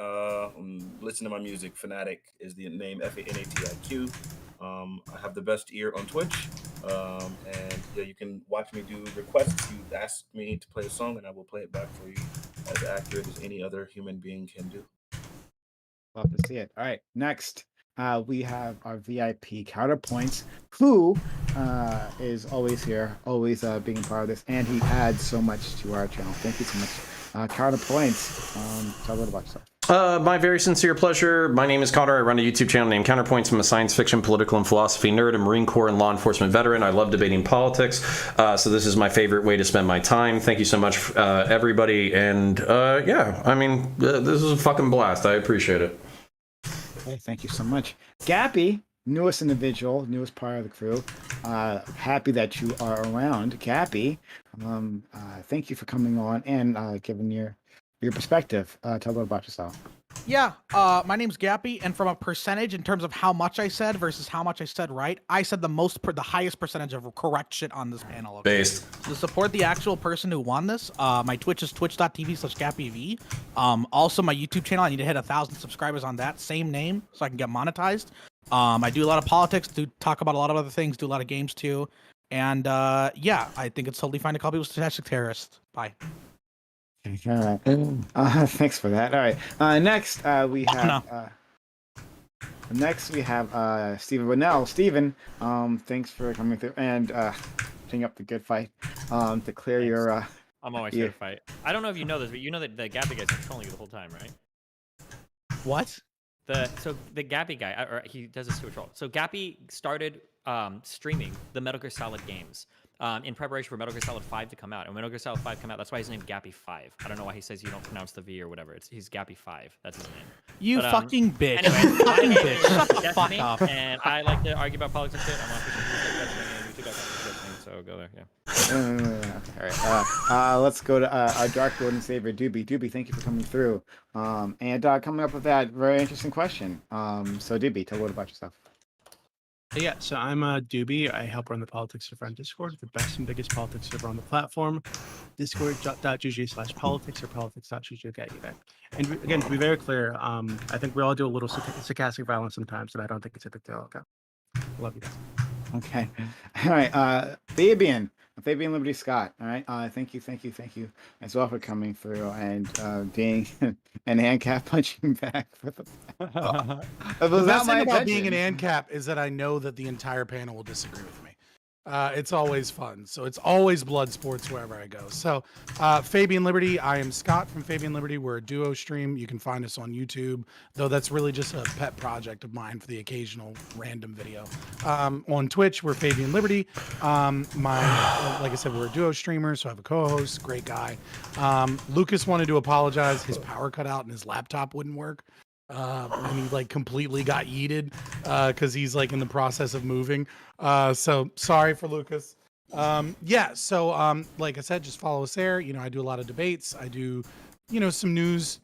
Listen to my music. Fanatic is the name, FANATIQ. I have the best ear on Twitch, and yeah, you can watch me do requests. You ask me to play a song, and I will play it back for you as accurate as any other human being can do. Love to see it. All right, next we have our VIP Counterpoints, who is always here, always being part of this, and he adds so much to our channel. Thank you so much. Counterpoints, tell a little about yourself. My very sincere pleasure. My name is Connor. I run a YouTube channel named Counterpoints. I'm a science fiction, political, and philosophy nerd, a Marine Corps and law enforcement veteran. I love debating politics, so this is my favorite way to spend my time. Thank you so much, everybody. And yeah, I mean, this is a fucking blast. I appreciate it. Okay, thank you so much. Gappy, newest individual, newest part of the crew. Happy that you are around. Gappy, thank you for coming on and giving your perspective. Tell a little about yourself. Yeah, my name's Gappy, and from a percentage in terms of how much I said versus how much I said right, I said the highest percentage of correct shit on this panel. Okay? Based. So to support the actual person who won this, my Twitch is twitch.tv/GappyV. Also, my YouTube channel, I need to hit 1,000 subscribers on that same name so I can get monetized. I do a lot of politics, do talk about a lot of other things, do a lot of games too. And yeah, I think it's totally fine to call people Stochastic Terrorists. Bye. All right. Thanks for that. All right. Next, we have Stephen Bunnell. Stephen, thanks for coming through and putting up the good fight to clear your. I'm always here to fight. I don't know if you know this, but you know that the Gappy guy's trolling you the whole time, right? What? So the Gappy guy, or he does this to a troll. So Gappy started streaming the Metal Gear Solid games. In preparation for Metal Gear Solid 5 to come out. And when Metal Gear Solid 5 come out, that's why he's named Gappy 5. I don't know why he says you don't pronounce the V or whatever. He's Gappy 5. That's his name. You fucking bitch. Anyway, You fucking bitch. Shut the fuck Destiny, up. and I like to argue about politics and shit. I'm on Twitch and so go there, yeah. All right. Let's go to our Dark Lord and Savior, Doobie. Doobie, thank you for coming through. And coming up with that very interesting question. So Doobie, tell a little about yourself. Yeah, so I'm Doobie. I help run the Politics Server on Discord, the best and biggest politics server on the platform. Discord.gg/politics or politics.gg. And again, to be very clear, I think we all do a little sarcastic violence sometimes, and I don't think it's a big deal. Okay. Love you guys. Okay. All right. Fabian Liberty Scott. All right. Thank you as well for coming through and being an ANCAP punching back for the. The best thing about being an ANCAP is that I know that the entire panel will disagree with me. It's always fun. So it's always blood sports wherever I go. So Fabian Liberty, I am Scott from Fabian Liberty. We're a duo stream. You can find us on YouTube, though that's really just a pet project of mine for the occasional random video. On Twitch, we're Fabian Liberty. Like I said, we're a duo streamer, so I have a co-host, great guy. Lucas wanted to apologize. His power cut out and his laptop wouldn't work. And he like completely got yeeted because he's like in the process of moving. So sorry for Lucas. Yeah, so like I said, just follow us there. I do a lot of debates. I do some news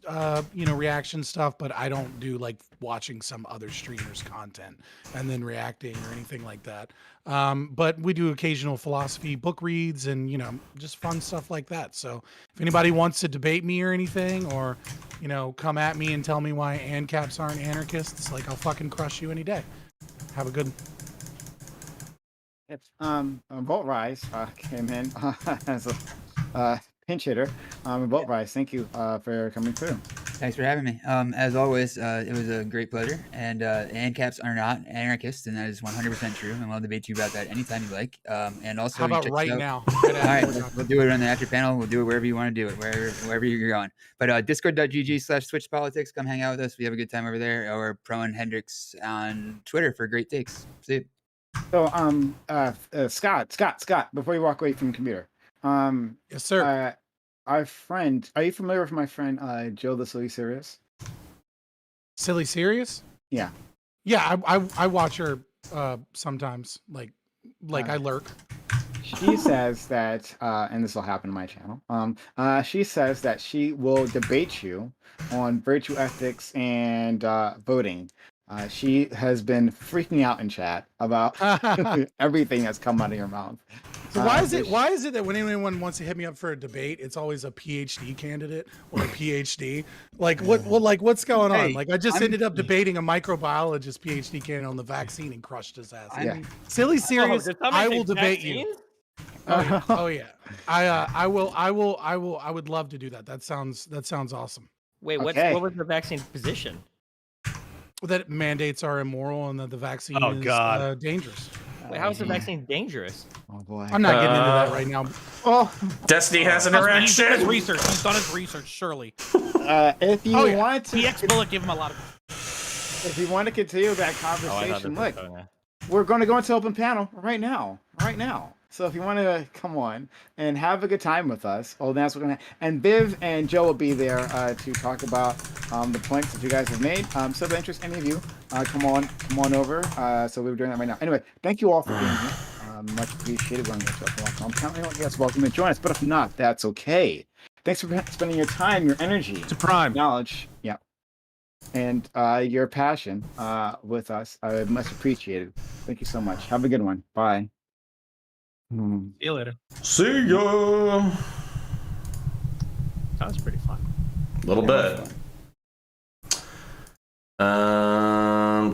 reaction stuff, but I don't do like watching some other streamers' content and then reacting or anything like that. But we do occasional philosophy book reads and just fun stuff like that. So if anybody wants to debate me or anything, or come at me and tell me why ANCAPs aren't anarchists, like I'll fucking crush you any day. Have a good. Volt Rise came in as a pinch hitter. Volt Rise, thank you for coming through. Thanks for having me. As always, it was a great pleasure. And ANCAPs are not anarchists, and that is 100% true. And I'll debate you about that anytime you like. And also, How about check right us out. now? All right, we'll do it on the after panel. We'll do it wherever you want to do it, wherever you're going. But discord.gg/Switch Politics. Come hang out with us. We have a good time over there. Or Pro and Hendrix on Twitter for great takes. See you. So, Scott, before you walk away from the computer, yes, sir. Our friend, are you familiar with my friend Joe the Silly Serious? Silly Serious? Yeah. Yeah, I watch her sometimes. Like I lurk. She says that, and this will happen to my channel. She says that she will debate you on virtue ethics and voting. She has been freaking out in chat about everything that's come out of your mouth. So why is it that when anyone wants to hit me up for a debate, it's always a PhD candidate or a PhD? Like what's going on? Hey, Like I just ended up debating a microbiologist PhD candidate on the vaccine and crushed his ass. Yeah. Silly Serious, did somebody I say will debate vaccines? you. Oh yeah. I would love to do that. That sounds awesome. Wait, Okay. what was the vaccine position? That mandates are immoral and that the vaccine is dangerous. Wait, how is the vaccine dangerous? Oh boy. I'm not getting into that right now. Oh, Destiny has an He's erection. done his research. He's done his research, surely. if you want to, PX Bullet give him a lot of. if you want to continue that conversation, look, we're going to go into open panel right now. So if you want to come on and have a good time with us, that's what we're gonna. And Viv and Joe will be there to talk about the points that you guys have made. So if it interests any of you, come on over. So we're doing that right now. Anyway, thank you all for being here. Much appreciated. We're going to go to welcome. I don't guess welcome to join us, but if not, that's okay. Thanks for spending your time, your energy, It's a prime. knowledge, and your passion with us. Much appreciated. Thank you so much. Have a good one. Bye. See you later. See ya. Sounds pretty fun. A little bit. All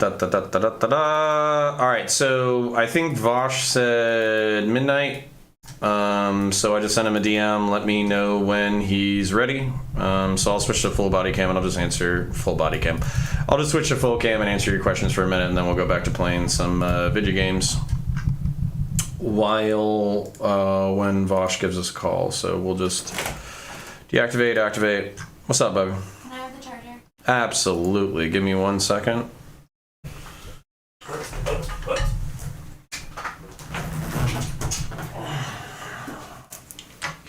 right, so I think Vosh said midnight. So I just sent him a DM. Let me know when he's ready. So I'll switch to full body cam and I'll just answer full body cam. I'll just switch to full cam and answer your questions for a minute, and then we'll go back to playing some video games while when Vosh gives us a call. So we'll just deactivate, activate. What's up, baby? Can I have the charger? Absolutely. Give me 1 second.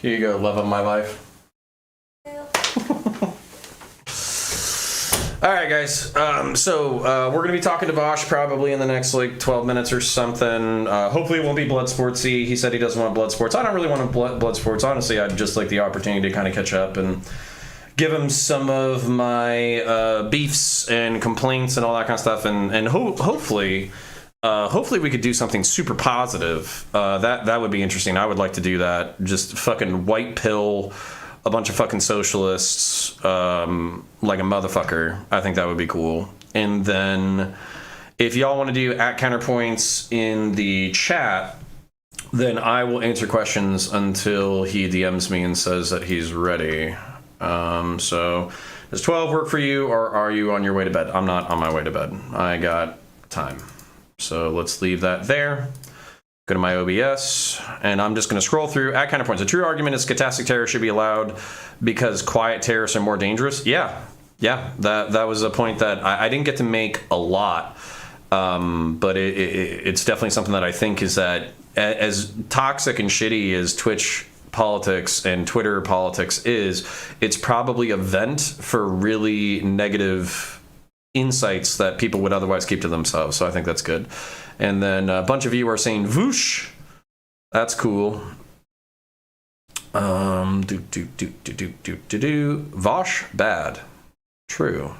Here you go, love of my life. All right, guys. So we're gonna be talking to Vosh probably in the next like 12 minutes or something. Hopefully, it won't be blood sportsy. He said he doesn't want blood sports. I don't really want blood sports. Honestly, I'd just like the opportunity to kind of catch up and give him some of my beefs and complaints and all that kind of stuff. And hopefully we could do something super positive. That would be interesting. I would like to do that. Just fucking white pill a bunch of fucking socialists like a motherfucker. I think that would be cool. And then if y'all want to do @Counterpoints in the chat, then I will answer questions until he DMs me and says that he's ready. So does 12 work for you, or are you on your way to bed? I'm not on my way to bed. I got time. So let's leave that there. Go to my OBS, and I'm just going to scroll through @Counterpoints. The true argument is stochastic terror should be allowed because quiet terrorists are more dangerous. Yeah, that was a point that I didn't get to make a lot, but it's definitely something that I think is that as toxic and shitty as Twitch politics and Twitter politics is, it's probably a vent for really negative insights that people would otherwise keep to themselves. So I think that's good. And then a bunch of you are saying "voosh." That's cool. Vosh bad. True.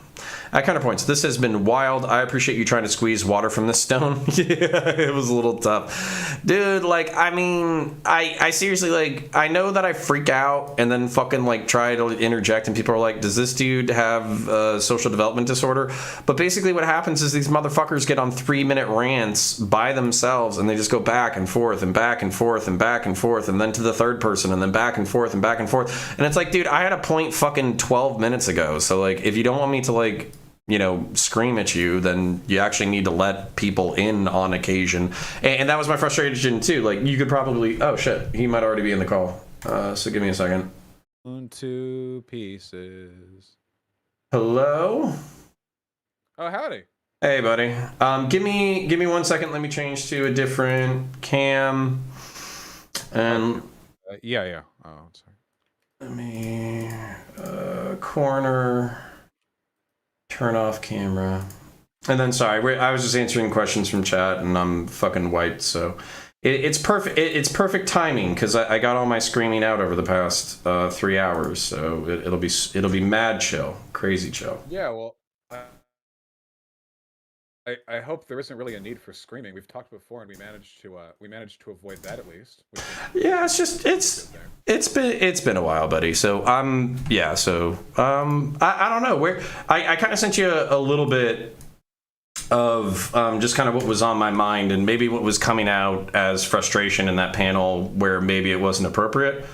Counterpoints, this has been wild. I appreciate you trying to squeeze water from this stone. Yeah, it was a little tough. Dude, like, I mean, I seriously, like, I know that I freak out and then fucking, like, try to interject and people are like, does this dude have social development disorder? But basically what happens is these motherfuckers get on 3-minute rants by themselves and they just go back and forth and back and forth and back and forth and then to the third person and then back and forth and back and forth. And it's like, dude, I had a point fucking 12 minutes ago. So, like, if you don't want me to, like, you know, scream at you, then you actually need to let people in on occasion. And that was my frustration too. Like, you could probably, oh shit, he might already be in the call. So give me a second. 1, 2 pieces. Hello? Oh, howdy. Hey, buddy. Give me 1 second. Let me change to a different cam. And yeah. Oh, sorry. Let me corner. Turn off camera. And then, sorry, I was just answering questions from chat and I'm fucking wiped, so it's perfect. It's perfect timing because I got all my screaming out over the past 3 hours, so it'll be mad chill, crazy chill. Yeah, well, I hope there isn't really a need for screaming. We've talked before, and we managed to avoid that at least. Yeah, it's been a while, buddy. So I don't know where I kind of sent you a little bit of just kind of what was on my mind and maybe what was coming out as frustration in that panel where maybe it wasn't appropriate.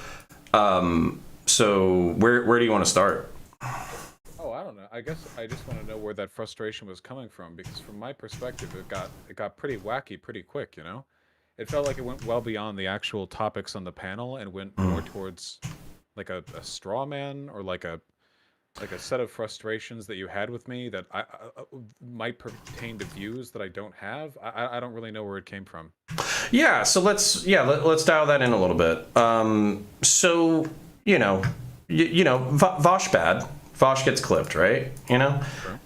So where do you want to start? Oh, I don't know. I guess I just want to know where that frustration was coming from, because from my perspective, it got pretty wacky pretty quick, you know? It felt like it went well beyond the actual topics on the panel and went more towards like a straw man or like a set of frustrations that you had with me that I might pertain to views that I don't have. I don't really know where it came from. Yeah, so let's dial that in a little bit. So Vosh bad. Vosh gets clipped, right? You know? Sure.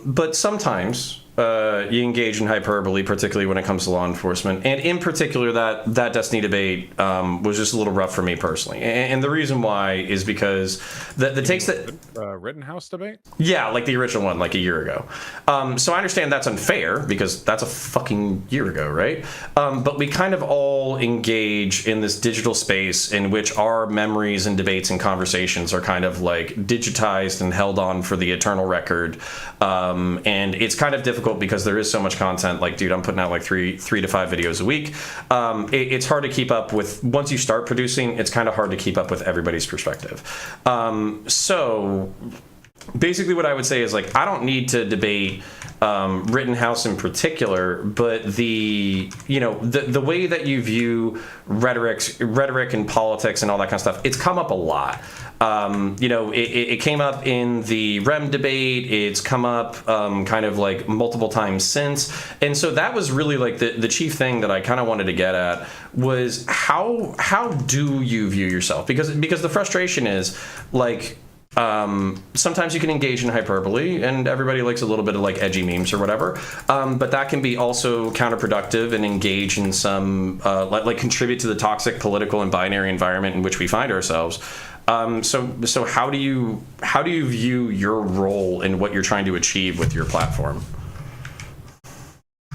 But sometimes you engage in hyperbole, particularly when it comes to law enforcement. And in particular, that Destiny debate was just a little rough for me personally. And the reason why is because the takes that... Rittenhouse debate? Yeah, like the original one, like a year ago. So I understand that's unfair, because that's a fucking year ago, right? But we kind of all engage in this digital space in which our memories and debates and conversations are kind of like digitized and held on for the eternal record. And it's kind of difficult because there is so much content. Like, dude, I'm putting out like three to 5 videos a week. It's hard to keep up with. Once you start producing, it's kind of hard to keep up with everybody's perspective. So basically what I would say is, like, I don't need to debate Rittenhouse in particular, but the way that you view rhetoric and politics and all that kind of stuff, it's come up a lot. It came up in the REM debate. It's come up kind of like multiple times since. And so that was really like the chief thing that I kind of wanted to get at was how do you view yourself? Because the frustration is, like, sometimes you can engage in hyperbole and everybody likes a little bit of like edgy memes or whatever, but that can be also counterproductive and engage in some like contribute to the toxic political and binary environment in which we find ourselves. So how do you view your role in what you're trying to achieve with your platform?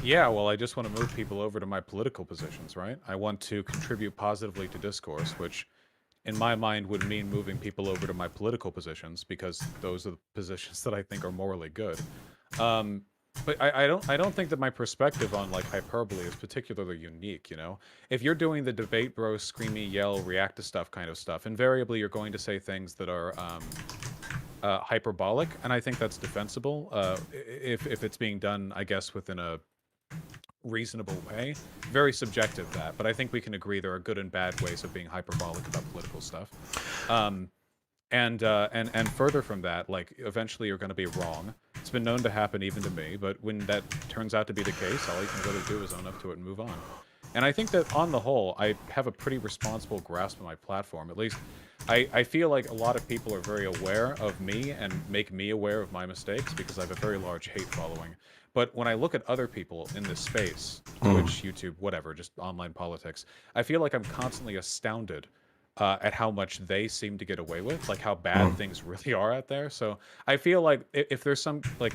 Yeah, well, I just want to move people over to my political positions, right? I want to contribute positively to discourse, which in my mind would mean moving people over to my political positions, because those are the positions that I think are morally good. But I don't think that my perspective on like hyperbole is particularly unique, you know? If you're doing the debate bro, screamy, yell, react to stuff kind of stuff, invariably you're going to say things that are hyperbolic, and I think that's defensible if it's being done, I guess, within a reasonable way. Very subjective, that, but I think we can agree there are good and bad ways of being hyperbolic about political stuff. And further from that, like, eventually you're going to be wrong. It's been known to happen even to me, but when that turns out to be the case, all you can really do is own up to it and move on. And I think that on the whole, I have a pretty responsible grasp of my platform. At least I feel like a lot of people are very aware of me and make me aware of my mistakes, because I have a very large hate following. But when I look at other people in this space, Twitch, YouTube, whatever, just online politics, I feel like I'm constantly astounded at how much they seem to get away with, like how bad things really are out there. So I feel like if there's some like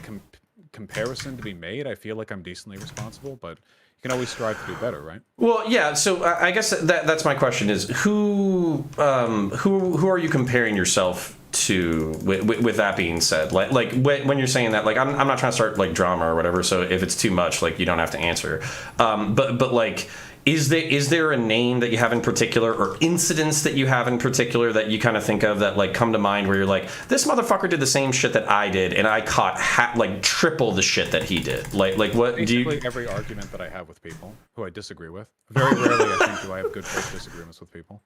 comparison to be made, I feel like I'm decently responsible, but you can always strive to do better, right? Well, yeah. So I guess that's my question: is who are you comparing yourself to? With that being said, like when you're saying that, like I'm not trying to start like drama or whatever. So if it's too much, like you don't have to answer. But like. Is there a name that you have in particular, or incidents that you have in particular that you kind of think of that like come to mind where you're like, this motherfucker did the same shit that I did, and I caught like triple the shit that he did. Like what? Basically every argument that I have with people who I disagree with. Very rarely, I think, do I have good faith disagreements with people.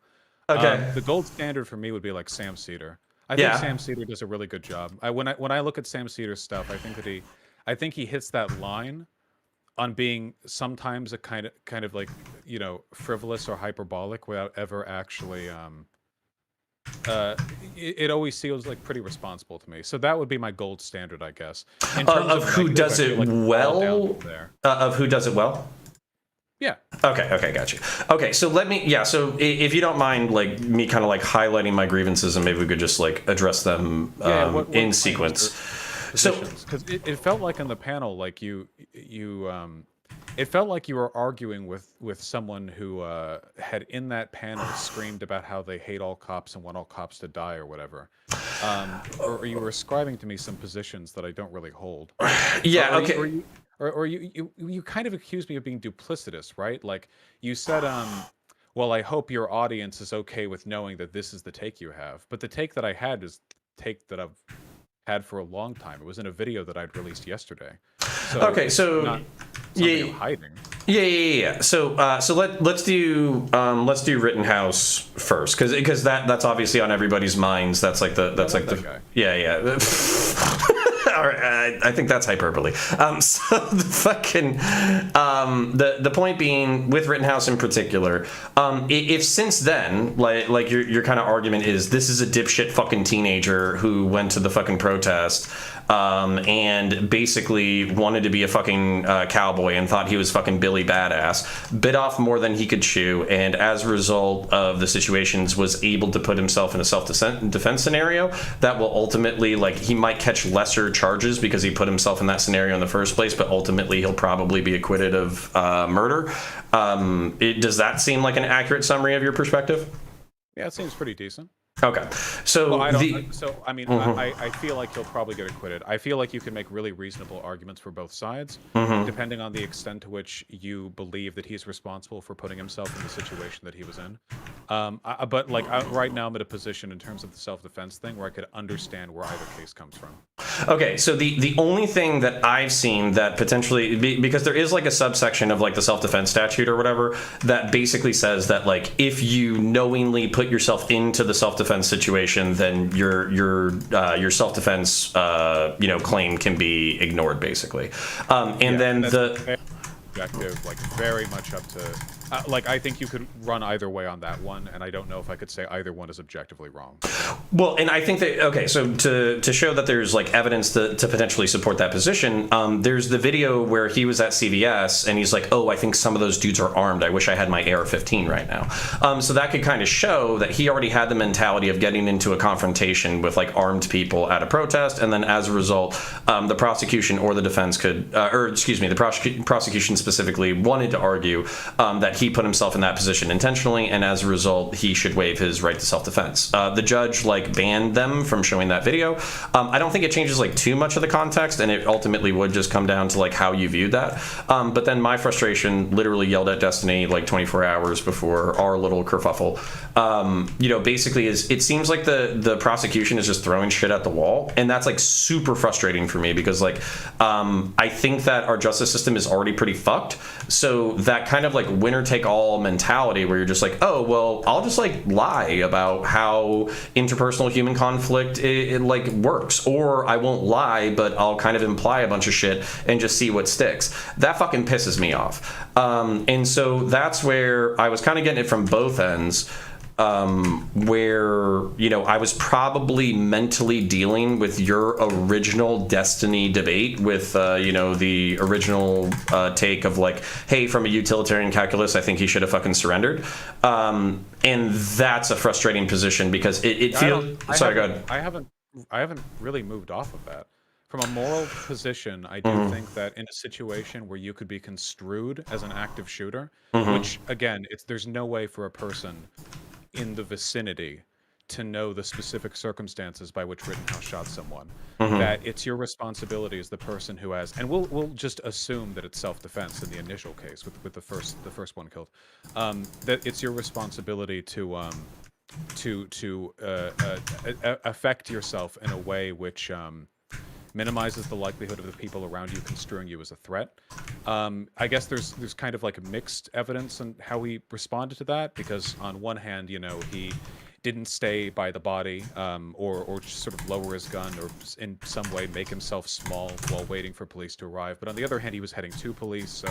Okay. The gold standard for me would be like Sam Cedar. I think Sam Cedar does a really good job. When I look at Sam Cedar's stuff, I think he hits that line on being sometimes a kind of like, you know, frivolous or hyperbolic without ever actually it always feels like pretty responsible to me. So that would be my gold standard, I guess. In terms of who does it well. Of who does it well. Yeah. Okay, got you. Okay, so so if you don't mind, like me kind of like highlighting my grievances, and maybe we could just like address them in sequence. Because it felt like on the panel, like it felt like you were arguing with someone who had in that panel screamed about how they hate all cops and want all cops to die or whatever, or you were ascribing to me some positions that I don't really hold. Yeah. Or you kind of accused me of being duplicitous, right? Like you said, well, I hope your audience is okay with knowing that this is the take you have, but the take that I had is the take that I've had for a long time. It was in a video that I'd released yesterday. So okay, so not something I'm hiding. Yeah. So let's do Rittenhouse first, because that's obviously on everybody's minds. That's like the guy. Yeah. All right, I think that's hyperbole. So the fucking the point being with Rittenhouse in particular, if since then like your kind of argument is this is a dipshit fucking teenager who went to the fucking protest and basically wanted to be a fucking cowboy and thought he was fucking Billy Badass, bit off more than he could chew, and as a result of the situations was able to put himself in a self-defense scenario that will ultimately, like, he might catch lesser charges because he put himself in that scenario in the first place, but ultimately he'll probably be acquitted of murder. Does that seem like an accurate summary of your perspective? Yeah, it seems pretty decent. Okay, so I feel like he'll probably get acquitted. I feel like you can make really reasonable arguments for both sides, depending on the extent to which you believe that he's responsible for putting himself in the situation that he was in. But right now I'm at a position in terms of the self-defense thing where I could understand where either case comes from. Okay, so the only thing that I've seen that potentially, because there is like a subsection of like the self-defense statute or whatever that basically says that like if you knowingly put yourself into the self-defense situation, then your self-defense claim can be ignored basically. Then the objective, like very much up to I think you could run either way on that one, and I don't know if I could say either one is objectively wrong. Well, and I think that, okay, so to show that there's like evidence to potentially support that position, there's the video where he was at CVS and he's like, oh, I think some of those dudes are armed. I wish I had my AR-15 right now. So that could kind of show that he already had the mentality of getting into a confrontation with like armed people at a protest, and then as a result, the prosecution or the defense could, the prosecution specifically wanted to argue that he put himself in that position intentionally, and as a result, he should waive his right to self-defense. The judge banned them from showing that video. I don't think it changes too much of the context, and it ultimately would just come down to how you viewed that. But then my frustration literally yelled at Destiny 24 hours before our little kerfuffle. Basically is it seems like the prosecution is just throwing shit at the wall, and that's super frustrating for me because I think that our justice system is already pretty fucked. So that kind of winner take all mentality where you're just oh well, I'll just lie about how interpersonal human conflict it works, or I won't lie but I'll kind of imply a bunch of shit and just see what sticks. That fucking pisses me off. And so that's where I was kind of getting it from both ends. where, you know, I was probably mentally dealing with your original Destiny debate with, you know, the original take of like, hey, from a utilitarian calculus, I think he should have fucking surrendered. And that's a frustrating position because it feels... Sorry, go ahead. I haven't really moved off of that. From a moral position, I do think that in a situation where you could be construed as an active shooter, which again, there's no way for a person in the vicinity to know the specific circumstances by which Rittenhouse shot someone, that it's your responsibility as the person who has, and we'll just assume that it's self-defense in the initial case with the first one killed, that it's your responsibility to affect yourself in a way which minimizes the likelihood of the people around you construing you as a threat. I guess there's kind of like mixed evidence on how he responded to that, because on one hand, you know, he didn't stay by the body, or just sort of lower his gun or in some way make himself small while waiting for police to arrive. But on the other hand, he was heading to police. So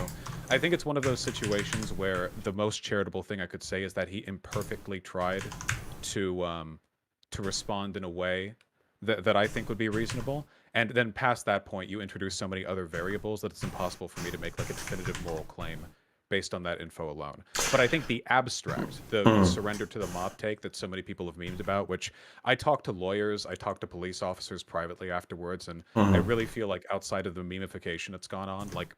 I think it's one of those situations where the most charitable thing I could say is that he imperfectly tried to respond in a way that I think would be reasonable. And then past that point, you introduce so many other variables that it's impossible for me to make like a definitive moral claim based on that info alone. But I think the abstract, the surrender to the mob take that so many people have memed about, which I talked to lawyers, I talked to police officers privately afterwards, and I really feel like outside of the memification that's gone on, like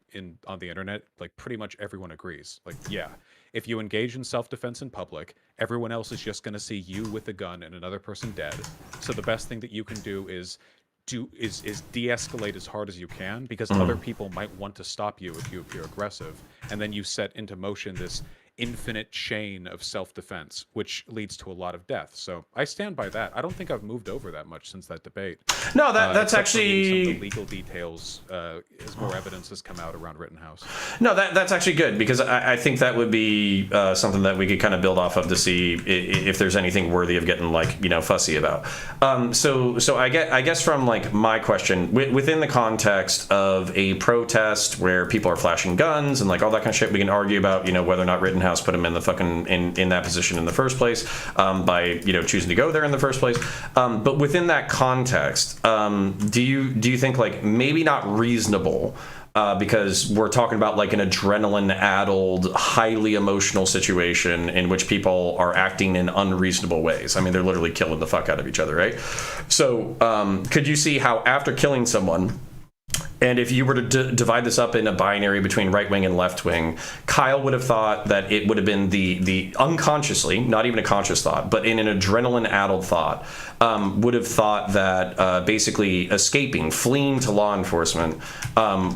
on the internet, like pretty much everyone agrees. Like, yeah, if you engage in self-defense in public, everyone else is just going to see you with a gun and another person dead. So the best thing that you can do is de-escalate as hard as you can, because other people might want to stop you if you appear aggressive, and then you set into motion this infinite chain of self-defense, which leads to a lot of death. So I stand by that. I don't think I've moved over that much since that debate. No, that's actually some of the legal details as more evidence has come out around Rittenhouse. No, that's actually good, because I think that would be something that we could kind of build off of to see if there's anything worthy of getting, like, you know, fussy about. So I guess from like my question within the context of a protest where people are flashing guns and like all that kind of shit, we can argue about, you know, whether or not Rittenhouse put him in the fucking in that position in the first place, by, you know, choosing to go there in the first place. But within that context, do you think like maybe not reasonable, because we're talking about like an adrenaline-addled, highly emotional situation in which people are acting in unreasonable ways. I mean, they're literally killing the fuck out of each other, right? So could you see how after killing someone, and if you were to divide this up in a binary between right wing and left wing, Kyle would have thought that it would have been the unconsciously, not even a conscious thought, but in an adrenaline-addled thought, would have thought that basically escaping, fleeing to law enforcement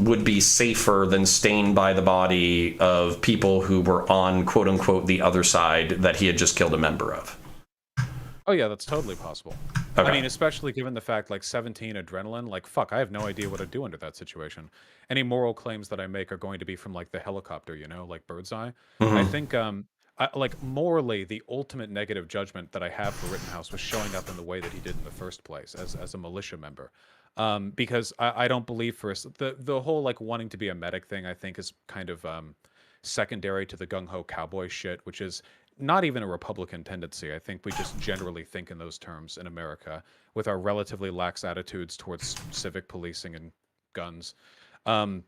would be safer than staying by the body of people who were on, quote unquote, the other side that he had just killed a member of. Oh yeah, that's totally possible. Okay. I mean, especially given the fact, like, 17 adrenaline, like, fuck, I have no idea what I'd do under that situation. Any moral claims that I make are going to be from, like, the helicopter, you know, like bird's eye. I think, like, morally, the ultimate negative judgment that I have for Rittenhouse was showing up in the way that he did in the first place, as a militia member. Because I don't believe for us, the whole, like, wanting to be a medic thing, I think, is kind of secondary to the gung-ho cowboy shit, which is not even a Republican tendency. I think we just generally think in those terms in America with our relatively lax attitudes towards civic policing and guns. But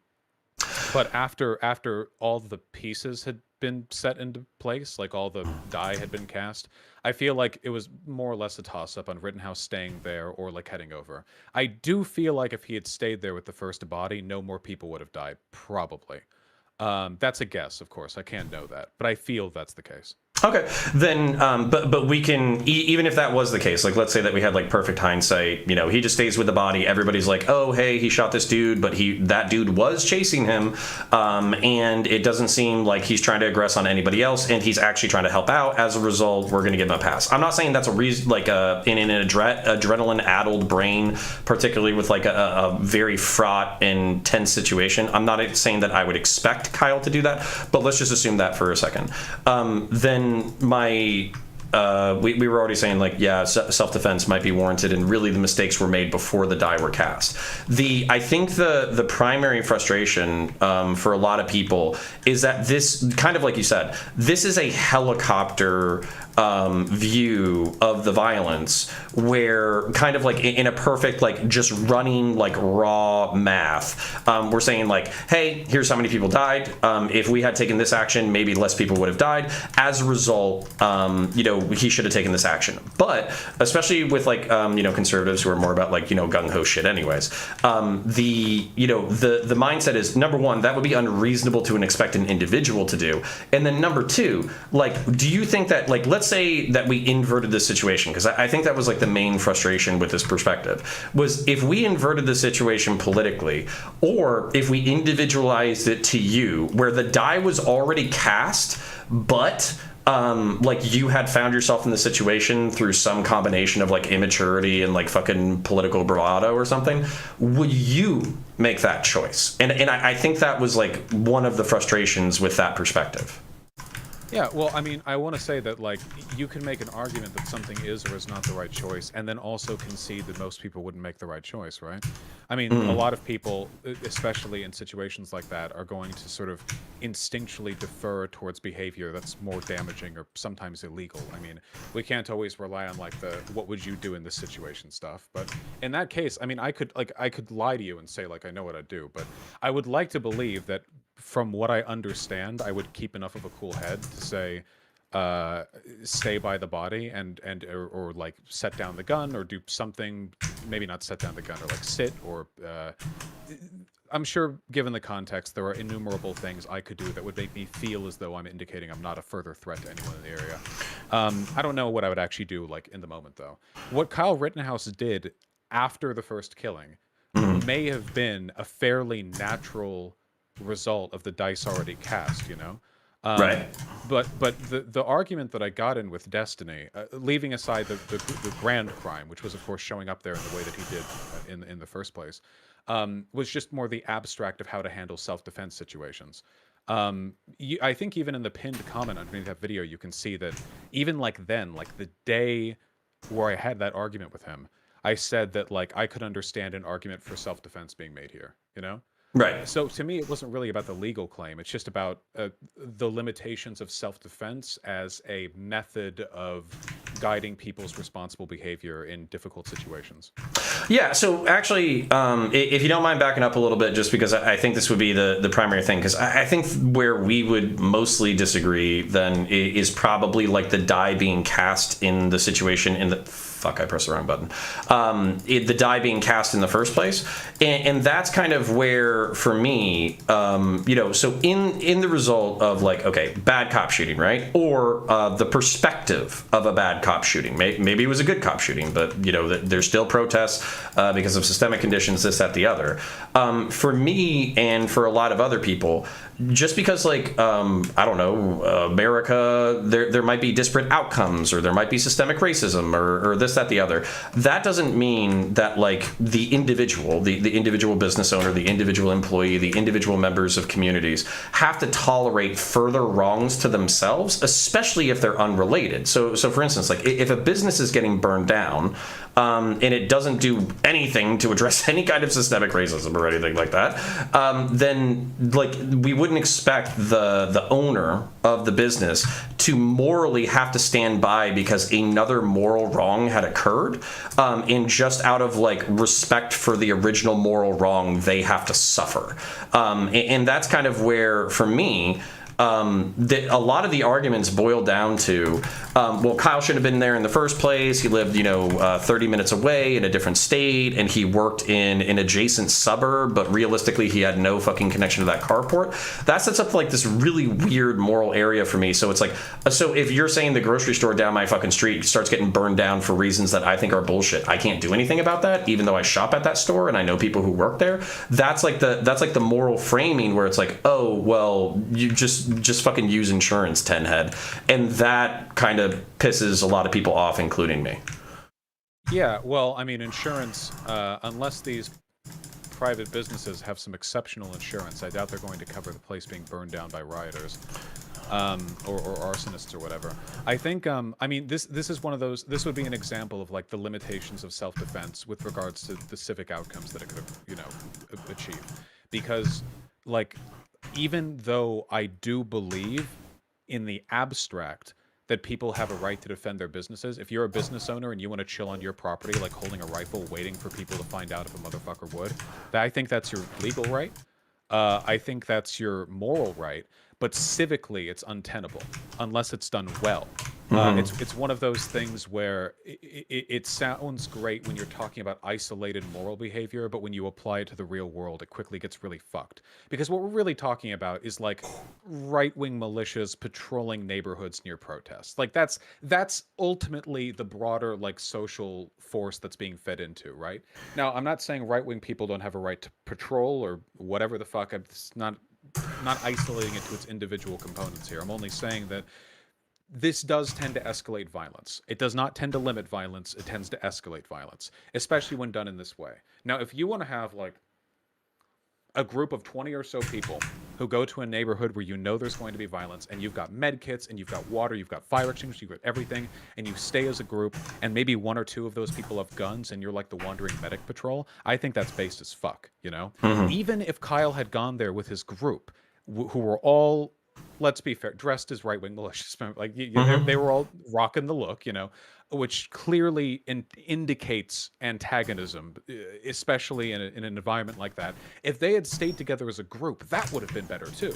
after all the pieces had been set into place, like all the die had been cast, I feel like it was more or less a toss-up on Rittenhouse staying there or like heading over. I do feel like if he had stayed there with the first body, no more people would have died, probably. That's a guess, of course. I can't know that, but I feel that's the case. Okay, then, but we can, even if that was the case, like, let's say that we had, like, perfect hindsight, you know, he just stays with the body, everybody's like, oh, hey, he shot this dude, but that dude was chasing him, and it doesn't seem like he's trying to aggress on anybody else, and he's actually trying to help out. As a result, we're going to give him a pass. I'm not saying that's a reason, like, in an adrenaline-addled brain, particularly with, like, a very fraught and tense situation. I'm not saying that I would expect Kyle to do that, but let's just assume that for a second. Then my we were already saying like, yeah, self-defense might be warranted, and really the mistakes were made before the die were cast. I think the primary frustration for a lot of people is that this, kind of like you said, this is a helicopter view of the violence, where kind of like in a perfect, like just running like raw math, we're saying like, hey, here's how many people died. If we had taken this action, maybe less people would have died. As a result, he should have taken this action. But especially with like conservatives who are more about like gung-ho shit anyways, the mindset is, number one, that would be unreasonable to expect an individual to do, and then number two, like, do you think that, like, let's say that we inverted this situation, because I think that was like the main frustration with this perspective, was if we inverted the situation politically, or if we individualized it to you, where the die was already cast, but like you had found yourself in the situation through some combination of like immaturity and like fucking political bravado or something, would you make that choice? And I think that was like one of the frustrations with that perspective. Yeah, well, I mean, I want to say that, like, you can make an argument that something is or is not the right choice, and then also concede that most people wouldn't make the right choice, right? I mean, a lot of people, especially in situations like that, are going to sort of instinctually defer towards behavior that's more damaging or sometimes illegal. I mean, we can't always rely on, like, the what would you do in this situation stuff, but in that case, I mean, I could lie to you and say, like, I know what I'd do, but I would like to believe that from what I understand, I would keep enough of a cool head to say, stay by the body or like set down the gun or do something, maybe not set down the gun, or like sit, or I'm sure given the context, there are innumerable things I could do that would make me feel as though I'm indicating I'm not a further threat to anyone in the area. I don't know what I would actually do, like, in the moment, though. What Kyle Rittenhouse did after the first killing may have been a fairly natural result of the dice already cast, right. But the argument that I got in with Destiny, leaving aside the grand crime, which was of course showing up there in the way that he did in the first place, was just more the abstract of how to handle self-defense situations. I think even in the pinned comment underneath that video, you can see that even like then, like the day where I had that argument with him, I said that, like, I could understand an argument for self-defense being made here, Right. So to me, it wasn't really about the legal claim. It's just about the limitations of self-defense as a method of guiding people's responsible behavior in difficult situations. Yeah, so actually, if you don't mind backing up a little bit, just because I think this would be the primary thing, because I think where we would mostly disagree then is probably like the die being cast in the situation in the... Fuck, I pressed the wrong button. The die being cast in the first place. And that's kind of where, for me, so in the result of, like, okay, bad cop shooting, right? Or the perspective of a bad cop shooting. Maybe it was a good cop shooting, but, there's still protests because of systemic conditions, this, that, the other. For me, and for a lot of other people, just because, like, I don't know, America, there might be disparate outcomes, or there might be systemic racism, or this, that, the other. That doesn't mean that, like, the individual, the individual business owner, the individual employee, the individual members of communities have to tolerate further wrongs to themselves, especially if they're unrelated. So for instance, like, if a business is getting burned down, and it doesn't do anything to address any kind of systemic racism or anything like that, then, like, we wouldn't expect the owner of the business to morally have to stand by because another moral wrong had occurred, and just out of, like, respect for the original moral wrong, they have to suffer. And that's kind of where, for me, a lot of the arguments boil down to, well, Kyle shouldn't have been there in the first place. He lived, 30 minutes away in a different state, and he worked in an adjacent suburb, but realistically, he had no fucking connection to that carport. That sets up, like, this really weird moral area for me. So it's like, so if you're saying the grocery store down my fucking street starts getting burned down for reasons that I think are bullshit, I can't do anything about that, even though I shop at that store and I know people who work there. That's like the moral framing where it's like, oh, well, you just fucking use insurance, 10 head. And that kind of pisses a lot of people off, including me. Yeah, well, I mean, insurance, unless these private businesses have some exceptional insurance, I doubt they're going to cover the place being burned down by rioters. or arsonists or whatever. I think, I mean, this is one of those. This would be an example of like the limitations of self-defense with regards to the civic outcomes that it could, achieve. Because, like, even though I do believe in the abstract that people have a right to defend their businesses, if you're a business owner and you want to chill on your property, like holding a rifle, waiting for people to find out if a motherfucker would, I think that's your legal right. I think that's your moral right. But civically, it's untenable unless it's done well. It's one of those things where it sounds great when you're talking about isolated moral behavior, but when you apply it to the real world, it quickly gets really fucked. Because what we're really talking about is like right-wing militias patrolling neighborhoods near protests. Like that's ultimately the broader like social force that's being fed into, right? Now, I'm not saying right-wing people don't have a right to patrol or whatever the fuck. It's not isolating it to its individual components here. I'm only saying that this does tend to escalate violence. It does not tend to limit violence. It tends to escalate violence, especially when done in this way. Now, if you want to have like a group of 20 or so people who go to a neighborhood where you know there's going to be violence, and you've got med kits, and you've got water, you've got fire extinguishers, you've got everything, and you stay as a group, and maybe one or two of those people have guns, and you're like the wandering medic patrol, I think that's based as fuck, Even if Kyle had gone there with his group, who were all, let's be fair, dressed as right-wing militias, like they were all rocking the look, which clearly indicates antagonism, especially in an environment like that. If they had stayed together as a group, that would have been better too,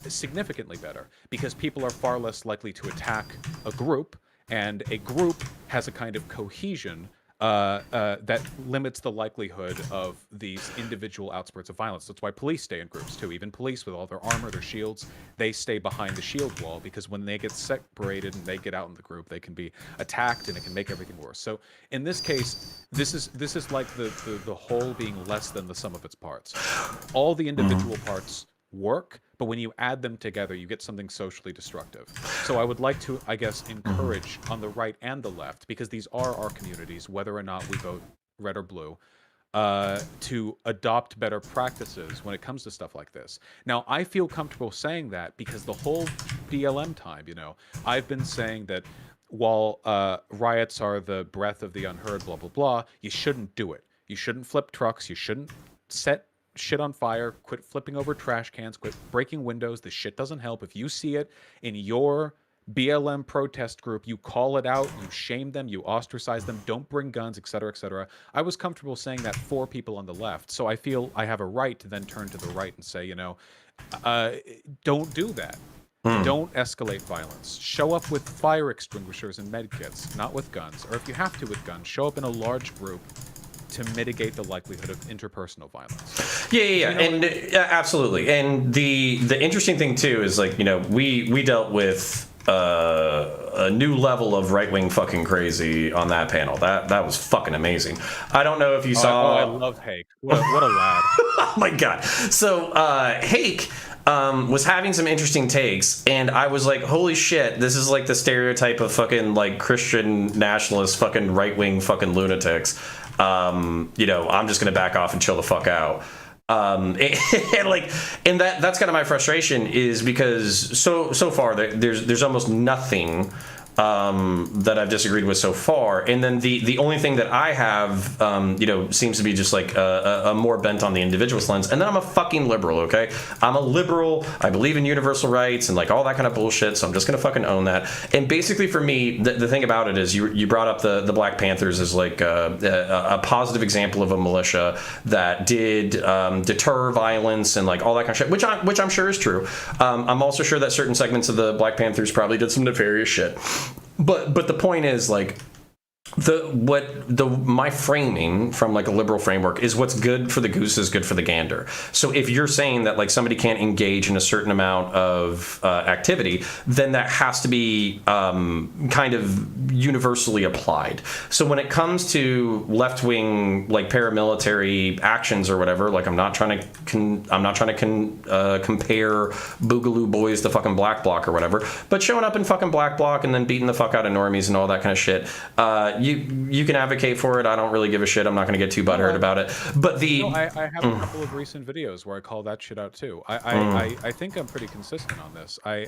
significantly better, because people are far less likely to attack a group, and a group has a kind of cohesion that limits the likelihood of these individual outspurts of violence. That's why police stay in groups too. Even police with all their armor, their shields, they stay behind the shield wall, because when they get separated and they get out in the group, they can be attacked and it can make everything worse. So in this case, this is like the whole being less than the sum of its parts. All the individual parts work, but when you add them together, you get something socially destructive. So I would like to, I guess, encourage on the right and the left, because these are our communities, whether or not we vote red or blue, to adopt better practices when it comes to stuff like this. Now, I feel comfortable saying that because the whole BLM time, I've been saying that while riots are the breath of the unheard, blah, blah, blah, you shouldn't do it. You shouldn't flip trucks. You shouldn't set shit on fire, quit flipping over trash cans, quit breaking windows. This shit doesn't help. If you see it in your BLM protest group, you call it out, you shame them, you ostracize them, don't bring guns, etc., etc. I was comfortable saying that for people on the left, so I feel I have a right to then turn to the right and say, don't do that. Don't escalate violence. Show up with fire extinguishers and medkits, not with guns. Or if you have to with guns, show up in a large group to mitigate the likelihood of interpersonal violence. Absolutely. And the interesting thing too is like, we dealt with a new level of right-wing fucking crazy on that panel. That was fucking amazing. I don't know if you saw. I love Hake. What a lad. Oh my god. So Hake was having some interesting takes, and I was like, holy shit, this is like the stereotype of fucking like Christian nationalist fucking right-wing fucking lunatics. I'm just gonna back off and chill the fuck out. And that's kind of my frustration, is because so far there's almost nothing that I've disagreed with so far, and then the only thing that I have seems to be just like a more bent on the individualist lens. And then I'm a fucking liberal, okay? I'm a liberal. I believe in universal rights and like all that kind of bullshit, so I'm just gonna fucking own that. And basically for me, the thing about it is you brought up the Black Panthers as like a positive example of a militia that did deter violence and like all that kind of shit, which I'm sure is true. I'm also sure that certain segments of the Black Panthers probably did some nefarious shit. But the point is, like, my framing from like a liberal framework is what's good for the goose is good for the gander. So if you're saying that like somebody can't engage in a certain amount of activity, then that has to be kind of universally applied. So when it comes to left-wing like paramilitary actions or whatever, like I'm not trying to compare Boogaloo Boys to fucking Black Bloc or whatever, but showing up in fucking Black Bloc and then beating the fuck out of normies and all that kind of shit. you can advocate for it. I don't really give a shit. I'm not going to get too butthurt about it. But I have a couple of recent videos where I call that shit out too. I think I'm pretty consistent on this. I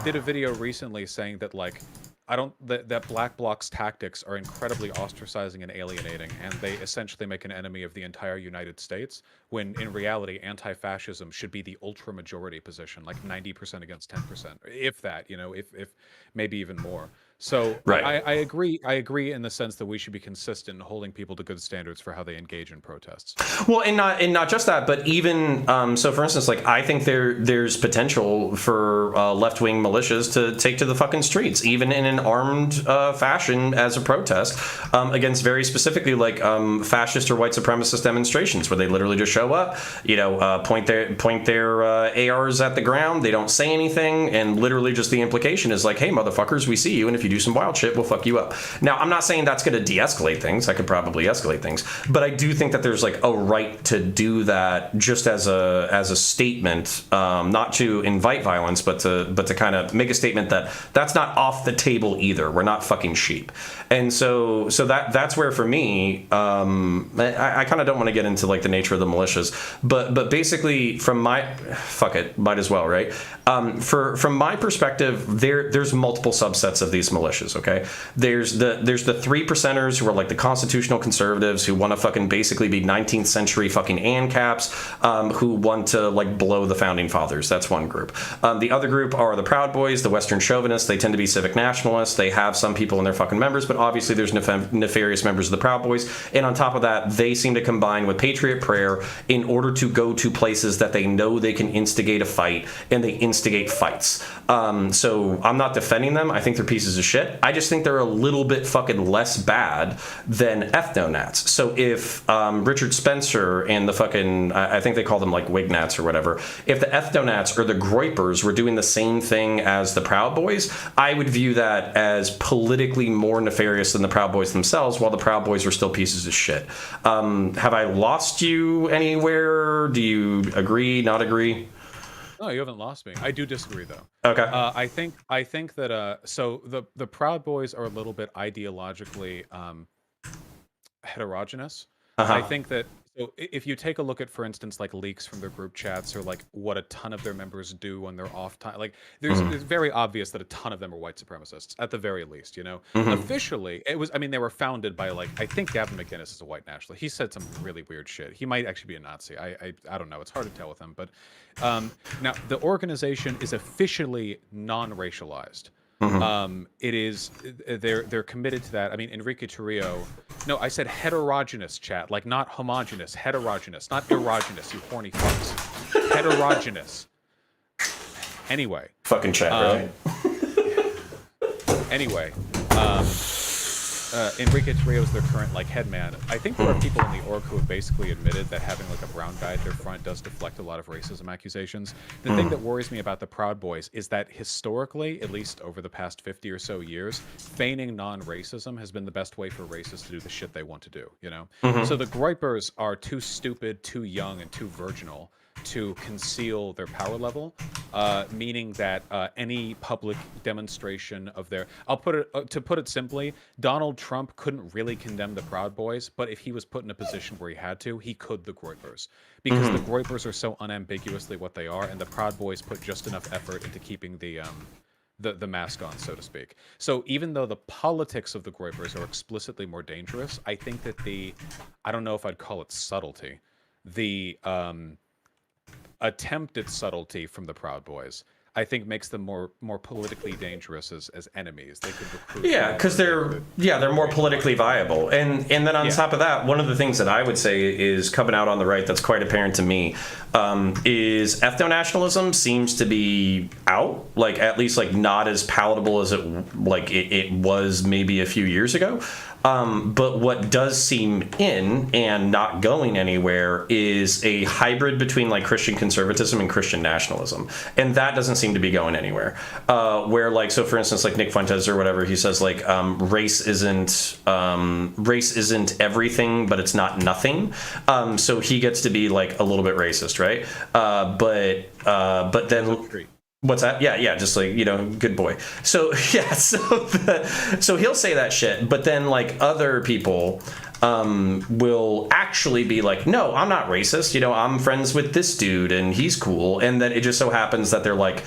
did a video recently saying that like that Black Bloc's tactics are incredibly ostracizing and alienating, and they essentially make an enemy of the entire United States, when in reality anti-fascism should be the ultra majority position, like 90% against 10%, if that, if maybe even more. So right. I agree in the sense that we should be consistent in holding people to good standards for how they engage in protests. Well, and not just that, but even so, for instance, like I think there's potential for left-wing militias to take to the fucking streets, even in an armed fashion as a protest against very specifically like fascist or white supremacist demonstrations, where they literally just show up, point their ARs at the ground, they don't say anything, and literally just the implication is like, hey, motherfuckers, we see you, and if you do some wild shit, we'll fuck you up. Now, I'm not saying that's going to de-escalate things. I could probably escalate things, but I do think that there's like a right to do that just as a statement, not to invite violence, but to kind of make a statement that that's not off the table either. We're not fucking sheep. And so that's where for me, I kind of don't want to get into like the nature of the militias, but basically from fuck it, might as well, right? From my perspective, there's multiple subsets of these militias. Okay, there's the 3%ers who are like the constitutional conservatives who want to fucking basically be 19th century fucking ANCAPs, who want to like blow the founding fathers. That's one group. The other group are the Proud Boys, the Western chauvinists. They tend to be civic nationalists. They have some people in their fucking members, but obviously there's nefarious members of the Proud Boys. And on top of that, they seem to combine with patriot prayer in order to go to places that they know they can instigate a fight, and they instigate fights. So I'm not defending them. I think they're pieces of shit. I just think they're a little bit fucking less bad than ethnonats. So if Richard Spencer and the fucking, I think they call them like Wignats or whatever, if the ethnonats or the Groypers were doing the same thing as the Proud Boys, I would view that as politically more nefarious than the Proud Boys themselves, while the Proud Boys were still pieces of shit. Have I lost you anywhere? Do you agree, not agree? No, you haven't lost me. I do disagree, though. Okay. I think that so the Proud Boys are a little bit ideologically heterogeneous. I think that so if you take a look at, for instance, like leaks from their group chats, or like what a ton of their members do when they're off time, like it's very obvious that a ton of them are white supremacists at the very least. Officially, it was. I mean, they were founded by like, I think Gavin McInnes is a white nationalist. He said some really weird shit. He might actually be a Nazi. I don't know. It's hard to tell with him. But now the organization is officially non-racialized. It is they're committed to that. I mean, Enrique Tarrio. No, I said heterogeneous, chat, like not homogeneous, heterogeneous, not erogenous. You horny fucks. Heterogeneous. Anyway. Fucking chat, right? Anyway, Enrique Tarrio is their current like head man. I think there are people in the org who have basically admitted that having like a brown guy at their front does deflect a lot of racism accusations. The thing that worries me about the Proud Boys is that historically, at least over the past 50 or so years, feigning non-racism has been the best way for racists to do the shit they want to do, So the Groypers are too stupid, too young, and too virginal to conceal their power level, meaning that any public demonstration of their, to put it simply, Donald Trump couldn't really condemn the Proud Boys, but if he was put in a position where he had to, he could the Groypers, because the Groypers are so unambiguously what they are, and the Proud Boys put just enough effort into keeping the mask on, so to speak. So even though the politics of the Groypers are explicitly more dangerous, I think that I don't know if I'd call it subtlety, the attempt at subtlety from the Proud Boys, I think makes them more politically dangerous as enemies. They could recruit. Yeah, because they're more politically viable. And then on top of that, one of the things that I would say is coming out on the right that's quite apparent to me is ethno-nationalism seems to be out, like at least like not as palatable as it was maybe a few years ago. But what does seem in and not going anywhere is a hybrid between like Christian conservatism and Christian nationalism, and that doesn't seem to be going anywhere. Where like, so for instance, like Nick Fuentes or whatever, he says like race isn't everything, but it's not nothing. So he gets to be like a little bit racist, right? But then. What's that? Yeah, just like, good boy. So yeah, so he'll say that shit, but then like other people will actually be like, no, I'm not racist. I'm friends with this dude and he's cool. And then it just so happens that they're like,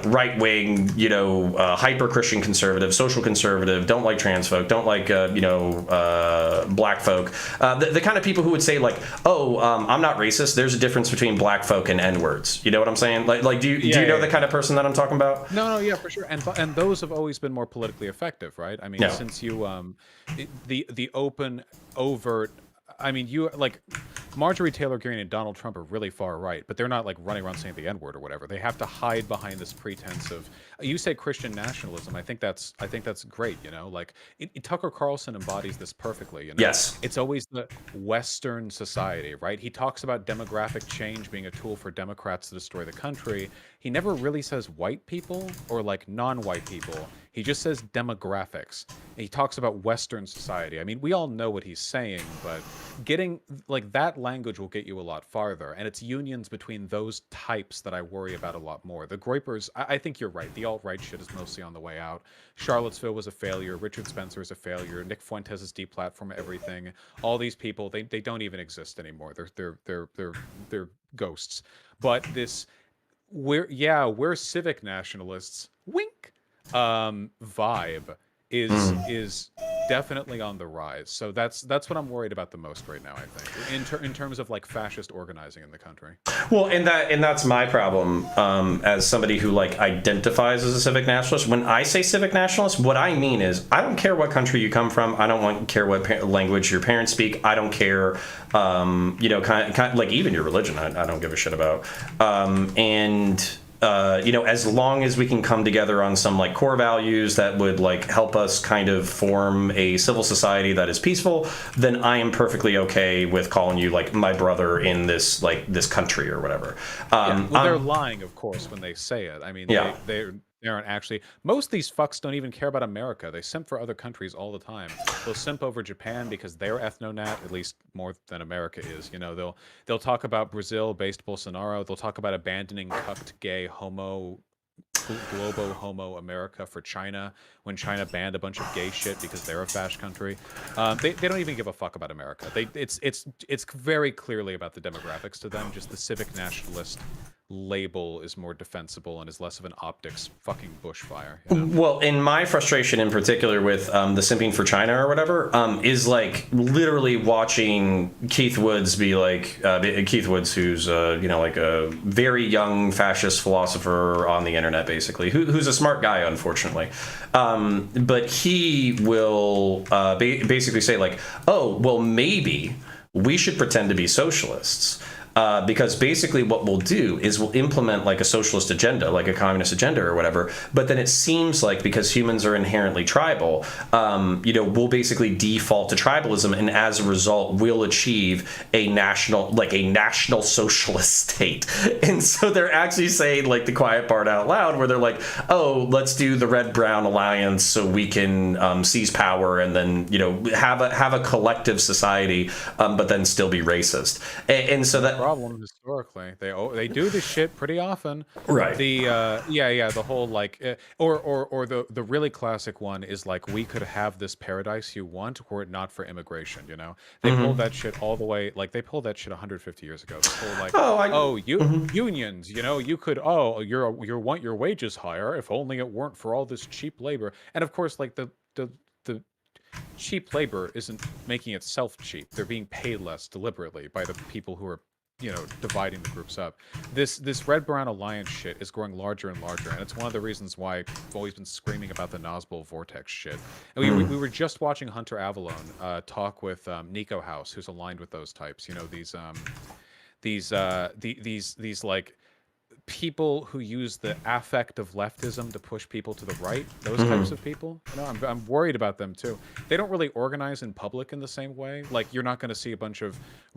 right wing, hyper Christian conservative, social conservative, don't like trans folk, don't like, black folk. The kind of people who would say like, I'm not racist. There's a difference between black folk and N words. You know what I'm saying? Like, do you know the kind of person that I'm talking about? No, yeah, for sure. And those have always been more politically effective, right? I mean, since you, the open, overt, I mean, you like Marjorie Taylor Greene and Donald Trump are really far right, but they're not like running around saying the N-word or whatever. They have to hide behind this pretense of, you say Christian nationalism. I think that's great. Like Tucker Carlson embodies this perfectly. Yes. It's always the Western society, right? He talks about demographic change being a tool for Democrats to destroy the country. He never really says white people or like non-white people. He just says demographics. He talks about Western society. I mean, we all know what he's saying, but getting like that language will get you a lot farther. And it's unions between those types that I worry about a lot more. The Groypers, I think you're right. The alt-right shit is mostly on the way out. Charlottesville was a failure. Richard Spencer is a failure. Nick Fuentes is deplatformed everything. All these people, they don't even exist anymore. They're ghosts. But this, we're civic nationalists. Wink. Vibe is definitely on the rise. So that's what I'm worried about the most right now, I think, in terms of like fascist organizing in the country. Well, and that's my problem as somebody who like identifies as a civic nationalist. When I say civic nationalist, what I mean is I don't care what country you come from. I don't care what language your parents speak. I don't care, kind of like even your religion. I don't give a shit about. As long as we can come together on some like core values that would like help us kind of form a civil society that is peaceful, then I am perfectly okay with calling you like my brother in this country or whatever. They're lying, of course, when they say it. I mean, they aren't actually. Most of these fucks don't even care about America. They simp for other countries all the time. They'll simp over Japan because they're ethno-nat, at least more than America is. They'll talk about Brazil-based Bolsonaro. They'll talk about abandoning cucked gay homo globo homo America for China when China banned a bunch of gay shit because they're a fash country. They don't even give a fuck about America. It's very clearly about the demographics to them. Just the civic nationalist label is more defensible and is less of an optics fucking bushfire. Well, in my frustration in particular with the simping for China or whatever is like literally watching Keith Woods be like Keith Woods, who's like a very young fascist philosopher on the internet, basically, who's a smart guy, unfortunately, but he will basically say like, oh well, maybe we should pretend to be socialists. Because basically what we'll do is we'll implement like a socialist agenda, like a communist agenda or whatever. But then it seems like because humans are inherently tribal, we'll basically default to tribalism. And as a result, we'll achieve a national socialist state. And so they're actually saying like the quiet part out loud where they're like, oh, let's do the red-brown alliance so we can seize power and then, have a collective society, but then still be racist. And so that problem historically they do this shit pretty often, right? The whole like or the really classic one is like, we could have this paradise you want were it not for immigration. They pulled that shit all the way, like they pulled that shit 150 years ago. This whole like unions, you could you want your wages higher if only it weren't for all this cheap labor. And of course like the cheap labor isn't making itself cheap. They're being paid less deliberately by the people who are dividing the groups up. This red-brown alliance shit is growing larger and larger, and it's one of the reasons why I've always been screaming about the Nosbol Vortex shit. And we were just watching Hunter Avalone talk with Nico House, who's aligned with those types. These like people who use the affect of leftism to push people to the right, those types of people. I'm worried about them too. They don't really organize in public in the same way. Like, you're not going to see a bunch of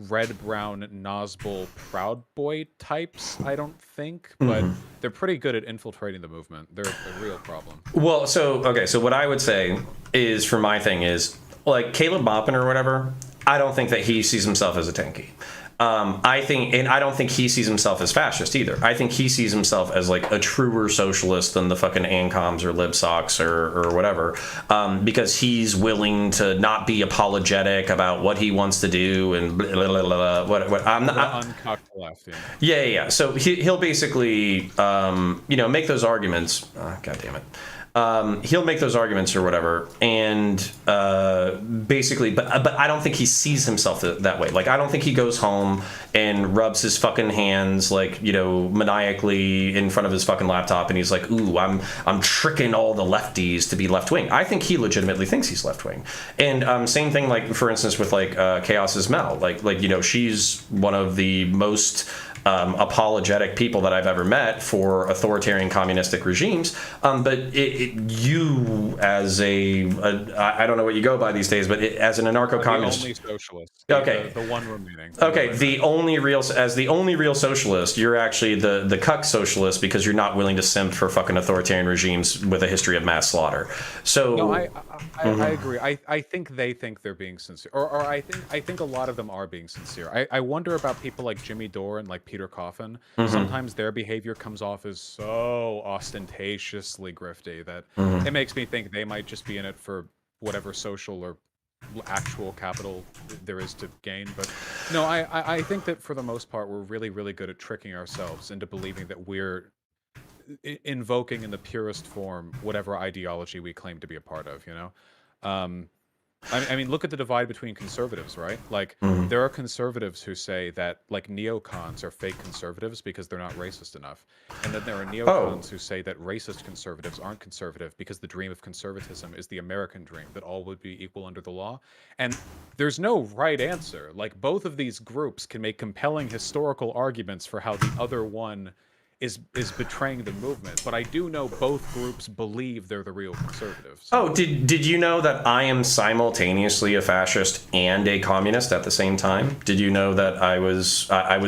red-brown Nosbol Proud Boy types, I don't think, but they're pretty good at infiltrating the movement. They're a real problem. Well, so what I would say is, for my thing is, like, Caleb Maupin or whatever, I don't think that he sees himself as a tanky. I think, and I don't think he sees himself as fascist either. I think he sees himself as like a truer socialist than the fucking ANCOMs or LibSocs or whatever, because he's willing to not be apologetic about what he wants to do and blah, blah, blah, blah, what I'm not. Uncocked left. Yeah. So he'll basically, make those arguments. Oh, God damn it. He'll make those arguments or whatever, and basically, but I don't think he sees himself that way. Like, I don't think he goes home and rubs his fucking hands like, maniacally in front of his fucking laptop, and he's like, "Ooh, I'm tricking all the lefties to be left wing." I think he legitimately thinks he's left wing, and same thing, like for instance with like Chaos's Mel, like she's one of the most apologetic people that I've ever met for authoritarian communistic regimes, but you as I don't know what you go by these days, but as an anarcho-communist, the only socialist, okay, the one remaining. Okay, the only real socialist, you're actually the cuck socialist because you're not willing to simp for fucking authoritarian regimes with a history of mass slaughter. So no, I agree. I think they think they're being sincere, or I think a lot of them are being sincere. I wonder about people like Jimmy Dore and like Peter Coffin. Sometimes their behavior comes off as so ostentatiously grifty that it makes me think they might just be in it for whatever social or actual capital there is to gain. But no, I think that for the most part we're really, really good at tricking ourselves into believing that we're invoking in the purest form whatever ideology we claim to be a part of, I mean, look at the divide between conservatives, right? Like, there are conservatives who say that, like, neocons are fake conservatives because they're not racist enough. And then there are neocons who say that racist conservatives aren't conservative because the dream of conservatism is the American dream, that all would be equal under the law. And there's no right answer. Like, both of these groups can make compelling historical arguments for how the other one is betraying the movement, but I do know both groups believe they're the real conservatives. Oh, did you know that I am simultaneously a fascist and a communist at the same time? Did you know that I was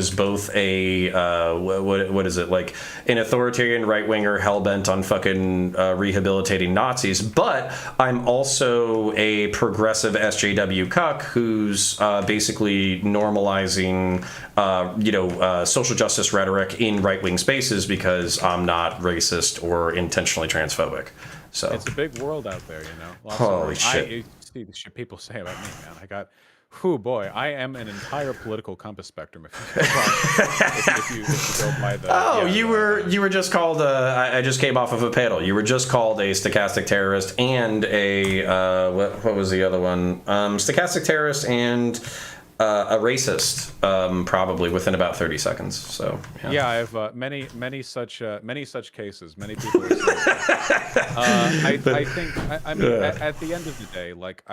both a what is it, like an authoritarian right winger hell bent on fucking rehabilitating Nazis, but I'm also a progressive SJW cuck who's basically normalizing social justice rhetoric in right wing spaces because I'm not racist or intentionally transphobic. So it's a big world out there, Holy shit! You see the shit people say about me, man. Oh boy, I am an entire political compass spectrum. If you go by the you were just called. I just came off of a panel. You were just called a stochastic terrorist and a what was the other one? Stochastic terrorist and a racist, probably within about 30 seconds. So yeah, I have many such cases. Many people. I think. I mean, at the end of the day, like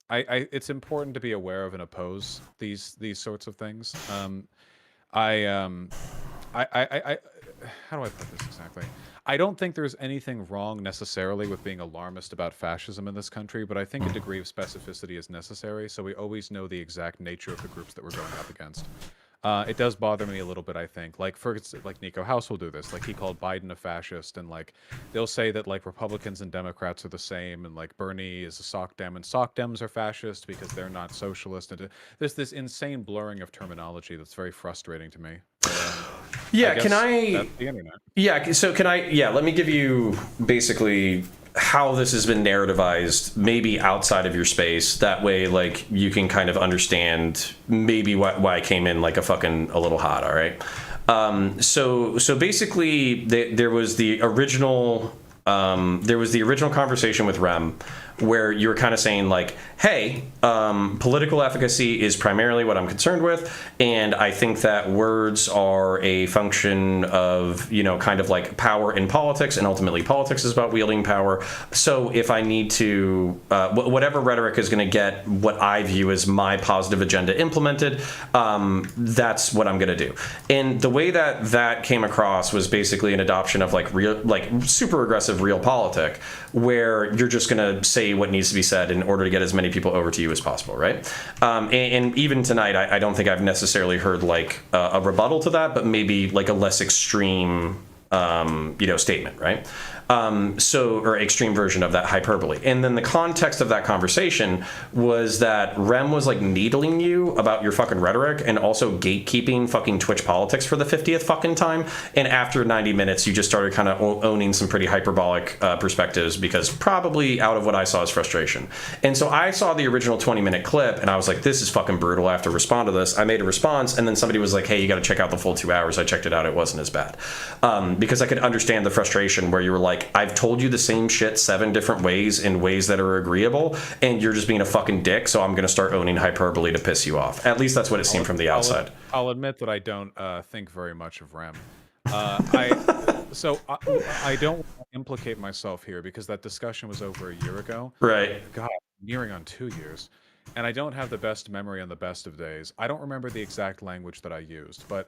it's important to be aware of and oppose these sorts of things. How do I put this exactly? I don't think there's anything wrong necessarily with being alarmist about fascism in this country, but I think a degree of specificity is necessary, so we always know the exact nature of the groups that we're going up against. It does bother me a little bit, I think. Like, for instance, like Nico House will do this. Like, he called Biden a fascist, and like they'll say that like Republicans and Democrats are the same, and like Bernie is a sock dem, and sock dems are fascist because they're not socialist. And there's this insane blurring of terminology that's very frustrating to me. Yeah, that's the internet. Yeah, so can I? Yeah, let me give you basically how this has been narrativized, maybe outside of your space. That way, like, you can kind of understand maybe why I came in like a little hot. All right. So basically, there was the original conversation with Rem, where you were kind of saying like, hey, political efficacy is primarily what I'm concerned with, and I think that words are a function of, kind of like power in politics, and ultimately politics is about wielding power. So if I need to, whatever rhetoric is going to get what I view as my positive agenda implemented, that's what I'm going to do. And the way that came across was basically an adoption of like real, like super aggressive realpolitik, where you're just going to say what needs to be said in order to get as many people over to you as possible, right? And even tonight, I don't think I've necessarily heard like a rebuttal to that, but maybe like a less extreme, statement, right? Or extreme version of that hyperbole. And then the context of that conversation was that Rem was like needling you about your fucking rhetoric and also gatekeeping fucking Twitch politics for the 50th fucking time. And after 90 minutes, you just started kind of owning some pretty hyperbolic perspectives because probably out of what I saw is frustration. And so I saw the original 20-minute clip and I was like, this is fucking brutal. I have to respond to this. I made a response and then somebody was like, hey, you got to check out the full 2 hours. I checked it out. It wasn't as bad. Because I could understand the frustration where you were like, I've told you the same shit 7 different ways in ways that are agreeable, and you're just being a fucking dick, so I'm going to start owning hyperbole to piss you off. At least that's what it seemed from the outside. I'll admit that I don't think very much of Rem. I don't want to implicate myself here because that discussion was over a year ago. Right. God, nearing on 2 years. And I don't have the best memory on the best of days. I don't remember the exact language that I used, but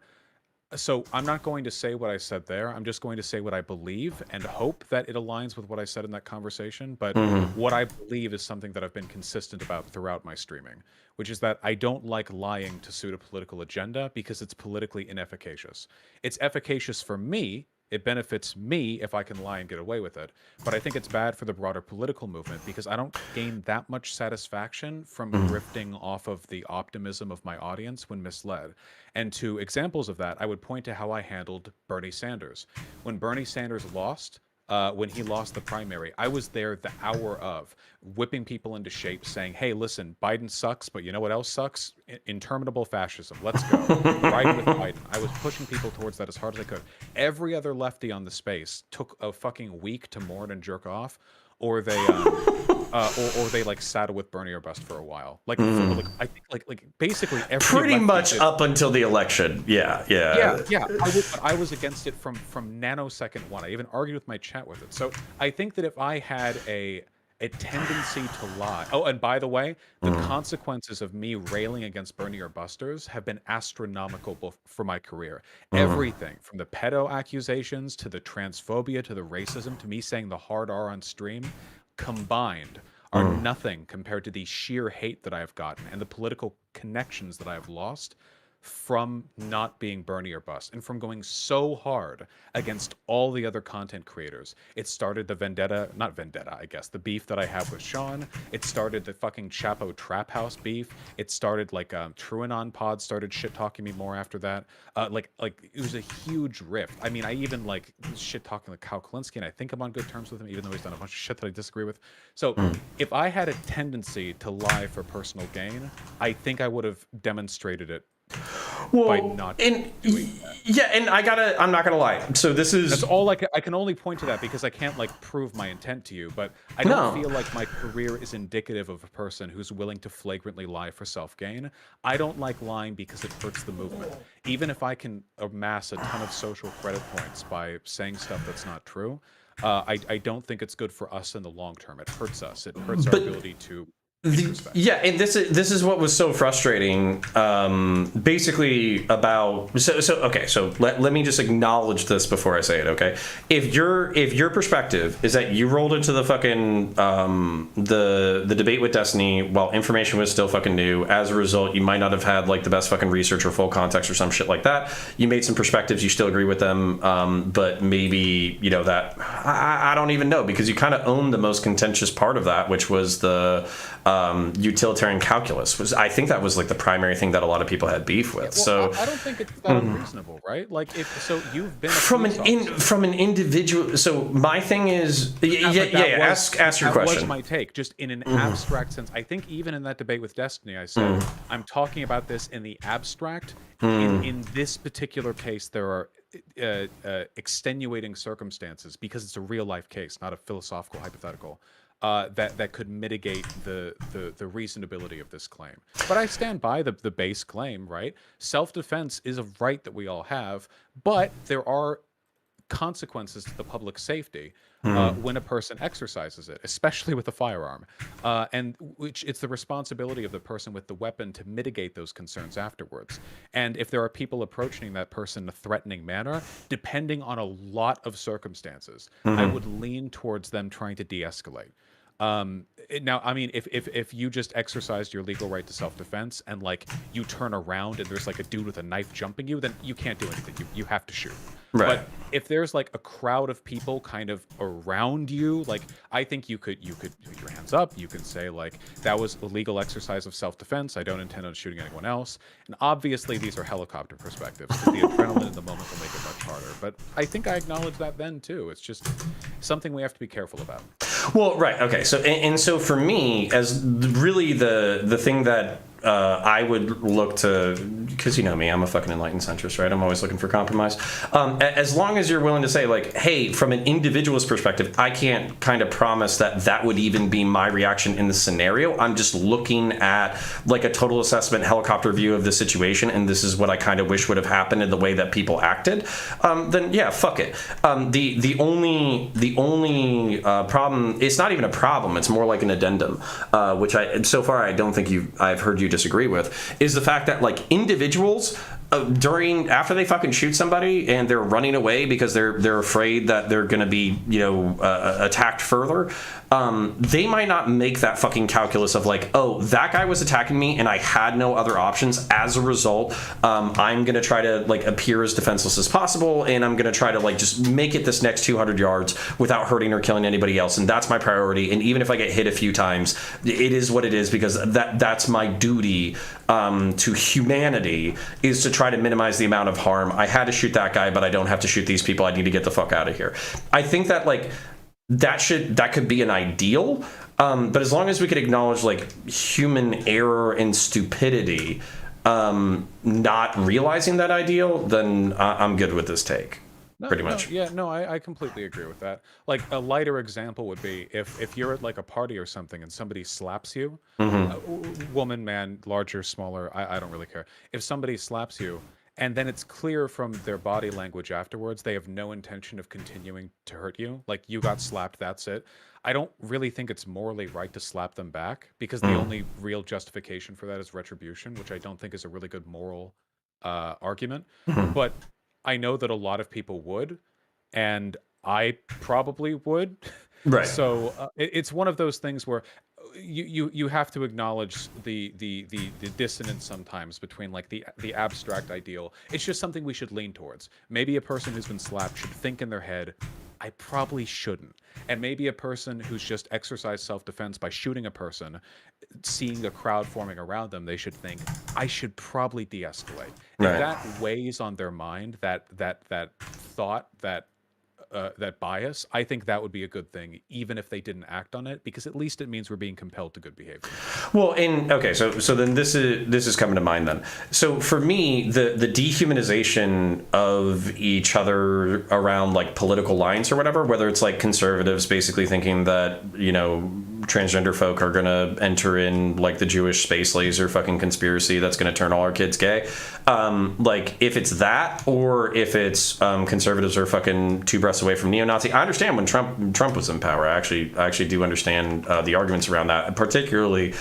so I'm not going to say what I said there. I'm just going to say what I believe and hope that it aligns with what I said in that conversation. But what I believe is something that I've been consistent about throughout my streaming, which is that I don't like lying to suit a political agenda because it's politically inefficacious. It's efficacious for me. It benefits me if I can lie and get away with it. But I think it's bad for the broader political movement because I don't gain that much satisfaction from drifting off of the optimism of my audience when misled. And to examples of that, I would point to how I handled Bernie Sanders. When Bernie Sanders lost, when he lost the primary, I was there the hour of whipping people into shape saying, hey, listen, Biden sucks, but you know what else sucks? Interminable fascism. Let's go. Riding with Biden. I was pushing people towards that as hard as I could. Every other lefty on the space took a fucking week to mourn and jerk off, or they or they like saddle with Bernie or bust for a while. Like, I think like basically every pretty much up until the election. Yeah. I was against it from nanosecond one. I even argued with my chat with it. So I think that if I had a tendency to lie. Oh, and by the way, the consequences of me railing against Bernie or busters have been astronomical for my career. Everything from the pedo accusations to the transphobia to the racism to me saying the hard R on stream combined are nothing compared to the sheer hate that I have gotten and the political connections that I have lost from not being Bernie or bust and from going so hard against all the other content creators. It started the the beef that I have with Sean. It started the fucking Chapo Trap House beef. It started like TrueAnon Pod started shit talking me more after that. Like it was a huge rift. I mean, I even like shit talking with Kyle Kalinske, and I think I'm on good terms with him, even though he's done a bunch of shit that I disagree with. So if I had a tendency to lie for personal gain, I think I would have demonstrated it by not doing that. Yeah, and I'm not gonna lie. So that's all I can only point to that because I can't like prove my intent to you, but I don't feel like my career is indicative of a person who's willing to flagrantly lie for self-gain. I don't like lying because it hurts the movement. Even if I can amass a ton of social credit points by saying stuff that's not true, I don't think it's good for us in the long term. It hurts us. It hurts our ability to yeah, and this is what was so frustrating. Basically, about so let me just acknowledge this before I say it. Okay, if your perspective is that you rolled into the fucking the debate with Destiny while information was still fucking new, as a result, you might not have had like the best fucking research or full context or some shit like that. You made some perspectives, you still agree with them, but maybe that I don't even know because you kind of owned the most contentious part of that, which was the utilitarian calculus. I think that was like the primary thing that a lot of people had beef with. Well, I don't think it's that unreasonable, right? Like you've been from an individual. So my thing is, ask your question. That was my take, just in an abstract sense. I think even in that debate with Destiny, I said I'm talking about this in the abstract. In this particular case, there are extenuating circumstances because it's a real life case, not a philosophical hypothetical. That could mitigate the reasonability of this claim. But I stand by the base claim, right? Self-defense is a right that we all have, but there are consequences to the public safety when a person exercises it, especially with a firearm, and which it's the responsibility of the person with the weapon to mitigate those concerns afterwards. And if there are people approaching that person in a threatening manner, depending on a lot of circumstances, I would lean towards them trying to de-escalate. Now, I mean, if you just exercised your legal right to self-defense and like you turn around and there's like a dude with a knife jumping you, then you can't do anything. You have to shoot. Right. But if there's like a crowd of people kind of around you, like I think you could put your hands up. You can say like that was a legal exercise of self-defense. I don't intend on shooting anyone else. And obviously these are helicopter perspectives because the adrenaline in the moment will make it much harder. But I think I acknowledge that then too. It's just something we have to be careful about. Well, right. Okay. So, and so for me, as really the thing that I would look to, because you know me, I'm a fucking enlightened centrist, right? I'm always looking for compromise. As long as you're willing to say, like, hey, from an individualist perspective, I can't kind of promise that that would even be my reaction in the scenario. I'm just looking at like a total assessment helicopter view of the situation, and this is what I kind of wish would have happened in the way that people acted. Then yeah, fuck it. The only problem, it's not even a problem. It's more like an addendum, which so far I don't think I've heard you disagree with, is the fact that like individuals after they fucking shoot somebody and they're running away because they're afraid that they're going to be attacked further, they might not make that fucking calculus of like, oh, that guy was attacking me and I had no other options. As a result, I'm going to try to like appear as defenseless as possible, and I'm going to try to like just make it this next 200 yards without hurting or killing anybody else, and that's my priority. And even if I get hit a few times, it is what it is, because that's my duty to humanity, is to try to minimize the amount of harm. I had to shoot that guy, but I don't have to shoot these people. I need to get the fuck out of here. I think that like that could be an ideal, but as long as we could acknowledge like human error and stupidity, not realizing that ideal, then I'm good with this take. Pretty much. I completely agree with that. Like a lighter example would be if you're at like a party or something and somebody slaps you, woman, man, larger, smaller, I don't really care. If somebody slaps you and then it's clear from their body language afterwards they have no intention of continuing to hurt you, like you got slapped, that's it. I don't really think it's morally right to slap them back, because the only real justification for that is retribution, which I don't think is a really good moral argument. But I know that a lot of people would, and I probably would. Right. So it's one of those things where you have to acknowledge the dissonance sometimes between like the abstract ideal. It's just something we should lean towards. Maybe a person who's been slapped should think in their head, I probably shouldn't. And maybe a person who's just exercised self-defense by shooting a person, seeing a crowd forming around them, they should think, I should probably de-escalate. Right. If that weighs on their mind, that thought, that bias, I think that would be a good thing, even if they didn't act on it, because at least it means we're being compelled to good behavior. Well, so then this is coming to mind then. So for me, the dehumanization of each other around like political lines or whatever, whether it's like conservatives basically thinking that, transgender folk are going to enter in like the Jewish space laser fucking conspiracy that's going to turn all our kids gay. Like if it's that, or if it's conservatives are fucking two breaths away from neo-Nazi. I understand when Trump was in power. I actually do understand the arguments around that, particularly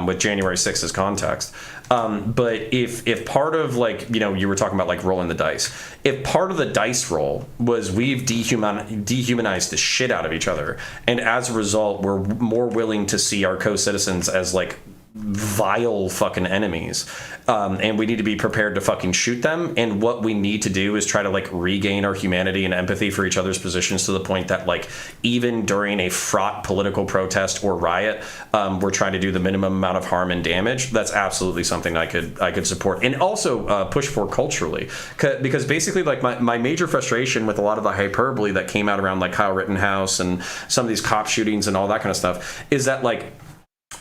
with January 6th as context. But if part of like, you were talking about like rolling the dice, if part of the dice roll was we've dehumanized the shit out of each other, and as a result we're more willing to see our co-citizens as like vile fucking enemies, and we need to be prepared to fucking shoot them, and what we need to do is try to like regain our humanity and empathy for each other's positions to the point that like even during a fraught political protest or riot, we're trying to do the minimum amount of harm and damage. That's absolutely something I could support, and also push for culturally, because basically like my major frustration with a lot of the hyperbole that came out around like Kyle Rittenhouse and some of these cop shootings and all that kind of stuff is that like,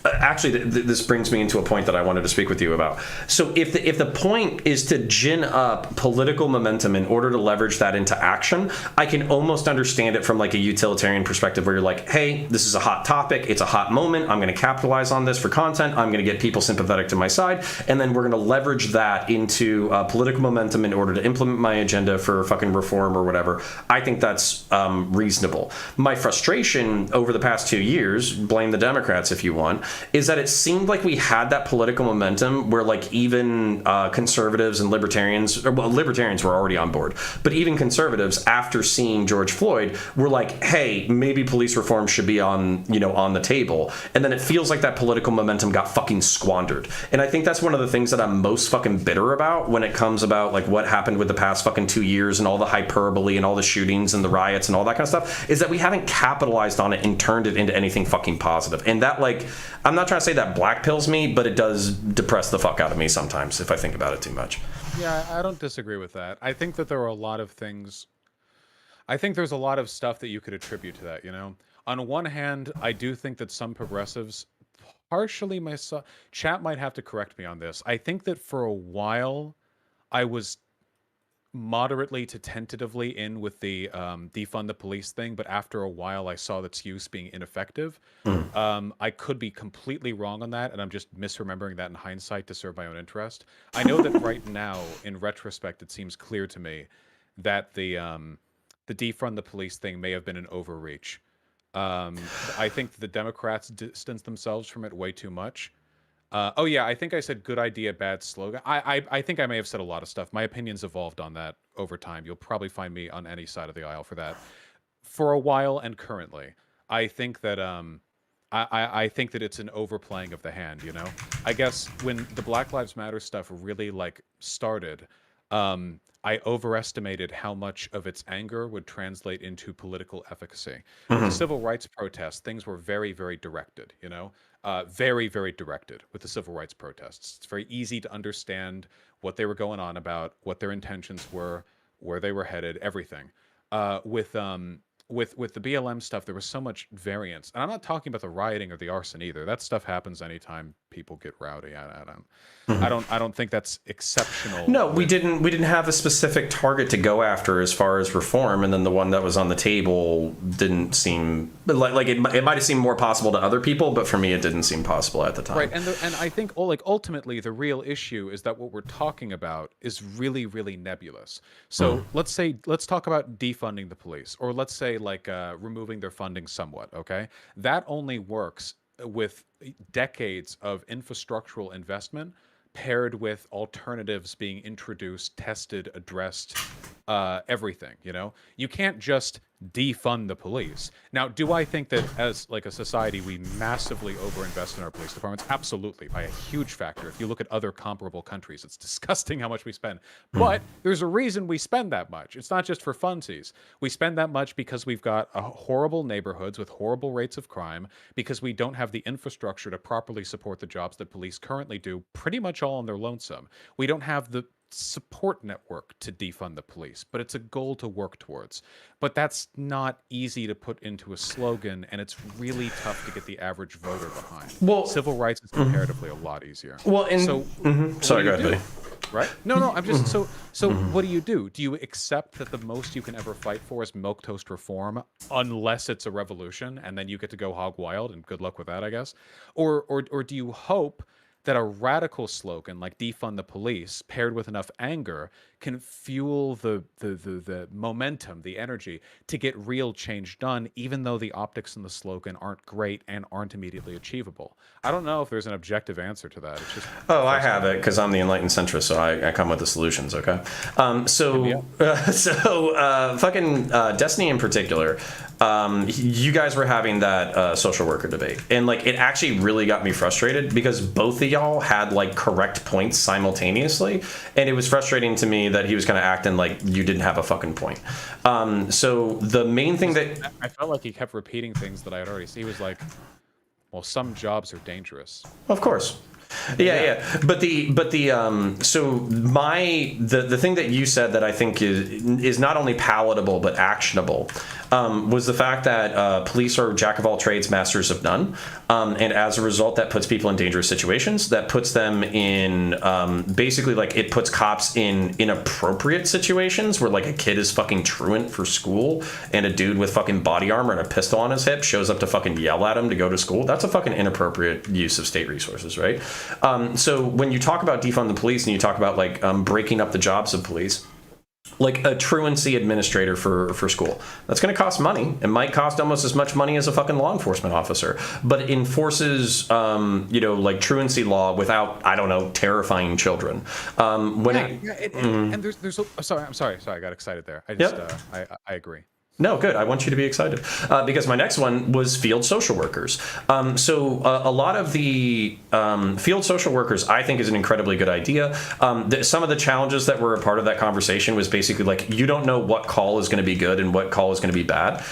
actually, this brings me into a point that I wanted to speak with you about. So if the point is to gin up political momentum in order to leverage that into action, I can almost understand it from like a utilitarian perspective, where you're like, hey, this is a hot topic, it's a hot moment, I'm going to capitalize on this for content, I'm going to get people sympathetic to my side, and then we're going to leverage that into political momentum in order to implement my agenda for fucking reform or whatever. I think that's reasonable. My frustration over the past 2 years, blame the Democrats if you want, is that it seemed like we had that political momentum where like even conservatives and libertarians, libertarians were already on board, but even conservatives after seeing George Floyd were like, hey, maybe police reform should be on the table. And then it feels like that political momentum got fucking squandered. And I think that's one of the things that I'm most fucking bitter about when it comes about like what happened with the past fucking 2 years and all the hyperbole and all the shootings and the riots and all that kind of stuff, is that we haven't capitalized on it and turned it into anything fucking positive. And that, like, I'm not trying to say that black pills me, but it does depress the fuck out of me sometimes if I think about it too much. Yeah, I don't disagree with that. I think that there are a lot of things. I think there's a lot of stuff that you could attribute to that, On one hand, I do think that some progressives, partially myself, chat might have to correct me on this. I think that for a while, I was moderately to tentatively in with the defund the police thing, but after a while I saw its use being ineffective. I could be completely wrong on that, and I'm just misremembering that in hindsight to serve my own interest. I know that right now, in retrospect, it seems clear to me that the defund the police thing may have been an overreach. I think the Democrats distanced themselves from it way too much. Oh yeah, I think I said good idea, bad slogan. I think I may have said a lot of stuff. My opinions evolved on that over time. You'll probably find me on any side of the aisle for that. For a while and currently, I think that I think that it's an overplaying of the hand. I guess when the Black Lives Matter stuff really like started, I overestimated how much of its anger would translate into political efficacy. With the civil rights protests, things were very, very directed. Very, very directed with the civil rights protests. It's very easy to understand what they were going on about, what their intentions were, where they were headed, everything. With the BLM stuff, there was so much variance, and I'm not talking about the rioting or the arson either. That stuff happens anytime people get rowdy. I don't think that's exceptional. No, we didn't have a specific target to go after as far as reform, and then the one that was on the table didn't seem like it might have seemed more possible to other people, but for me it didn't seem possible at the time. Right, and I think ultimately the real issue is that what we're talking about is really, really nebulous. So let's talk about defunding the police, or let's say like removing their funding somewhat. Okay, that only works with decades of infrastructural investment paired with alternatives being introduced, tested, addressed, everything. You can't just defund the police. Now, do I think that as like a society we massively overinvest in our police departments? Absolutely, by a huge factor. If you look at other comparable countries, it's disgusting how much we spend. But there's a reason we spend that much. It's not just for funsies. We spend that much because we've got horrible neighborhoods with horrible rates of crime, because we don't have the infrastructure to properly support the jobs that police currently do pretty much all on their lonesome. We don't have the support network to defund the police, but it's a goal to work towards. But that's not easy to put into a slogan, and it's really tough to get the average voter behind. Well, civil rights is comparatively a lot easier. Well, sorry, go ahead, buddy. Right? No, I'm just so what do you do? Do you accept that the most you can ever fight for is milquetoast reform, unless it's a revolution, and then you get to go hog wild, and good luck with that, I guess? Or do you hope that a radical slogan like defund the police paired with enough anger can fuel the momentum, the energy to get real change done, even though the optics in the slogan aren't great and aren't immediately achievable? I don't know if there's an objective answer to that. It's just I have it because I'm the enlightened centrist, so I come with the solutions. Okay, fucking Destiny in particular. You guys were having that social worker debate, and like it actually really got me frustrated because both of y'all had like correct points simultaneously, and it was frustrating to me that he was kind of acting like you didn't have a fucking point. So the main thing that I felt like he kept repeating things that I had already seen. He was like, well, some jobs are dangerous. Of course. Yeah. But the thing that you said that I think is not only palatable but actionable was the fact that police are jack of all trades, masters of none, and as a result, that puts people in dangerous situations. That puts them in basically like it puts cops in inappropriate situations where like a kid is fucking truant for school and a dude with fucking body armor and a pistol on his hip shows up to fucking yell at him to go to school. That's a fucking inappropriate use of state resources, right? So when you talk about defund the police and you talk about like breaking up the jobs of police, like a truancy administrator for school. That's going to cost money. It might cost almost as much money as a fucking law enforcement officer, but it enforces, like truancy law without, I don't know, terrifying children. And there's I'm sorry, I got excited there. I agree. No, good. I want you to be excited because my next one was field social workers. So a lot of the field social workers, I think, is an incredibly good idea. Some of the challenges that were a part of that conversation was basically like, you don't know what call is going to be good and what call is going to be bad.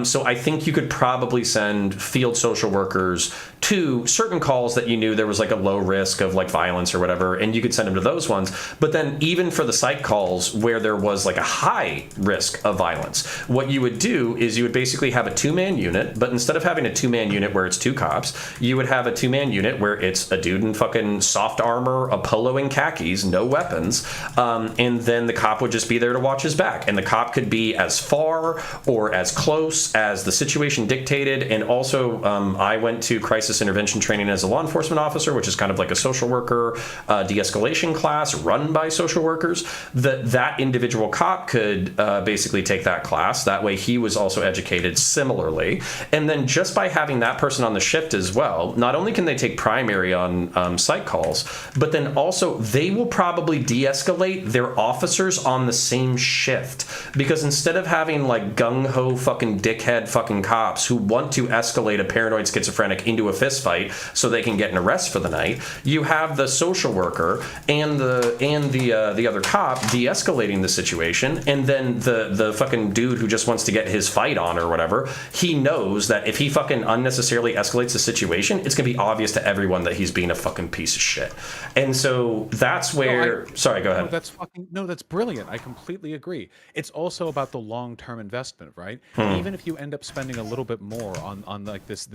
So I think you could probably send field social workers to certain calls that you knew there was like a low risk of like violence or whatever, and you could send them to those ones. But then even for the psych calls where there was like a high risk of violence, what you would do is you would basically have a 2-man unit, but instead of having a 2-man unit where it's 2 cops, you would have a 2-man unit where it's a dude in fucking soft armor, a polo and khakis, no weapons, and then the cop would just be there to watch his back. And the cop could be as far or as close as the situation dictated. And also, I went to crisis intervention training as a law enforcement officer, which is kind of like a social worker de-escalation class run by social workers. That individual cop could basically take that class. That way he was also educated similarly. And then just by having that person on the shift as well, not only can they take primary on psych calls, but then also they will probably de-escalate their officers on the same shift. Because instead of having like gung-ho fucking dickhead fucking cops who want to escalate a paranoid schizophrenic into a fist fight so they can get an arrest for the night, you have the social worker and the other cop de-escalating the situation, and then the fucking dude who just wants to get his fight on or whatever, he knows that if he fucking unnecessarily escalates the situation, it's gonna be obvious to everyone that he's being a fucking piece of shit. And so that's where sorry, go ahead. That's brilliant. I completely agree. It's also about the long-term investment, right? Even if you end up spending a little bit more on like this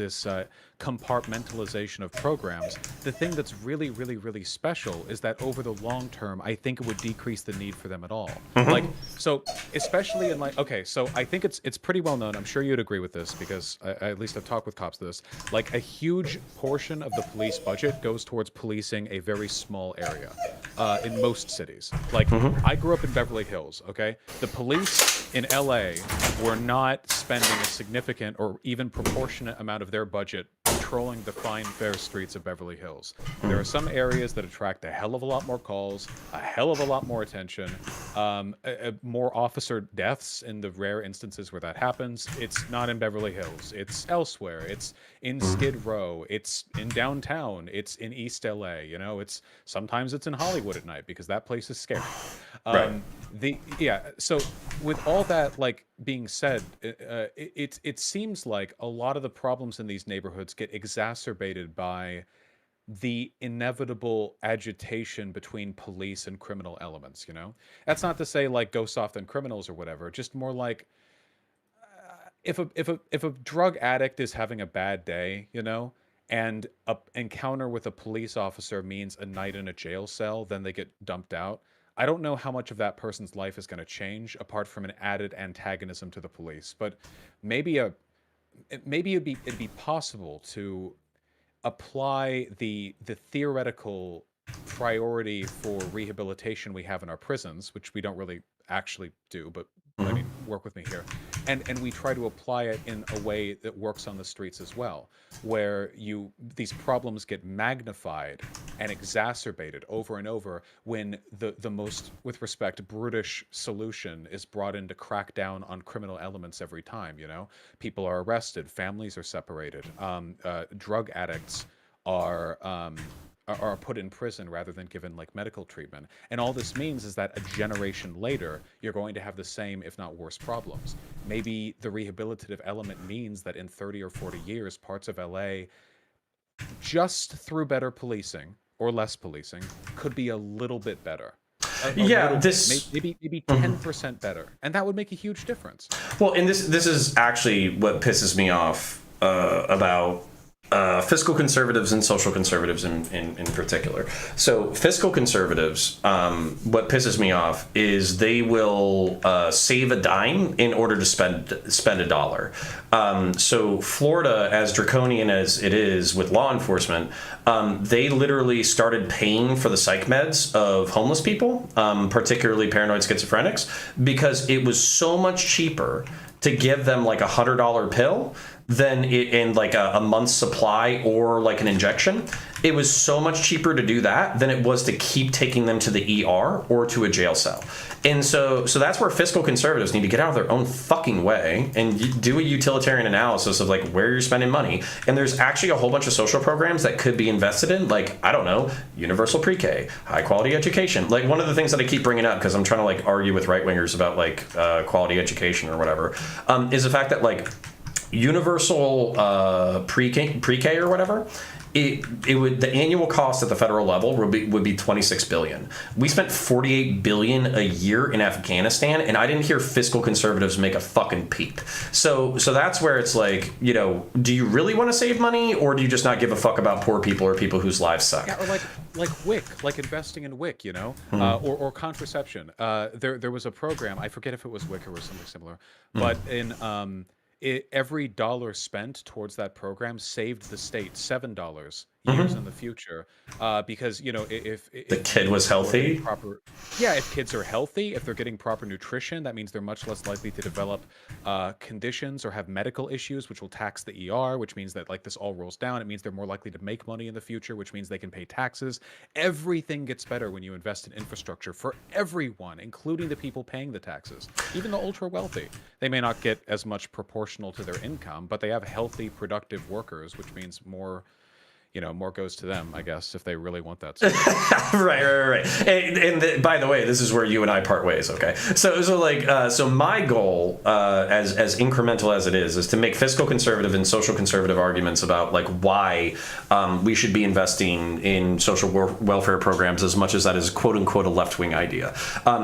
compartmentalization of programs, the thing that's really, really, really special is that over the long term, I think it would decrease the need for them at all. Like, so especially in like, okay, so I think it's pretty well known. I'm sure you'd agree with this because at least I've talked with cops this. Like a huge portion of the police budget goes towards policing a very small area in most cities. Like I grew up in Beverly Hills, okay? The police in LA were not spending a significant or even proportionate amount of their budget patrolling the fine, fair streets of Beverly Hills. There are some areas that attract a hell of a lot more calls, a hell of a lot more attention, more officer deaths in the rare instances where that happens. It's not in Beverly Hills. It's elsewhere. It's in Skid Row. It's in downtown. It's in East LA. You know, sometimes it's in Hollywood at night because that place is scary. So with all that like being said, it seems like a lot of the problems in these neighborhoods get exacerbated by the inevitable agitation between police and criminal elements, you know? That's not to say like go soft on criminals or whatever, just more like if a drug addict is having a bad day, you know, and an encounter with a police officer means a night in a jail cell, then they get dumped out. I don't know how much of that person's life is going to change apart from an added antagonism to the police, but maybe it'd be possible to apply the theoretical priority for rehabilitation we have in our prisons, which we don't really actually do, but I mean, work with me here. And we try to apply it in a way that works on the streets as well, where these problems get magnified and exacerbated over and over when the most, with respect, brutish solution is brought in to crack down on criminal elements every time, you know? People are arrested, families are separated, drug addicts are put in prison rather than given like medical treatment. And all this means is that a generation later, you're going to have the same, if not worse, problems. Maybe the rehabilitative element means that in 30 or 40 years, parts of LA, just through better policing or less policing, could be a little bit better. Maybe 10% better. And that would make a huge difference. Well, and this is actually what pisses me off about fiscal conservatives and social conservatives in particular. So fiscal conservatives, what pisses me off is they will save a dime in order to spend a dollar. So Florida, as draconian as it is with law enforcement, they literally started paying for the psych meds of homeless people, particularly paranoid schizophrenics, because it was so much cheaper to give them like $100 pill than in like a month's supply or like an injection. It was so much cheaper to do that than it was to keep taking them to the ER or to a jail cell. And so that's where fiscal conservatives need to get out of their own fucking way and do a utilitarian analysis of like where you're spending money. And there's actually a whole bunch of social programs that could be invested in, like, I don't know, universal pre-K, high quality education. Like one of the things that I keep bringing up because I'm trying to like argue with right wingers about like quality education or whatever, is the fact that like universal pre-K or whatever, it would, the annual cost at the federal level would be 26 billion. We spent 48 billion a year in Afghanistan, and I didn't hear fiscal conservatives make a fucking peep. So that's where it's like, you know, do you really want to save money, or do you just not give a fuck about poor people or people whose lives suck? Yeah, or like WIC, like investing in WIC, you know, or contraception. There was a program, I forget if it was WIC or was something similar, but in every dollar spent towards that program saved the state $7 years in the future, because you know if the kid was healthy, if kids are healthy, if they're getting proper nutrition, that means they're much less likely to develop conditions or have medical issues, which will tax the ER, which means that like this all rolls down. It means they're more likely to make money in the future, which means they can pay taxes. Everything gets better when you invest in infrastructure for everyone, including the people paying the taxes, even the ultra wealthy. They may not get as much proportional to their income, but they have healthy, productive workers, which means more, you know, more goes to them, I guess, if they really want that stuff. right. And by the way, this is where you and I part ways, okay? So my goal, as incremental as it is to make fiscal conservative and social conservative arguments about like why we should be investing in social welfare programs as much as that is quote unquote a left wing idea.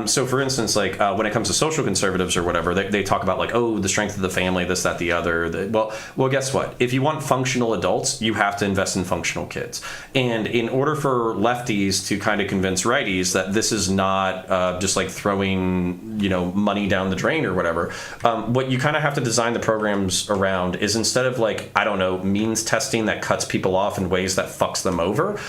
So for instance, like when it comes to social conservatives or whatever, they talk about like, oh, the strength of the family, this, that, the other. Well, guess what? If you want functional adults, you have to invest in functional kids. And in order for lefties to kind of convince righties that this is not just like throwing, you know, money down the drain or whatever, what you kind of have to design the programs around is, instead of like, I don't know, means testing that cuts people off in ways that fucks them over,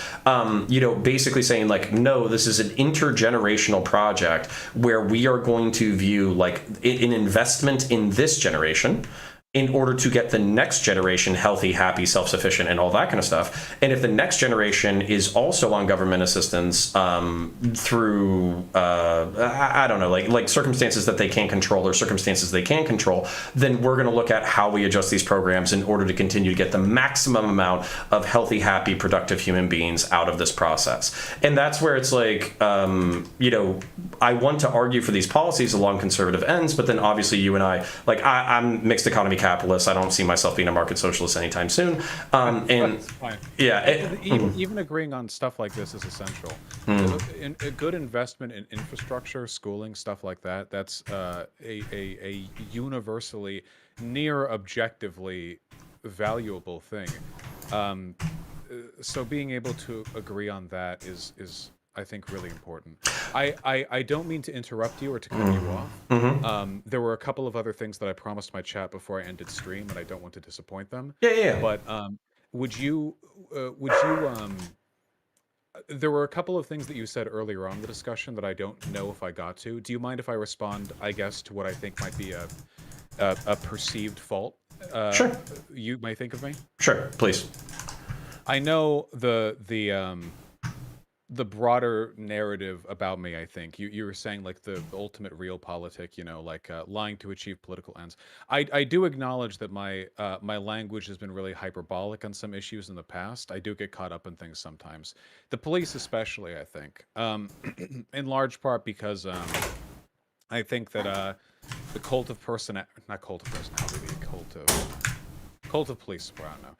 you know, basically saying like, no, this is an intergenerational project where we are going to view like an investment in this generation in order to get the next generation healthy, happy, self-sufficient, and all that kind of stuff. And if the next generation is also on government assistance through, I don't know, like circumstances that they can't control or circumstances they can control, then we're going to look at how we adjust these programs in order to continue to get the maximum amount of healthy, happy, productive human beings out of this process. And that's where it's like, you know, I want to argue for these policies along conservative ends, but then obviously you and I, like I'm mixed economy capitalist. I don't see myself being a market socialist anytime soon. And fine. Yeah, even agreeing on stuff like this is essential. A good investment in infrastructure, schooling, stuff like that. That's a universally, near objectively valuable thing. So being able to agree on that is I think really important. I don't mean to interrupt you or to cut you off. There were a couple of other things that I promised my chat before I ended stream, and I don't want to disappoint them. Yeah. But would you there were a couple of things that you said earlier on in the discussion that I don't know if I got to. Do you mind if I respond, I guess, to what I think might be a perceived fault? Sure. You may think of me? Sure, please. I know the broader narrative about me. I think you were saying like the ultimate realpolitik, you know, like lying to achieve political ends. I do acknowledge that my language has been really hyperbolic on some issues in the past. I do get caught up in things sometimes, the police especially, I think, in large part because I think that the cult of personality, cult of police, I don't know.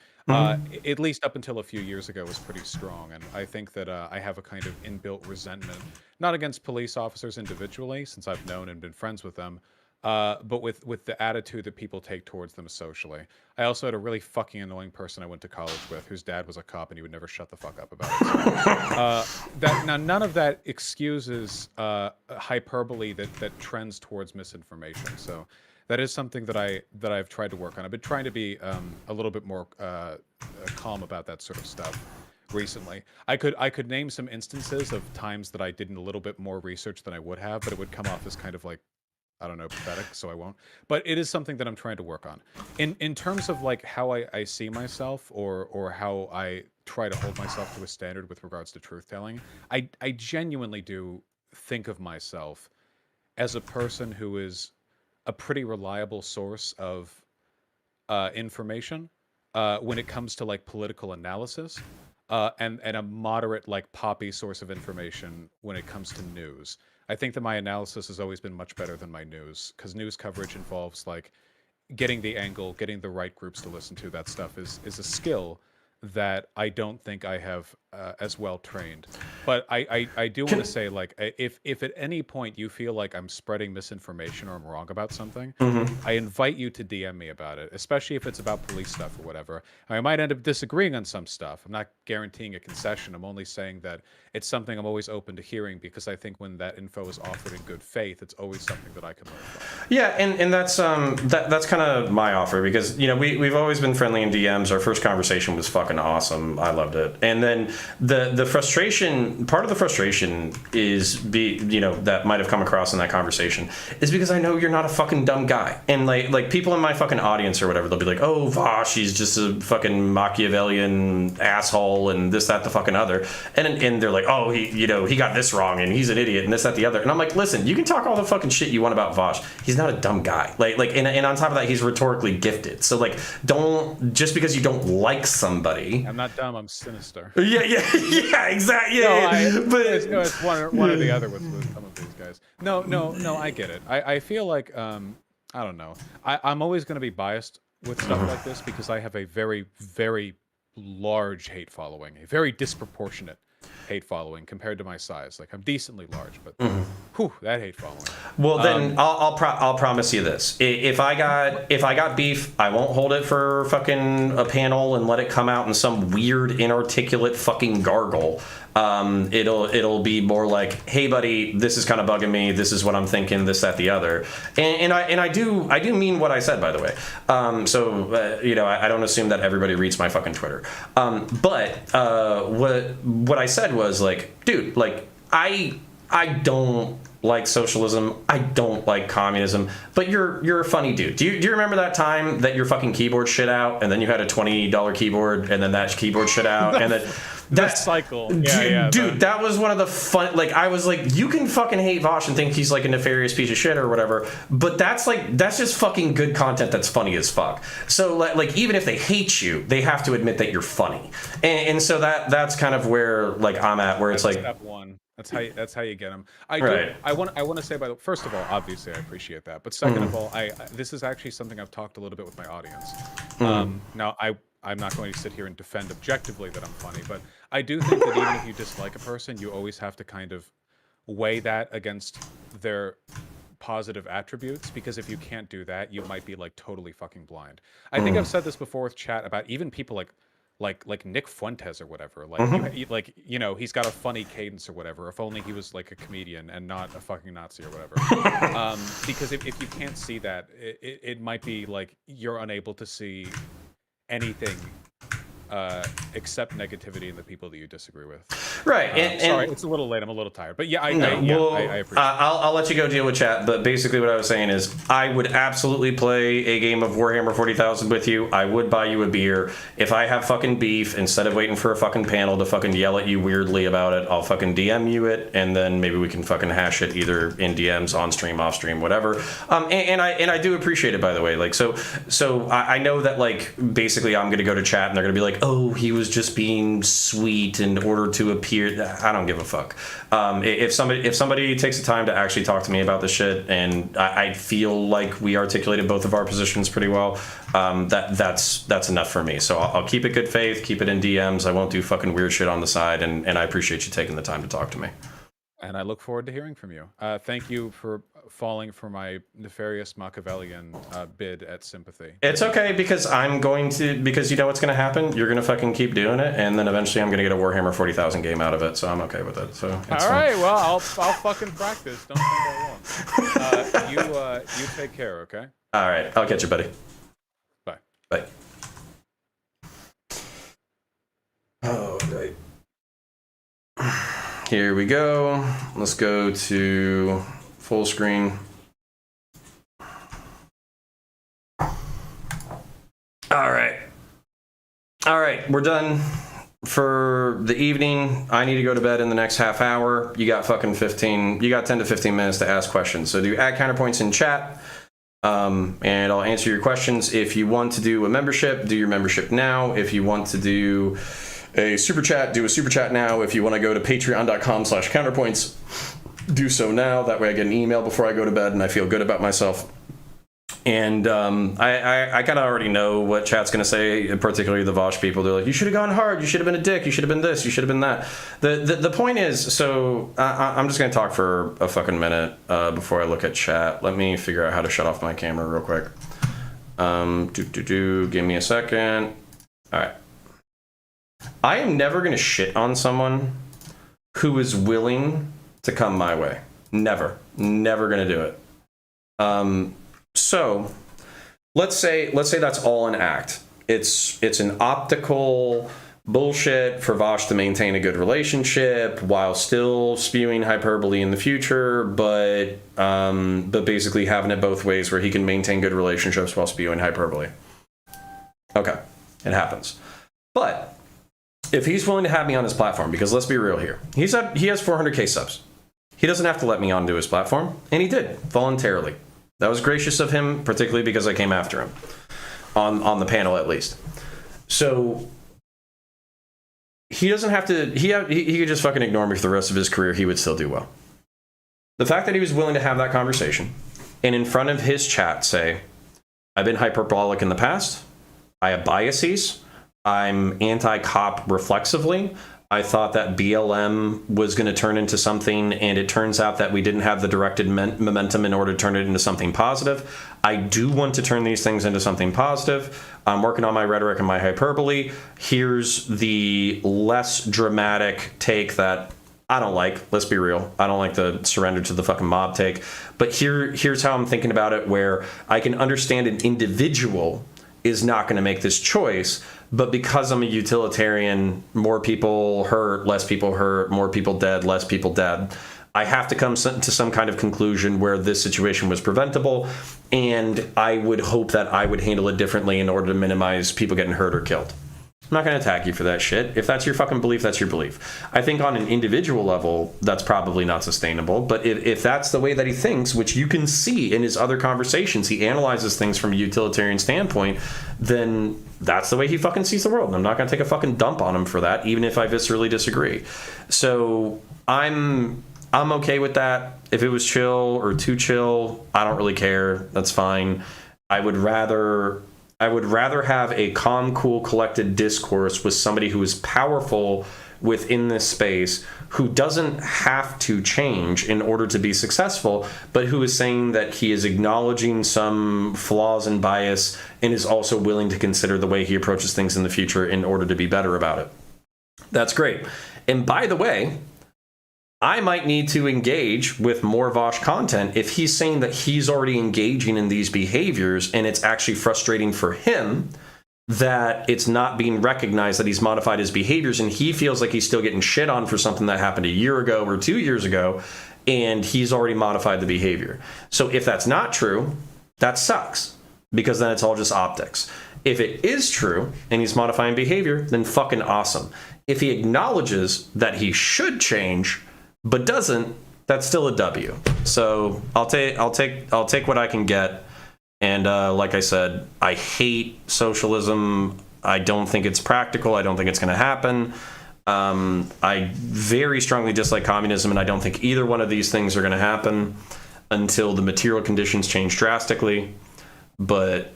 At least up until a few years ago, was pretty strong, and I think that I have a kind of inbuilt resentment, not against police officers individually, since I've known and been friends with them, but with the attitude that people take towards them socially. I also had a really fucking annoying person I went to college with whose dad was a cop and he would never shut the fuck up about it. Now, none of that excuses hyperbole that trends towards misinformation. So that is something that I've tried to work on. I've been trying to be a little bit more calm about that sort of stuff recently. I could name some instances of times that I did a little bit more research than I would have, but it would come off as kind of like, I don't know, pathetic, so I won't. But it is something that I'm trying to work on. In terms of like how I see myself or how I try to hold myself to a standard with regards to truth telling, I genuinely do think of myself as a person who is a pretty reliable source of information when it comes to like political analysis, and a moderate like poppy source of information when it comes to news. I think that my analysis has always been much better than my news, because news coverage involves like getting the angle, getting the right groups to listen to. That stuff is a skill that I don't think I have as well trained. But I do want to say, like, if at any point you feel like I'm spreading misinformation or I'm wrong about something, I invite you to DM me about it, especially if it's about police stuff or whatever. I might end up disagreeing on some stuff. I'm not guaranteeing a concession. I'm only saying that it's something I'm always open to hearing, because I think when that info is offered in good faith, it's always something that I can learn from. Yeah, and that's that's kind of my offer, because we've always been friendly in DMs. Our first conversation was fucking awesome. I loved it. And then the frustration, part of the frustration is that might have come across in that conversation, is because I know you're not a fucking dumb guy. And like people in my fucking audience or whatever, they'll be like, oh, Vosh, he's just a fucking Machiavellian asshole and this, that, the fucking other. And they're like, oh, he got this wrong and he's an idiot and this, that, the other. And I'm like, listen, you can talk all the fucking shit you want about Vosh. He's not a dumb guy. And on top of that, he's rhetorically gifted. So like, don't, just because you don't like somebody. I'm not dumb, I'm sinister. Yeah, exactly. It's one or the other with some of these guys. No, I get it. I feel like I don't know. I'm always going to be biased with stuff like this, because I have a very, very large hate following, a very disproportionate hate following compared to my size. Like, I'm decently large, but whew, that hate following. Well, then I'll promise you this: if I got beef, I won't hold it for fucking a panel and let it come out in some weird inarticulate fucking gargle. It'll be more like, hey buddy, this is kind of bugging me, this is what I'm thinking, this, that, the other. And I do mean what I said, by the way. I don't assume that everybody reads my fucking Twitter. But what I said was like, dude, like I don't like socialism, I don't like communism, but you're a funny dude. Do you remember that time that your fucking keyboard shit out, and then you had a $20 keyboard, and then that keyboard shit out, and then that cycle? Dude, that was one of the fun. Like, I was like, you can fucking hate Vosh and think he's like a nefarious piece of shit or whatever, but that's just fucking good content that's funny as fuck. So like even if they hate you, they have to admit that you're funny, and so that's kind of where like I'm at, where it's like step one. That's how you get them. I want to say, first of all, obviously I appreciate that, but second of all, this is actually something I've talked a little bit with my audience. Now I'm not going to sit here and defend objectively that I'm funny, but I do think that even if you dislike a person, you always have to kind of weigh that against their positive attributes, because if you can't do that, you might be like totally fucking blind. I think I've said this before with chat about even people like Nick Fuentes or whatever. Like he's got a funny cadence or whatever. If only he was like a comedian and not a fucking Nazi or whatever. Because if you can't see that, it might be like you're unable to see anything except negativity in the people that you disagree with. Right. Sorry, it's a little late. I'm a little tired, but I appreciate it. I'll let you go deal with chat. But basically, what I was saying is, I would absolutely play a game of Warhammer 40,000 with you. I would buy you a beer. If I have fucking beef, instead of waiting for a fucking panel to fucking yell at you weirdly about it, I'll fucking DM you it, and then maybe we can fucking hash it either in DMs, on stream, off stream, whatever. And I do appreciate it, by the way. Like, so I know that like basically I'm gonna go to chat and they're gonna be like, oh, he was just being sweet in order to appear. I don't give a fuck. If somebody takes the time to actually talk to me about this shit, and I feel like we articulated both of our positions pretty well, that's enough for me. So I'll keep it good faith, keep it in DMs. I won't do fucking weird shit on the side, and I appreciate you taking the time to talk to me. And I look forward to hearing from you. Thank you for falling for my nefarious Machiavellian bid at sympathy. It's okay because because you know what's going to happen? You're going to fucking keep doing it, and then eventually I'm going to get a Warhammer 40,000 game out of it, so I'm okay with it. So it's all right, well, I'll fucking practice. Don't think I won't. You take care, okay? All right, I'll catch you, buddy. Bye. Bye. Oh, right. Here we go. Let's go to full screen. All right. All right, we're done for the evening. I need to go to bed in the next half hour. You got 10 to 15 minutes to ask questions. So do add counterpoints in chat. And I'll answer your questions. If you want to do a membership, do your membership now. If you want to do a super chat, do a super chat now. If you want to go to patreon.com/counterpoints, do so now. That way I get an email before I go to bed and I feel good about myself. And I kind of already know what chat's going to say, particularly the Vosh people. They're like, you should have gone hard. You should have been a dick. You should have been this. You should have been that. The point is, so I'm just going to talk for a fucking minute before I look at chat. Let me figure out how to shut off my camera real quick. Give me a second. All right. I am never going to shit on someone who is willing to come my way. Never going to do it. So let's say that's all an act. It's an optical bullshit for Vosh to maintain a good relationship while still spewing hyperbole in the future, but basically having it both ways where he can maintain good relationships while spewing hyperbole. Okay, it happens. But if he's willing to have me on his platform, because let's be real here, he has 400k subs. He doesn't have to let me onto his platform, and he did voluntarily. That was gracious of him, particularly because I came after him on the panel, at least. So he doesn't have to. He could just fucking ignore me for the rest of his career. He would still do well. The fact that he was willing to have that conversation and in front of his chat say, "I've been hyperbolic in the past. I have biases. I'm anti-cop reflexively. I thought that BLM was going to turn into something, and it turns out that we didn't have the directed momentum in order to turn it into something positive. I do want to turn these things into something positive. I'm working on my rhetoric and my hyperbole. Here's the less dramatic take that I don't like. Let's be real. I don't like the surrender to the fucking mob take. But here's how I'm thinking about it, where I can understand an individual is not going to make this choice, but because I'm a utilitarian, more people hurt, less people hurt, more people dead, less people dead, I have to come to some kind of conclusion where this situation was preventable, and I would hope that I would handle it differently in order to minimize people getting hurt or killed. I'm not going to attack you for that shit. If that's your fucking belief, that's your belief. I think on an individual level, that's probably not sustainable. But if that's the way that he thinks, which you can see in his other conversations, he analyzes things from a utilitarian standpoint, then that's the way he fucking sees the world. And I'm not going to take a fucking dump on him for that, even if I viscerally disagree. So I'm okay with that. If it was chill or too chill, I don't really care. That's fine. I would rather have a calm, cool, collected discourse with somebody who is powerful within this space, who doesn't have to change in order to be successful, but who is saying that he is acknowledging some flaws and bias and is also willing to consider the way he approaches things in the future in order to be better about it. That's great. And by the way, I might need to engage with more Vosh content if he's saying that he's already engaging in these behaviors and it's actually frustrating for him that it's not being recognized that he's modified his behaviors, and he feels like he's still getting shit on for something that happened a year ago or 2 years ago, and he's already modified the behavior. So if that's not true, that sucks, because then it's all just optics. If it is true and he's modifying behavior, then fucking awesome. If he acknowledges that he should change but doesn't, that's still a W. So I'll take what I can get. And like I said, I hate socialism. I don't think it's practical. I don't think it's going to happen. I very strongly dislike communism, and I don't think either one of these things are going to happen until the material conditions change drastically. But,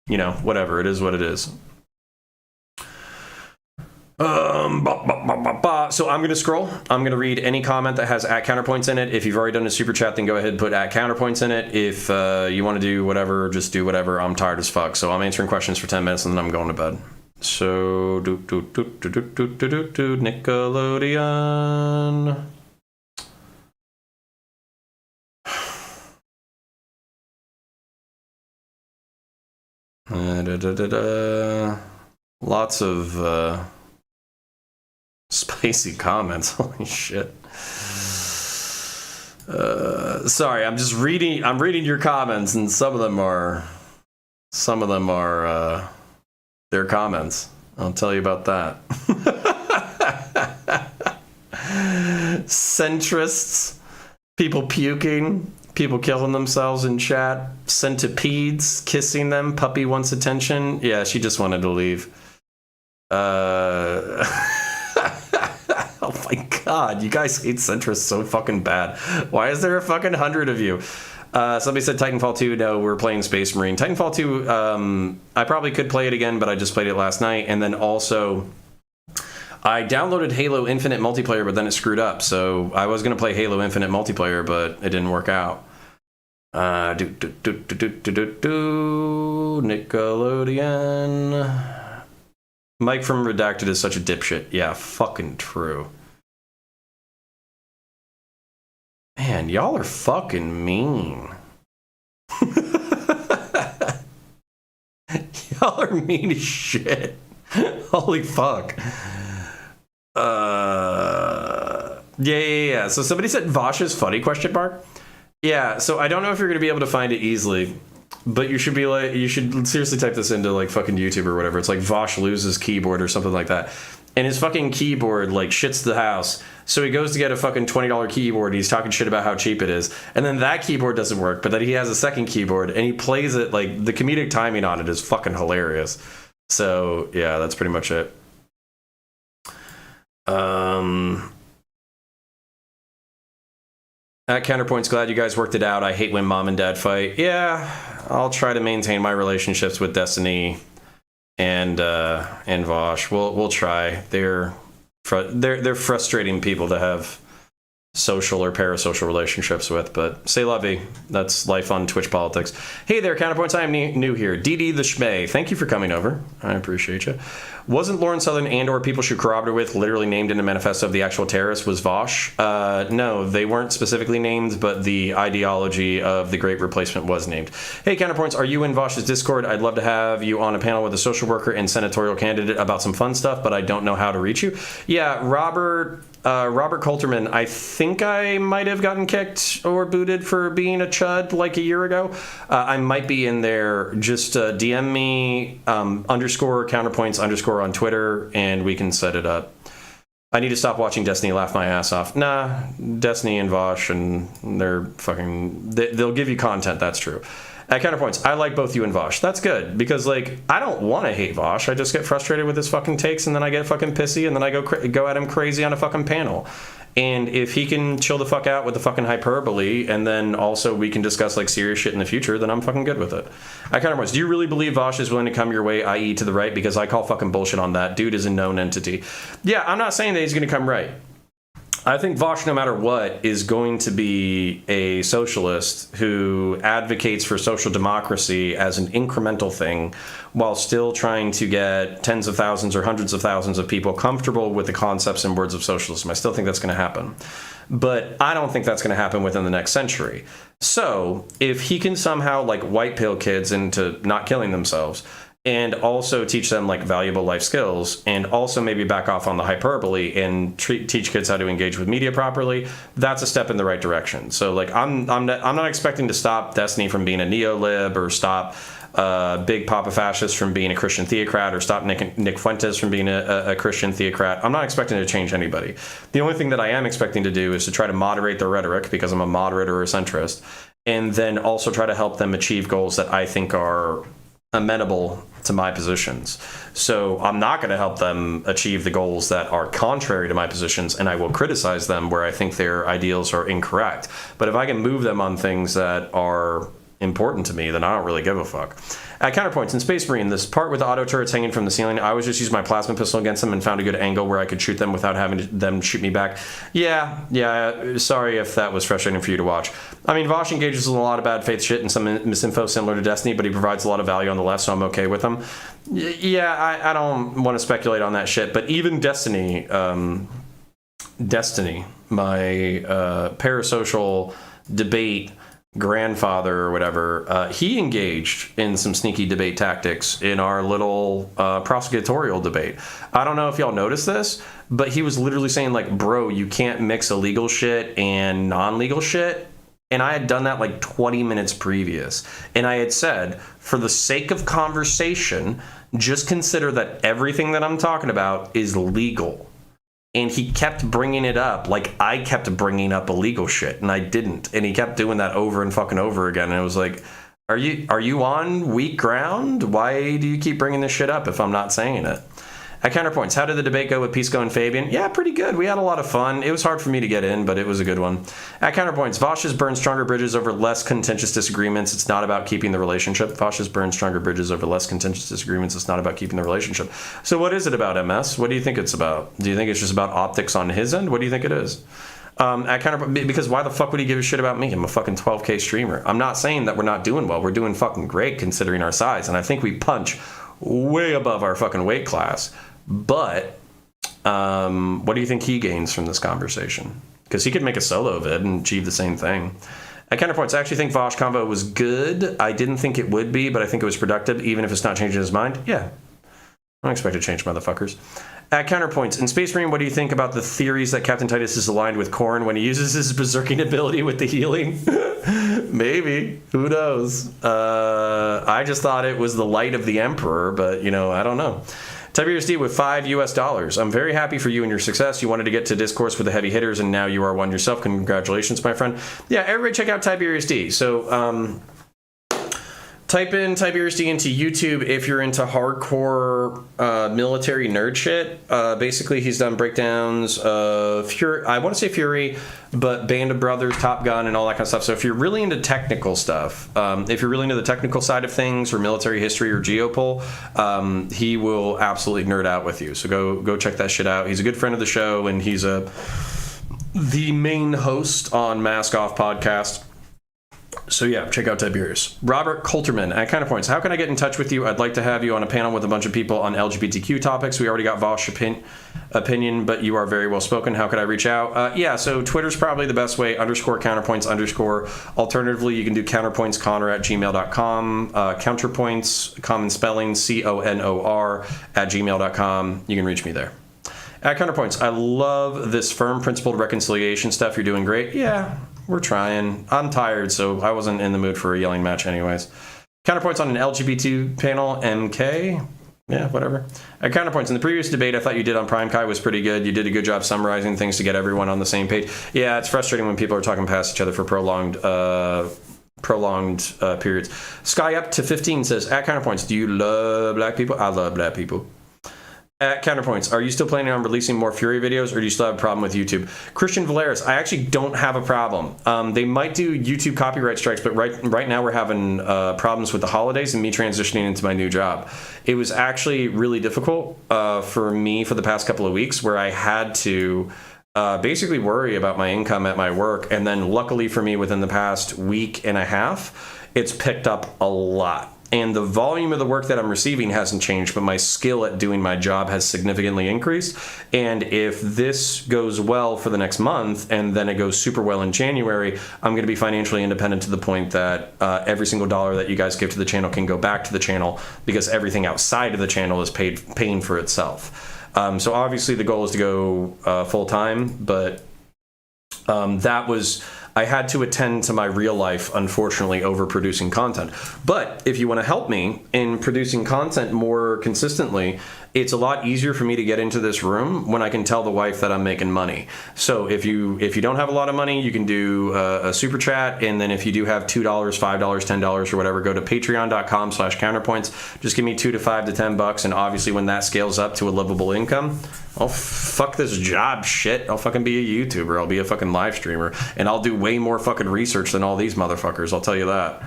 you know, whatever. It is what it is. So I'm going to scroll. I'm going to read any comment that has @counterpoints in it. If you've already done a super chat, then go ahead and put @counterpoints in it. If you want to do whatever, just do whatever. I'm tired as fuck. So I'm answering questions for 10 minutes and then I'm going to bed. So Nickelodeon. Lots of spicy comments. Holy shit. Sorry, I'm just reading. I'm reading your comments, and some of them are their comments. I'll tell you about that. Centrists, people puking, people killing themselves in chat, centipedes kissing them, puppy wants attention. Yeah, she just wanted to leave. Oh my god, you guys hate centrists so fucking bad. Why is there a fucking 100 of you? Somebody said Titanfall 2. No, we're playing Space Marine. Titanfall 2, I probably could play it again, but I just played it last night. And then also, I downloaded Halo Infinite multiplayer, but then it screwed up. So I was going to play Halo Infinite multiplayer, but it didn't work out. Nickelodeon. Mike from Redacted is such a dipshit. Yeah, fucking true. Man, y'all are fucking mean. Y'all are mean as shit. Holy fuck. Yeah. So somebody said Vosh is funny, question mark? Yeah, so I don't know if you're going to be able to find it easily, but you should be like, you should seriously type this into like fucking YouTube or whatever. It's like Vosh loses keyboard or something like that. And his fucking keyboard like shits the house. So he goes to get a fucking $20 keyboard. He's talking shit about how cheap it is. And then that keyboard doesn't work, but then he has a second keyboard and he plays it like the comedic timing on it is fucking hilarious. So yeah, that's pretty much it. At Counterpoints, glad you guys worked it out. I hate when mom and dad fight. Yeah, I'll try to maintain my relationships with Destiny and Vosh. We'll try. They're frustrating people to have social or parasocial relationships with, but say lovey. That's life on Twitch politics. Hey there, Counterpoints. I am new here. DD the Schmay. Thank you for coming over. I appreciate you. Wasn't Lauren Southern and or people she corroborated with literally named in the manifesto of the actual terrorist was Vosh? No, they weren't specifically named, but the ideology of the Great Replacement was named. Hey, Counterpoints, are you in Vosh's Discord? I'd love to have you on a panel with a social worker and senatorial candidate about some fun stuff, but I don't know how to reach you. Yeah, Robert Coulterman, I think I might have gotten kicked or booted for being a chud like a year ago. I might be in there. Just DM me _counterpoints_ on Twitter and we can set it up. I need to stop watching Destiny laugh my ass off. Nah, Destiny and Vosh and they're fucking... They'll give you content, that's true. At Counterpoints, I like both you and Vosh. That's good, because, like, I don't want to hate Vosh. I just get frustrated with his fucking takes, and then I get fucking pissy, and then I go at him crazy on a fucking panel. And if he can chill the fuck out with the fucking hyperbole, and then also we can discuss, like, serious shit in the future, then I'm fucking good with it. At Counterpoints, do you really believe Vosh is willing to come your way, i.e. to the right? Because I call fucking bullshit on that. Dude is a known entity. Yeah, I'm not saying that he's going to come right. I think Vosh, no matter what, is going to be a socialist who advocates for social democracy as an incremental thing while still trying to get tens of thousands or hundreds of thousands of people comfortable with the concepts and words of socialism. I still think that's going to happen. But I don't think that's going to happen within the next century. So if he can somehow like white pill kids into not killing themselves, and also teach them like valuable life skills, and also maybe back off on the hyperbole and teach kids how to engage with media properly, that's a step in the right direction. So like I'm not expecting to stop Destiny from being a neo-lib or stop Big Papa Fascist from being a Christian theocrat or stop Nick Fuentes from being a Christian theocrat. I'm not expecting to change anybody. The only thing that I am expecting to do is to try to moderate their rhetoric, because I'm a moderate or a centrist, and then also try to help them achieve goals that I think are amenable to my positions. So I'm not going to help them achieve the goals that are contrary to my positions, and I will criticize them where I think their ideals are incorrect. But if I can move them on things that are important to me, then I don't really give a fuck. At Counterpoints, in Space Marine, this part with the auto turrets hanging from the ceiling, I always just use my plasma pistol against them and found a good angle where I could shoot them without having them shoot me back. Yeah, sorry if that was frustrating for you to watch. I mean, Vosh engages in a lot of bad faith shit and some misinfo similar to Destiny, but he provides a lot of value on the left, so I'm okay with him. Yeah, I don't want to speculate on that shit, but even Destiny, my parasocial debate grandfather or whatever, he engaged in some sneaky debate tactics in our little prosecutorial debate. I don't know if y'all noticed this, but he was literally saying, like, bro, you can't mix illegal shit and non-legal shit. And I had done that like 20 minutes previous. And I had said, for the sake of conversation, just consider that everything that I'm talking about is legal. And he kept bringing it up like I kept bringing up illegal shit, and I didn't. And he kept doing that over and fucking over again. And it was like, are you on weak ground? Why do you keep bringing this shit up if I'm not saying it? At Counterpoints, how did the debate go with Pisco and Fabian? Yeah, pretty good. We had a lot of fun. It was hard for me to get in, but it was a good one. At Counterpoints, Vosh has burned stronger bridges over less contentious disagreements. It's not about keeping the relationship. Vosh has burned stronger bridges over less contentious disagreements. It's not about keeping the relationship. So what is it about, MS? What do you think it's about? Do you think it's just about optics on his end? What do you think it is? At Counterpoints, because why the fuck would he give a shit about me? I'm a fucking 12K streamer. I'm not saying that we're not doing well. We're doing fucking great considering our size. And I think we punch way above our fucking weight class. But what do you think he gains from this conversation? Because he could make a solo vid and achieve the same thing. At Counterpoints, I actually think Vosh Convo was good. I didn't think it would be, but I think it was productive, even if it's not changing his mind. Yeah. I don't expect to change, motherfuckers. At Counterpoints, in Space Marine, what do you think about the theories that Captain Titus is aligned with Korn when he uses his berserking ability with the healing? Maybe. Who knows? I just thought it was the light of the Emperor, but, I don't know. Tiberius D with $5 US. I'm very happy for you and your success. You wanted to get to discourse with the heavy hitters, and now you are one yourself. Congratulations, my friend. Yeah, everybody check out Tiberius D. So, type in Tiberius D into YouTube if you're into hardcore military nerd shit. Basically, he's done breakdowns of Fury. I want to say Fury, but Band of Brothers, Top Gun, and all that kind of stuff. So if you're really into technical stuff, if you're really into the technical side of things, or military history, or geopol, he will absolutely nerd out with you. So go check that shit out. He's a good friend of the show, and he's the main host on Mask Off podcast. So yeah, check out Tiberius. Robert Coulterman at Counterpoints. How can I get in touch with you? I'd like to have you on a panel with a bunch of people on LGBTQ topics. We already got Vosh opinion, but you are very well spoken. How could I reach out? Yeah, so Twitter's probably the best way. _counterpoints _ Alternatively, you can do counterpointsconnor@gmail.com. Counterpoints, common spelling, CONOR @gmail.com. You can reach me there. At Counterpoints, I love this firm principled reconciliation stuff. You're doing great. Yeah, we're trying. I'm tired, so I wasn't in the mood for a yelling match anyways. Counterpoints on an LGBT panel, MK. Yeah, whatever. At Counterpoints, in the previous debate I thought you did on Prime Kai was pretty good. You did a good job summarizing things to get everyone on the same page. Yeah, it's frustrating when people are talking past each other for prolonged periods. Sky up to 15 says, at Counterpoints, do you love black people? I love black people. At Counterpoints, are you still planning on releasing more Fury videos, or do you still have a problem with YouTube? Christian Valeris, I actually don't have a problem. They might do YouTube copyright strikes, but right now we're having problems with the holidays and me transitioning into my new job. It was actually really difficult for me for the past couple of weeks, where I had to basically worry about my income at my work. And then luckily for me, within the past week and a half, it's picked up a lot. And the volume of the work that I'm receiving hasn't changed, but my skill at doing my job has significantly increased. And if this goes well for the next month, and then it goes super well in January, I'm going to be financially independent to the point that every single dollar that you guys give to the channel can go back to the channel, because everything outside of the channel is paying for itself. So obviously the goal is to go full time, but I had to attend to my real life, unfortunately, over producing content. But if you want to help me in producing content more consistently, it's a lot easier for me to get into this room when I can tell the wife that I'm making money. So if you don't have a lot of money, you can do a super chat. And then if you do have $2, $5, $10 or whatever, go to patreon.com/counterpoints. Just give me $2 to $5 to $10. And obviously when that scales up to a livable income, I'll fuck this job shit. I'll fucking be a YouTuber. I'll be a fucking live streamer. And I'll do way more fucking research than all these motherfuckers. I'll tell you that.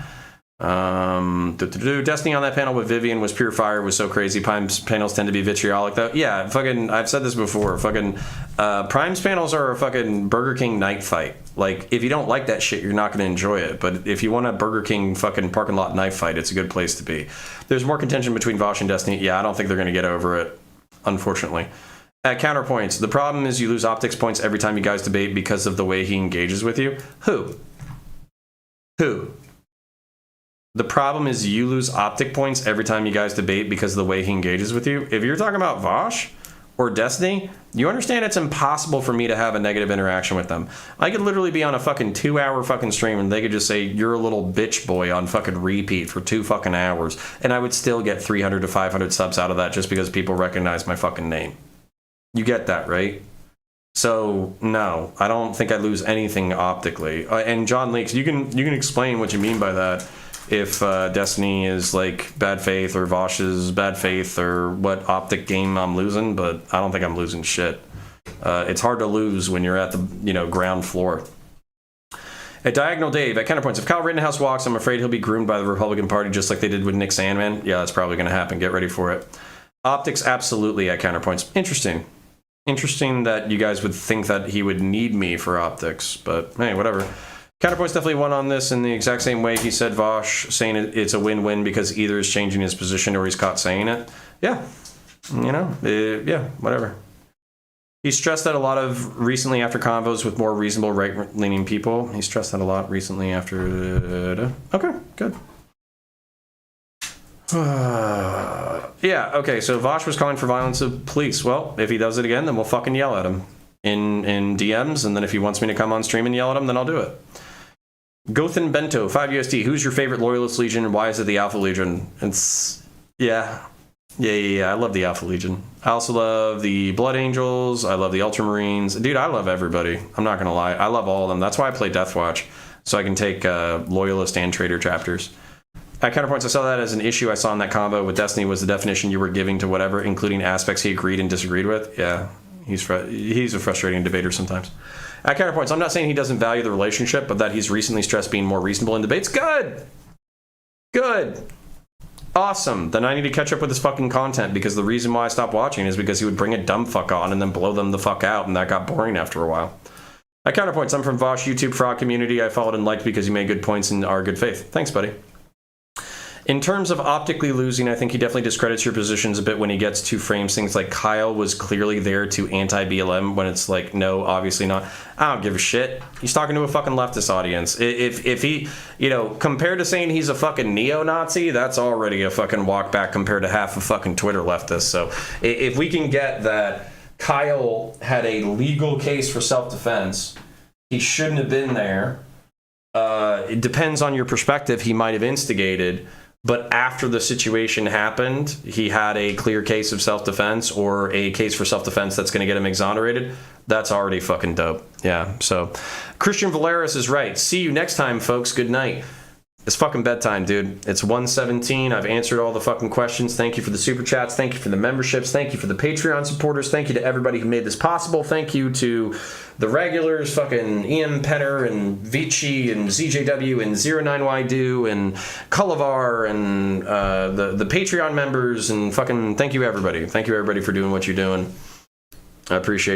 Destiny on that panel with Vivian was pure fire, was so crazy. Prime's panels tend to be vitriolic though. Yeah, fucking, I've said this before. Fucking Prime's panels are a fucking Burger King night fight. Like, if you don't like that shit, you're not going to enjoy it. But if you want a Burger King fucking parking lot knife fight, it's a good place to be. There's more contention between Vosh and Destiny. Yeah, I don't think they're going to get over it, unfortunately. At Counterpoints, the problem is you lose optics points every time you guys debate because of the way he engages with you. Who? The problem is you lose optic points every time you guys debate because of the way he engages with you. If you're talking about Vosh or Destiny, you understand it's impossible for me to have a negative interaction with them. I could literally be on a fucking 2-hour fucking stream and they could just say, you're a little bitch boy on fucking repeat for 2 fucking hours. And I would still get 300 to 500 subs out of that just because people recognize my fucking name. You get that, right? So, no, I don't think I lose anything optically. And John Leaks, you can explain what you mean by that. If Destiny is like bad faith or Vosh is bad faith or what optic game I'm losing, but I don't think I'm losing shit. It's hard to lose when you're at the ground floor. At Diagonal Dave, at Counterpoints, if Kyle Rittenhouse walks, I'm afraid he'll be groomed by the Republican Party just like they did with Nick Sandmann. Yeah, that's probably going to happen. Get ready for it. Optics, absolutely at Counterpoints. Interesting that you guys would think that he would need me for optics, but hey, whatever. Counterpoints definitely won on this in the exact same way he said Vosh, saying it's a win-win because either is changing his position or he's caught saying it. Yeah, yeah, whatever. He stressed that a lot of recently after convos with more reasonable right-leaning people. He stressed that a lot recently after... Okay, good. Yeah, okay, so Vosh was calling for violence of police. Well, if he does it again, then we'll fucking yell at him in DMs, and then if he wants me to come on stream and yell at him, then I'll do it. Gothan Bento, 5 USD. Who's your favorite Loyalist Legion and why is it the Alpha Legion? It's... Yeah, I love the Alpha Legion. I also love the Blood Angels. I love the Ultramarines. Dude, I love everybody. I'm not going to lie. I love all of them. That's why I play Deathwatch, so I can take Loyalist and Traitor chapters. At Counterpoints, I saw that as an issue I saw in that combo with Destiny was the definition you were giving to whatever, including aspects he agreed and disagreed with. Yeah, he's a frustrating debater sometimes. At Counterpoints, I'm not saying he doesn't value the relationship, but that he's recently stressed being more reasonable in debates. Good. Awesome. Then I need to catch up with his fucking content because the reason why I stopped watching is because he would bring a dumb fuck on and then blow them the fuck out, and that got boring after a while. At Counterpoints, I'm from Vosh YouTube Frog community. I followed and liked because you made good points and are good faith. Thanks, buddy. In terms of optically losing, I think he definitely discredits your positions a bit when he gets to frames things like Kyle was clearly there to anti-BLM when it's like, no, obviously not. I don't give a shit. He's talking to a fucking leftist audience. If he, compared to saying he's a fucking neo-Nazi, that's already a fucking walk back compared to half of fucking Twitter leftists. So if we can get that Kyle had a legal case for self-defense, he shouldn't have been there. It depends on your perspective. He might have instigated. But after the situation happened, he had a clear case of self-defense or a case for self-defense that's going to get him exonerated. That's already fucking dope. Yeah, so Christian Valeris is right. See you next time, folks. Good night. It's fucking bedtime, dude. It's 1:17. I've answered all the fucking questions. Thank you for the super chats. Thank you for the memberships. Thank you for the Patreon supporters. Thank you to everybody who made this possible. Thank you to the regulars, fucking Ian Penner and Vici and ZJW and 09YDo and Cullivar and the Patreon members and fucking thank you everybody. Thank you everybody for doing what you're doing. I appreciate